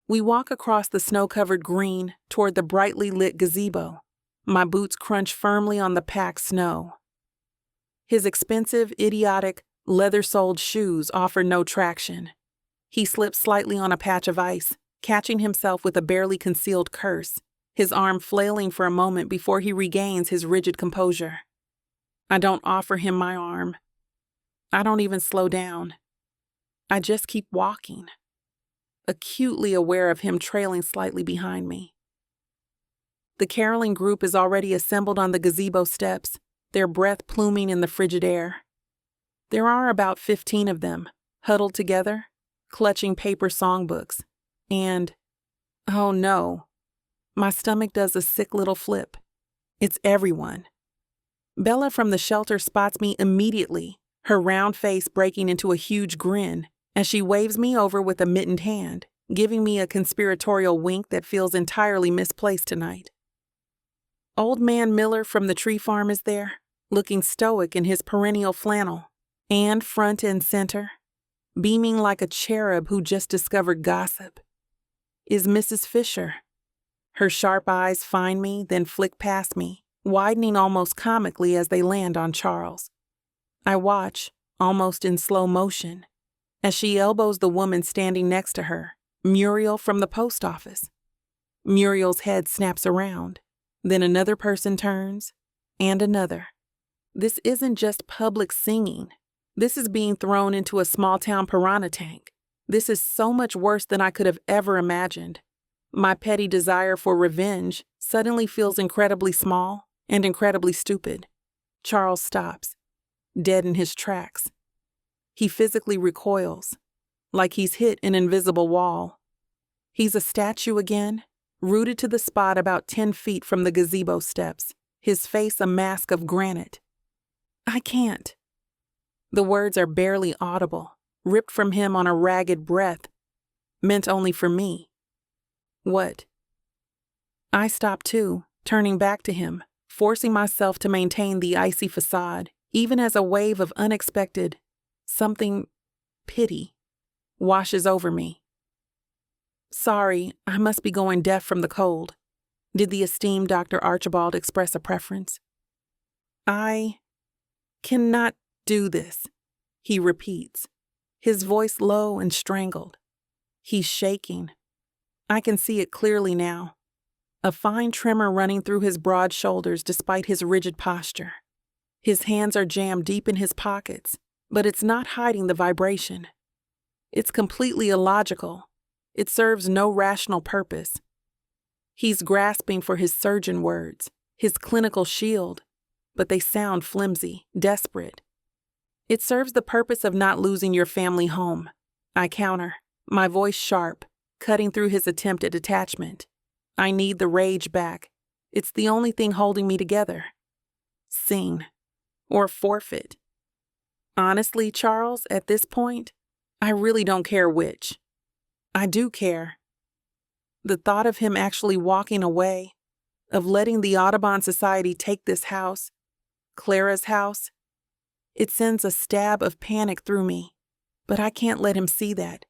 We walk across the snow-covered green toward the brightly lit gazebo. My boots crunch firmly on the packed snow. His expensive, idiotic, leather-soled shoes offer no traction. He slips slightly on a patch of ice, catching himself with a barely concealed curse, his arm flailing for a moment before he regains his rigid composure. I don't offer him my arm. I don't even slow down. I just keep walking, acutely aware of him trailing slightly behind me. The caroling group is already assembled on the gazebo steps, their breath pluming in the frigid air. There are about 15 of them, huddled together, clutching paper songbooks, and, oh no, my stomach does a sick little flip. It's everyone. Bella from the shelter spots me immediately, her round face breaking into a huge grin, as she waves me over with a mittened hand, giving me a conspiratorial wink that feels entirely misplaced tonight. Old Man Miller from the tree farm is there, looking stoic in his perennial flannel, and front and center, beaming like a cherub who just discovered gossip, is Mrs. Fisher. Her sharp eyes find me, then flick past me, widening almost comically as they land on Charles. I watch, almost in slow motion, as she elbows the woman standing next to her, Muriel from the post office. Muriel's head snaps around, then another person turns, and another. This isn't just public singing. This is being thrown into a small-town piranha tank. This is so much worse than I could have ever imagined. My petty desire for revenge suddenly feels incredibly small and incredibly stupid. Charles stops, dead in his tracks. He physically recoils, like he's hit an invisible wall. He's a statue again, rooted to the spot about 10 feet from the gazebo steps, his face a mask of granite. I can't. The words are barely audible, ripped from him on a ragged breath, meant only for me. What? I stop too, turning back to him, forcing myself to maintain the icy facade, even as a wave of unexpected, pity, washes over me. Sorry, I must be going deaf from the cold. Did the esteemed Dr. Archibald express a preference? I cannot do this, he repeats, his voice low and strangled. He's shaking. I can see it clearly now, a fine tremor running through his broad shoulders despite his rigid posture. His hands are jammed deep in his pockets, but it's not hiding the vibration. It's completely illogical. It serves no rational purpose. He's grasping for his surgeon words, his clinical shield, but they sound flimsy, desperate. It serves the purpose of not losing your family home. I counter, my voice sharp, cutting through his attempt at detachment. I need the rage back. It's the only thing holding me together. Sing. Or forfeit. Honestly, Charles, at this point, I really don't care which. I do care. The thought of him actually walking away, of letting the Audubon Society take this house, Clara's house, it sends a stab of panic through me, but I can't let him see that.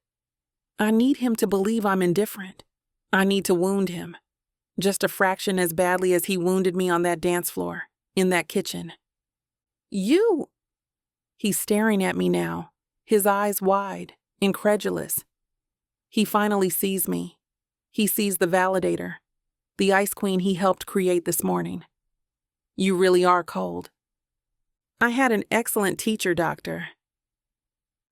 I need him to believe I'm indifferent. I need to wound him, just a fraction as badly as he wounded me on that dance floor, in that kitchen. You! He's staring at me now, his eyes wide, incredulous. He finally sees me. He sees the validator, the ice queen he helped create this morning. You really are cold. I had an excellent teacher, doctor.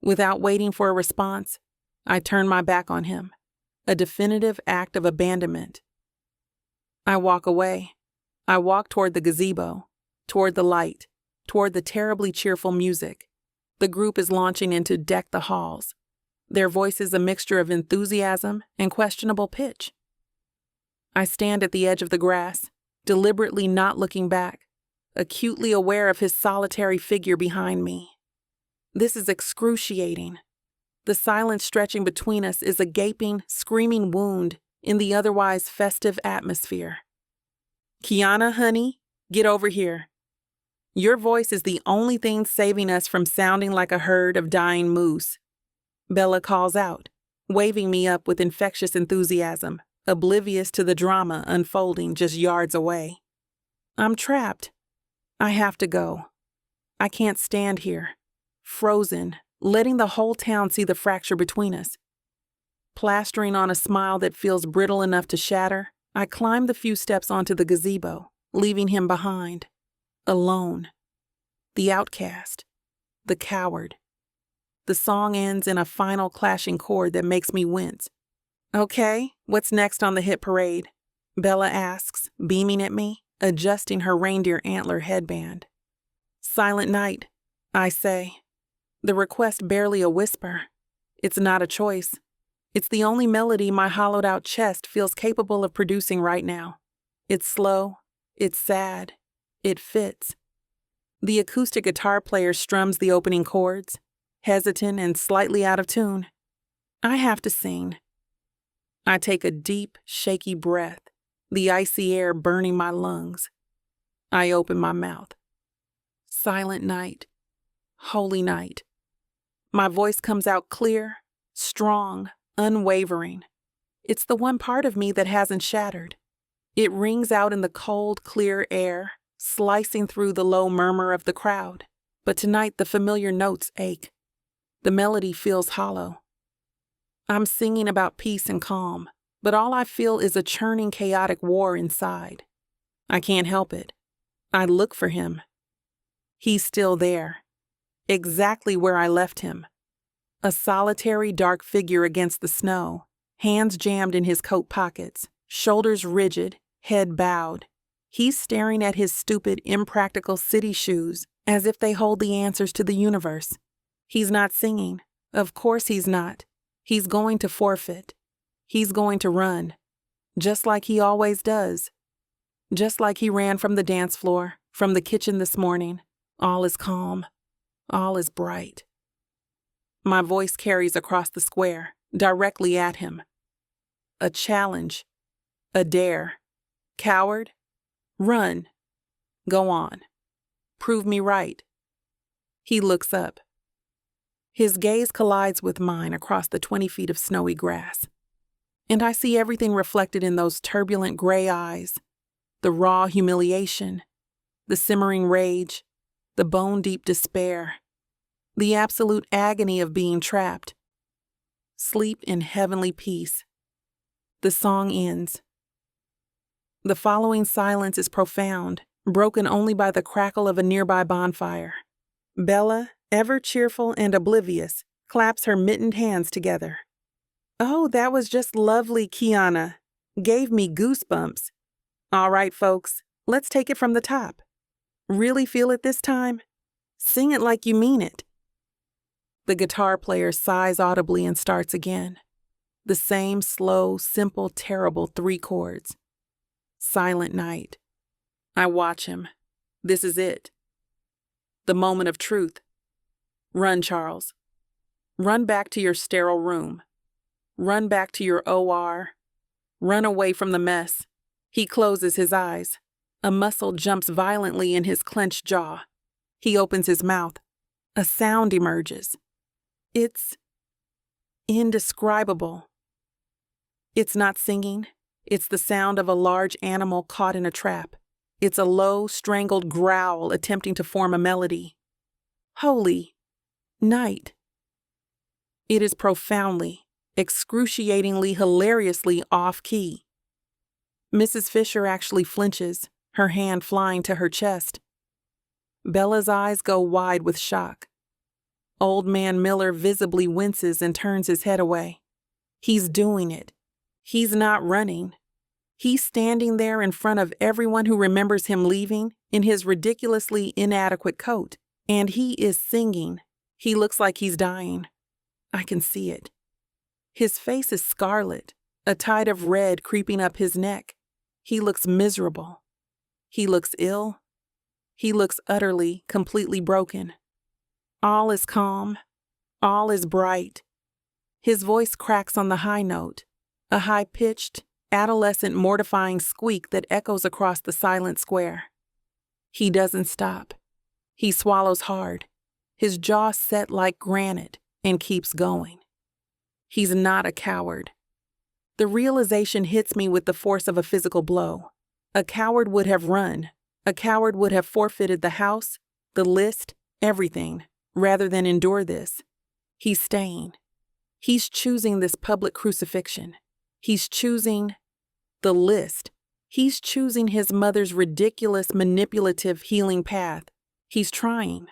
Without waiting for a response, I turn my back on him, a definitive act of abandonment. I walk away. I walk toward the gazebo, toward the light, toward the terribly cheerful music. The group is launching into Deck the Halls, their voices a mixture of enthusiasm and questionable pitch. I stand at the edge of the grass, deliberately not looking back, acutely aware of his solitary figure behind me. This is excruciating. The silence stretching between us is a gaping, screaming wound in the otherwise festive atmosphere. Kiana, honey, get over here. Your voice is the only thing saving us from sounding like a herd of dying moose. Bella calls out, waving me up with infectious enthusiasm, oblivious to the drama unfolding just yards away. I'm trapped. I have to go. I can't stand here, frozen, letting the whole town see the fracture between us. Plastering on a smile that feels brittle enough to shatter, I climb the few steps onto the gazebo, leaving him behind. Alone. The outcast. The coward. The song ends in a final clashing chord that makes me wince. Okay, what's next on the hit parade? Bella asks, beaming at me, adjusting her reindeer antler headband. Silent Night, I say. The request barely a whisper. It's not a choice. It's the only melody my hollowed-out chest feels capable of producing right now. It's slow. It's sad. It fits. The acoustic guitar player strums the opening chords. hesitant and slightly out of tune. I have to sing. I take a deep, shaky breath, the icy air burning my lungs. I open my mouth. Silent night. Holy night. My voice comes out clear, strong, unwavering. It's the one part of me that hasn't shattered. It rings out in the cold, clear air, slicing through the low murmur of the crowd. But tonight the familiar notes ache. The melody feels hollow. I'm singing about peace and calm, but all I feel is a churning, chaotic war inside. I can't help it. I look for him. He's still there, exactly where I left him. A solitary, dark figure against the snow, hands jammed in his coat pockets, shoulders rigid, head bowed. He's staring at his stupid, impractical city shoes as if they hold the answers to the universe. He's not singing. Of course he's not. He's going to forfeit. He's going to run, just like he always does. Just like he ran from the dance floor, from the kitchen this morning. All is calm. All is bright. My voice carries across the square, directly at him. A challenge. A dare. Coward? Run. Go on. Prove me right. He looks up. His gaze collides with mine across the 20 feet of snowy grass. And I see everything reflected in those turbulent gray eyes. The raw humiliation, the simmering rage, the bone-deep despair, the absolute agony of being trapped. Sleep in heavenly peace. The song ends. The following silence is profound, broken only by the crackle of a nearby bonfire. Bella, ever cheerful and oblivious, claps her mittened hands together. "Oh, that was just lovely, Kiana. Gave me goosebumps. All right, folks, let's take it from the top. Really feel it this time? Sing it like you mean it." The guitar player sighs audibly and starts again. The same slow, simple, terrible 3 chords. Silent night. I watch him. This is it. The moment of truth. Run, Charles. Run back to your sterile room. Run back to your OR. Run away from the mess. He closes his eyes. A muscle jumps violently in his clenched jaw. He opens his mouth. A sound emerges. It's indescribable. It's not singing. It's the sound of a large animal caught in a trap. It's a low, strangled growl attempting to form a melody. Holy night. It is profoundly, excruciatingly, hilariously off-key. Mrs. Fisher actually flinches, her hand flying to her chest. Bella's eyes go wide with shock. Old Man Miller visibly winces and turns his head away. He's doing it. He's not running. He's standing there in front of everyone who remembers him leaving in his ridiculously inadequate coat, and he is singing. He looks like he's dying. I can see it. His face is scarlet, a tide of red creeping up his neck. He looks miserable. He looks ill. He looks utterly, completely broken. All is calm. All is bright. His voice cracks on the high note, a high-pitched, adolescent, mortifying squeak that echoes across the silent square. He doesn't stop. He swallows hard, his jaw set like granite, and keeps going. He's not a coward. The realization hits me with the force of a physical blow. A coward would have run. A coward would have forfeited the house, the list, everything, rather than endure this. He's staying. He's choosing this public crucifixion. He's choosing the list. He's choosing his mother's ridiculous, manipulative healing path. He's trying.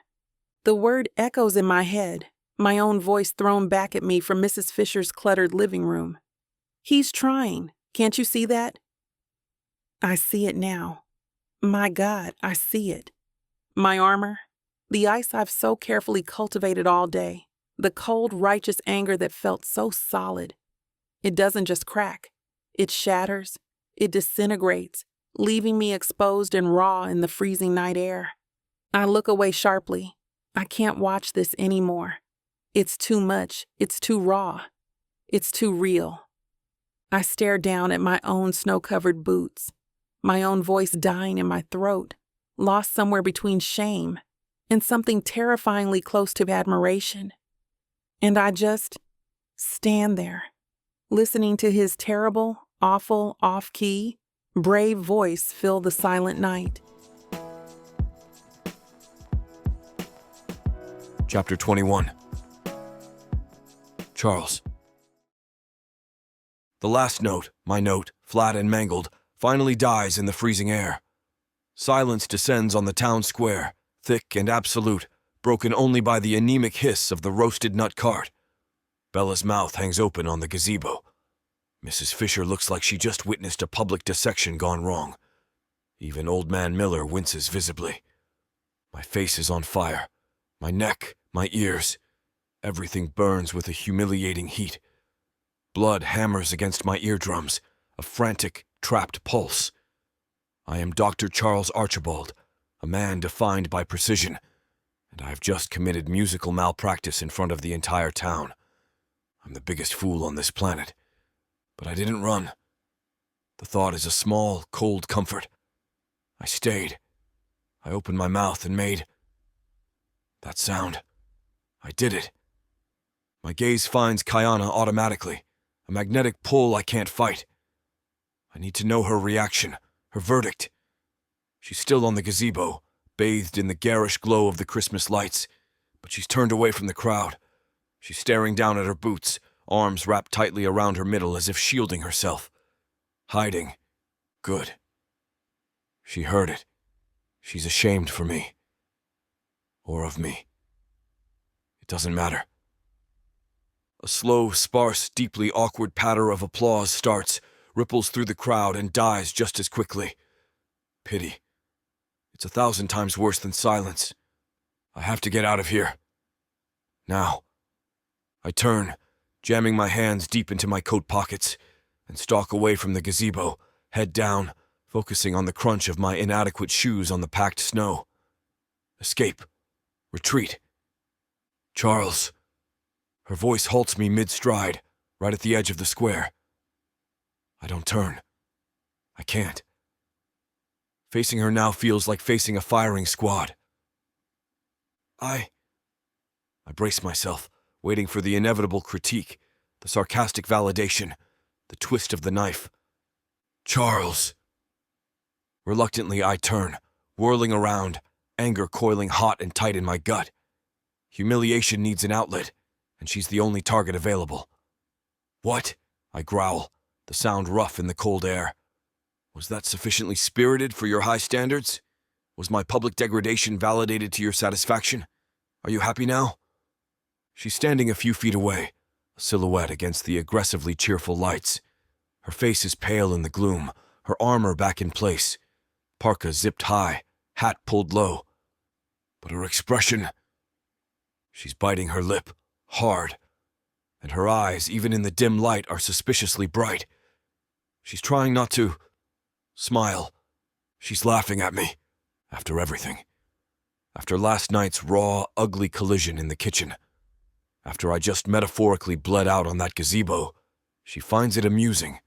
The word echoes in my head, my own voice thrown back at me from Mrs. Fisher's cluttered living room. He's trying. Can't you see that? I see it now. My God, I see it. My armor, the ice I've so carefully cultivated all day, the cold, righteous anger that felt so solid. It doesn't just crack. It shatters. It disintegrates, leaving me exposed and raw in the freezing night air. I look away sharply. I can't watch this anymore. It's too much. It's too raw. It's too real. I stare down at my own snow-covered boots, my own voice dying in my throat, lost somewhere between shame and something terrifyingly close to admiration. And I just stand there, listening to his terrible, awful, off-key, brave voice fill the silent night. Chapter 21. Charles. The last note, my note, flat and mangled, finally dies in the freezing air. Silence descends on the town square, thick and absolute, broken only by the anemic hiss of the roasted nut cart. Bella's mouth hangs open on the gazebo. Mrs. Fisher looks like she just witnessed a public dissection gone wrong. Even Old Man Miller winces visibly. My face is on fire. My neck, my ears. Everything burns with a humiliating heat. Blood hammers against my eardrums, a frantic, trapped pulse. I am Dr. Charles Archibald, a man defined by precision, and I have just committed musical malpractice in front of the entire town. I'm the biggest fool on this planet. But I didn't run. The thought is a small, cold comfort. I stayed. I opened my mouth and made that sound. I did it. My gaze finds Kayana automatically, a magnetic pull I can't fight. I need to know her reaction, her verdict. She's still on the gazebo, bathed in the garish glow of the Christmas lights, but she's turned away from the crowd. She's staring down at her boots, arms wrapped tightly around her middle as if shielding herself. Hiding. Good. She heard it. She's ashamed for me. Or of me. It doesn't matter. A slow, sparse, deeply awkward patter of applause starts, ripples through the crowd, and dies just as quickly. Pity. It's 1,000 times worse than silence. I have to get out of here. Now. I turn, jamming my hands deep into my coat pockets, and stalk away from the gazebo, head down, focusing on the crunch of my inadequate shoes on the packed snow. Escape. Retreat. Charles. Her voice halts me mid-stride, right at the edge of the square. I don't turn. I can't. Facing her now feels like facing a firing squad. I brace myself, waiting for the inevitable critique, the sarcastic validation, the twist of the knife. Charles! Reluctantly, I turn, whirling around, anger coiling hot and tight in my gut. Humiliation needs an outlet, and she's the only target available. What? I growl, the sound rough in the cold air. Was that sufficiently spirited for your high standards? Was my public degradation validated to your satisfaction? Are you happy now? She's standing a few feet away, a silhouette against the aggressively cheerful lights. Her face is pale in the gloom, her armor back in place, parka zipped high, hat pulled low. But her expression... She's biting her lip, hard, and her eyes, even in the dim light, are suspiciously bright. She's trying not to smile. She's laughing at me, after everything. After last night's raw, ugly collision in the kitchen. After I just metaphorically bled out on that gazebo, she finds it amusing.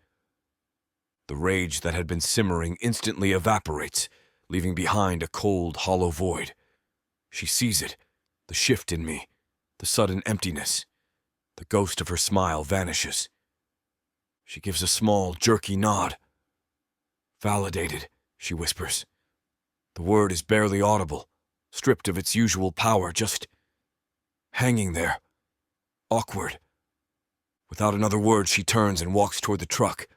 The rage that had been simmering instantly evaporates, leaving behind a cold, hollow void. She sees it, the shift in me, the sudden emptiness. The ghost of her smile vanishes. She gives a small, jerky nod. Validated, she whispers. The word is barely audible, stripped of its usual power, just hanging there. Awkward. Without another word, she turns and walks toward the truck.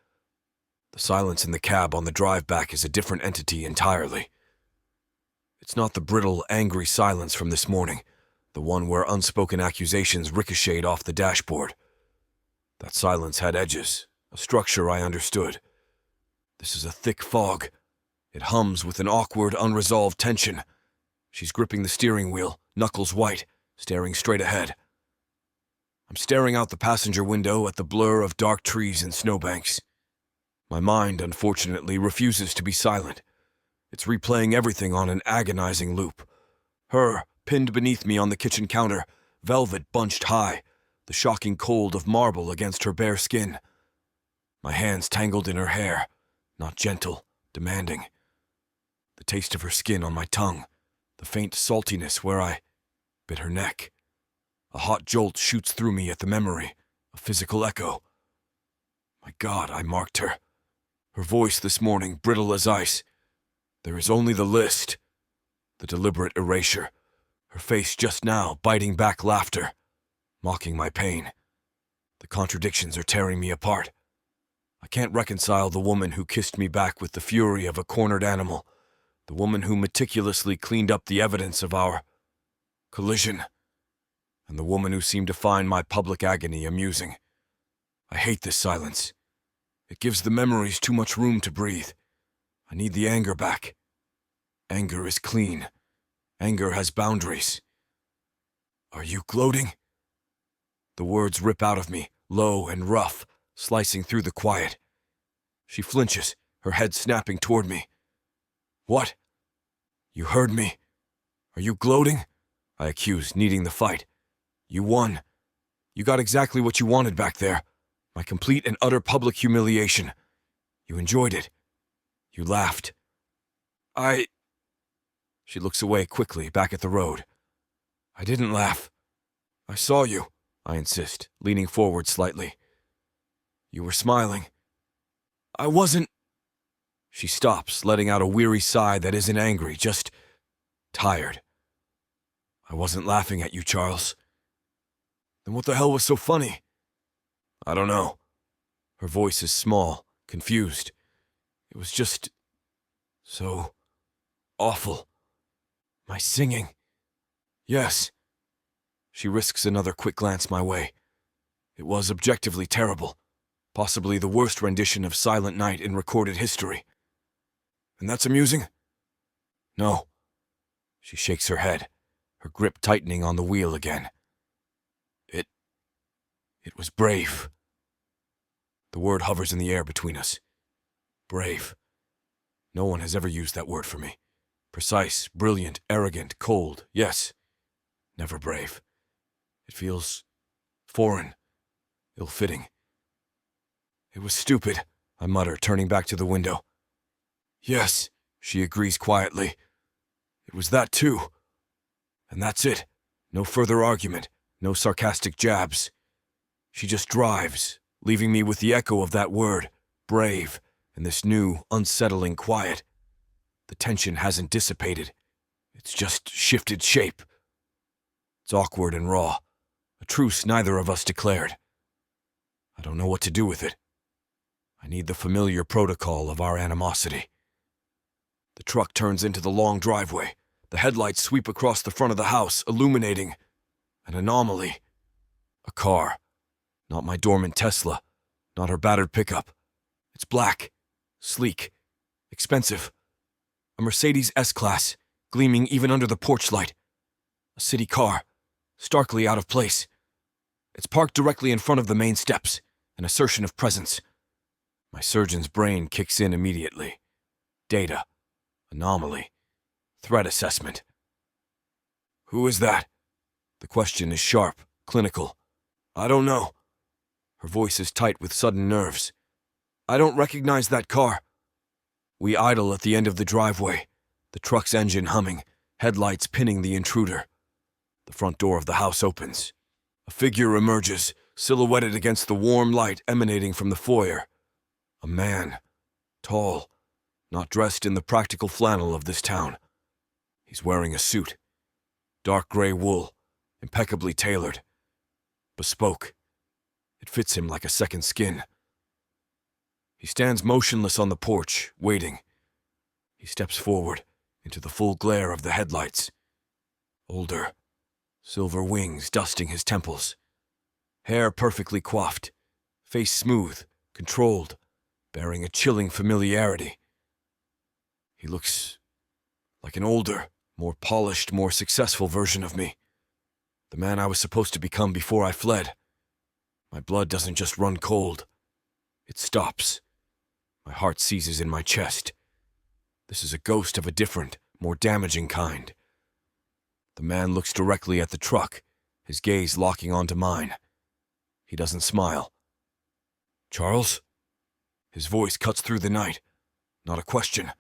The silence in the cab on the drive back is a different entity entirely. It's not the brittle, angry silence from this morning, the one where unspoken accusations ricocheted off the dashboard. That silence had edges, a structure I understood. This is a thick fog. It hums with an awkward, unresolved tension. She's gripping the steering wheel, knuckles white, staring straight ahead. I'm staring out the passenger window at the blur of dark trees and snowbanks. My mind, unfortunately, refuses to be silent. It's replaying everything on an agonizing loop. Her, pinned beneath me on the kitchen counter, velvet bunched high, the shocking cold of marble against her bare skin. My hands tangled in her hair, not gentle, demanding. The taste of her skin on my tongue, the faint saltiness where I bit her neck. A hot jolt shoots through me at the memory, a physical echo. My God, I marked her. Her voice this morning, brittle as ice. There is only the list, the deliberate erasure. Her face just now biting back laughter, mocking my pain. The contradictions are tearing me apart. I can't reconcile the woman who kissed me back with the fury of a cornered animal, the woman who meticulously cleaned up the evidence of our collision, and the woman who seemed to find my public agony amusing. I hate this silence. It gives the memories too much room to breathe. I need the anger back. Anger is clean. Anger has boundaries. Are you gloating? The words rip out of me, low and rough, slicing through the quiet. She flinches, her head snapping toward me. What? You heard me. Are you gloating? I accuse, needing the fight. You won. You got exactly what you wanted back there. My complete and utter public humiliation. You enjoyed it. You laughed. She looks away quickly, back at the road. I didn't laugh. I saw you, I insist, leaning forward slightly. You were smiling. I wasn't. She stops, letting out a weary sigh that isn't angry, just tired. I wasn't laughing at you, Charles. Then what the hell was so funny? I don't know. Her voice is small, confused. It was just so awful. My singing. Yes. She risks another quick glance my way. It was objectively terrible, possibly the worst rendition of Silent Night in recorded history. And that's amusing? No. She shakes her head, her grip tightening on the wheel again. It was brave. The word hovers in the air between us. Brave. No one has ever used that word for me. Precise, brilliant, arrogant, cold, yes. Never brave. It feels foreign, ill-fitting. It was stupid, I mutter, turning back to the window. Yes, she agrees quietly. It was that too. And that's it. No further argument, no sarcastic jabs. She just drives, leaving me with the echo of that word, brave, and this new, unsettling quiet. The tension hasn't dissipated. It's just shifted shape. It's awkward and raw, a truce neither of us declared. I don't know what to do with it. I need the familiar protocol of our animosity. The truck turns into the long driveway. The headlights sweep across the front of the house, illuminating an anomaly. A car. Not my dormant Tesla. Not her battered pickup. It's black, sleek, expensive. A Mercedes S-Class, gleaming even under the porch light. A city car, starkly out of place. It's parked directly in front of the main steps, an assertion of presence. My surgeon's brain kicks in immediately. Data. Anomaly. Threat assessment. Who is that? The question is sharp, clinical. I don't know. Her voice is tight with sudden nerves. I don't recognize that car. We idle at the end of the driveway, the truck's engine humming, headlights pinning the intruder. The front door of the house opens. A figure emerges, silhouetted against the warm light emanating from the foyer. A man, tall, not dressed in the practical flannel of this town. He's wearing a suit. Dark gray wool, impeccably tailored. Bespoke. It fits him like a second skin. He stands motionless on the porch, waiting. He steps forward, into the full glare of the headlights. Older, silver wings dusting his temples. Hair perfectly coiffed, face smooth, controlled, bearing a chilling familiarity. He looks like an older, more polished, more successful version of me. The man I was supposed to become before I fled. My blood doesn't just run cold. It stops. My heart seizes in my chest. This is a ghost of a different, more damaging kind. The man looks directly at the truck, his gaze locking onto mine. He doesn't smile. "Charles?" His voice cuts through the night. Not a question.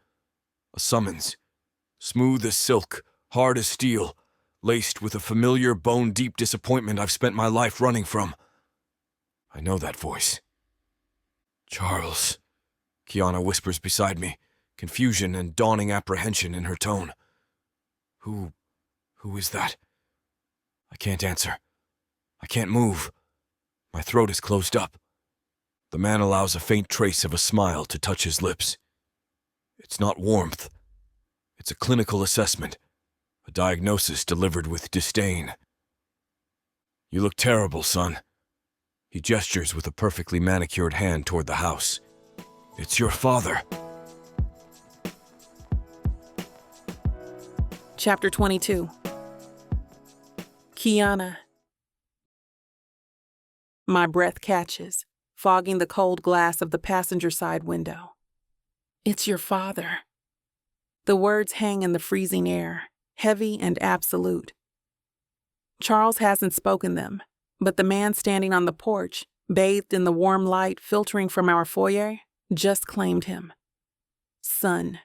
A summons. Smooth as silk, hard as steel, laced with a familiar bone-deep disappointment I've spent my life running from. I know that voice. "Charles," Kiana whispers beside me, confusion and dawning apprehension in her tone. Who is that? I can't answer. I can't move. My throat is closed up. The man allows a faint trace of a smile to touch his lips. It's not warmth. It's a clinical assessment, a diagnosis delivered with disdain. "You look terrible, son." He gestures with a perfectly manicured hand toward the house. "It's your father." Chapter 22. Kiana. My breath catches, fogging the cold glass of the passenger side window. It's your father. The words hang in the freezing air, heavy and absolute. Charles hasn't spoken them, but the man standing on the porch, bathed in the warm light filtering from our foyer, just claimed him. Son.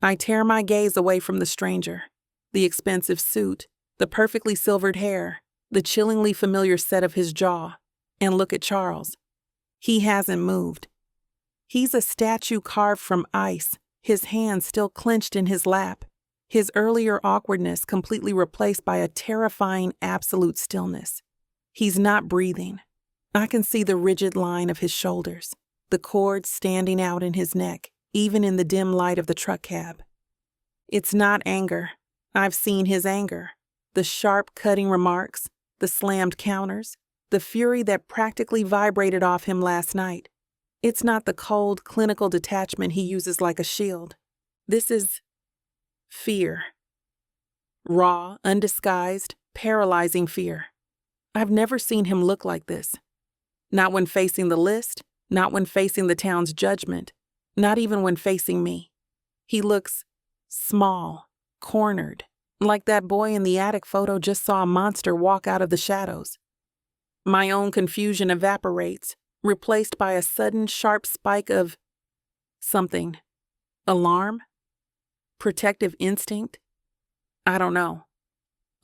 I tear my gaze away from the stranger, the expensive suit, the perfectly silvered hair, the chillingly familiar set of his jaw, and look at Charles. He hasn't moved. He's a statue carved from ice, his hands still clenched in his lap, his earlier awkwardness completely replaced by a terrifying absolute stillness. He's not breathing. I can see the rigid line of his shoulders, the cords standing out in his neck, even in the dim light of the truck cab. It's not anger. I've seen his anger. The sharp, cutting remarks, the slammed counters, the fury that practically vibrated off him last night. It's not the cold, clinical detachment he uses like a shield. This is fear. Raw, undisguised, paralyzing fear. I've never seen him look like this. Not when facing the list, not when facing the town's judgment, not even when facing me. He looks small, cornered, like that boy in the attic photo just saw a monster walk out of the shadows. My own confusion evaporates, replaced by a sudden sharp spike of something. Alarm? Protective instinct? I don't know.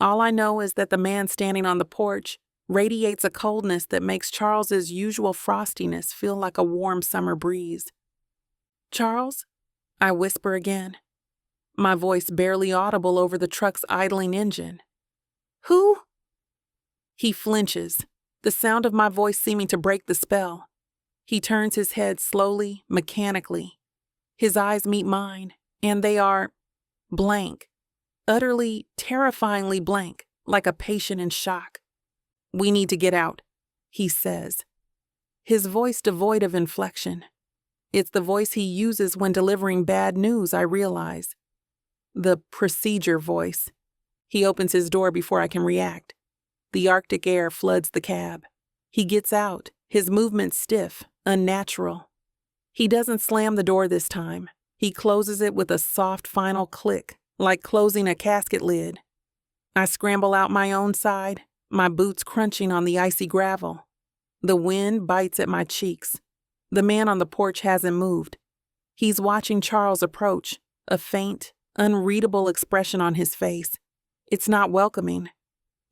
All I know is that the man standing on the porch radiates a coldness that makes Charles's usual frostiness feel like a warm summer breeze. "Charles?" I whisper again, my voice barely audible over the truck's idling engine. "Who?" He flinches, the sound of my voice seeming to break the spell. He turns his head slowly, mechanically. His eyes meet mine, and they are blank, utterly, terrifyingly blank, like a patient in shock. "We need to get out," he says. His voice devoid of inflection. It's the voice he uses when delivering bad news, I realize. The procedure voice. He opens his door before I can react. The Arctic air floods the cab. He gets out, his movements stiff, unnatural. He doesn't slam the door this time. He closes it with a soft final click, like closing a casket lid. I scramble out my own side, my boots crunching on the icy gravel. The wind bites at my cheeks. The man on the porch hasn't moved. He's watching Charles approach, a faint, unreadable expression on his face. It's not welcoming.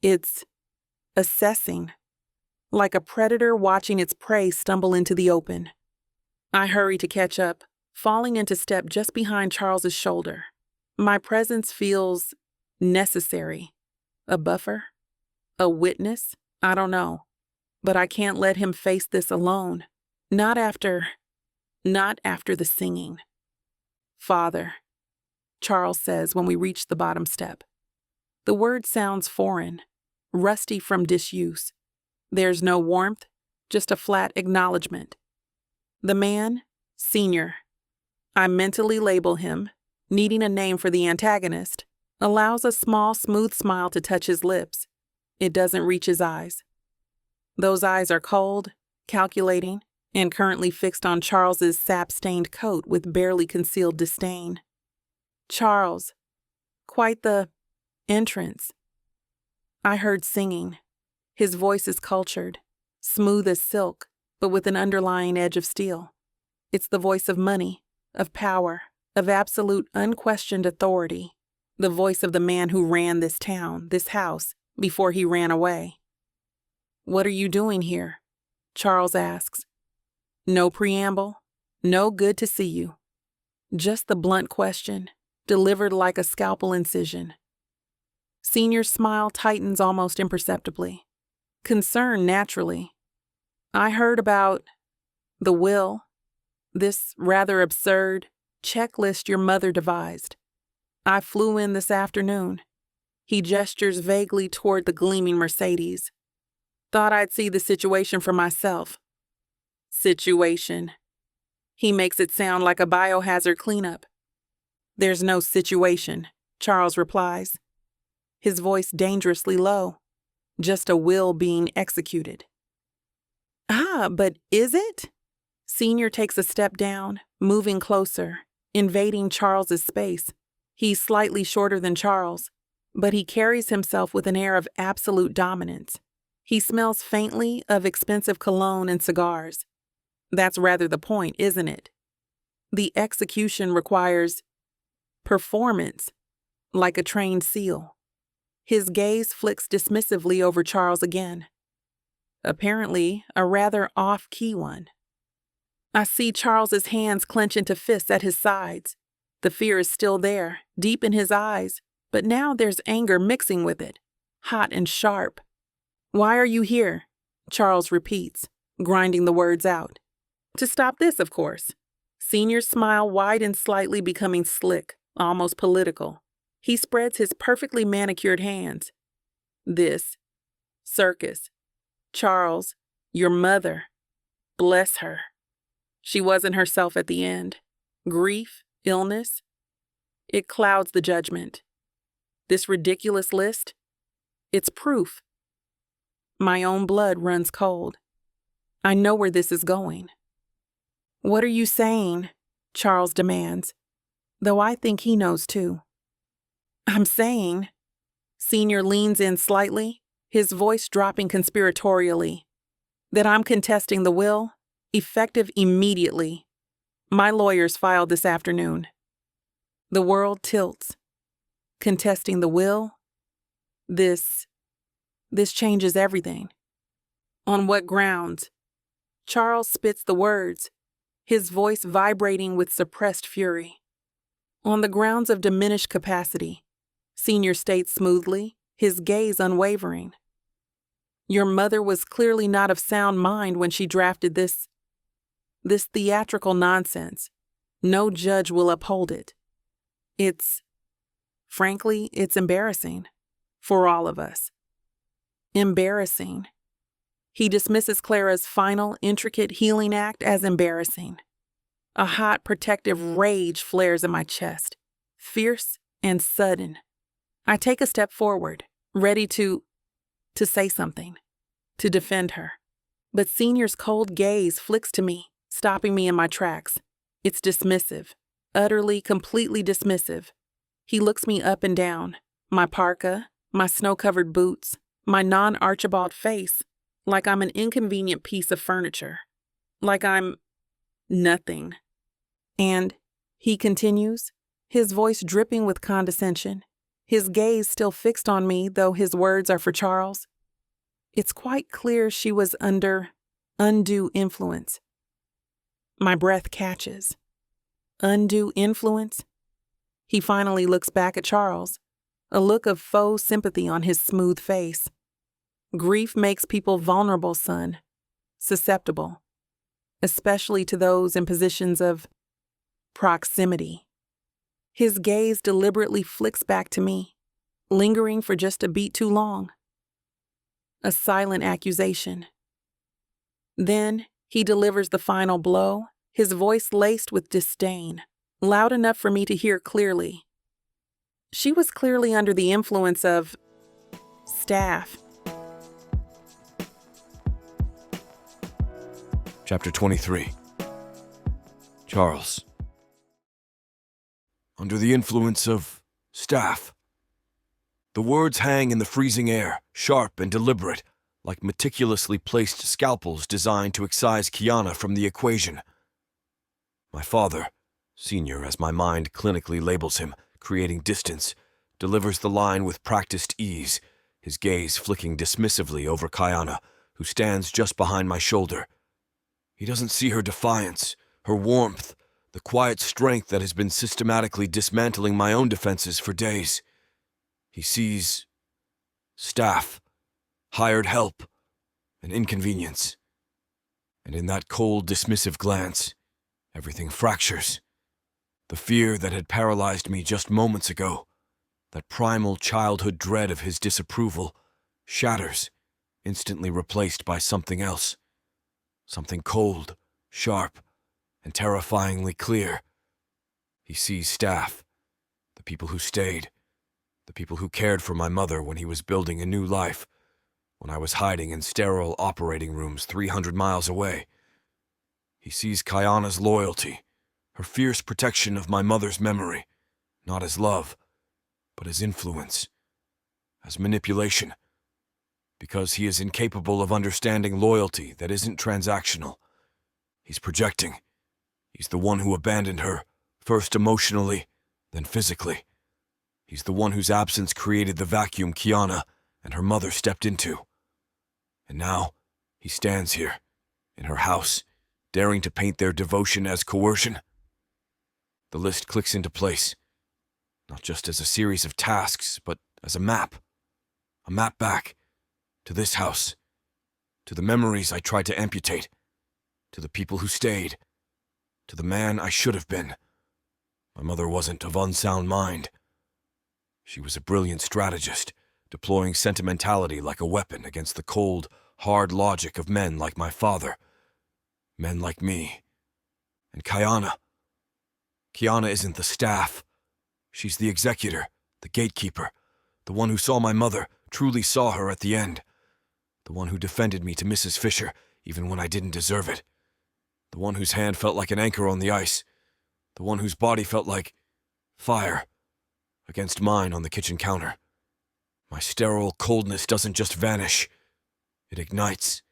It's assessing, like a predator watching its prey stumble into the open. I hurry to catch up, falling into step just behind Charles's shoulder. My presence feels necessary. A buffer? A witness? I don't know. But I can't let him face this alone. Not after the singing. "Father," Charles says when we reach the bottom step. The word sounds foreign, rusty from disuse. There's no warmth, just a flat acknowledgement. The man, Senior. I mentally label him, needing a name for the antagonist, allows a small, smooth smile to touch his lips. It doesn't reach his eyes. Those eyes are cold, calculating, and currently fixed on Charles's sap-stained coat with barely concealed disdain. Charles. Quite the entrance. I heard singing. His voice is cultured, smooth as silk, but with an underlying edge of steel. It's the voice of money, of power, of absolute unquestioned authority. The voice of the man who ran this town, this house, before he ran away. "What are you doing here?" Charles asks. No preamble, no good to see you. Just the blunt question, delivered like a scalpel incision. Senior's smile tightens almost imperceptibly. Concern, naturally. "I heard about the will, this rather absurd checklist your mother devised. I flew in this afternoon." He gestures vaguely toward the gleaming Mercedes. "Thought I'd see the situation for myself." Situation. He makes it sound like a biohazard cleanup. "There's no situation," Charles replies, his voice dangerously low. "Just a will being executed." "Ah, but is it?" Senior takes a step down, moving closer, invading Charles's space. He's slightly shorter than Charles, but he carries himself with an air of absolute dominance. He smells faintly of expensive cologne and cigars. That's rather the point, isn't it? The execution requires performance, like a trained seal. His gaze flicks dismissively over Charles again. Apparently, a rather off-key one. I see Charles's hands clench into fists at his sides. The fear is still there, deep in his eyes, but now there's anger mixing with it, hot and sharp. "Why are you here?" Charles repeats, grinding the words out. "To stop this, of course." Senior's smile widens slightly, becoming slick, almost political. He spreads his perfectly manicured hands. "This circus. Charles, your mother. Bless her. She wasn't herself at the end. Grief, illness. It clouds the judgment. This ridiculous list, it's proof. My own blood runs cold. I know where this is going." "What are you saying?" Charles demands, though I think he knows too. "I'm saying," Senior leans in slightly, his voice dropping conspiratorially, "that I'm contesting the will, effective immediately. My lawyers filed this afternoon." The world tilts. Contesting the will? This changes everything. On what grounds? Charles spits the words, his voice vibrating with suppressed fury. "On the grounds of diminished capacity," Senior states smoothly, his gaze unwavering. "Your mother was clearly not of sound mind when she drafted this theatrical nonsense. No judge will uphold it. Frankly, it's embarrassing. For all of us. Embarrassing." He dismisses Clara's final, intricate healing act as embarrassing. A hot, protective rage flares in my chest, fierce and sudden. I take a step forward, ready to say something, to defend her. But Senior's cold gaze flicks to me, stopping me in my tracks. It's dismissive, utterly, completely dismissive. He looks me up and down, my parka, my snow-covered boots, my non-Archibald face, like I'm an inconvenient piece of furniture, like I'm nothing. And, he continues, his voice dripping with condescension, his gaze still fixed on me, though his words are for Charles. "It's quite clear she was under undue influence." My breath catches. Undue influence? He finally looks back at Charles, a look of faux sympathy on his smooth face. "Grief makes people vulnerable, son. Susceptible. Especially to those in positions of proximity." His gaze deliberately flicks back to me, lingering for just a beat too long. A silent accusation. Then he delivers the final blow, his voice laced with disdain, loud enough for me to hear clearly. "She was clearly under the influence of staff." Chapter 23. Charles. Under the influence of staff. The words hang in the freezing air, sharp and deliberate, like meticulously placed scalpels designed to excise Kiana from the equation. My father, senior as my mind clinically labels him, creating distance, delivers the line with practiced ease, his gaze flicking dismissively over Kiana, who stands just behind my shoulder. He doesn't see her defiance, her warmth, the quiet strength that has been systematically dismantling my own defenses for days. He sees staff, hired help, an inconvenience. And in that cold, dismissive glance, everything fractures. The fear that had paralyzed me just moments ago, that primal childhood dread of his disapproval, shatters, instantly replaced by something else. Something cold, sharp, and terrifyingly clear. He sees staff, the people who stayed, the people who cared for my mother when he was building a new life, when I was hiding in sterile operating rooms 300 miles away. He sees Kiana's loyalty, her fierce protection of my mother's memory, not as love, but as influence, as manipulation, because he is incapable of understanding loyalty that isn't transactional. He's projecting. He's the one who abandoned her, first emotionally, then physically. He's the one whose absence created the vacuum Kiana and her mother stepped into. And now, he stands here, in her house, daring to paint their devotion as coercion. The list clicks into place, not just as a series of tasks, but as a map back, to this house, to the memories I tried to amputate, to the people who stayed, to the man I should have been. My mother wasn't of unsound mind. She was a brilliant strategist, deploying sentimentality like a weapon against the cold, hard logic of men like my father. Men like me. And Kiana isn't the staff. She's the executor, the gatekeeper, the one who saw my mother, truly saw her at the end. The one who defended me to Mrs. Fisher, even when I didn't deserve it. The one whose hand felt like an anchor on the ice. The one whose body felt like fire against mine on the kitchen counter. My sterile coldness doesn't just vanish. It ignites.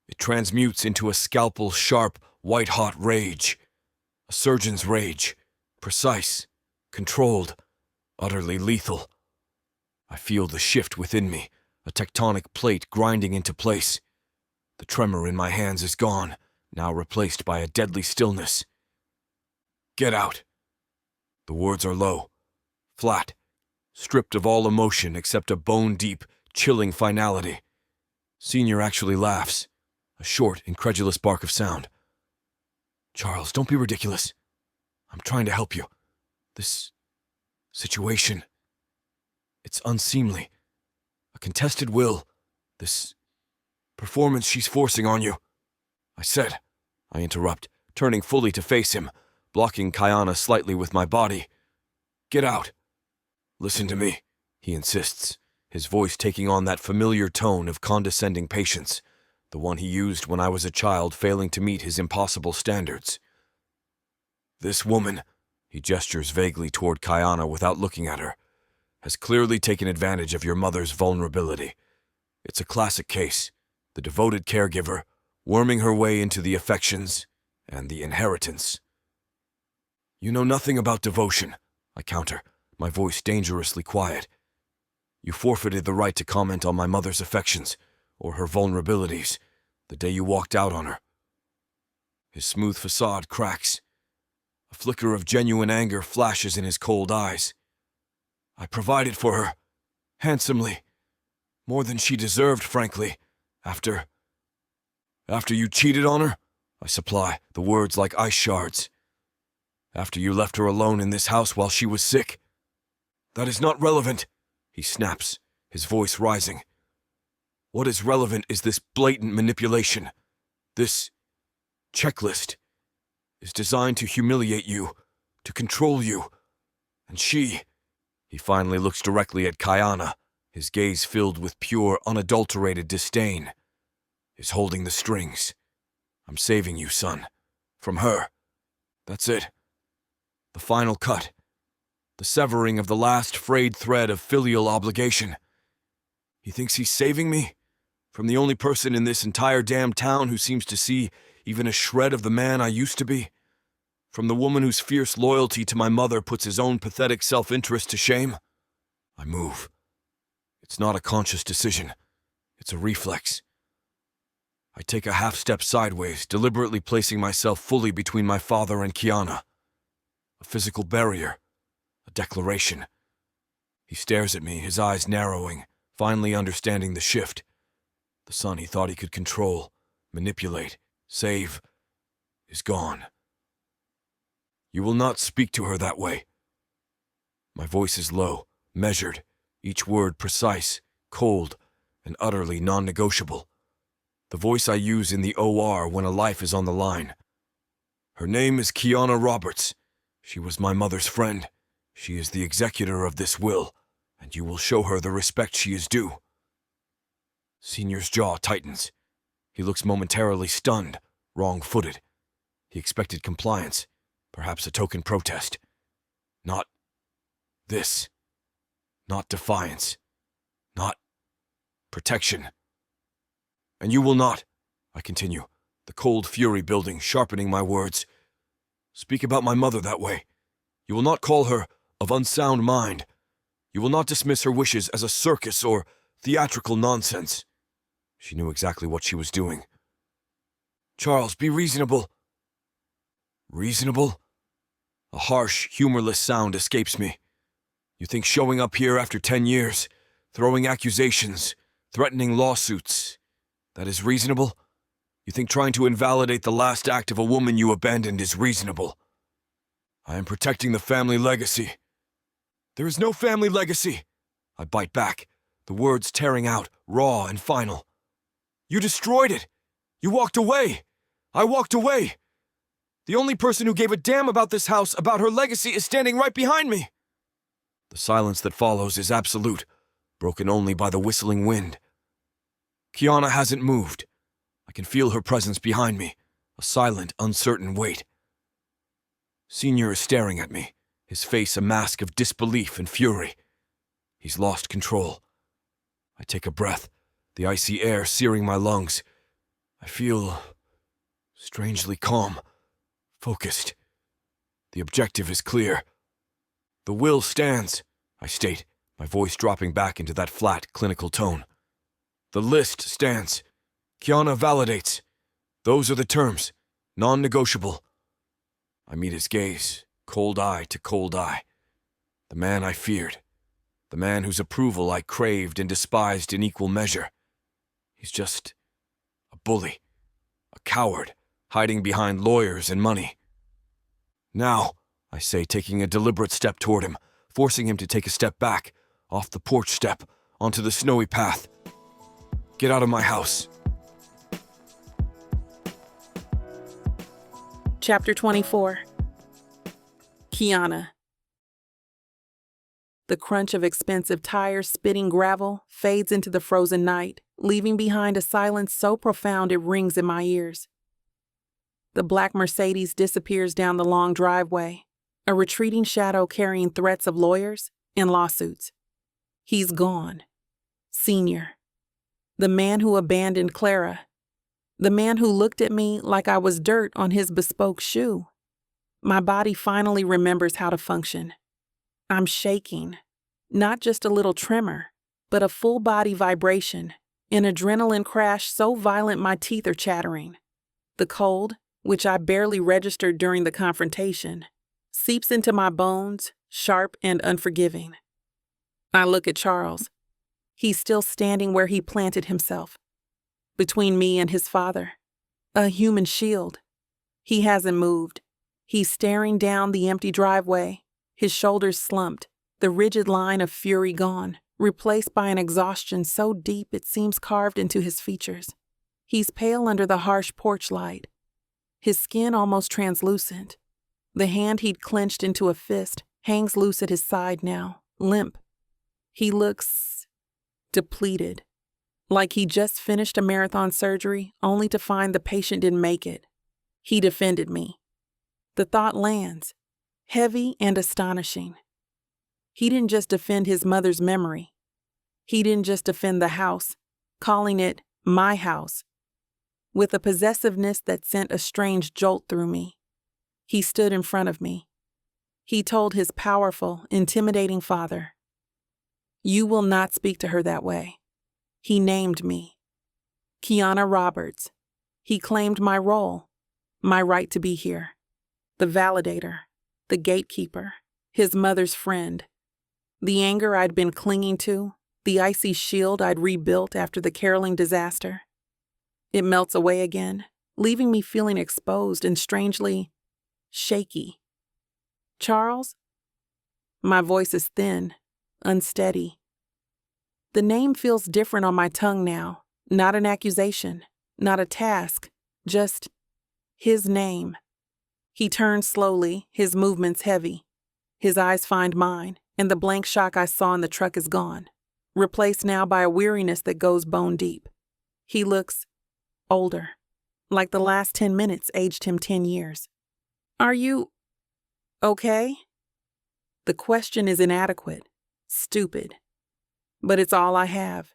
It transmutes into a scalpel-sharp, white-hot rage. A surgeon's rage. Precise, controlled, utterly lethal. I feel the shift within me, a tectonic plate grinding into place. The tremor in my hands is gone, now replaced by a deadly stillness. Get out. The words are low, flat, stripped of all emotion except a bone-deep, chilling finality. Senior actually laughs, a short, incredulous bark of sound. Charles, don't be ridiculous. I'm trying to help you. This situation, it's unseemly. A contested will, this performance she's forcing on you. I interrupt, turning fully to face him, blocking Kiana slightly with my body. Get out. Listen to me, he insists, his voice taking on that familiar tone of condescending patience, the one he used when I was a child failing to meet his impossible standards. This woman, he gestures vaguely toward Kiana without looking at her, has clearly taken advantage of your mother's vulnerability. It's a classic case, the devoted caregiver, worming her way into the affections and the inheritance. You know nothing about devotion, I counter, my voice dangerously quiet. You forfeited the right to comment on my mother's affections, or her vulnerabilities, the day you walked out on her. His smooth facade cracks. A flicker of genuine anger flashes in his cold eyes. I provided for her, handsomely, more than she deserved, frankly, after you cheated on her, I supply, the words like ice shards. After you left her alone in this house while she was sick. That is not relevant, he snaps, his voice rising. What is relevant is this blatant manipulation. This checklist is designed to humiliate you, to control you. And she, he finally looks directly at Kiana, his gaze filled with pure, unadulterated disdain, is holding the strings. I'm saving you, son. From her. That's it. The final cut. the severing of the last frayed thread of filial obligation. He thinks he's saving me from the only person in this entire damn town who seems to see even a shred of the man I used to be, from the woman whose fierce loyalty to my mother puts his own pathetic self-interest to shame. I move. It's not a conscious decision. It's a reflex. I take a half-step sideways, deliberately placing myself fully between my father and Kiana. A physical barrier. A declaration. He stares at me, his eyes narrowing, finally understanding the shift. The son he thought he could control, manipulate, save, is gone. You will not speak to her that way. My voice is low, measured, each word precise, cold, and utterly non-negotiable. The voice I use in the OR when a life is on the line. Her name is Kiana Roberts. She was my mother's friend. She is the executor of this will, and you will show her the respect she is due. Senior's jaw tightens. He looks momentarily stunned, wrong-footed. He expected compliance, perhaps a token protest. Not this. Not defiance. Not protection. And you will not, I continue, the cold fury building, sharpening my words, speak about my mother that way. You will not call her of unsound mind. You will not dismiss her wishes as a circus or theatrical nonsense. She knew exactly what she was doing. Charles, be reasonable. Reasonable? A harsh, humorless sound escapes me. You think showing up here after 10 years, throwing accusations, threatening lawsuits, that is reasonable? You think trying to invalidate the last act of a woman you abandoned is reasonable? I am protecting the family legacy. There is no family legacy. I bite back, the words tearing out, raw and final. You destroyed it. You walked away. I walked away. The only person who gave a damn about this house, about her legacy, is standing right behind me. The silence that follows is absolute, broken only by the whistling wind. Kiana hasn't moved. I can feel her presence behind me, a silent, uncertain weight. Senior is staring at me, his face a mask of disbelief and fury. He's lost control. I take a breath, the icy air searing my lungs. I feel strangely calm, focused. The objective is clear. The will stands, I state, my voice dropping back into that flat, clinical tone. The list stands. Kiana validates. Those are the terms, non-negotiable. I meet his gaze, cold eye to cold eye. The man I feared. The man whose approval I craved and despised in equal measure. He's just a bully, a coward, hiding behind lawyers and money. Now, I say, taking a deliberate step toward him, forcing him to take a step back, off the porch step, onto the snowy path. Get out of my house. Chapter 24. Kiana. The crunch of expensive tires spitting gravel fades into the frozen night, leaving behind a silence so profound it rings in my ears. The black Mercedes disappears down the long driveway, a retreating shadow carrying threats of lawyers and lawsuits. He's gone. Senior. The man who abandoned Clara. The man who looked at me like I was dirt on his bespoke shoe. My body finally remembers how to function. I'm shaking. Not just a little tremor, but a full body vibration, an adrenaline crash so violent my teeth are chattering. The cold, which I barely registered during the confrontation, seeps into my bones, sharp and unforgiving. I look at Charles. He's still standing where he planted himself, between me and his father, a human shield. He hasn't moved. He's staring down the empty driveway, his shoulders slumped, the rigid line of fury gone, replaced by an exhaustion so deep it seems carved into his features. He's pale under the harsh porch light, his skin almost translucent. The hand he'd clenched into a fist hangs loose at his side now, limp. He looks depleted, like he just finished a marathon surgery only to find the patient didn't make it. He defended me. The thought lands, heavy and astonishing. He didn't just defend his mother's memory. He didn't just defend the house, calling it my house. With a possessiveness that sent a strange jolt through me, he stood in front of me. He told his powerful, intimidating father, "You will not speak to her that way." He named me. Kiana Roberts. He claimed my role, my right to be here. The validator, the gatekeeper, his mother's friend. The anger I'd been clinging to, the icy shield I'd rebuilt after the caroling disaster. It melts away again, leaving me feeling exposed and strangely shaky. "Charles?" My voice is thin, unsteady. The name feels different on my tongue now, not an accusation, not a task, just his name. He turns slowly, his movements heavy. His eyes find mine, and the blank shock I saw in the truck is gone, replaced now by a weariness that goes bone deep. He looks older, like the last 10 minutes aged him 10 years. "Are you okay?" The question is inadequate, stupid, but it's all I have.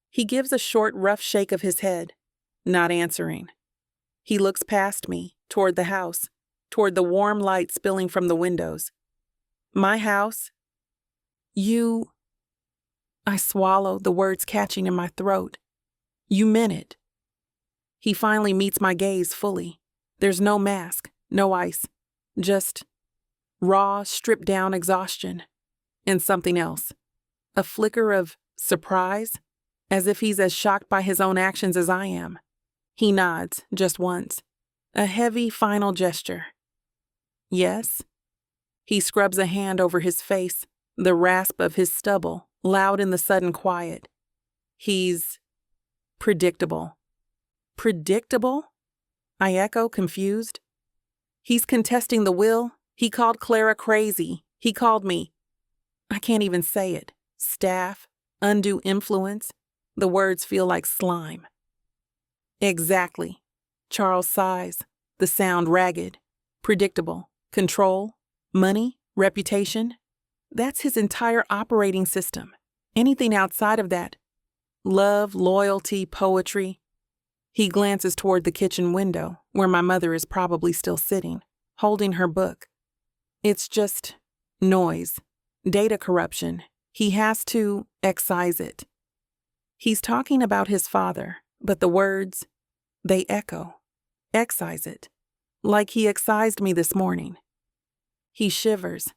He gives a short, rough shake of his head, not answering. He looks past me, toward the house, toward the warm light spilling from the windows. "My house? You..." I swallow, the words catching in my throat. "You meant it." He finally meets my gaze fully. There's no mask, no ice, just raw, stripped-down exhaustion. And something else. A flicker of surprise, as if he's as shocked by his own actions as I am. He nods, just once. A heavy, final gesture. "Yes?" He scrubs a hand over his face, the rasp of his stubble, loud in the sudden quiet. He's predictable. "Predictable?" I echo, confused. He's contesting the will. He called Clara crazy. He called me, I can't even say it, staff, undue influence. The words feel like slime. "Exactly." Charles sighs, the sound ragged. "Predictable. Control, money, reputation. That's his entire operating system. Anything outside of that, love, loyalty, poetry." He glances toward the kitchen window, where my mother is probably still sitting, holding her book. It's just noise, data corruption. He has to excise it. He's talking about his father, but the words, they echo. Excise it. Like he excised me this morning. He shivers,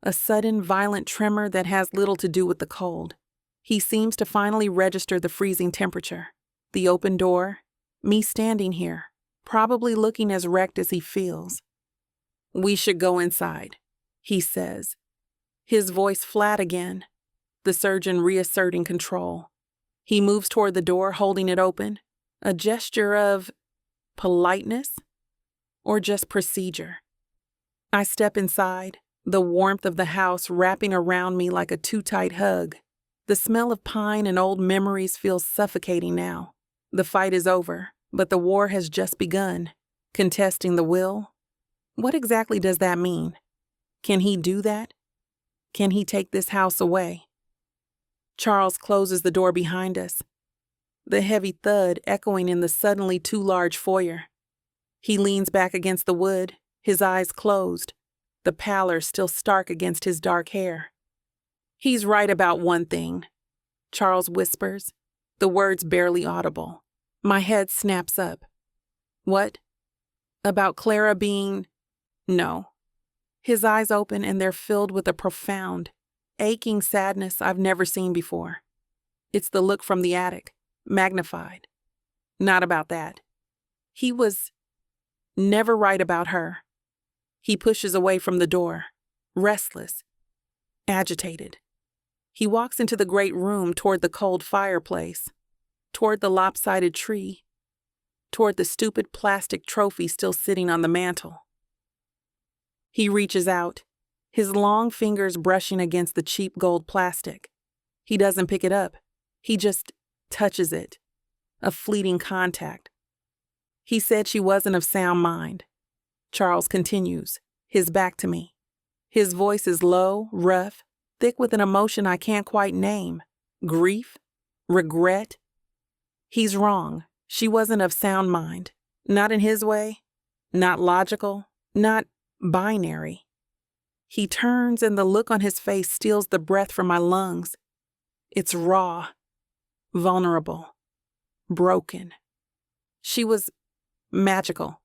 a sudden violent tremor that has little to do with the cold. He seems to finally register the freezing temperature, the open door, me standing here, probably looking as wrecked as he feels. "We should go inside," he says, his voice flat again, the surgeon reasserting control. He moves toward the door, holding it open, a gesture of politeness or just procedure. I step inside, the warmth of the house wrapping around me like a too-tight hug. The smell of pine and old memories feels suffocating now. The fight is over, but the war has just begun. Contesting the will? What exactly does that mean? Can he do that? Can he take this house away? Charles closes the door behind us, the heavy thud echoing in the suddenly too large foyer. He leans back against the wood, his eyes closed, the pallor still stark against his dark hair. "He's right about one thing," Charles whispers, the words barely audible. My head snaps up. "What? About Clara being..." "No." His eyes open and they're filled with a profound, aching sadness I've never seen before. It's the look from the attic, magnified. "Not about that. He was never right about her." He pushes away from the door, restless, agitated. He walks into the great room toward the cold fireplace, toward the lopsided tree, toward the stupid plastic trophy still sitting on the mantel. He reaches out, his long fingers brushing against the cheap gold plastic. He doesn't pick it up. He just touches it. A fleeting contact. He said she wasn't of sound mind. Charles continues, his back to me. His voice is low, rough, thick with an emotion I can't quite name. Grief? Regret? He's wrong. She wasn't of sound mind. Not in his way. Not logical. Not binary. He turns and the look on his face steals the breath from my lungs. It's raw, vulnerable, broken. She was magical,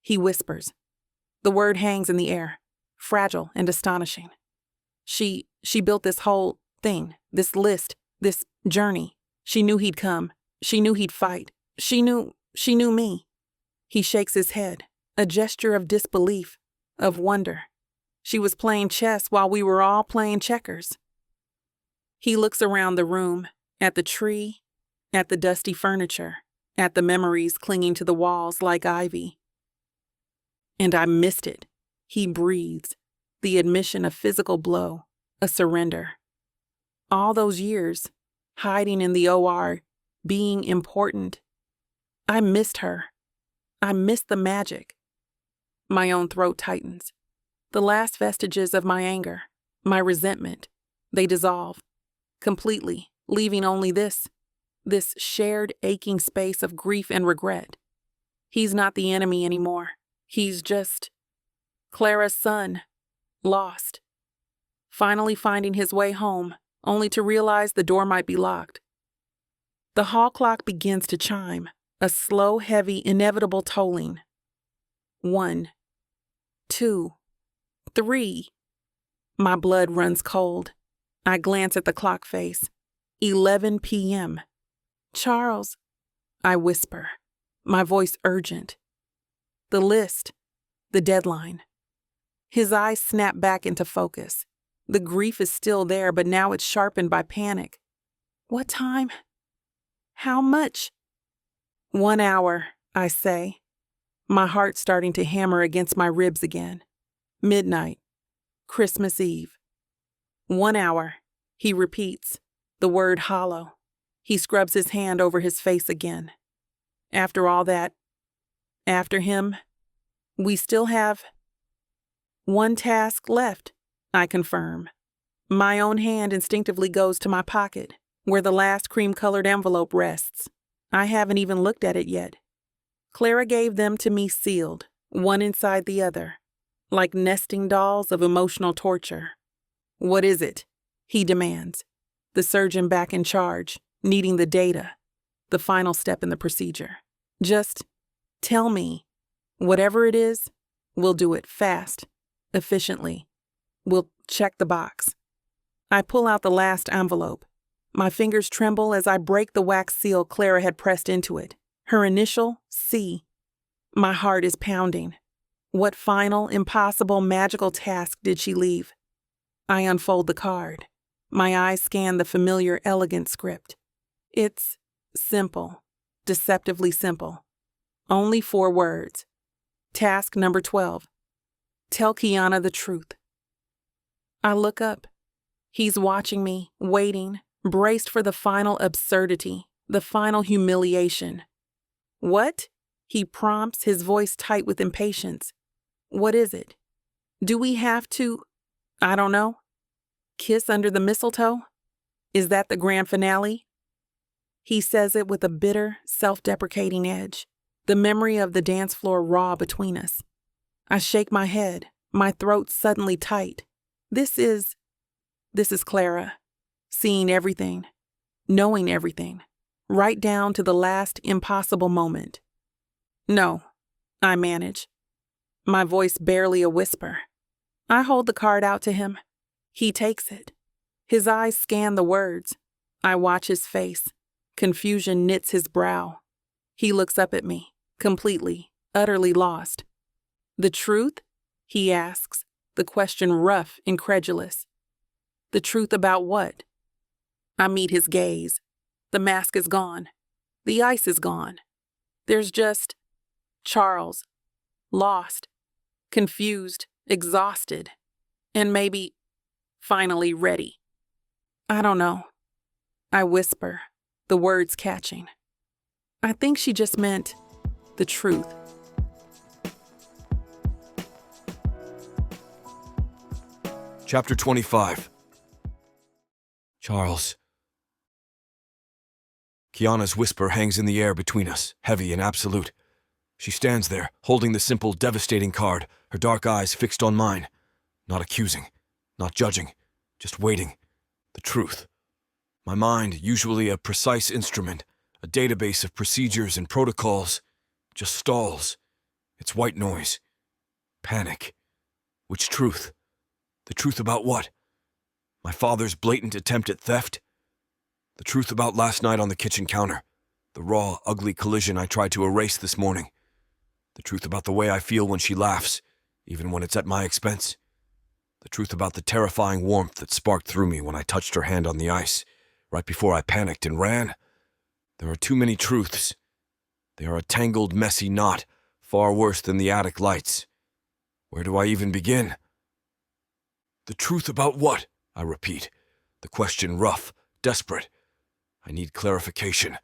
he whispers. The word hangs in the air, fragile and astonishing. She built this whole thing, this list, this journey. She knew he'd come. She knew he'd fight. She knew me. He shakes his head, a gesture of disbelief, of wonder. She was playing chess while we were all playing checkers. He looks around the room, at the tree, at the dusty furniture, at the memories clinging to the walls like ivy. And I missed it. He breathes, the admission of physical blow, a surrender. All those years, hiding in the OR, being important. I missed her. I missed the magic. My own throat tightens. The last vestiges of my anger, my resentment, they dissolve completely, leaving only this shared aching space of grief and regret. He's not the enemy anymore. He's just Clara's son, lost. Finally finding his way home, only to realize the door might be locked. The hall clock begins to chime, a slow, heavy, inevitable tolling. 1, 2, 3. My blood runs cold. I glance at the clock face. 11 p.m. Charles, I whisper, my voice urgent. The list, the deadline. His eyes snap back into focus. The grief is still there, but now it's sharpened by panic. What time? How much? 1 hour, I say, my heart starting to hammer against my ribs again. Midnight, Christmas Eve. 1 hour, he repeats, the word hollow. He scrubs his hand over his face again. After all that, after him, we still have one task left, I confirm. My own hand instinctively goes to my pocket, where the last cream-colored envelope rests. I haven't even looked at it yet. Clara gave them to me sealed, one inside the other, like nesting dolls of emotional torture. What is it? He demands, the surgeon back in charge, needing the data, the final step in the procedure. Just tell me. Whatever it is, we'll do it fast, efficiently. We'll check the box. I pull out the last envelope. My fingers tremble as I break the wax seal Clara had pressed into it. Her initial, C. My heart is pounding. What final, impossible, magical task did she leave? I unfold the card. My eyes scan the familiar, elegant script. It's simple, deceptively simple. Only 4 words. Task number 12. Tell Kiana the truth. I look up. He's watching me, waiting, braced for the final absurdity, the final humiliation. What? He prompts, his voice tight with impatience. What is it? Do we have to, I don't know, kiss under the mistletoe? Is that the grand finale? He says it with a bitter, self-deprecating edge, the memory of the dance floor raw between us. I shake my head, my throat suddenly tight. This is Clara, seeing everything, knowing everything, right down to the last impossible moment. No, I manage, my voice barely a whisper. I hold the card out to him. He takes it. His eyes scan the words. I watch his face. Confusion knits his brow. He looks up at me, completely, utterly lost. The truth? He asks, the question rough, incredulous. The truth about what? I meet his gaze. The mask is gone. The ice is gone. There's just Charles, lost, confused, exhausted, and maybe finally ready. I don't know. I whisper, the words catching. I think she just meant the truth. Chapter 25. Charles. Kiana's whisper hangs in the air between us, heavy and absolute. She stands there, holding the simple, devastating card, her dark eyes fixed on mine. Not accusing, not judging, just waiting. The truth. My mind, usually a precise instrument, a database of procedures and protocols, just stalls. It's white noise. Panic. Which truth? The truth about what? My father's blatant attempt at theft? The truth about last night on the kitchen counter? The raw, ugly collision I tried to erase this morning? The truth about the way I feel when she laughs, even when it's at my expense? The truth about the terrifying warmth that sparked through me when I touched her hand on the ice, right before I panicked and ran? There are too many truths. They are a tangled, messy knot, far worse than the attic lights. Where do I even begin? The truth about what? I repeat, the question rough, desperate. I need clarification.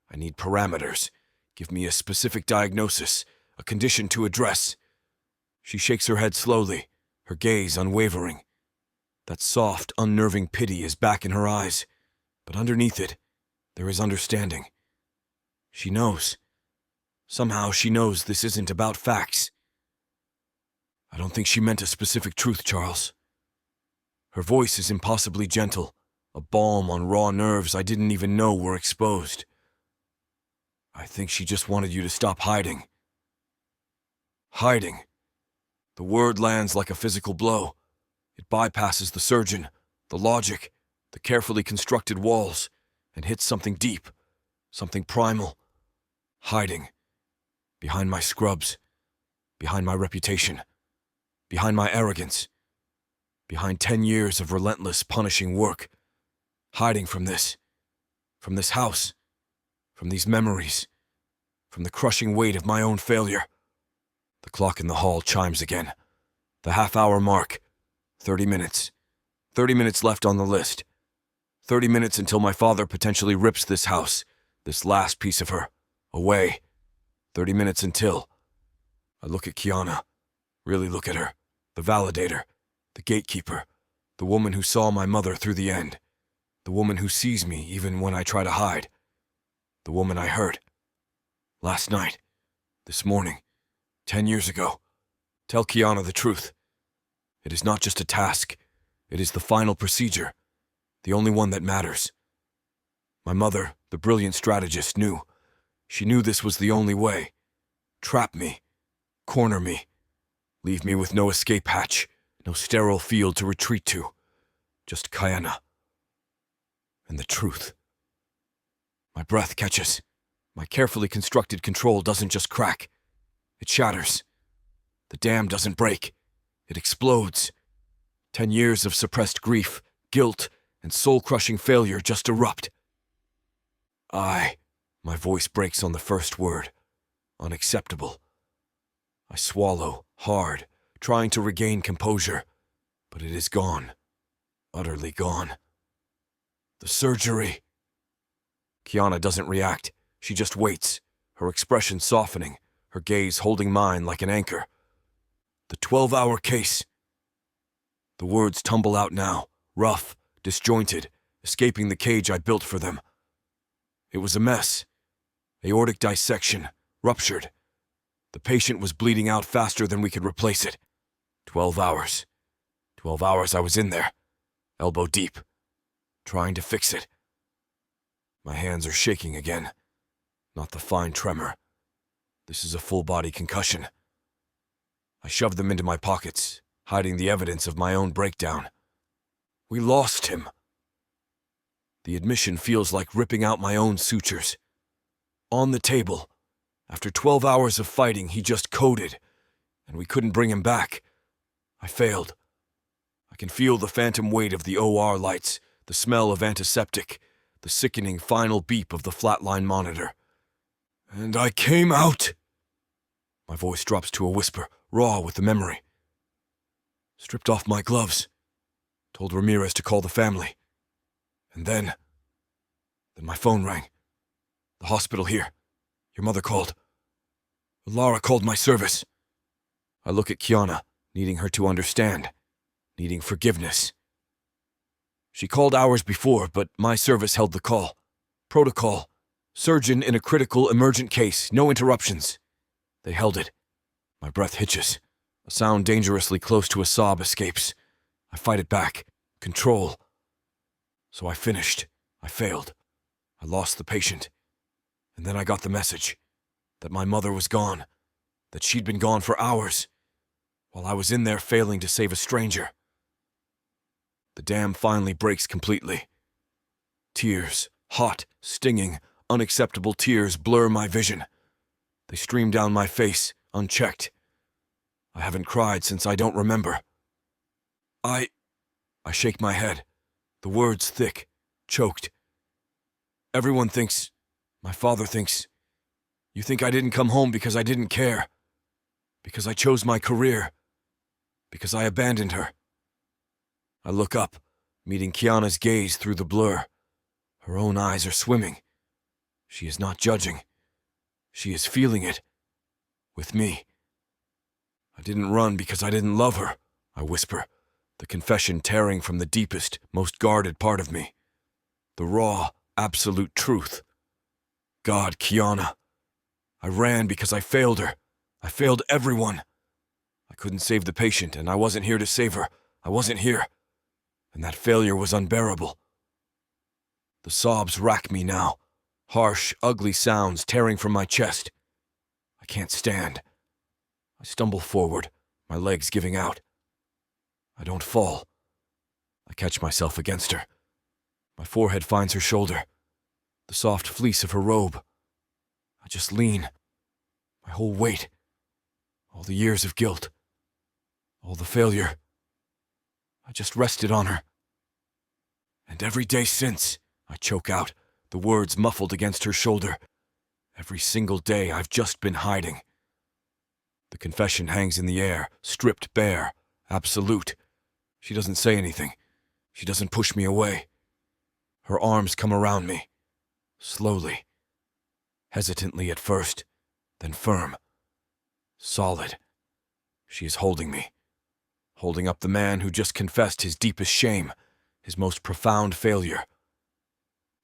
I need parameters. Give me a specific diagnosis, a condition to address. She shakes her head slowly, her gaze unwavering. That soft, unnerving pity is back in her eyes, but underneath it, there is understanding. She knows. Somehow she knows this isn't about facts. I don't think she meant a specific truth, Charles. Her voice is impossibly gentle, a balm on raw nerves I didn't even know were exposed. I think she just wanted you to stop hiding. Hiding. The word lands like a physical blow. It bypasses the surgeon, the logic, the carefully constructed walls, and hits something deep, something primal. Hiding. Behind my scrubs. Behind my reputation. Behind my arrogance. Behind 10 years of relentless, punishing work. Hiding from this house, from these memories, from the crushing weight of my own failure. The clock in the hall chimes again. The half-hour mark. 30 minutes. 30 minutes left on the list. 30 minutes until my father potentially rips this house, this last piece of her, away. 30 minutes until. I look at Kiana. Really look at her. The validator. The gatekeeper. The woman who saw my mother through the end. The woman who sees me even when I try to hide. The woman I hurt. Last night. This morning. 10 years ago. Tell Kiana the truth. It is not just a task. It is the final procedure. The only one that matters. My mother, the brilliant strategist, knew. She knew this was the only way. Trap me. Corner me. Leave me with no escape hatch. No sterile field to retreat to. Just Kiana. And the truth. My breath catches. My carefully constructed control doesn't just crack. It shatters. The dam doesn't break. It explodes. 10 years of suppressed grief, guilt, and soul-crushing failure just erupt. My voice breaks on the first word. Unacceptable. I swallow, hard, trying to regain composure, but it is gone. Utterly gone. The surgery. Kiana doesn't react. She just waits, her expression softening, her gaze holding mine like an anchor. The 12-hour case. The words tumble out now, rough, disjointed, escaping the cage I built for them. It was a mess. Aortic dissection, ruptured. The patient was bleeding out faster than we could replace it. 12 hours. 12 hours I was in there, elbow deep, trying to fix it. My hands are shaking again. Not the fine tremor. This is a full-body concussion. I shove them into my pockets, hiding the evidence of my own breakdown. We lost him. The admission feels like ripping out my own sutures. On the table. After 12 hours of fighting, he just coded, and we couldn't bring him back. I failed. I can feel the phantom weight of the OR lights, the smell of antiseptic, the sickening final beep of the flatline monitor. And I came out. My voice drops to a whisper, raw with the memory. Stripped off my gloves. Told Ramirez to call the family. And then my phone rang. The hospital here. Your mother called. Lara called my service. I look at Kiana, needing her to understand. needing forgiveness. She called hours before, but my service held the call. Protocol. Surgeon in a critical emergent case, no interruptions. They held it. My breath hitches. A sound dangerously close to a sob escapes. I fight it back. Control. So I finished. I failed. I lost the patient. And then I got the message that my mother was gone, that she'd been gone for hours, while I was in there failing to save a stranger. The dam finally breaks completely. Tears, hot, stinging, unacceptable tears blur my vision. They stream down my face, unchecked. I haven't cried since I don't remember. I shake my head, the words thick, choked. Everyone thinks, my father thinks, you think I didn't come home because I didn't care, because I chose my career, because I abandoned her. I look up, meeting Kiana's gaze through the blur. Her own eyes are swimming. She is not judging. She is feeling it. With me. I didn't run because I didn't love her, I whisper, the confession tearing from the deepest, most guarded part of me. The raw, absolute truth. God, Kiana. I ran because I failed her. I failed everyone. I couldn't save the patient, and I wasn't here to save her. I wasn't here. And that failure was unbearable. The sobs rack me now. Harsh, ugly sounds tearing from my chest. I can't stand. I stumble forward, my legs giving out. I don't fall. I catch myself against her. My forehead finds her shoulder, the soft fleece of her robe. I just lean. My whole weight. All the years of guilt. All the failure. I just rested on her. And every day since, I choke out, the words muffled against her shoulder. Every single day I've just been hiding. The confession hangs in the air, stripped bare, absolute. She doesn't say anything. She doesn't push me away. Her arms come around me, slowly. Hesitantly at first, then firm. Solid. She is holding me. Holding up the man who just confessed his deepest shame, his most profound failure.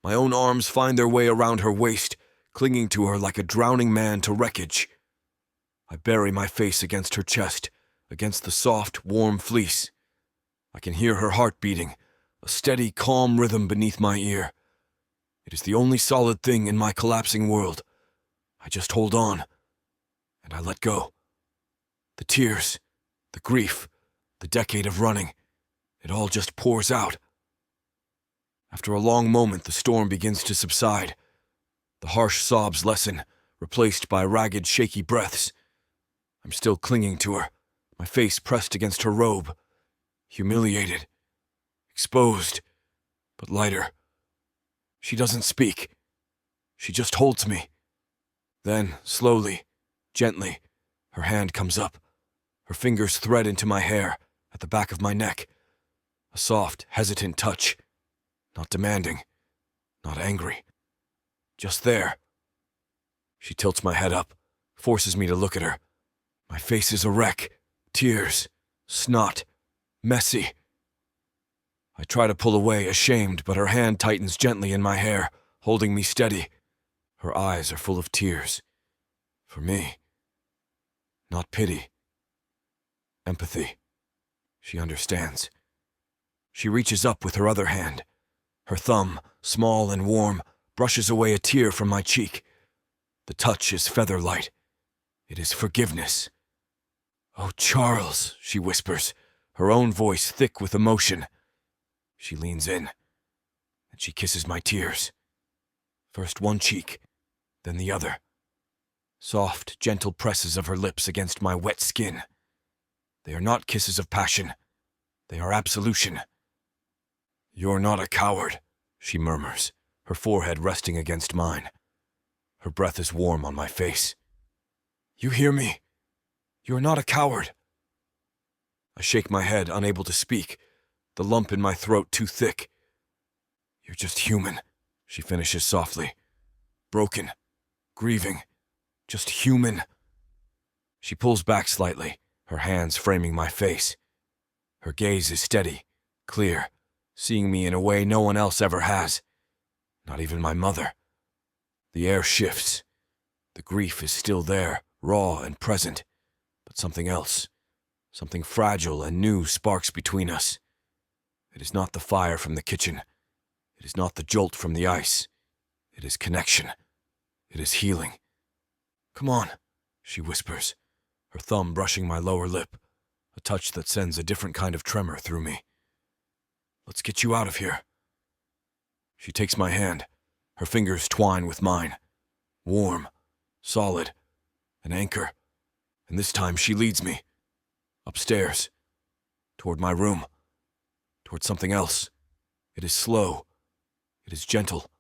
My own arms find their way around her waist, clinging to her like a drowning man to wreckage. I bury my face against her chest, against the soft, warm fleece. I can hear her heart beating, a steady, calm rhythm beneath my ear. It is the only solid thing in my collapsing world. I just hold on, and I let go. The tears, the grief, the decade of running, it all just pours out. After a long moment, the storm begins to subside. The harsh sobs lessen, replaced by ragged, shaky breaths. I'm still clinging to her, my face pressed against her robe. Humiliated. Exposed. But lighter. She doesn't speak. She just holds me. Then, slowly, gently, her hand comes up. Her fingers thread into my hair, at the back of my neck. A soft, hesitant touch. Not demanding. Not angry. Just there. She tilts my head up, forces me to look at her. My face is a wreck. Tears. Snot. Messy. I try to pull away, ashamed, but her hand tightens gently in my hair, holding me steady. Her eyes are full of tears. For me. Not pity. Empathy. She understands. She reaches up with her other hand. Her thumb, small and warm, brushes away a tear from my cheek. The touch is feather light. It is forgiveness. "Oh, Charles," she whispers, her own voice thick with emotion. She leans in, and she kisses my tears. First one cheek, then the other. Soft, gentle presses of her lips against my wet skin. They are not kisses of passion. They are absolution. "You're not a coward," she murmurs, her forehead resting against mine. Her breath is warm on my face. "You hear me? You're not a coward." I shake my head, unable to speak, the lump in my throat too thick. "You're just human," she finishes softly. "Broken. Grieving. Just human." She pulls back slightly, her hands framing my face. Her gaze is steady, clear, seeing me in a way no one else ever has. Not even my mother. The air shifts. The grief is still there, raw and present, but something else, something fragile and new sparks between us. It is not the fire from the kitchen. It is not the jolt from the ice. It is connection. It is healing. "Come on," she whispers, her thumb brushing my lower lip, a touch that sends a different kind of tremor through me. "Let's get you out of here." She takes my hand. Her fingers twine with mine. Warm, solid, an anchor. And this time she leads me. Upstairs. Toward my room. Toward something else. It is slow. It is gentle.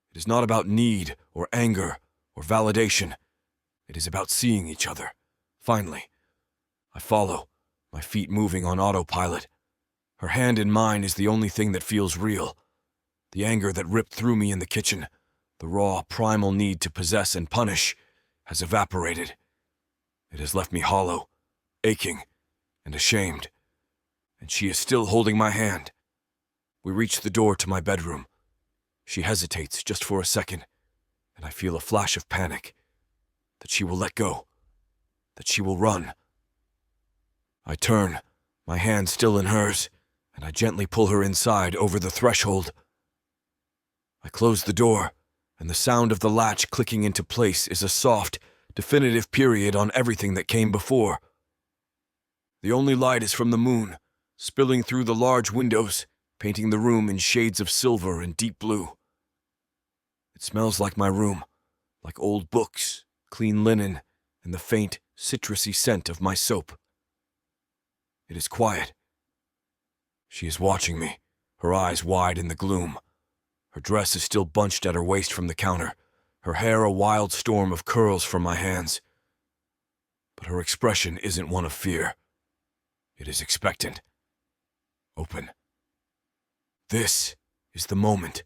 It is not about need or anger or validation. It is about seeing each other. Finally. I follow, my feet moving on autopilot. Her hand in mine is the only thing that feels real. The anger that ripped through me in the kitchen, the raw, primal need to possess and punish, has evaporated. It has left me hollow, aching, and ashamed. And she is still holding my hand. We reach the door to my bedroom. She hesitates just for a second, and I feel a flash of panic. That she will let go. That she will run. I turn, my hand still in hers, and I gently pull her inside over the threshold. I close the door, and the sound of the latch clicking into place is a soft, definitive period on everything that came before. The only light is from the moon, spilling through the large windows, painting the room in shades of silver and deep blue. It smells like my room, like old books, clean linen, and the faint, citrusy scent of my soap. It is quiet. She is watching me, her eyes wide in the gloom. Her dress is still bunched at her waist from the counter, her hair a wild storm of curls from my hands. But her expression isn't one of fear. It is expectant. Open. This is the moment.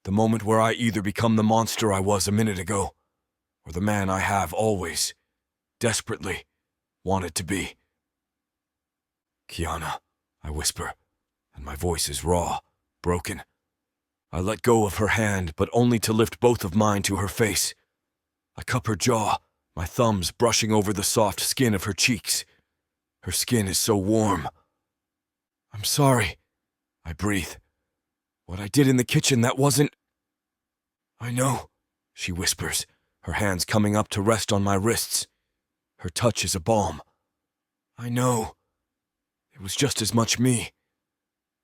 The moment where I either become the monster I was a minute ago, or the man I have always, desperately, wanted to be. "Kiana," I whisper, and my voice is raw, broken. I let go of her hand, but only to lift both of mine to her face. I cup her jaw, my thumbs brushing over the soft skin of her cheeks. Her skin is so warm. "I'm sorry," I breathe. "What I did in the kitchen, that wasn't—" "I know," she whispers, her hands coming up to rest on my wrists. Her touch is a balm. "I know. It was just as much me."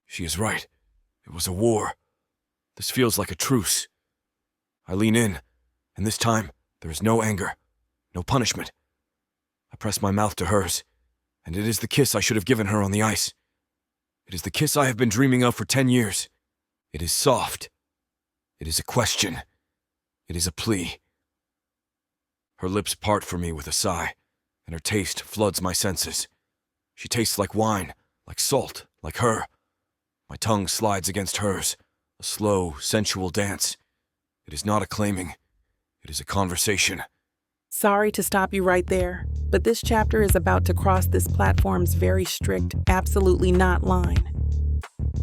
She is right. It was a war. This feels like a truce. I lean in, and this time there is no anger, no punishment. I press my mouth to hers, and it is the kiss I should have given her on the ice. It is the kiss I have been dreaming of for 10 years. It is soft. It is a question. It is a plea. Her lips part for me with a sigh, and her taste floods my senses. She tastes like wine, like salt, like her. My tongue slides against hers, a slow, sensual dance. It is not a claiming. It is a conversation. Sorry to stop you right there, but this chapter is about to cross this platform's very strict, absolutely not line.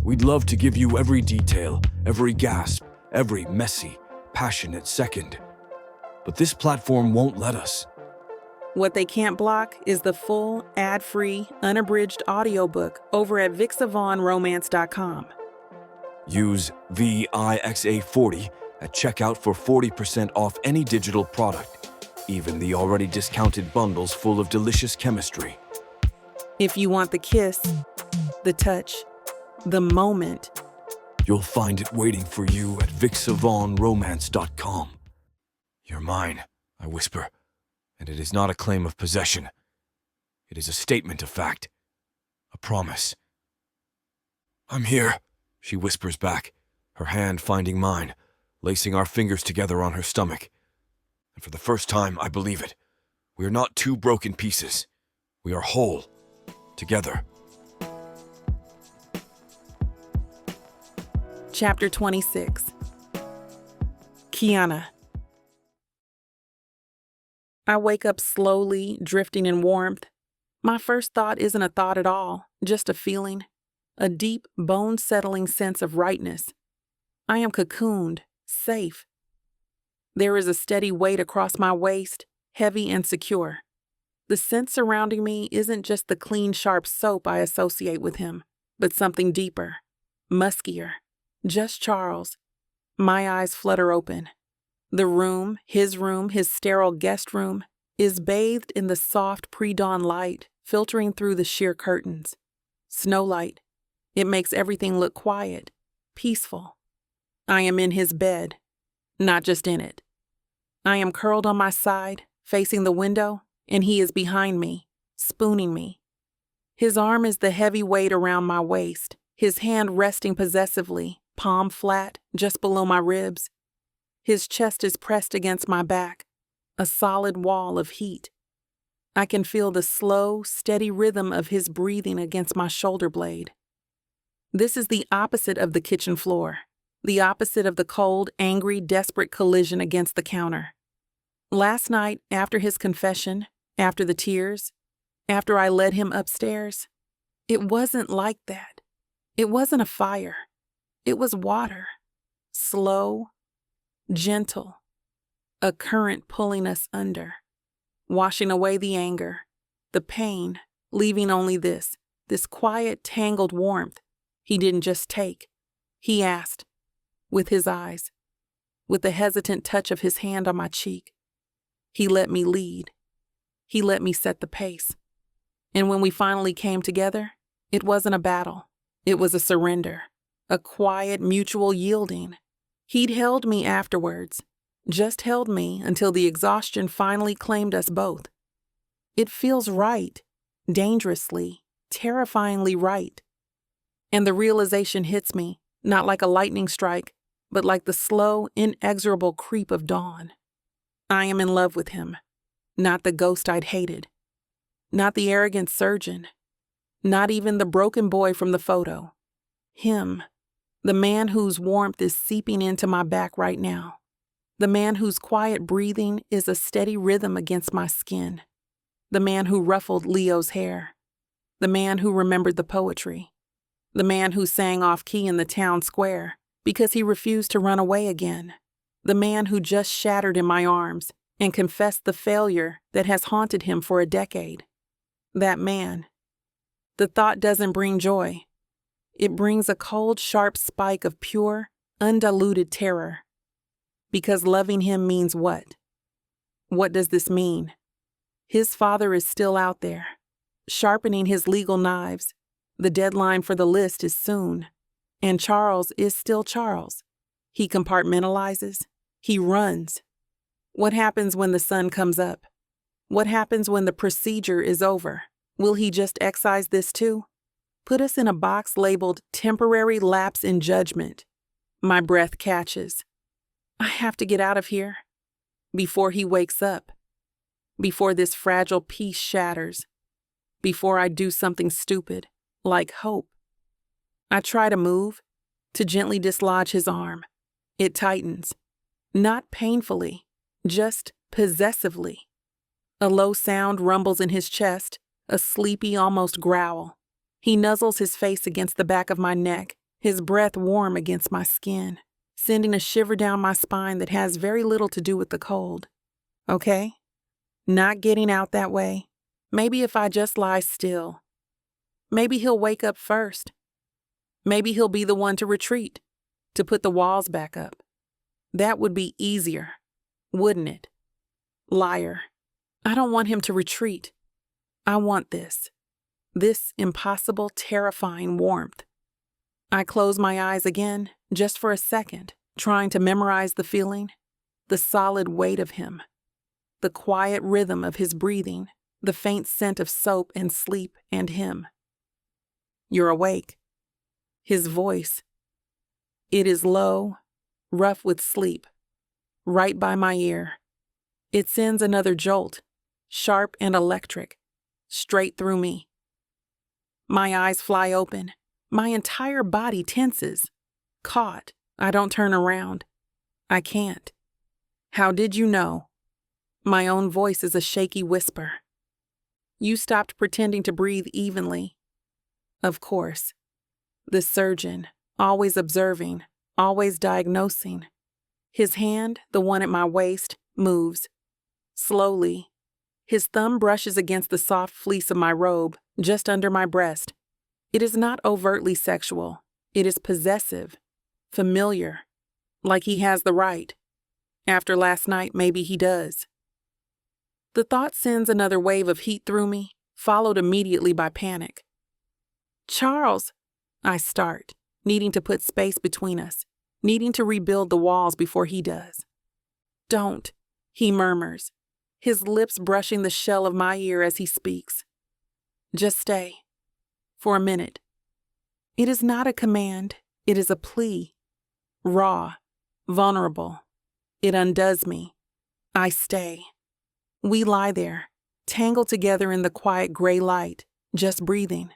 We'd love to give you every detail, every gasp, every messy, passionate second. But this platform won't let us. What they can't block is the full, ad-free, unabridged audiobook over at BWWM Use VIXA40 at checkout for 40% off any digital product, even the already discounted bundles full of delicious chemistry. If you want the kiss, the touch, the moment, You'll find it waiting for you at VixSavonRomance.com. "You're mine," I whisper, and it is not a claim of possession. It is a statement of fact, a promise. "I'm here," she whispers back, her hand finding mine, lacing our fingers together on her stomach. And for the first time, I believe it. We are not two broken pieces. We are whole, together. Chapter 26. Kiana. I wake up slowly, drifting in warmth. My first thought isn't a thought at all. just a feeling, a deep, bone-settling sense of rightness. I am cocooned, safe. There is a steady weight across my waist, heavy and secure. The scent surrounding me isn't just the clean, sharp soap I associate with him, but something deeper, muskier. Just Charles. My eyes flutter open. The room, his sterile guest room, is bathed in the soft pre-dawn light filtering through the sheer curtains. Snow light. It makes everything look quiet, peaceful. I am in his bed, not just in it. I am curled on my side, facing the window, and he is behind me, spooning me. His arm is the heavy weight around my waist, his hand resting possessively, palm flat, just below my ribs. His chest is pressed against my back, a solid wall of heat. I can feel the slow, steady rhythm of his breathing against my shoulder blade. This is the opposite of the kitchen floor, the opposite of the cold, angry, desperate collision against the counter. Last night, after his confession, after the tears, after I led him upstairs, it wasn't like that. It wasn't a fire. It was water. Slow, gentle, a current pulling us under, washing away the anger, the pain, leaving only this quiet, tangled warmth. He didn't just take. He asked, with his eyes, with the hesitant touch of his hand on my cheek. He let me lead. He let me set the pace. And when we finally came together, it wasn't a battle. It was a surrender, a quiet, mutual yielding. He'd held me afterwards, just held me until the exhaustion finally claimed us both. It feels right, dangerously, terrifyingly right. And the realization hits me, not like a lightning strike, but like the slow, inexorable creep of dawn. I am in love with him, not the ghost I'd hated, not the arrogant surgeon, not even the broken boy from the photo. Him, the man whose warmth is seeping into my back right now, the man whose quiet breathing is a steady rhythm against my skin, the man who ruffled Leo's hair, the man who remembered the poetry, the man who sang off-key in the town square because he refused to run away again, the man who just shattered in my arms and confessed the failure that has haunted him for a decade. That man. The thought doesn't bring joy. It brings a cold, sharp spike of pure, undiluted terror. Because loving him means what? What does this mean? His father is still out there, sharpening his legal knives. The deadline for the list is soon. And Charles is still Charles. He compartmentalizes. He runs. What happens when the sun comes up? What happens when the procedure is over? Will he just excise this too? Put us in a box labeled temporary lapse in judgment. My breath catches. I have to get out of here. Before he wakes up. Before this fragile peace shatters. Before I do something stupid, like hope. I try to move, to gently dislodge his arm. It tightens. Not painfully, just possessively. A low sound rumbles in his chest, a sleepy, almost growl. He nuzzles his face against the back of my neck, his breath warm against my skin, sending a shiver down my spine that has very little to do with the cold. Okay? Not getting out that way. Maybe if I just lie still. Maybe he'll wake up first. Maybe he'll be the one to retreat, to put the walls back up. That would be easier, wouldn't it? Liar. I don't want him to retreat. I want this impossible, terrifying warmth. I close my eyes again, just for a second, trying to memorize the feeling, the solid weight of him, the quiet rhythm of his breathing, the faint scent of soap and sleep and him. You're awake. His voice. It is low, rough with sleep, right by my ear. It sends another jolt, sharp and electric, straight through me. My eyes fly open. My entire body tenses. Caught. I don't turn around. I can't. How did you know? My own voice is a shaky whisper. You stopped pretending to breathe evenly. Of course. The surgeon, always observing, always diagnosing. His hand, the one at my waist, moves. Slowly. His thumb brushes against the soft fleece of my robe, just under my breast. It is not overtly sexual. It is possessive, familiar, like he has the right. After last night, maybe he does. The thought sends another wave of heat through me, followed immediately by panic. Charles, I start, needing to put space between us, needing to rebuild the walls before he does. Don't, he murmurs, his lips brushing the shell of my ear as he speaks. Just stay. For a minute. It is not a command, it is a plea. Raw, vulnerable. It undoes me. I stay. We lie there, tangled together in the quiet gray light, just breathing.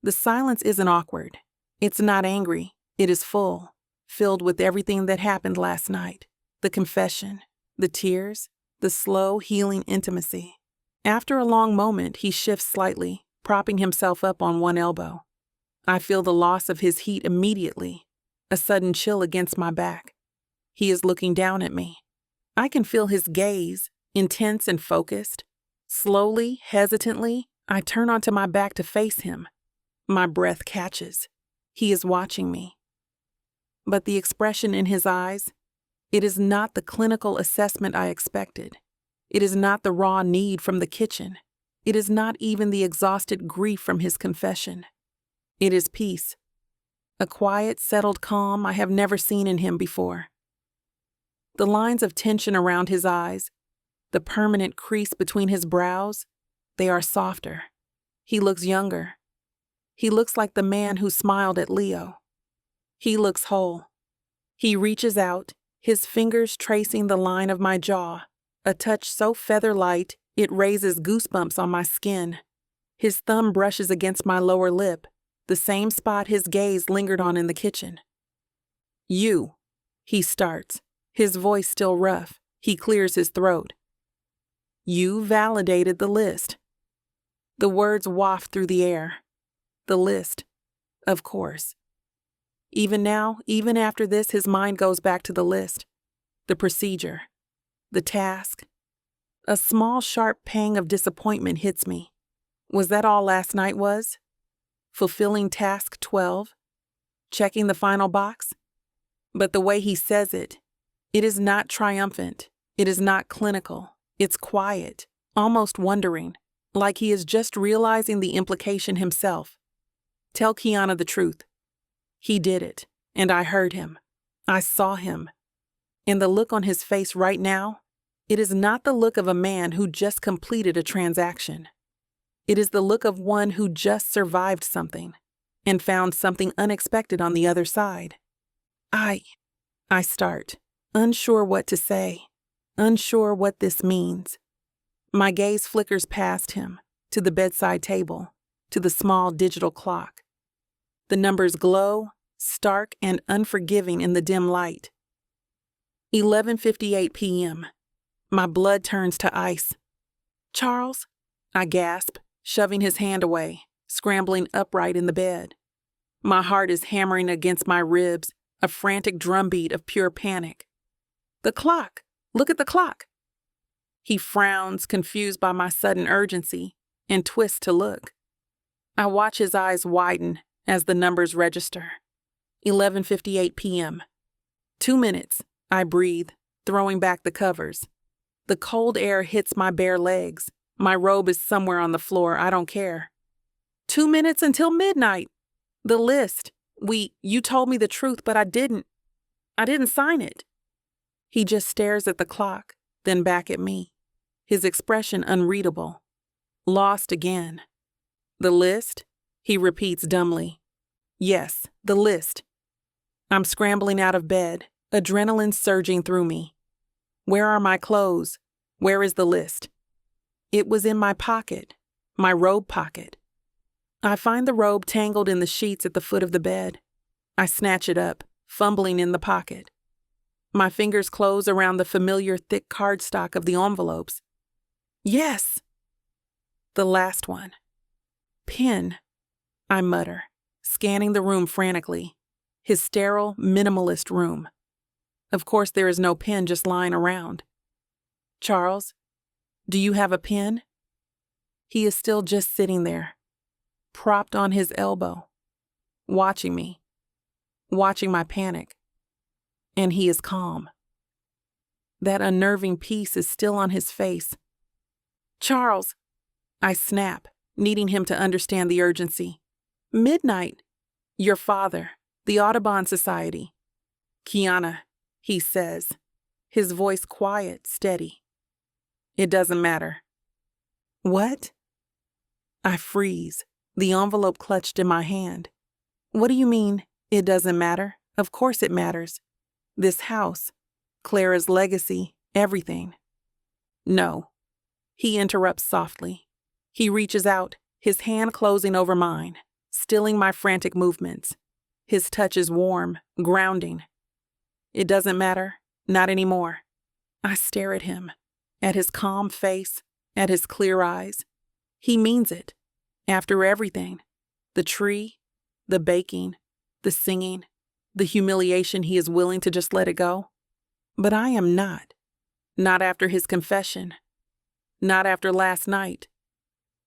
The silence isn't awkward. It's not angry. It is full, filled with everything that happened last night. The confession, the tears, the slow, healing intimacy. After a long moment, he shifts slightly, propping himself up on one elbow. I feel the loss of his heat immediately, a sudden chill against my back. He is looking down at me. I can feel his gaze, intense and focused. Slowly, hesitantly, I turn onto my back to face him. My breath catches. He is watching me. But the expression in his eyes, it is not the clinical assessment I expected. It is not the raw need from the kitchen. It is not even the exhausted grief from his confession. It is peace. A quiet, settled calm I have never seen in him before. The lines of tension around his eyes, the permanent crease between his brows, they are softer. He looks younger. He looks like the man who smiled at Leo. He looks whole. He reaches out, his fingers tracing the line of my jaw, a touch so feather-light it raises goosebumps on my skin. His thumb brushes against my lower lip, the same spot his gaze lingered on in the kitchen. You, he starts, his voice still rough. He clears his throat. You validated the list. The words waft through the air. The list, of course. Even now, even after this, his mind goes back to the list, the procedure, the task. A small, sharp pang of disappointment hits me. Was that all last night was? Fulfilling task 12? Checking the final box? But the way he says it, it is not triumphant. It is not clinical. It's quiet, almost wondering, like he is just realizing the implication himself. Tell Kiana the truth. He did it, and I heard him. I saw him. And the look on his face right now, it is not the look of a man who just completed a transaction. It is the look of one who just survived something and found something unexpected on the other side. I start, unsure what to say, unsure what this means. My gaze flickers past him, to the bedside table, to the small digital clock. The numbers glow, stark and unforgiving in the dim light. 11:58 p.m. My blood turns to ice. Charles, I gasp, shoving his hand away, scrambling upright in the bed. My heart is hammering against my ribs, a frantic drumbeat of pure panic. The clock! Look at the clock! He frowns, confused by my sudden urgency, and twists to look. I watch his eyes widen as the numbers register. 11:58 p.m. 2 minutes, I breathe, throwing back the covers. The cold air hits my bare legs. My robe is somewhere on the floor. I don't care. 2 minutes until midnight. The list. You told me the truth, but I didn't sign it. He just stares at the clock, then back at me. His expression unreadable. Lost again. The list? He repeats dumbly. Yes, the list. I'm scrambling out of bed, adrenaline surging through me. Where are my clothes? Where is the list? It was in my pocket, my robe pocket. I find the robe tangled in the sheets at the foot of the bed. I snatch it up, fumbling in the pocket. My fingers close around the familiar thick cardstock of the envelopes. Yes! The last one. Pen. I mutter, scanning the room frantically. His sterile, minimalist room. Of course, there is no pen just lying around. Charles, do you have a pen? He is still just sitting there, propped on his elbow, watching me, watching my panic. And he is calm. That unnerving peace is still on his face. Charles, I snap, needing him to understand the urgency. Midnight. Your father, the Audubon Society. Kiana, he says, his voice quiet, steady. It doesn't matter. What? I freeze, the envelope clutched in my hand. What do you mean, it doesn't matter? Of course it matters. This house, Clara's legacy, everything. No. He interrupts softly. He reaches out, his hand closing over mine, stilling my frantic movements. His touch is warm, grounding. It doesn't matter, not anymore. I stare at him, at his calm face, at his clear eyes. He means it. After everything, the tree, the baking, the singing, the humiliation, he is willing to just let it go. But I am not. Not after his confession. Not after last night.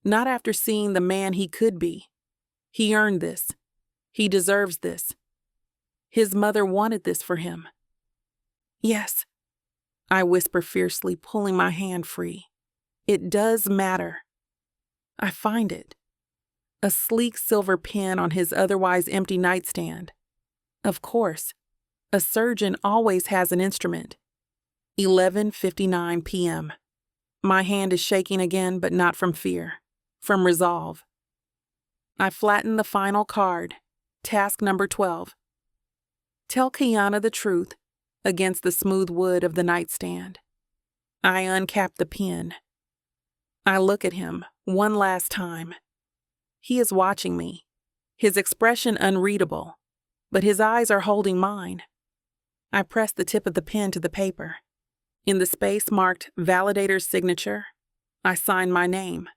Not after seeing the man he could be. He earned this. He deserves this. His mother wanted this for him. Yes, I whisper fiercely, pulling my hand free. It does matter. I find it. A sleek silver pen on his otherwise empty nightstand. Of course, a surgeon always has an instrument. 11:59 p.m. My hand is shaking again, but not from fear, from resolve. I flatten the final card, task number 12. Tell Kiana the truth against the smooth wood of the nightstand. I uncap the pen. I look at him one last time. He is watching me, his expression unreadable, but his eyes are holding mine. I press the tip of the pen to the paper. In the space marked validator's signature, I sign my name,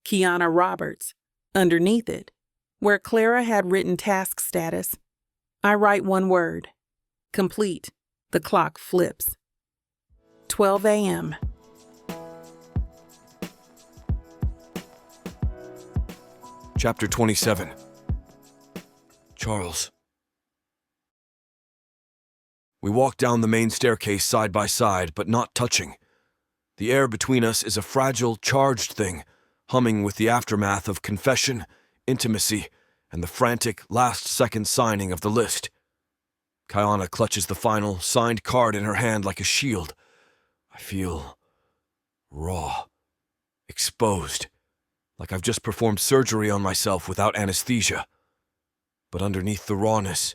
Kiana Roberts. Underneath it, where Clara had written task status, I write one word, complete. The clock flips. 12 a.m. Chapter 27. Charles. We walk down the main staircase side by side, but not touching. The air between us is a fragile, charged thing, humming with the aftermath of confession, intimacy, and the frantic, last-second signing of the list. Kiana clutches the final, signed card in her hand like a shield. I feel raw, exposed, like I've just performed surgery on myself without anesthesia. But underneath the rawness,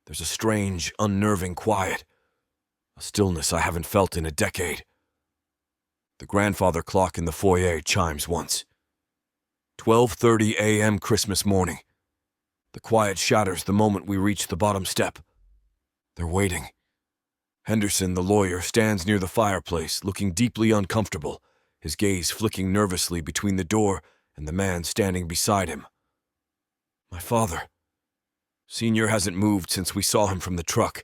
there's a strange, unnerving quiet, a stillness I haven't felt in a decade. The grandfather clock in the foyer chimes once. 12:30 a.m. Christmas morning. The quiet shatters the moment we reach the bottom step. They're waiting. Henderson, the lawyer, stands near the fireplace, looking deeply uncomfortable, his gaze flicking nervously between the door and the man standing beside him. My father. Senior hasn't moved since we saw him from the truck.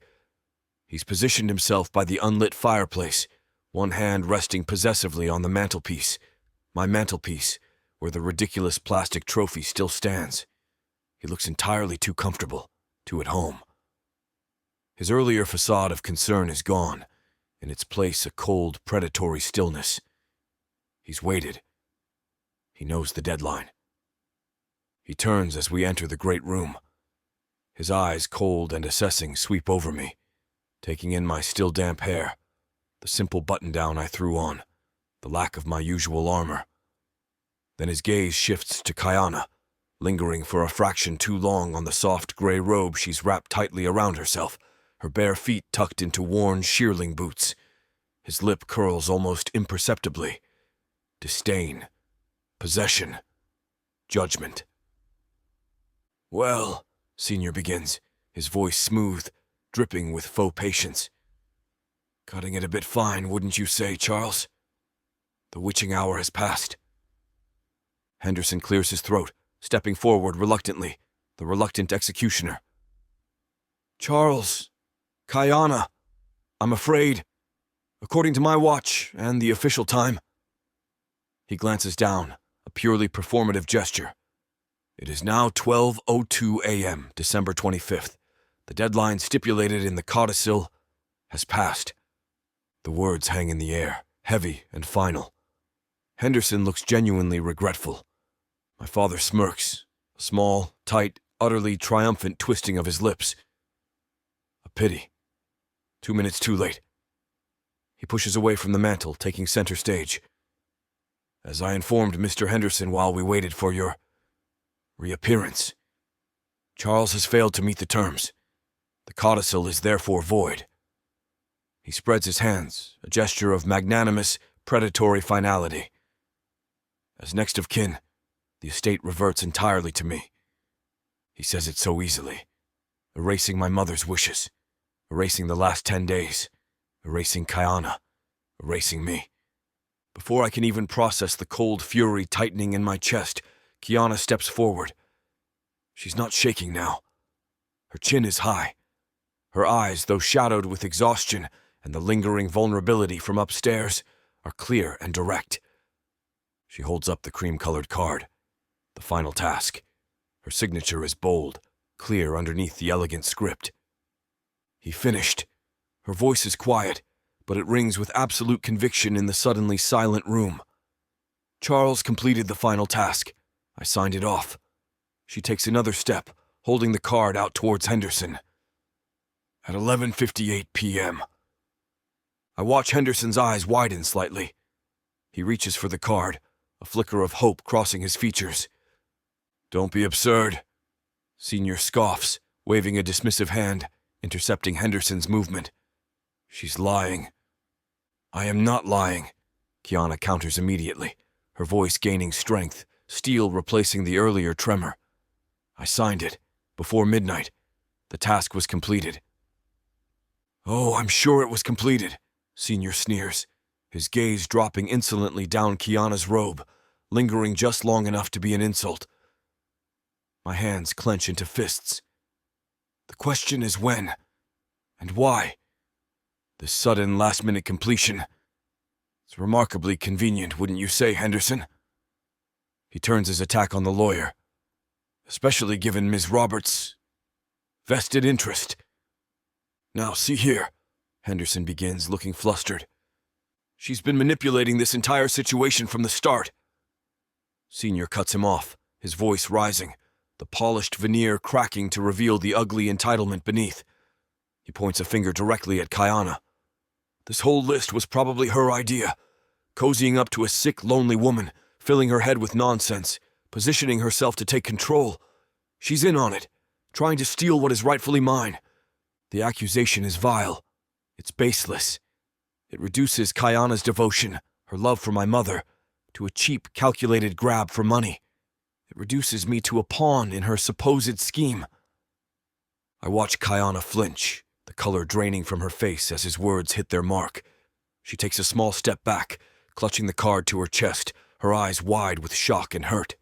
He's positioned himself by the unlit fireplace, one hand resting possessively on the mantelpiece, my mantelpiece, where the ridiculous plastic trophy still stands. He looks entirely too comfortable, too at home. His earlier facade of concern is gone, in its place a cold, predatory stillness. He's waited. He knows the deadline. He turns as we enter the great room. His eyes, cold and assessing, sweep over me, taking in my still damp hair, the simple button-down I threw on, the lack of my usual armor. Then his gaze shifts to Kiana, lingering for a fraction too long on the soft gray robe she's wrapped tightly around herself, her bare feet tucked into worn shearling boots. His lip curls almost imperceptibly. Disdain, possession, judgment. Well, Senior begins, his voice smooth, dripping with faux patience. Cutting it a bit fine, wouldn't you say, Charles? The witching hour has passed. Henderson clears his throat, stepping forward reluctantly, the reluctant executioner. "Charles, Kayana, I'm afraid, according to my watch and the official time." He glances down, a purely performative gesture. "It is now 12:02 a.m., December 25th. The deadline stipulated in the codicil has passed." The words hang in the air, heavy and final. Henderson looks genuinely regretful. My father smirks, a small, tight, utterly triumphant twisting of his lips. A pity. 2 minutes too late. He pushes away from the mantel, taking center stage. "As I informed Mr. Henderson while we waited for your reappearance, Charles has failed to meet the terms. The codicil is therefore void." He spreads his hands, a gesture of magnanimous, predatory finality. "As next of kin, the estate reverts entirely to me." He says it so easily, erasing my mother's wishes, erasing the last 10 days, erasing Kayana, erasing me. Before I can even process the cold fury tightening in my chest, Kiana steps forward. She's not shaking now. Her chin is high. Her eyes, though shadowed with exhaustion and the lingering vulnerability from upstairs, are clear and direct. She holds up the cream-colored card. The final task. Her signature is bold, clear underneath the elegant script. "He finished." Her voice is quiet, but it rings with absolute conviction in the suddenly silent room. "Charles completed the final task. I signed it off." She takes another step, holding the card out towards Henderson. "At 11:58 p.m. I watch Henderson's eyes widen slightly. He reaches for the card, a flicker of hope crossing his features. "Don't be absurd." Senior scoffs, waving a dismissive hand, intercepting Henderson's movement. "She's lying." "I am not lying," Kiana counters immediately, her voice gaining strength, steel replacing the earlier tremor. "I signed it. Before midnight. The task was completed." "Oh, I'm sure it was completed," Senior sneers, his gaze dropping insolently down Kiana's robe, lingering just long enough to be an insult. My hands clench into fists. The question is when, and why? This sudden last-minute completion. It's remarkably convenient, wouldn't you say, Henderson? He turns his attack on the lawyer, especially given Ms. Roberts' vested interest. "Now, see here," Henderson begins, looking flustered. "She's been manipulating this entire situation from the start." Senior cuts him off, his voice rising, the polished veneer cracking to reveal the ugly entitlement beneath. He points a finger directly at Kayana. "This whole list was probably her idea, cozying up to a sick, lonely woman, filling her head with nonsense, positioning herself to take control. She's in on it, trying to steal what is rightfully mine. The accusation is vile. It's baseless. It reduces Kayana's devotion, her love for my mother, to a cheap, calculated grab for money. It reduces me to a pawn in her supposed scheme." I watch Kayana flinch, the color draining from her face as his words hit their mark. She takes a small step back, clutching the card to her chest, her eyes wide with shock and hurt.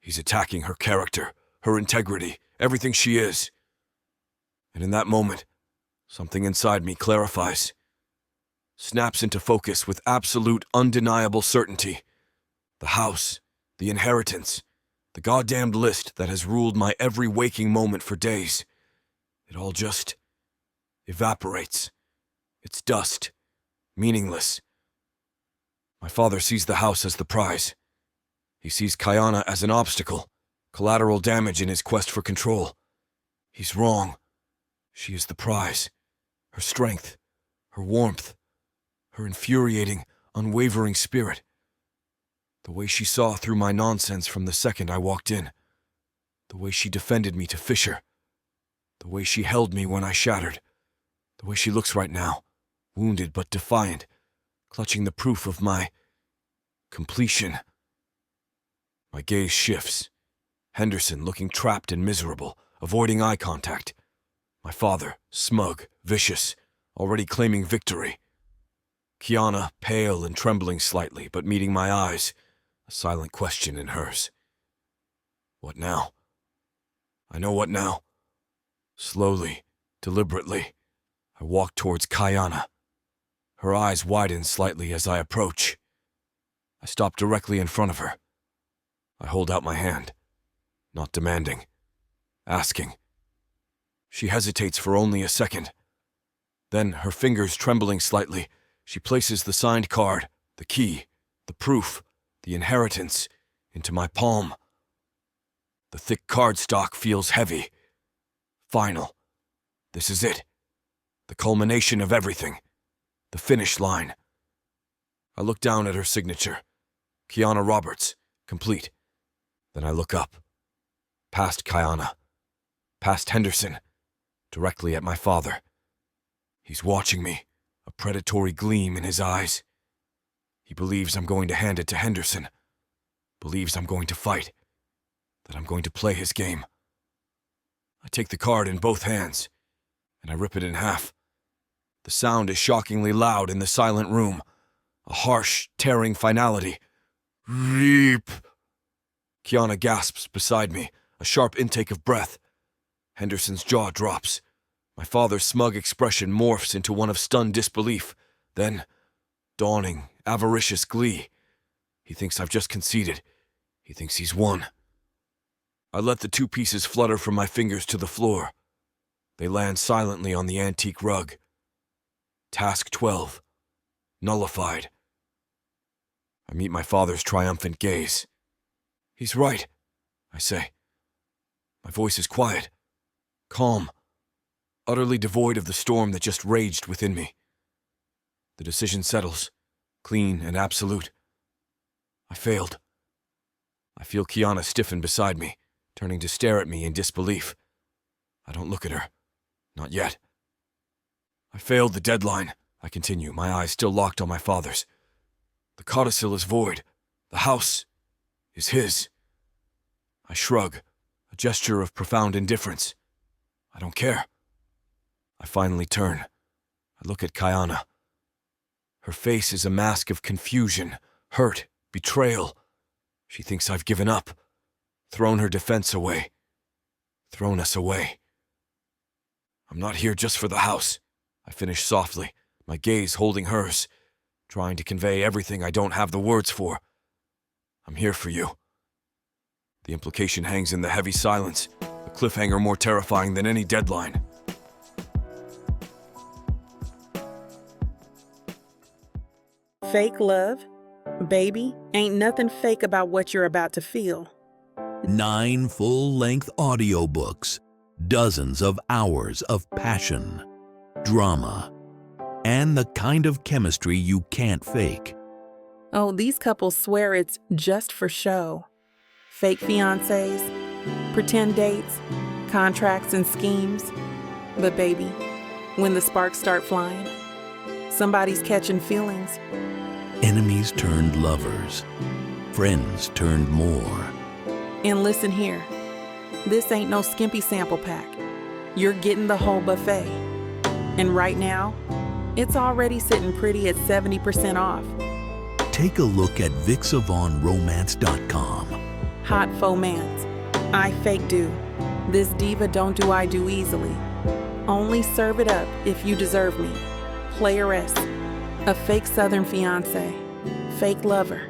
He's attacking her character, her integrity, everything she is. And in that moment, something inside me clarifies, snaps into focus with absolute, undeniable certainty. The house, the inheritance, the goddamned list that has ruled my every waking moment for days. It all just evaporates. It's dust, meaningless. My father sees the house as the prize. He sees Kayana as an obstacle, collateral damage in his quest for control. He's wrong. She is the prize. Her strength, her warmth, her infuriating, unwavering spirit. The way she saw through my nonsense from the second I walked in. The way she defended me to Fisher. The way she held me when I shattered. The way she looks right now, wounded but defiant, clutching the proof of my completion. My gaze shifts. Henderson looking trapped and miserable, avoiding eye contact. My father, smug, vicious, already claiming victory. Kiana, pale and trembling slightly, but meeting my eyes, a silent question in hers. What now? I know what now. Slowly, deliberately, I walk towards Kayana. Her eyes widen slightly as I approach. I stop directly in front of her. I hold out my hand, not demanding, asking. She hesitates for only a second. Then, her fingers trembling slightly, she places the signed card, the key, the proof, the inheritance, into my palm. The thick cardstock feels heavy. Final. This is it. The culmination of everything. The finish line. I look down at her signature. Kiana Roberts, complete. Then I look up. Past Kayana. Past Henderson. Directly at my father. He's watching me, a predatory gleam in his eyes. He believes I'm going to hand it to Henderson. Believes I'm going to fight. That I'm going to play his game. I take the card in both hands, and I rip it in half. The sound is shockingly loud in the silent room. A harsh, tearing finality. Reap! Kiana gasps beside me, a sharp intake of breath. Henderson's jaw drops. My father's smug expression morphs into one of stunned disbelief. Then, dawning, avaricious glee. He thinks I've just conceded. He thinks he's won. I let the two pieces flutter from my fingers to the floor. They land silently on the antique rug. Task 12. Nullified. I meet my father's triumphant gaze. He's right, I say. My voice is quiet, calm, utterly devoid of the storm that just raged within me. The decision settles, clean and absolute. I failed. I feel Kiana stiffen beside me, turning to stare at me in disbelief. I don't look at her. Not yet. I failed the deadline, I continue, my eyes still locked on my father's. The codicil is void. The house is his. I shrug, a gesture of profound indifference. I don't care. I finally turn. I look at Kayana. Her face is a mask of confusion, hurt, betrayal. She thinks I've given up, thrown her defense away, thrown us away. I'm not here just for the house, I finish softly, my gaze holding hers, trying to convey everything I don't have the words for. I'm here for you. The implication hangs in the heavy silence, a cliffhanger more terrifying than any deadline. Fake love? Baby, ain't nothing fake about what you're about to feel. 9 full-length audiobooks, dozens of hours of passion, drama, and the kind of chemistry you can't fake. Oh, these couples swear it's just for show. Fake fiancés, pretend dates, contracts and schemes. But baby, when the sparks start flying, somebody's catching feelings. Enemies turned lovers, friends turned more. And listen here, this ain't no skimpy sample pack. You're getting the whole buffet. And right now, it's already sitting pretty at 70% off. Take a look at VixAvaughnRomance.com. Hot fomance. I fake do. This diva don't do I do easily. Only serve it up if you deserve me. Playeress. A fake southern fiancé. Fake lover.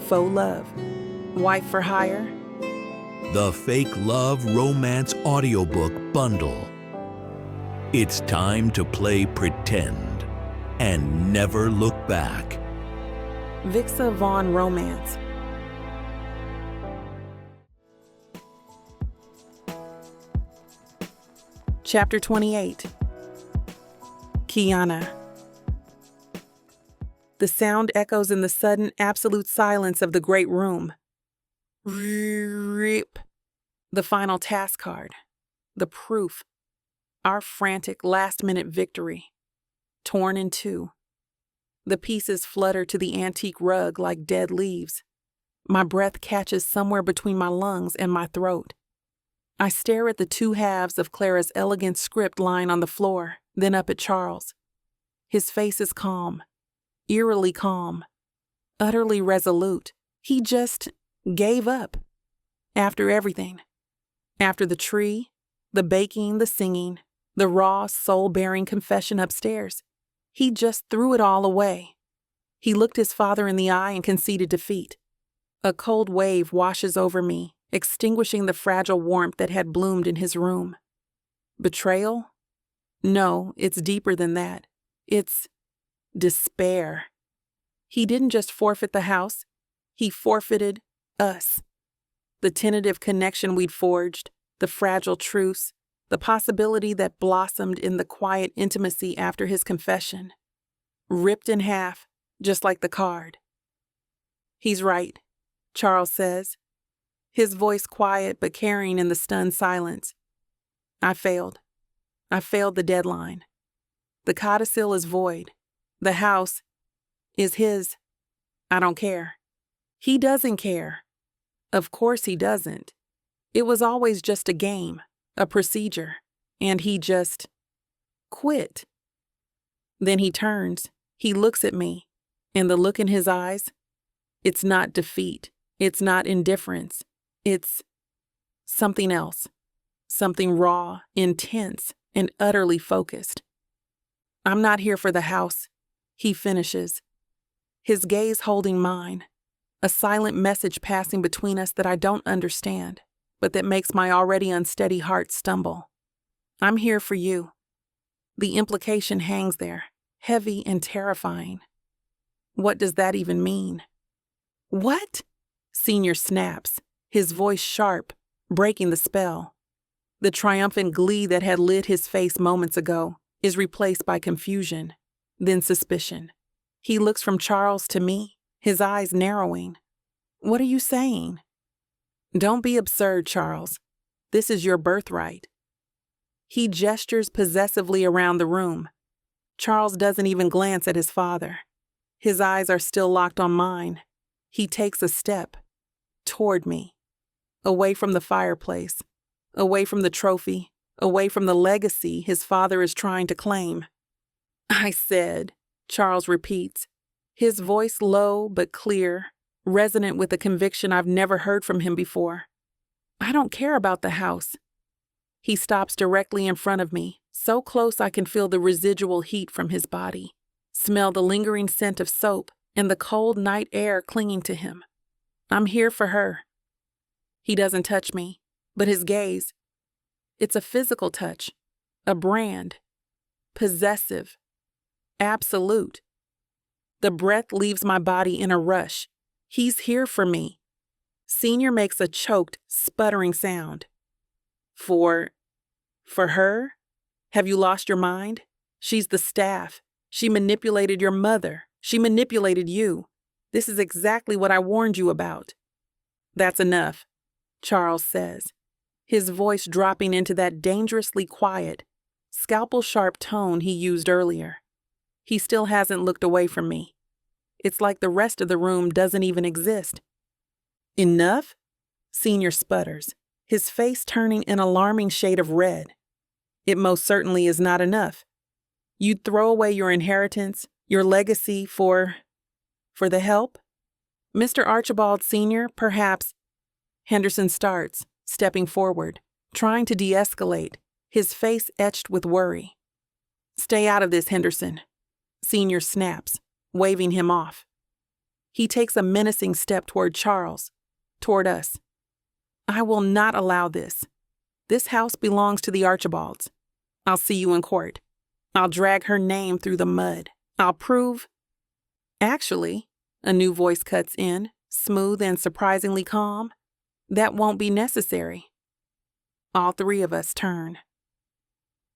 Faux love. Wife for hire. The Fake Love Romance Audiobook Bundle. It's time to play pretend and never look back. Vixa Vaughn Romance. Chapter 28. Kiana. The sound echoes in the sudden, absolute silence of the great room. Rip. The final task card. The proof. Our frantic last-minute victory. Torn in two. The pieces flutter to the antique rug like dead leaves. My breath catches somewhere between my lungs and my throat. I stare at the two halves of Clara's elegant script lying on the floor, then up at Charles. His face is calm, eerily calm, utterly resolute. He just gave up. After everything. After the tree, the baking, the singing, the raw, soul-bearing confession upstairs. He just threw it all away. He looked his father in the eye and conceded defeat. A cold wave washes over me, extinguishing the fragile warmth that had bloomed in his room. Betrayal? No, it's deeper than that. It's despair. He didn't just forfeit the house, he forfeited us. The tentative connection we'd forged, the fragile truce, the possibility that blossomed in the quiet intimacy after his confession. Ripped in half, just like the card. He's right, Charles says, his voice quiet but carrying in the stunned silence. I failed. I failed the deadline. The codicil is void. The house is his. I don't care. He doesn't care. Of course he doesn't. It was always just a game, a procedure, and he just quit. Then he turns, he looks at me, and the look in his eyes, it's not defeat, it's not indifference, it's something else, something raw, intense, and utterly focused. I'm not here for the house, he finishes, his gaze holding mine, a silent message passing between us that I don't understand, but that makes my already unsteady heart stumble. I'm here for you. The implication hangs there, heavy and terrifying. What does that even mean? What? Senior snaps, his voice sharp, breaking the spell. The triumphant glee that had lit his face moments ago is replaced by confusion, then suspicion. He looks from Charles to me, his eyes narrowing. What are you saying? Don't be absurd, Charles. This is your birthright. He gestures possessively around the room. Charles doesn't even glance at his father. His eyes are still locked on mine. He takes a step toward me, away from the fireplace, away from the trophy, away from the legacy his father is trying to claim. I said, Charles repeats, his voice low but clear, resonant with a conviction I've never heard from him before. I don't care about the house. He stops directly in front of me, so close I can feel the residual heat from his body, smell the lingering scent of soap and the cold night air clinging to him. I'm here for her. He doesn't touch me, but his gaze, it's a physical touch, a brand, possessive, absolute. The breath leaves my body in a rush. He's here for me. Senior makes a choked, sputtering sound. For her? Have you lost your mind? She's the staff. She manipulated your mother. She manipulated you. This is exactly what I warned you about. That's enough, Charles says, his voice dropping into that dangerously quiet, scalpel-sharp tone he used earlier. He still hasn't looked away from me. It's like the rest of the room doesn't even exist. Enough? Senior sputters, his face turning an alarming shade of red. It most certainly is not enough. You'd throw away your inheritance, your legacy for the help? Mr. Archibald Sr., perhaps. Henderson starts, stepping forward, trying to de-escalate, his face etched with worry. Stay out of this, Henderson. Senior snaps, waving him off. He takes a menacing step toward Charles, toward us. I will not allow this. This house belongs to the Archibalds. I'll see you in court. I'll drag her name through the mud. I'll prove... Actually, a new voice cuts in, smooth and surprisingly calm. That won't be necessary. All three of us turn.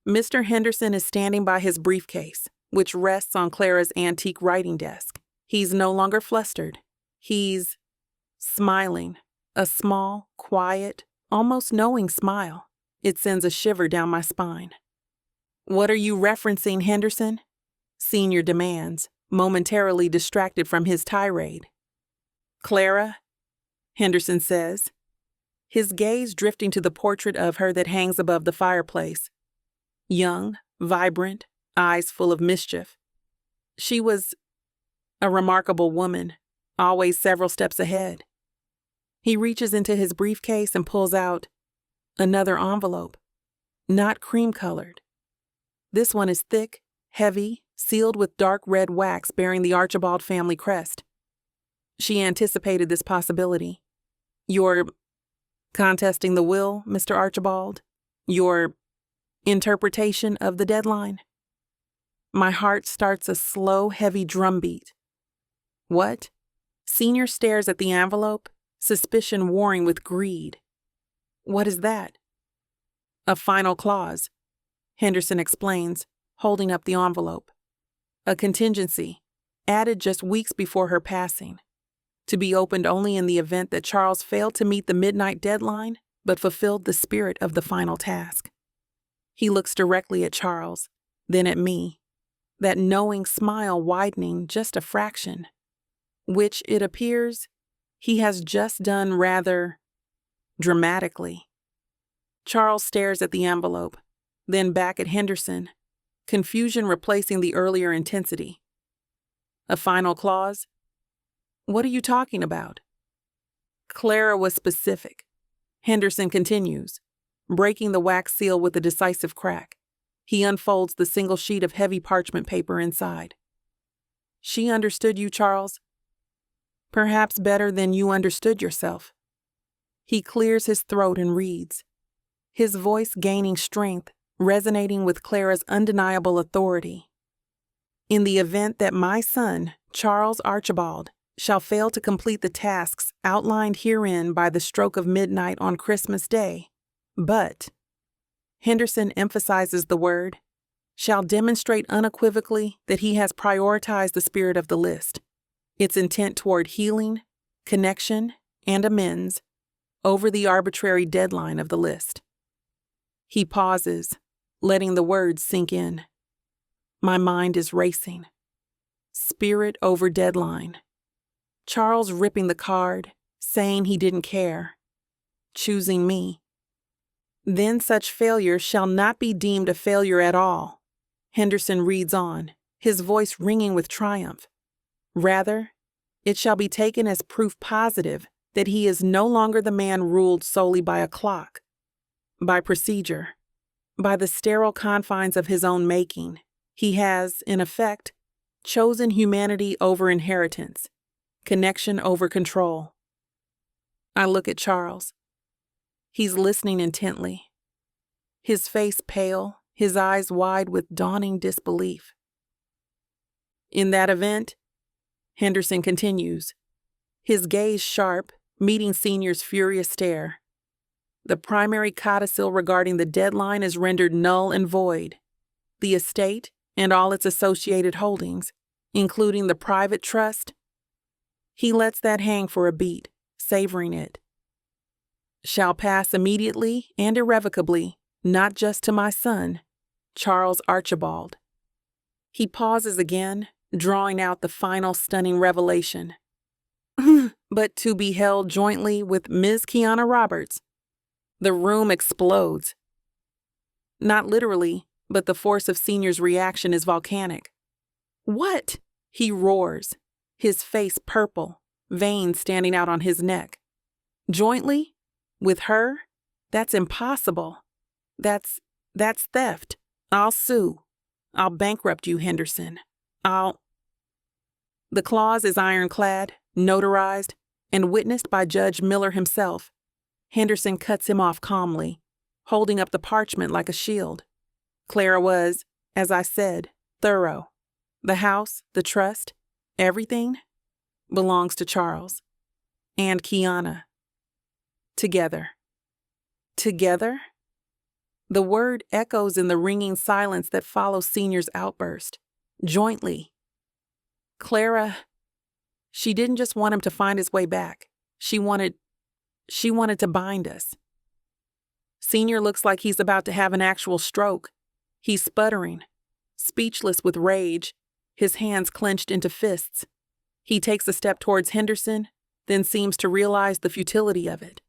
Mr. Henderson is standing by his briefcase, which rests on Clara's antique writing desk. He's no longer flustered. He's smiling, a small, quiet, almost knowing smile. It sends a shiver down my spine. What are you referencing, Henderson? Senior demands, momentarily distracted from his tirade. Clara, Henderson says, his gaze drifting to the portrait of her that hangs above the fireplace. Young, vibrant, eyes full of mischief. She was a remarkable woman, always several steps ahead. He reaches into his briefcase and pulls out another envelope, not cream-colored. This one is thick, heavy, sealed with dark red wax bearing the Archibald family crest. She anticipated this possibility. You're contesting the will, Mr. Archibald? Your interpretation of the deadline? My heart starts a slow, heavy drumbeat. What? Senior stares at the envelope, suspicion warring with greed. What is that? A final clause, Henderson explains, holding up the envelope. A contingency, added just weeks before her passing, to be opened only in the event that Charles failed to meet the midnight deadline but fulfilled the spirit of the final task. He looks directly at Charles, then at me, that knowing smile widening just a fraction, which it appears he has just done rather dramatically. Charles stares at the envelope, then back at Henderson, confusion replacing the earlier intensity. A final clause? What are you talking about? Clara was specific. Henderson continues, breaking the wax seal with a decisive crack. He unfolds the single sheet of heavy parchment paper inside. She understood you, Charles. Perhaps better than you understood yourself. He clears his throat and reads, his voice gaining strength, resonating with Clara's undeniable authority. In the event that my son, Charles Archibald, shall fail to complete the tasks outlined herein by the stroke of midnight on Christmas Day, but, Henderson emphasizes the word, shall demonstrate unequivocally that he has prioritized the spirit of the list, its intent toward healing, connection, and amends, over the arbitrary deadline of the list. He pauses, letting the words sink in. My mind is racing. Spirit over deadline. Charles ripping the card, saying he didn't care. Choosing me. Then such failure shall not be deemed a failure at all. Henderson reads on, his voice ringing with triumph. Rather, it shall be taken as proof positive that he is no longer the man ruled solely by a clock, by procedure, by the sterile confines of his own making. He has, in effect, chosen humanity over inheritance, connection over control. I look at Charles. He's listening intently. His face pale, his eyes wide with dawning disbelief. In that event, Henderson continues, his gaze sharp, meeting Senior's furious stare. The primary codicil regarding the deadline is rendered null and void. The estate and all its associated holdings, including the private trust. He lets that hang for a beat, savoring it. Shall pass immediately and irrevocably, not just to my son, Charles Archibald. He pauses again, drawing out the final stunning revelation. But to be held jointly with Ms. Kiana Roberts. The room explodes. Not literally, but the force of Senior's reaction is volcanic. What? He roars, his face purple, veins standing out on his neck. Jointly? With her? That's impossible. That's theft. I'll sue. I'll bankrupt you, Henderson. The clause is ironclad, notarized, and witnessed by Judge Miller himself. Henderson cuts him off calmly, holding up the parchment like a shield. Clara was, as I said, thorough. The house, the trust, everything belongs to Charles and Kiana. Together. Together? The word echoes in the ringing silence that follows Senior's outburst. Jointly. Clara, she didn't just want him to find his way back. She wanted to bind us. Senior looks like he's about to have an actual stroke. He's sputtering, speechless with rage, his hands clenched into fists. He takes a step towards Henderson, then seems to realize the futility of it.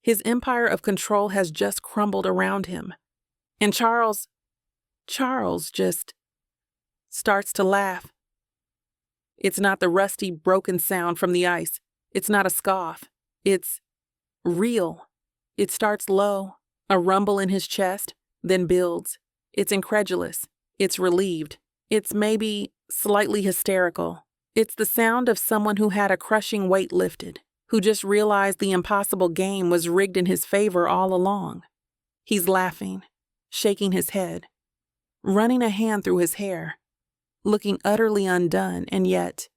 His empire of control has just crumbled around him. And Charles just starts to laugh. It's not the rusty, broken sound from the ice. It's not a scoff. It's real. It starts low, a rumble in his chest, then builds. It's incredulous. It's relieved. It's maybe slightly hysterical. It's the sound of someone who had a crushing weight lifted, who just realized the impossible game was rigged in his favor all along. He's laughing, shaking his head, running a hand through his hair, looking utterly undone and yet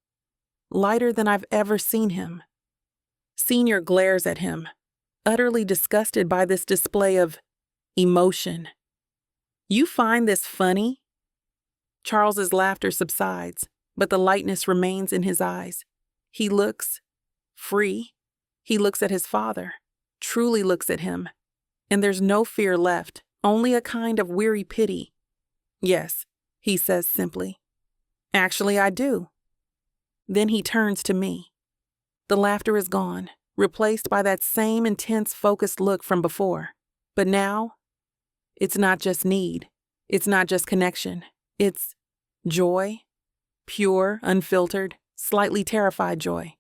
lighter than I've ever seen him. Senior glares at him, utterly disgusted by this display of emotion. "You find this funny?" Charles's laughter subsides, but the lightness remains in his eyes. He looks free. He looks at his father, truly looks at him, and there's no fear left, only a kind of weary pity. "Yes," he says simply. "Actually, I do." Then he turns to me. The laughter is gone, replaced by that same intense, focused look from before. But now, it's not just need. It's not just connection. It's joy, pure, unfiltered, slightly terrified joy.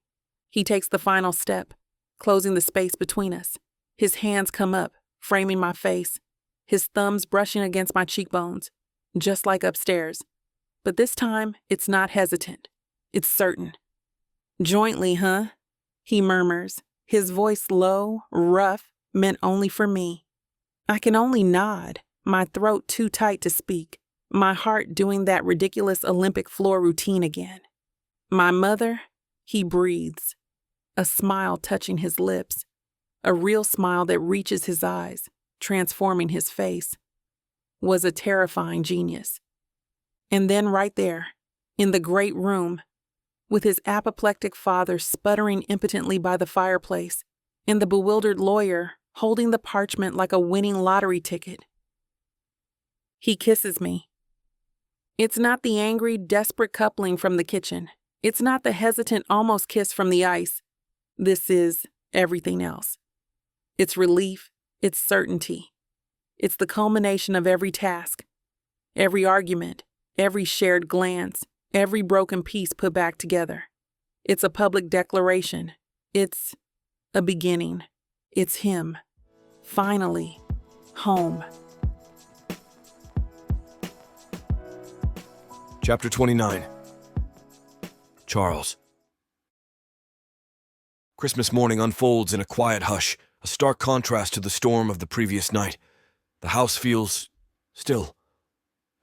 He takes the final step, closing the space between us. His hands come up, framing my face, his thumbs brushing against my cheekbones, just like upstairs. But this time, it's not hesitant. It's certain. "Jointly, huh?" he murmurs, his voice low, rough, meant only for me. I can only nod, my throat too tight to speak, my heart doing that ridiculous Olympic floor routine again. "My mother," he breathes, a smile touching his lips, a real smile that reaches his eyes, transforming his face, was a terrifying genius. And then right there, in the great room, with his apoplectic father sputtering impotently by the fireplace, and the bewildered lawyer holding the parchment like a winning lottery ticket. He kisses me. It's not the angry, desperate coupling from the kitchen. It's not the hesitant, almost kiss from the ice. This is everything else. It's relief. It's certainty. It's the culmination of every task, every argument, every shared glance, every broken piece put back together. It's a public declaration. It's a beginning. It's him. Finally, home. Chapter 29. Charles. Christmas morning unfolds in a quiet hush, a stark contrast to the storm of the previous night. The house feels still.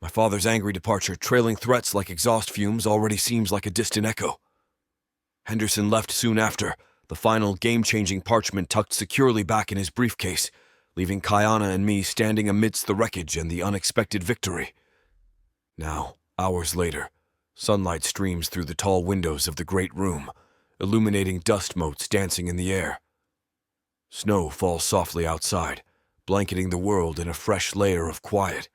My father's angry departure, trailing threats like exhaust fumes, already seems like a distant echo. Henderson left soon after, the final game-changing parchment tucked securely back in his briefcase, leaving Kayana and me standing amidst the wreckage and the unexpected victory. Now, hours later, sunlight streams through the tall windows of the great room, illuminating dust motes dancing in the air. Snow falls softly outside, blanketing the world in a fresh layer of quiet.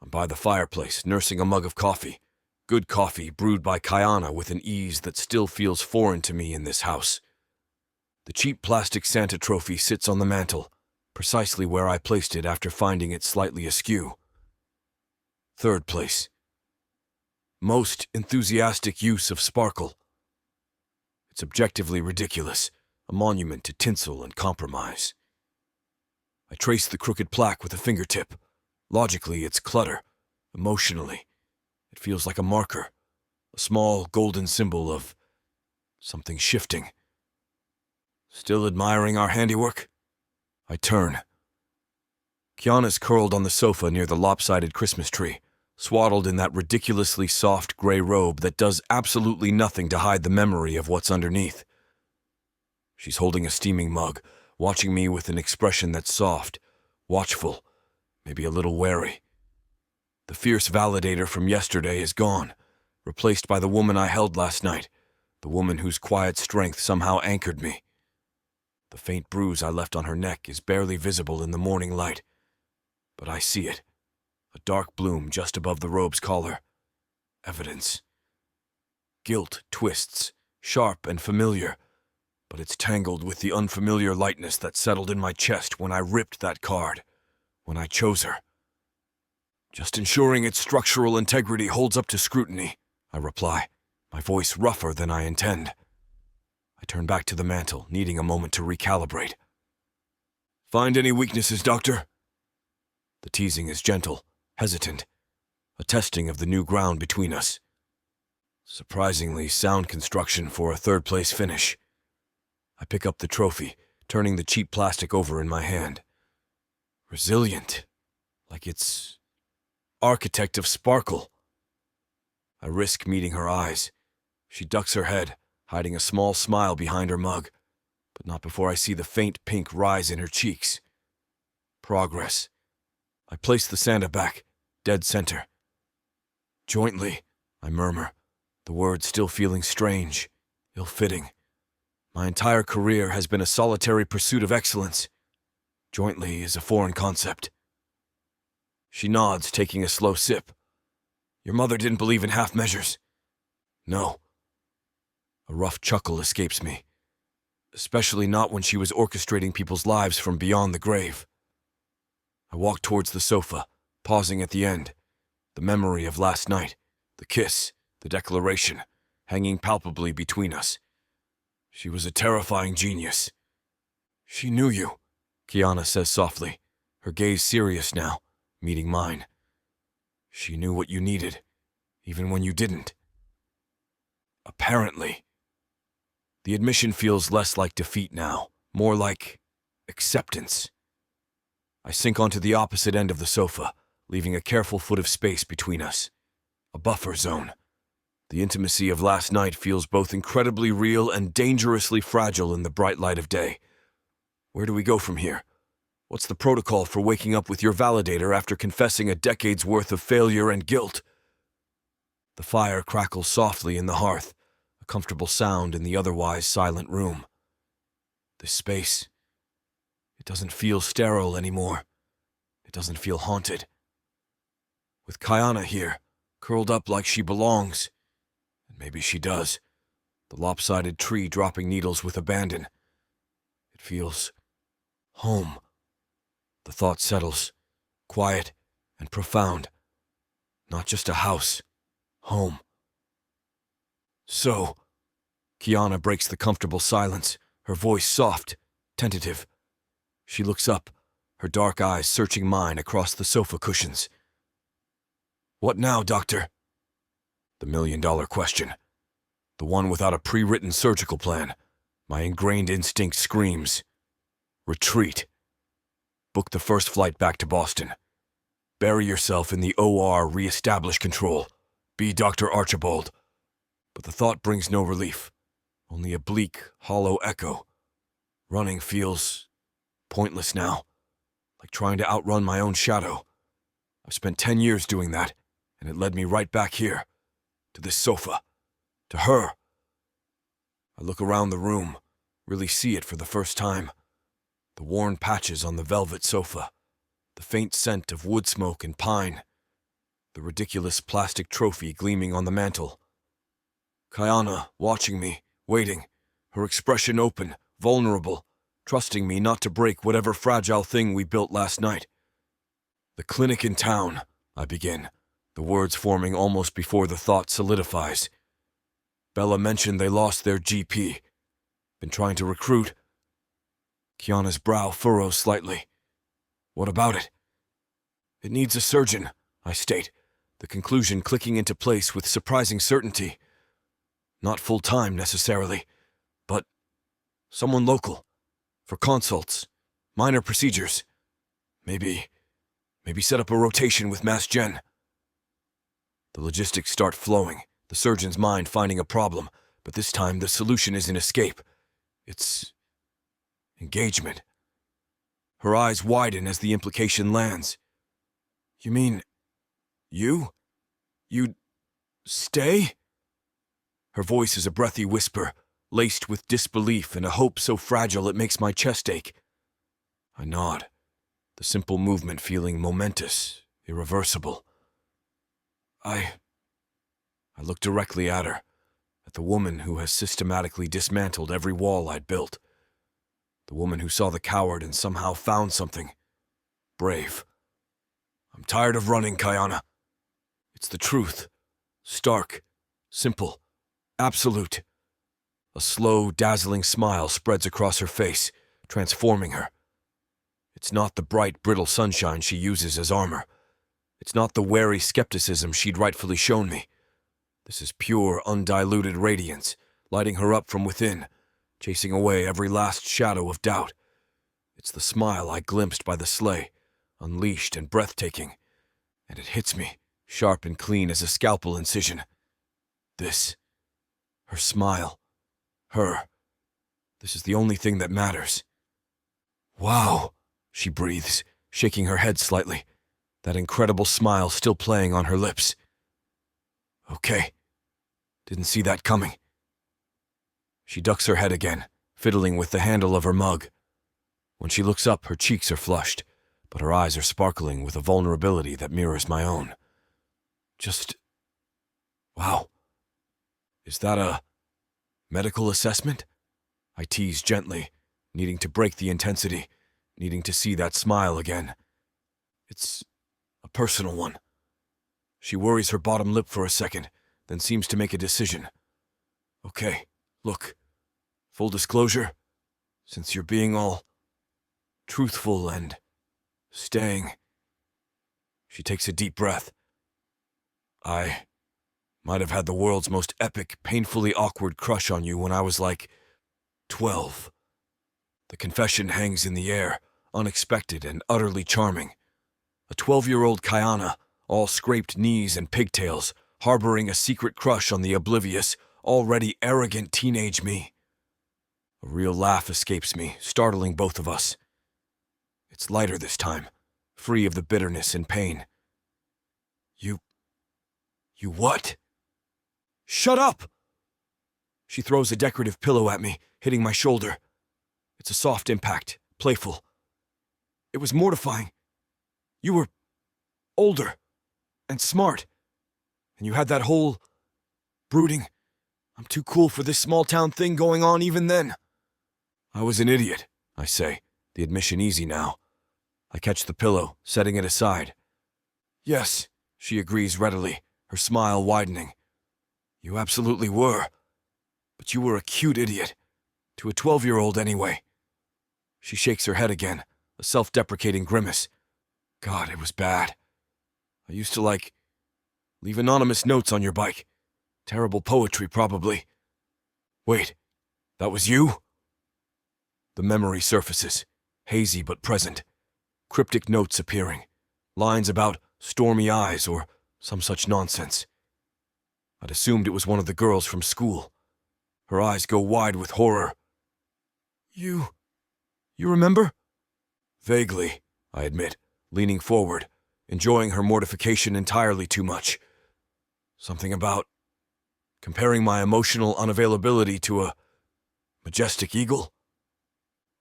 I'm by the fireplace, nursing a mug of coffee. Good coffee brewed by Kayana with an ease that still feels foreign to me in this house. The cheap plastic Santa trophy sits on the mantel, precisely where I placed it after finding it slightly askew. Third place. Most enthusiastic use of sparkle. It's objectively ridiculous, a monument to tinsel and compromise. I trace the crooked plaque with a fingertip. Logically, it's clutter. Emotionally, it feels like a marker, a small golden symbol of something shifting. Still admiring our handiwork? I turn. Kiana's curled on the sofa near the lopsided Christmas tree, swaddled in that ridiculously soft gray robe that does absolutely nothing to hide the memory of what's underneath. She's holding a steaming mug, watching me with an expression that's soft, watchful, maybe a little wary. The fierce validator from yesterday is gone, replaced by the woman I held last night, the woman whose quiet strength somehow anchored me. The faint bruise I left on her neck is barely visible in the morning light, but I see it, a dark bloom just above the robe's collar. Evidence. Guilt twists, sharp and familiar, but it's tangled with the unfamiliar lightness that settled in my chest when I ripped that card, when I chose her. Just ensuring its structural integrity holds up to scrutiny, I reply, my voice rougher than I intend. I turn back to the mantel, needing a moment to recalibrate. Find any weaknesses, Doctor? The teasing is gentle, hesitant, a testing of the new ground between us. Surprisingly sound construction for a third-place finish. I pick up the trophy, turning the cheap plastic over in my hand. Resilient, like it's architect of sparkle. I risk meeting her eyes. She ducks her head, hiding a small smile behind her mug, but not before I see the faint pink rise in her cheeks. Progress. I place the Santa back, dead center. Jointly, I murmur, the words still feeling strange, ill-fitting. My entire career has been a solitary pursuit of excellence. Jointly is a foreign concept. She nods, taking a slow sip. Your mother didn't believe in half measures. No. A rough chuckle escapes me, especially not when she was orchestrating people's lives from beyond the grave. I walk towards the sofa, pausing at the end, the memory of last night, the kiss, the declaration, hanging palpably between us. She was a terrifying genius. She knew you, Kiana says softly, her gaze serious now, meeting mine. She knew what you needed, even when you didn't. Apparently. The admission feels less like defeat now, more like acceptance. I sink onto the opposite end of the sofa, leaving a careful foot of space between us. A buffer zone. The intimacy of last night feels both incredibly real and dangerously fragile in the bright light of day. Where do we go from here? What's the protocol for waking up with your validator after confessing a decade's worth of failure and guilt? The fire crackles softly in the hearth, a comfortable sound in the otherwise silent room. This space, it doesn't feel sterile anymore. It doesn't feel haunted. With Kiana here, curled up like she belongs, and maybe she does, the lopsided tree dropping needles with abandon. It feels home. The thought settles, quiet and profound. Not just a house, home. So, Kiana breaks the comfortable silence, her voice soft, tentative. She looks up, her dark eyes searching mine across the sofa cushions. What now, Doctor? The million-dollar question. The one without a pre-written surgical plan. My ingrained instinct screams. Retreat. Book the first flight back to Boston. Bury yourself in the OR, re-establish control. Be Dr. Archibald. But the thought brings no relief. Only a bleak, hollow echo. Running feels pointless now. Like trying to outrun my own shadow. I've spent 10 years doing that, and it led me right back here. To this sofa. To her. I look around the room, really see it for the first time. The worn patches on the velvet sofa. The faint scent of wood smoke and pine. The ridiculous plastic trophy gleaming on the mantel. Kiana, watching me, waiting, her expression open, vulnerable, trusting me not to break whatever fragile thing we built last night. The clinic in town, I begin, the words forming almost before the thought solidifies. Bella mentioned they lost their GP. Been trying to recruit. Kiana's brow furrows slightly. What about it? It needs a surgeon, I state, the conclusion clicking into place with surprising certainty. Not full-time necessarily, but someone local, for consults, minor procedures. Maybe set up a rotation with Mass Gen. The logistics start flowing, the surgeon's mind finding a problem, but this time the solution isn't escape. It's engagement. Her eyes widen as the implication lands. You mean, you'd stay? Her voice is a breathy whisper, laced with disbelief and a hope so fragile it makes my chest ache. I nod, the simple movement feeling momentous, irreversible. I look directly at her, at the woman who has systematically dismantled every wall I'd built. The woman who saw the coward and somehow found something. Brave. I'm tired of running, Kiana. It's the truth. Stark. Simple. Absolute. A slow, dazzling smile spreads across her face, transforming her. It's not the bright, brittle sunshine she uses as armor. It's not the wary skepticism she'd rightfully shown me. This is pure, undiluted radiance, lighting her up from within, chasing away every last shadow of doubt. It's the smile I glimpsed by the sleigh, unleashed and breathtaking, and it hits me, sharp and clean as a scalpel incision. This, her smile, her, this is the only thing that matters. Wow, she breathes, shaking her head slightly, that incredible smile still playing on her lips. Okay, didn't see that coming. She ducks her head again, fiddling with the handle of her mug. When she looks up, her cheeks are flushed, but her eyes are sparkling with a vulnerability that mirrors my own. Wow. Is that a medical assessment? I tease gently, needing to break the intensity, needing to see that smile again. It's a personal one. She worries her bottom lip for a second, then seems to make a decision. Okay, look, full disclosure, since you're being all truthful and staying. She takes a deep breath. I might have had the world's most epic, painfully awkward crush on you when I was like 12. The confession hangs in the air, unexpected and utterly charming. A 12-year-old Kayana, all scraped knees and pigtails, harboring a secret crush on the oblivious, already arrogant teenage me. A real laugh escapes me, startling both of us. It's lighter this time, free of the bitterness and pain. You what? Shut up! She throws a decorative pillow at me, hitting my shoulder. It's a soft impact, playful. It was mortifying. You were older and smart, and you had that whole brooding, I'm too cool for this small-town thing going on even then. I was an idiot, I say, the admission easy now. I catch the pillow, setting it aside. Yes, she agrees readily, her smile widening. You absolutely were. But you were a cute idiot. To a 12-year-old anyway. She shakes her head again, a self-deprecating grimace. God, it was bad. I used to, leave anonymous notes on your bike. Terrible poetry, probably. Wait, that was you? The memory surfaces, hazy but present. Cryptic notes appearing. Lines about stormy eyes or some such nonsense. I'd assumed it was one of the girls from school. Her eyes go wide with horror. You remember? Vaguely, I admit, leaning forward, enjoying her mortification entirely too much. Something about comparing my emotional unavailability to a majestic eagle.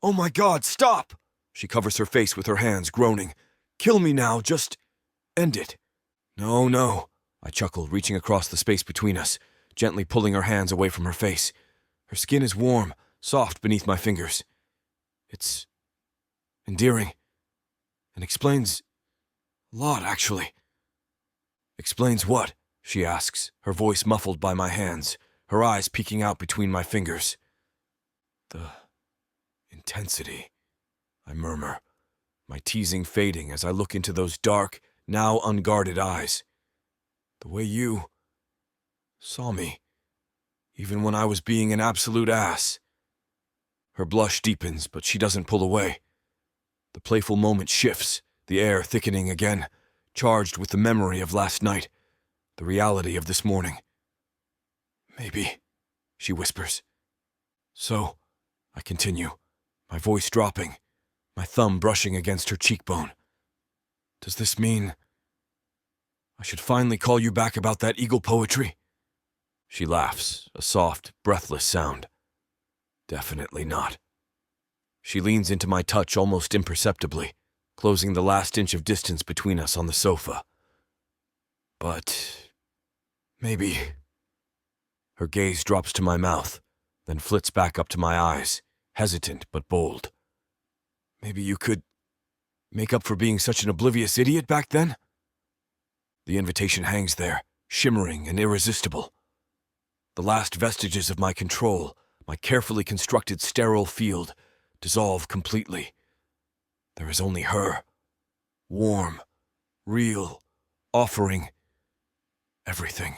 Oh my God, stop! She covers her face with her hands, groaning. Kill me now, just end it. No, I chuckle, reaching across the space between us, gently pulling her hands away from her face. Her skin is warm, soft beneath my fingers. It's endearing, and explains a lot, actually. Explains what? She asks, her voice muffled by my hands, her eyes peeking out between my fingers. The intensity, I murmur, my teasing fading as I look into those dark, now unguarded eyes. The way you saw me, even when I was being an absolute ass. Her blush deepens, but she doesn't pull away. The playful moment shifts, the air thickening again, charged with the memory of last night, the reality of this morning. Maybe, she whispers. So, I continue, my voice dropping, my thumb brushing against her cheekbone. Does this mean I should finally call you back about that eagle poetry? She laughs, a soft, breathless sound. Definitely not. She leans into my touch almost imperceptibly, closing the last inch of distance between us on the sofa. But maybe. Her gaze drops to my mouth, then flits back up to my eyes, hesitant but bold. Maybe you could make up for being such an oblivious idiot back then? The invitation hangs there, shimmering and irresistible. The last vestiges of my control, my carefully constructed sterile field, dissolve completely. There is only her, warm, real, offering everything.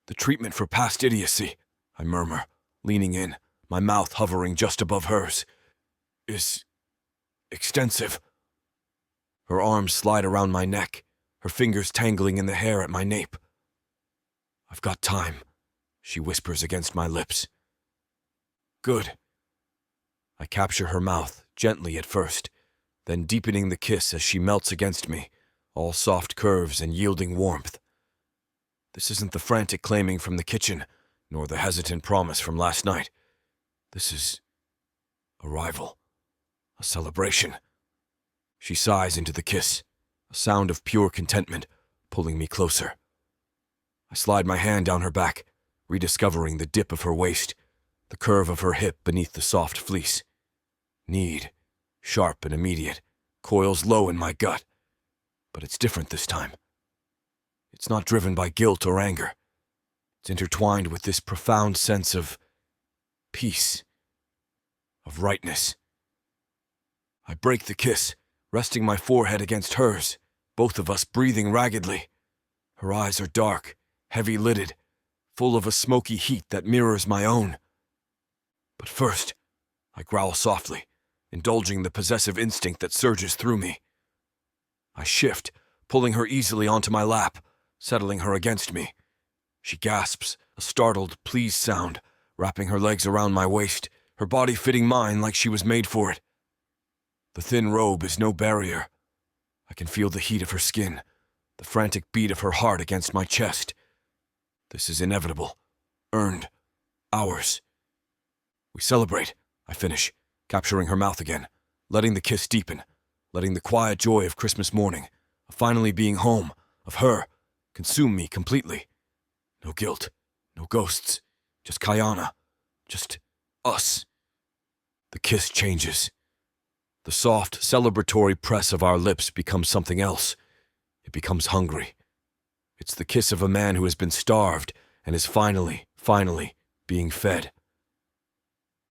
The treatment for past idiocy, I murmur, leaning in, my mouth hovering just above hers, is extensive. Her arms slide around my neck, her fingers tangling in the hair at my nape. I've got time, she whispers against my lips. Good. I capture her mouth, gently at first, then deepening the kiss as she melts against me, all soft curves and yielding warmth. This isn't the frantic claiming from the kitchen, nor the hesitant promise from last night. This is a rival, a celebration. She sighs into the kiss, a sound of pure contentment, pulling me closer. I slide my hand down her back, rediscovering the dip of her waist, the curve of her hip beneath the soft fleece. Need, sharp and immediate, coils low in my gut. But it's different this time. It's not driven by guilt or anger. It's intertwined with this profound sense of peace, of rightness. I break the kiss, resting my forehead against hers, both of us breathing raggedly. Her eyes are dark, heavy-lidded, full of a smoky heat that mirrors my own. But first, I growl softly, indulging the possessive instinct that surges through me. I shift, pulling her easily onto my lap, settling her against me. She gasps, a startled please sound, wrapping her legs around my waist, her body fitting mine like she was made for it. The thin robe is no barrier. I can feel the heat of her skin, the frantic beat of her heart against my chest. This is inevitable, earned, ours. We celebrate, I finish, capturing her mouth again, letting the kiss deepen, letting the quiet joy of Christmas morning, of finally being home, of her, consume me completely. No guilt, no ghosts, just Kayana, just us. The kiss changes. The soft, celebratory press of our lips becomes something else. It becomes hungry. It's the kiss of a man who has been starved and is finally being fed.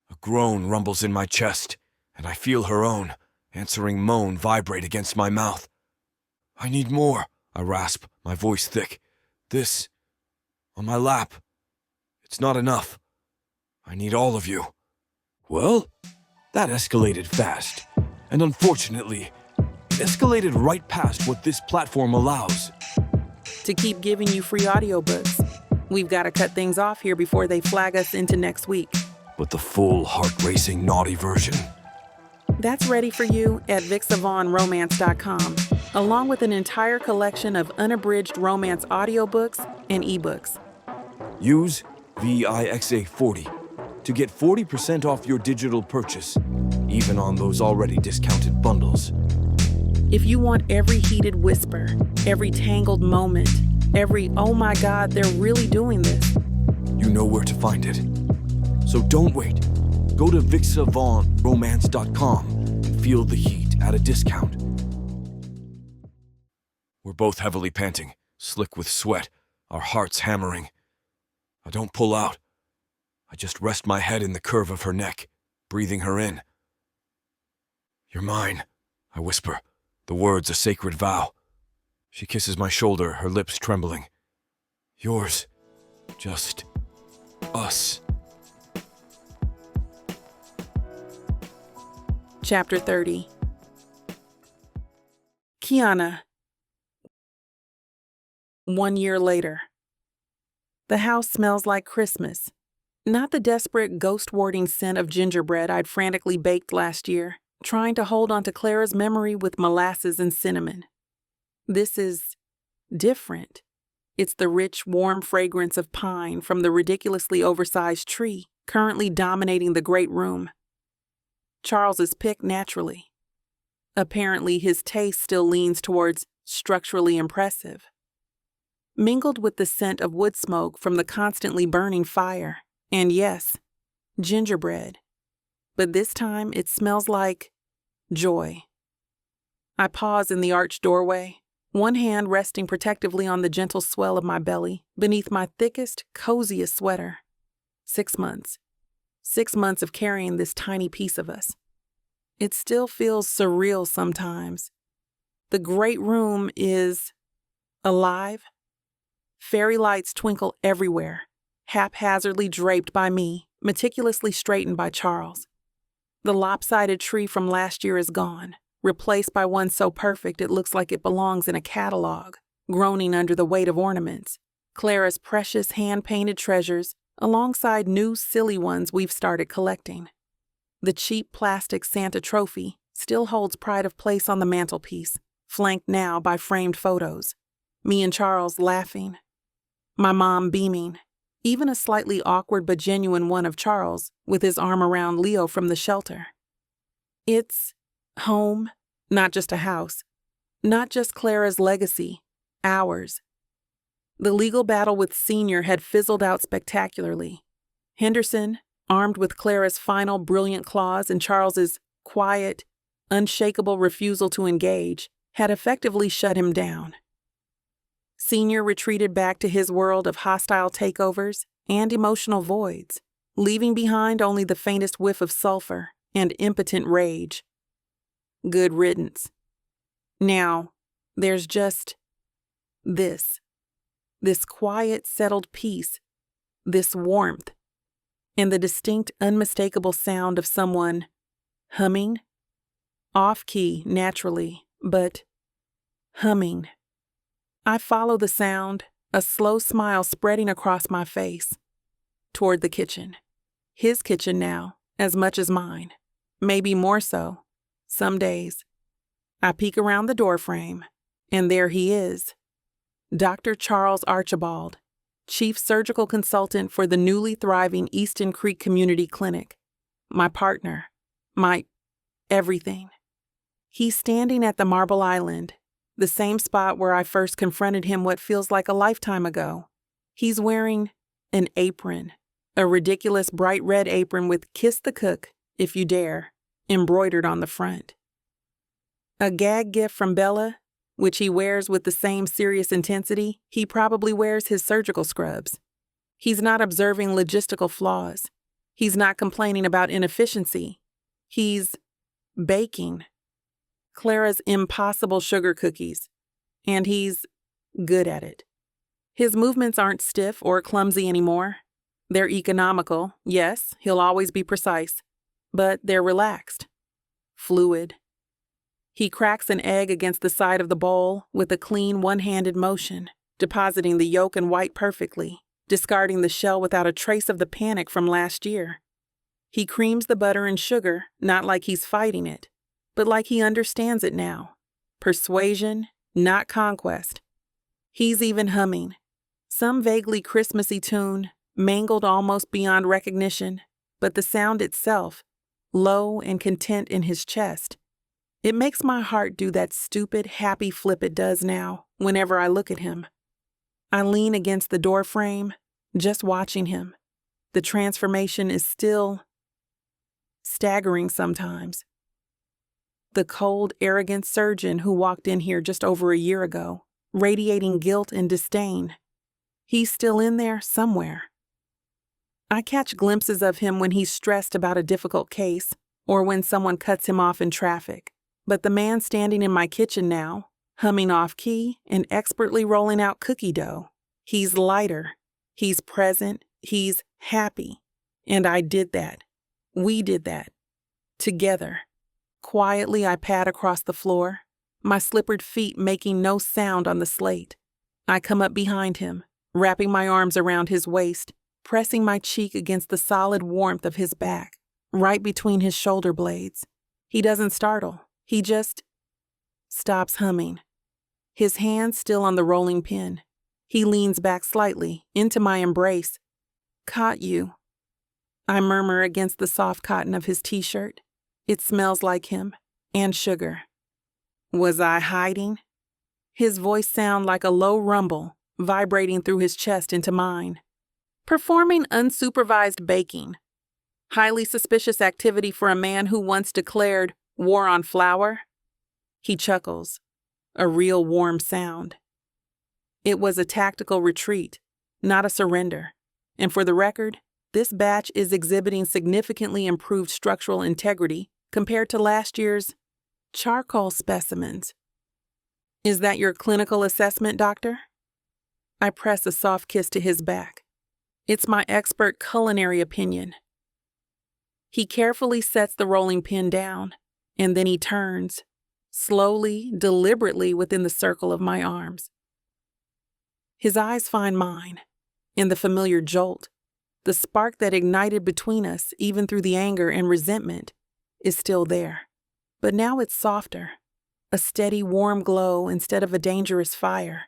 A groan rumbles in my chest, and I feel her own, answering moan vibrate against my mouth. I need more, I rasp, my voice thick. This, on my lap. It's not enough. I need all of you. Well, that escalated fast, and unfortunately, it escalated right past what this platform allows. To keep giving you free audiobooks, we've got to cut things off here before they flag us into next week. But the full, heart-racing, naughty version? That's ready for you at BWWM.com, along with an entire collection of unabridged romance audiobooks and ebooks. Use VIXA40 to get 40% off your digital purchase, even on those already discounted bundles. If you want every heated whisper, every tangled moment, every "oh my God, they're really doing this," you know where to find it. So don't wait. Go to VixaVonRomance.com and feel the heat at a discount. We're both heavily panting, slick with sweat, our hearts hammering. I don't pull out. I just rest my head in the curve of her neck, breathing her in. You're mine, I whisper, the words a sacred vow. She kisses my shoulder, her lips trembling. Yours. Just us. Chapter 30. Kiana. 1 year later. The house smells like Christmas. Not the desperate, ghost-warding scent of gingerbread I'd frantically baked last year, trying to hold onto Clara's memory with molasses and cinnamon. This is different. It's the rich, warm fragrance of pine from the ridiculously oversized tree currently dominating the great room. Charles is picked naturally. Apparently, his taste still leans towards structurally impressive. Mingled with the scent of wood smoke from the constantly burning fire, and yes, gingerbread. But this time it smells like joy. I pause in the arched doorway, one hand resting protectively on the gentle swell of my belly beneath my thickest, coziest sweater. 6 months. 6 months of carrying this tiny piece of us. It still feels surreal sometimes. The great room is alive. Fairy lights twinkle everywhere, haphazardly draped by me, meticulously straightened by Charles. The lopsided tree from last year is gone, replaced by one so perfect it looks like it belongs in a catalog, groaning under the weight of ornaments. Clara's precious hand-painted treasures, alongside new silly ones we've started collecting. The cheap plastic Santa trophy still holds pride of place on the mantelpiece, flanked now by framed photos. Me and Charles laughing. My mom beaming. Even a slightly awkward but genuine one of Charles with his arm around Leo from the shelter. It's home, not just a house. Not just Clara's legacy, ours. The legal battle with Senior had fizzled out spectacularly. Henderson, armed with Clara's final brilliant clause and Charles's quiet, unshakable refusal to engage, had effectively shut him down. Senior retreated back to his world of hostile takeovers and emotional voids, leaving behind only the faintest whiff of sulfur and impotent rage. Good riddance. Now, there's just this quiet, settled peace, this warmth, and the distinct, unmistakable sound of someone humming. Off-key, naturally, but humming. I follow the sound, a slow smile spreading across my face, toward the kitchen. His kitchen now, as much as mine. Maybe more so, some days. I peek around the doorframe, and there he is. Dr. Charles Archibald, Chief Surgical Consultant for the newly thriving Easton Creek Community Clinic. My partner. My everything. He's standing at the Marble Island, the same spot where I first confronted him what feels like a lifetime ago. He's wearing an apron, a ridiculous bright red apron with "Kiss the Cook, if you dare," embroidered on the front. A gag gift from Bella, which he wears with the same serious intensity he probably wears his surgical scrubs. He's not observing logistical flaws. He's not complaining about inefficiency. He's baking Clara's impossible sugar cookies, and he's good at it. His movements aren't stiff or clumsy anymore. They're economical, yes, he'll always be precise, but they're relaxed, fluid. He cracks an egg against the side of the bowl with a clean one-handed motion, depositing the yolk and white perfectly, discarding the shell without a trace of the panic from last year. He creams the butter and sugar, not like he's fighting it, but like he understands it now. Persuasion, not conquest. He's even humming. Some vaguely Christmassy tune, mangled almost beyond recognition, but the sound itself, low and content in his chest. It makes my heart do that stupid, happy flip it does now, whenever I look at him. I lean against the doorframe, just watching him. The transformation is still staggering sometimes. The cold, arrogant surgeon who walked in here just over a year ago, radiating guilt and disdain. He's still in there somewhere. I catch glimpses of him when he's stressed about a difficult case or when someone cuts him off in traffic. But the man standing in my kitchen now, humming off-key and expertly rolling out cookie dough, he's lighter, he's present, he's happy. And I did that. We did that. Together. Quietly, I pad across the floor, my slippered feet making no sound on the slate. I come up behind him, wrapping my arms around his waist, pressing my cheek against the solid warmth of his back, right between his shoulder blades. He doesn't startle. He just stops humming. His hand still on the rolling pin. He leans back slightly, into my embrace. "Caught you," I murmur against the soft cotton of his t-shirt. It smells like him, and sugar. Was I hiding? His voice sounded like a low rumble, vibrating through his chest into mine. Performing unsupervised baking. Highly suspicious activity for a man who once declared war on flour. He chuckles, a real warm sound. It was a tactical retreat, not a surrender. And for the record, This batch is exhibiting significantly improved structural integrity compared to last year's charcoal specimens. Is that your clinical assessment, doctor? I press a soft kiss to his back. It's my expert culinary opinion. He carefully sets the rolling pin down, and then he turns, slowly, deliberately within the circle of my arms. His eyes find mine, and the familiar jolt, the spark that ignited between us even through the anger and resentment, is still there. But now it's softer, a steady, warm glow instead of a dangerous fire.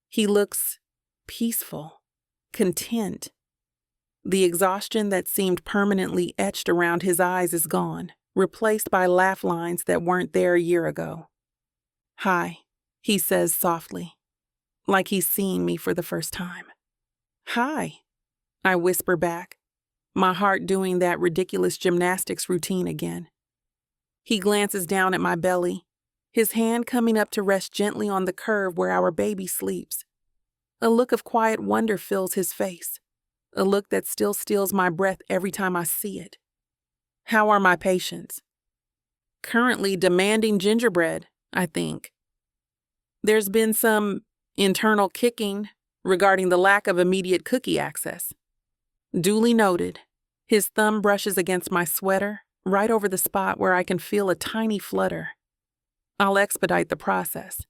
He looks peaceful, content. The exhaustion that seemed permanently etched around his eyes is gone, replaced by laugh lines that weren't there a year ago. "Hi," he says softly, like he's seeing me for the first time. "Hi," I whisper back, my heart doing that ridiculous gymnastics routine again. He glances down at my belly, his hand coming up to rest gently on the curve where our baby sleeps. A look of quiet wonder fills his face, a look that still steals my breath every time I see it. How are my patients? Currently demanding gingerbread, I think. There's been some internal kicking regarding the lack of immediate cookie access. Duly noted. His thumb brushes against my sweater, right over the spot where I can feel a tiny flutter. I'll expedite the process.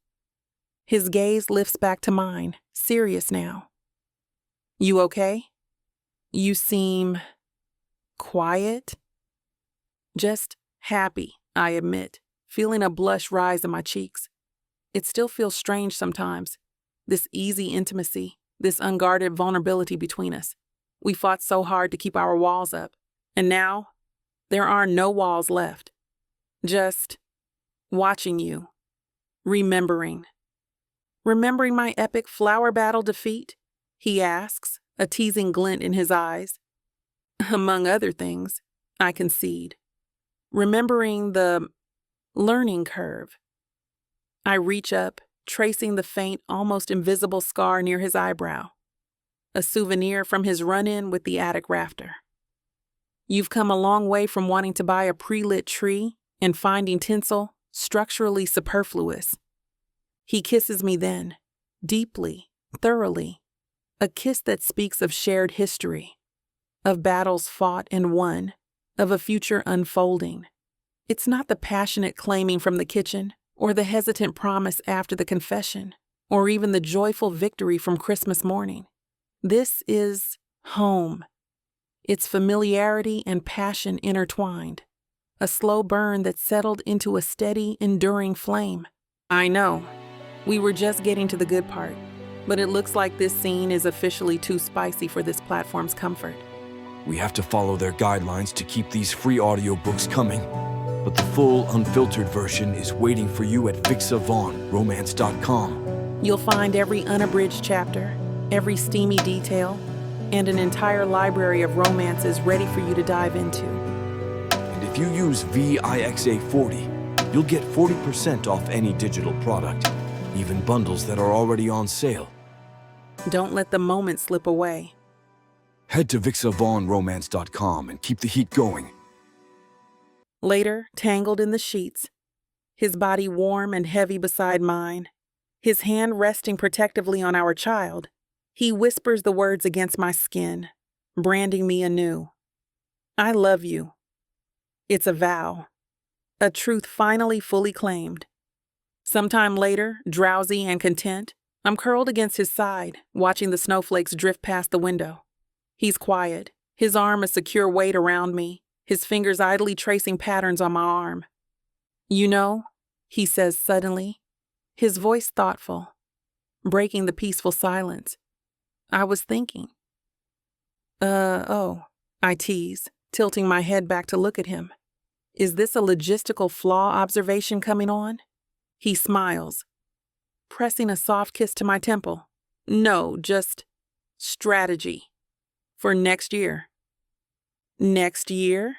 His gaze lifts back to mine, serious now. "You okay? You seem quiet?" "Just happy," I admit, feeling a blush rise in my cheeks. It still feels strange sometimes, this easy intimacy, this unguarded vulnerability between us. We fought so hard to keep our walls up, and now there are no walls left. Just watching you, remembering. "Remembering my epic flower battle defeat?" he asks, a teasing glint in his eyes. "Among other things," I concede. "Remembering the learning curve." I reach up, tracing the faint, almost invisible scar near his eyebrow, a souvenir from his run-in with the attic rafter. "You've come a long way from wanting to buy a pre-lit tree and finding tinsel structurally superfluous." He kisses me then, deeply, thoroughly, a kiss that speaks of shared history, of battles fought and won, of a future unfolding. It's not the passionate claiming from the kitchen, or the hesitant promise after the confession, or even the joyful victory from Christmas morning. This is home. It's familiarity and passion intertwined, a slow burn that settled into a steady, enduring flame. I know, we were just getting to the good part, but it looks like this scene is officially too spicy for this platform's comfort. We have to follow their guidelines to keep these free audiobooks coming. But the full, unfiltered version is waiting for you at BWWM.com. You'll find every unabridged chapter, every steamy detail, and an entire library of romances ready for you to dive into. And if you use VIXA40, you'll get 40% off any digital product, even bundles that are already on sale. Don't let the moment slip away. Head to VixaVaughnRomance.com and keep the heat going. Later, tangled in the sheets, his body warm and heavy beside mine, his hand resting protectively on our child, he whispers the words against my skin, branding me anew. "I love you." It's a vow, a truth finally fully claimed. Sometime later, drowsy and content, I'm curled against his side, watching the snowflakes drift past the window. He's quiet, his arm a secure weight around me, his fingers idly tracing patterns on my arm. "You know," he says suddenly, his voice thoughtful, breaking the peaceful silence. "I was thinking." Oh, I tease, tilting my head back to look at him. Is this a logistical flaw observation coming on? He smiles, pressing a soft kiss to my temple. "No, just strategy. For next year." "Next year?"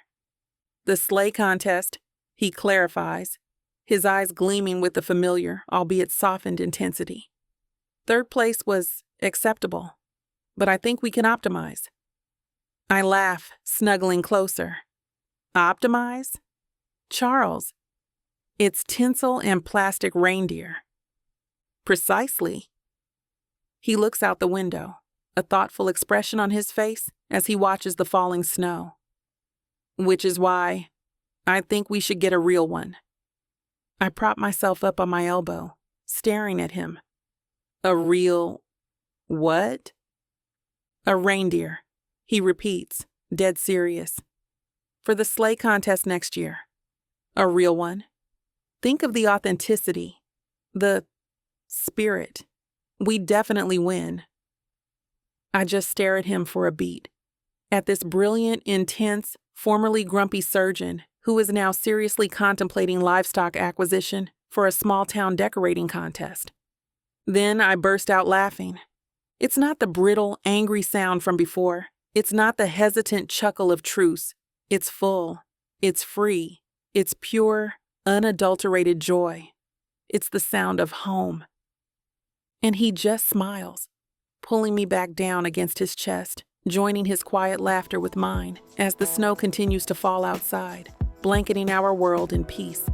"The sleigh contest," he clarifies, his eyes gleaming with the familiar, albeit softened intensity. "Third place was acceptable, but I think we can optimize." I laugh, snuggling closer. Optimize? Charles, it's tinsel and plastic reindeer. Precisely. He looks out the window, a thoughtful expression on his face as he watches the falling snow. Which is why I think we should get a real one. I prop myself up on my elbow, staring at him. A real what? A reindeer, he repeats, dead serious. For the sleigh contest next year. A real one. Think of the authenticity, the spirit. We definitely win. I just stare at him for a beat. At this brilliant, intense, formerly grumpy surgeon who is now seriously contemplating livestock acquisition for a small-town decorating contest. Then I burst out laughing. It's not the brittle, angry sound from before. It's not the hesitant chuckle of truce. It's full. It's free. It's pure, unadulterated joy. It's the sound of home. And he just smiles, pulling me back down against his chest, joining his quiet laughter with mine as the snow continues to fall outside, blanketing our world in peace.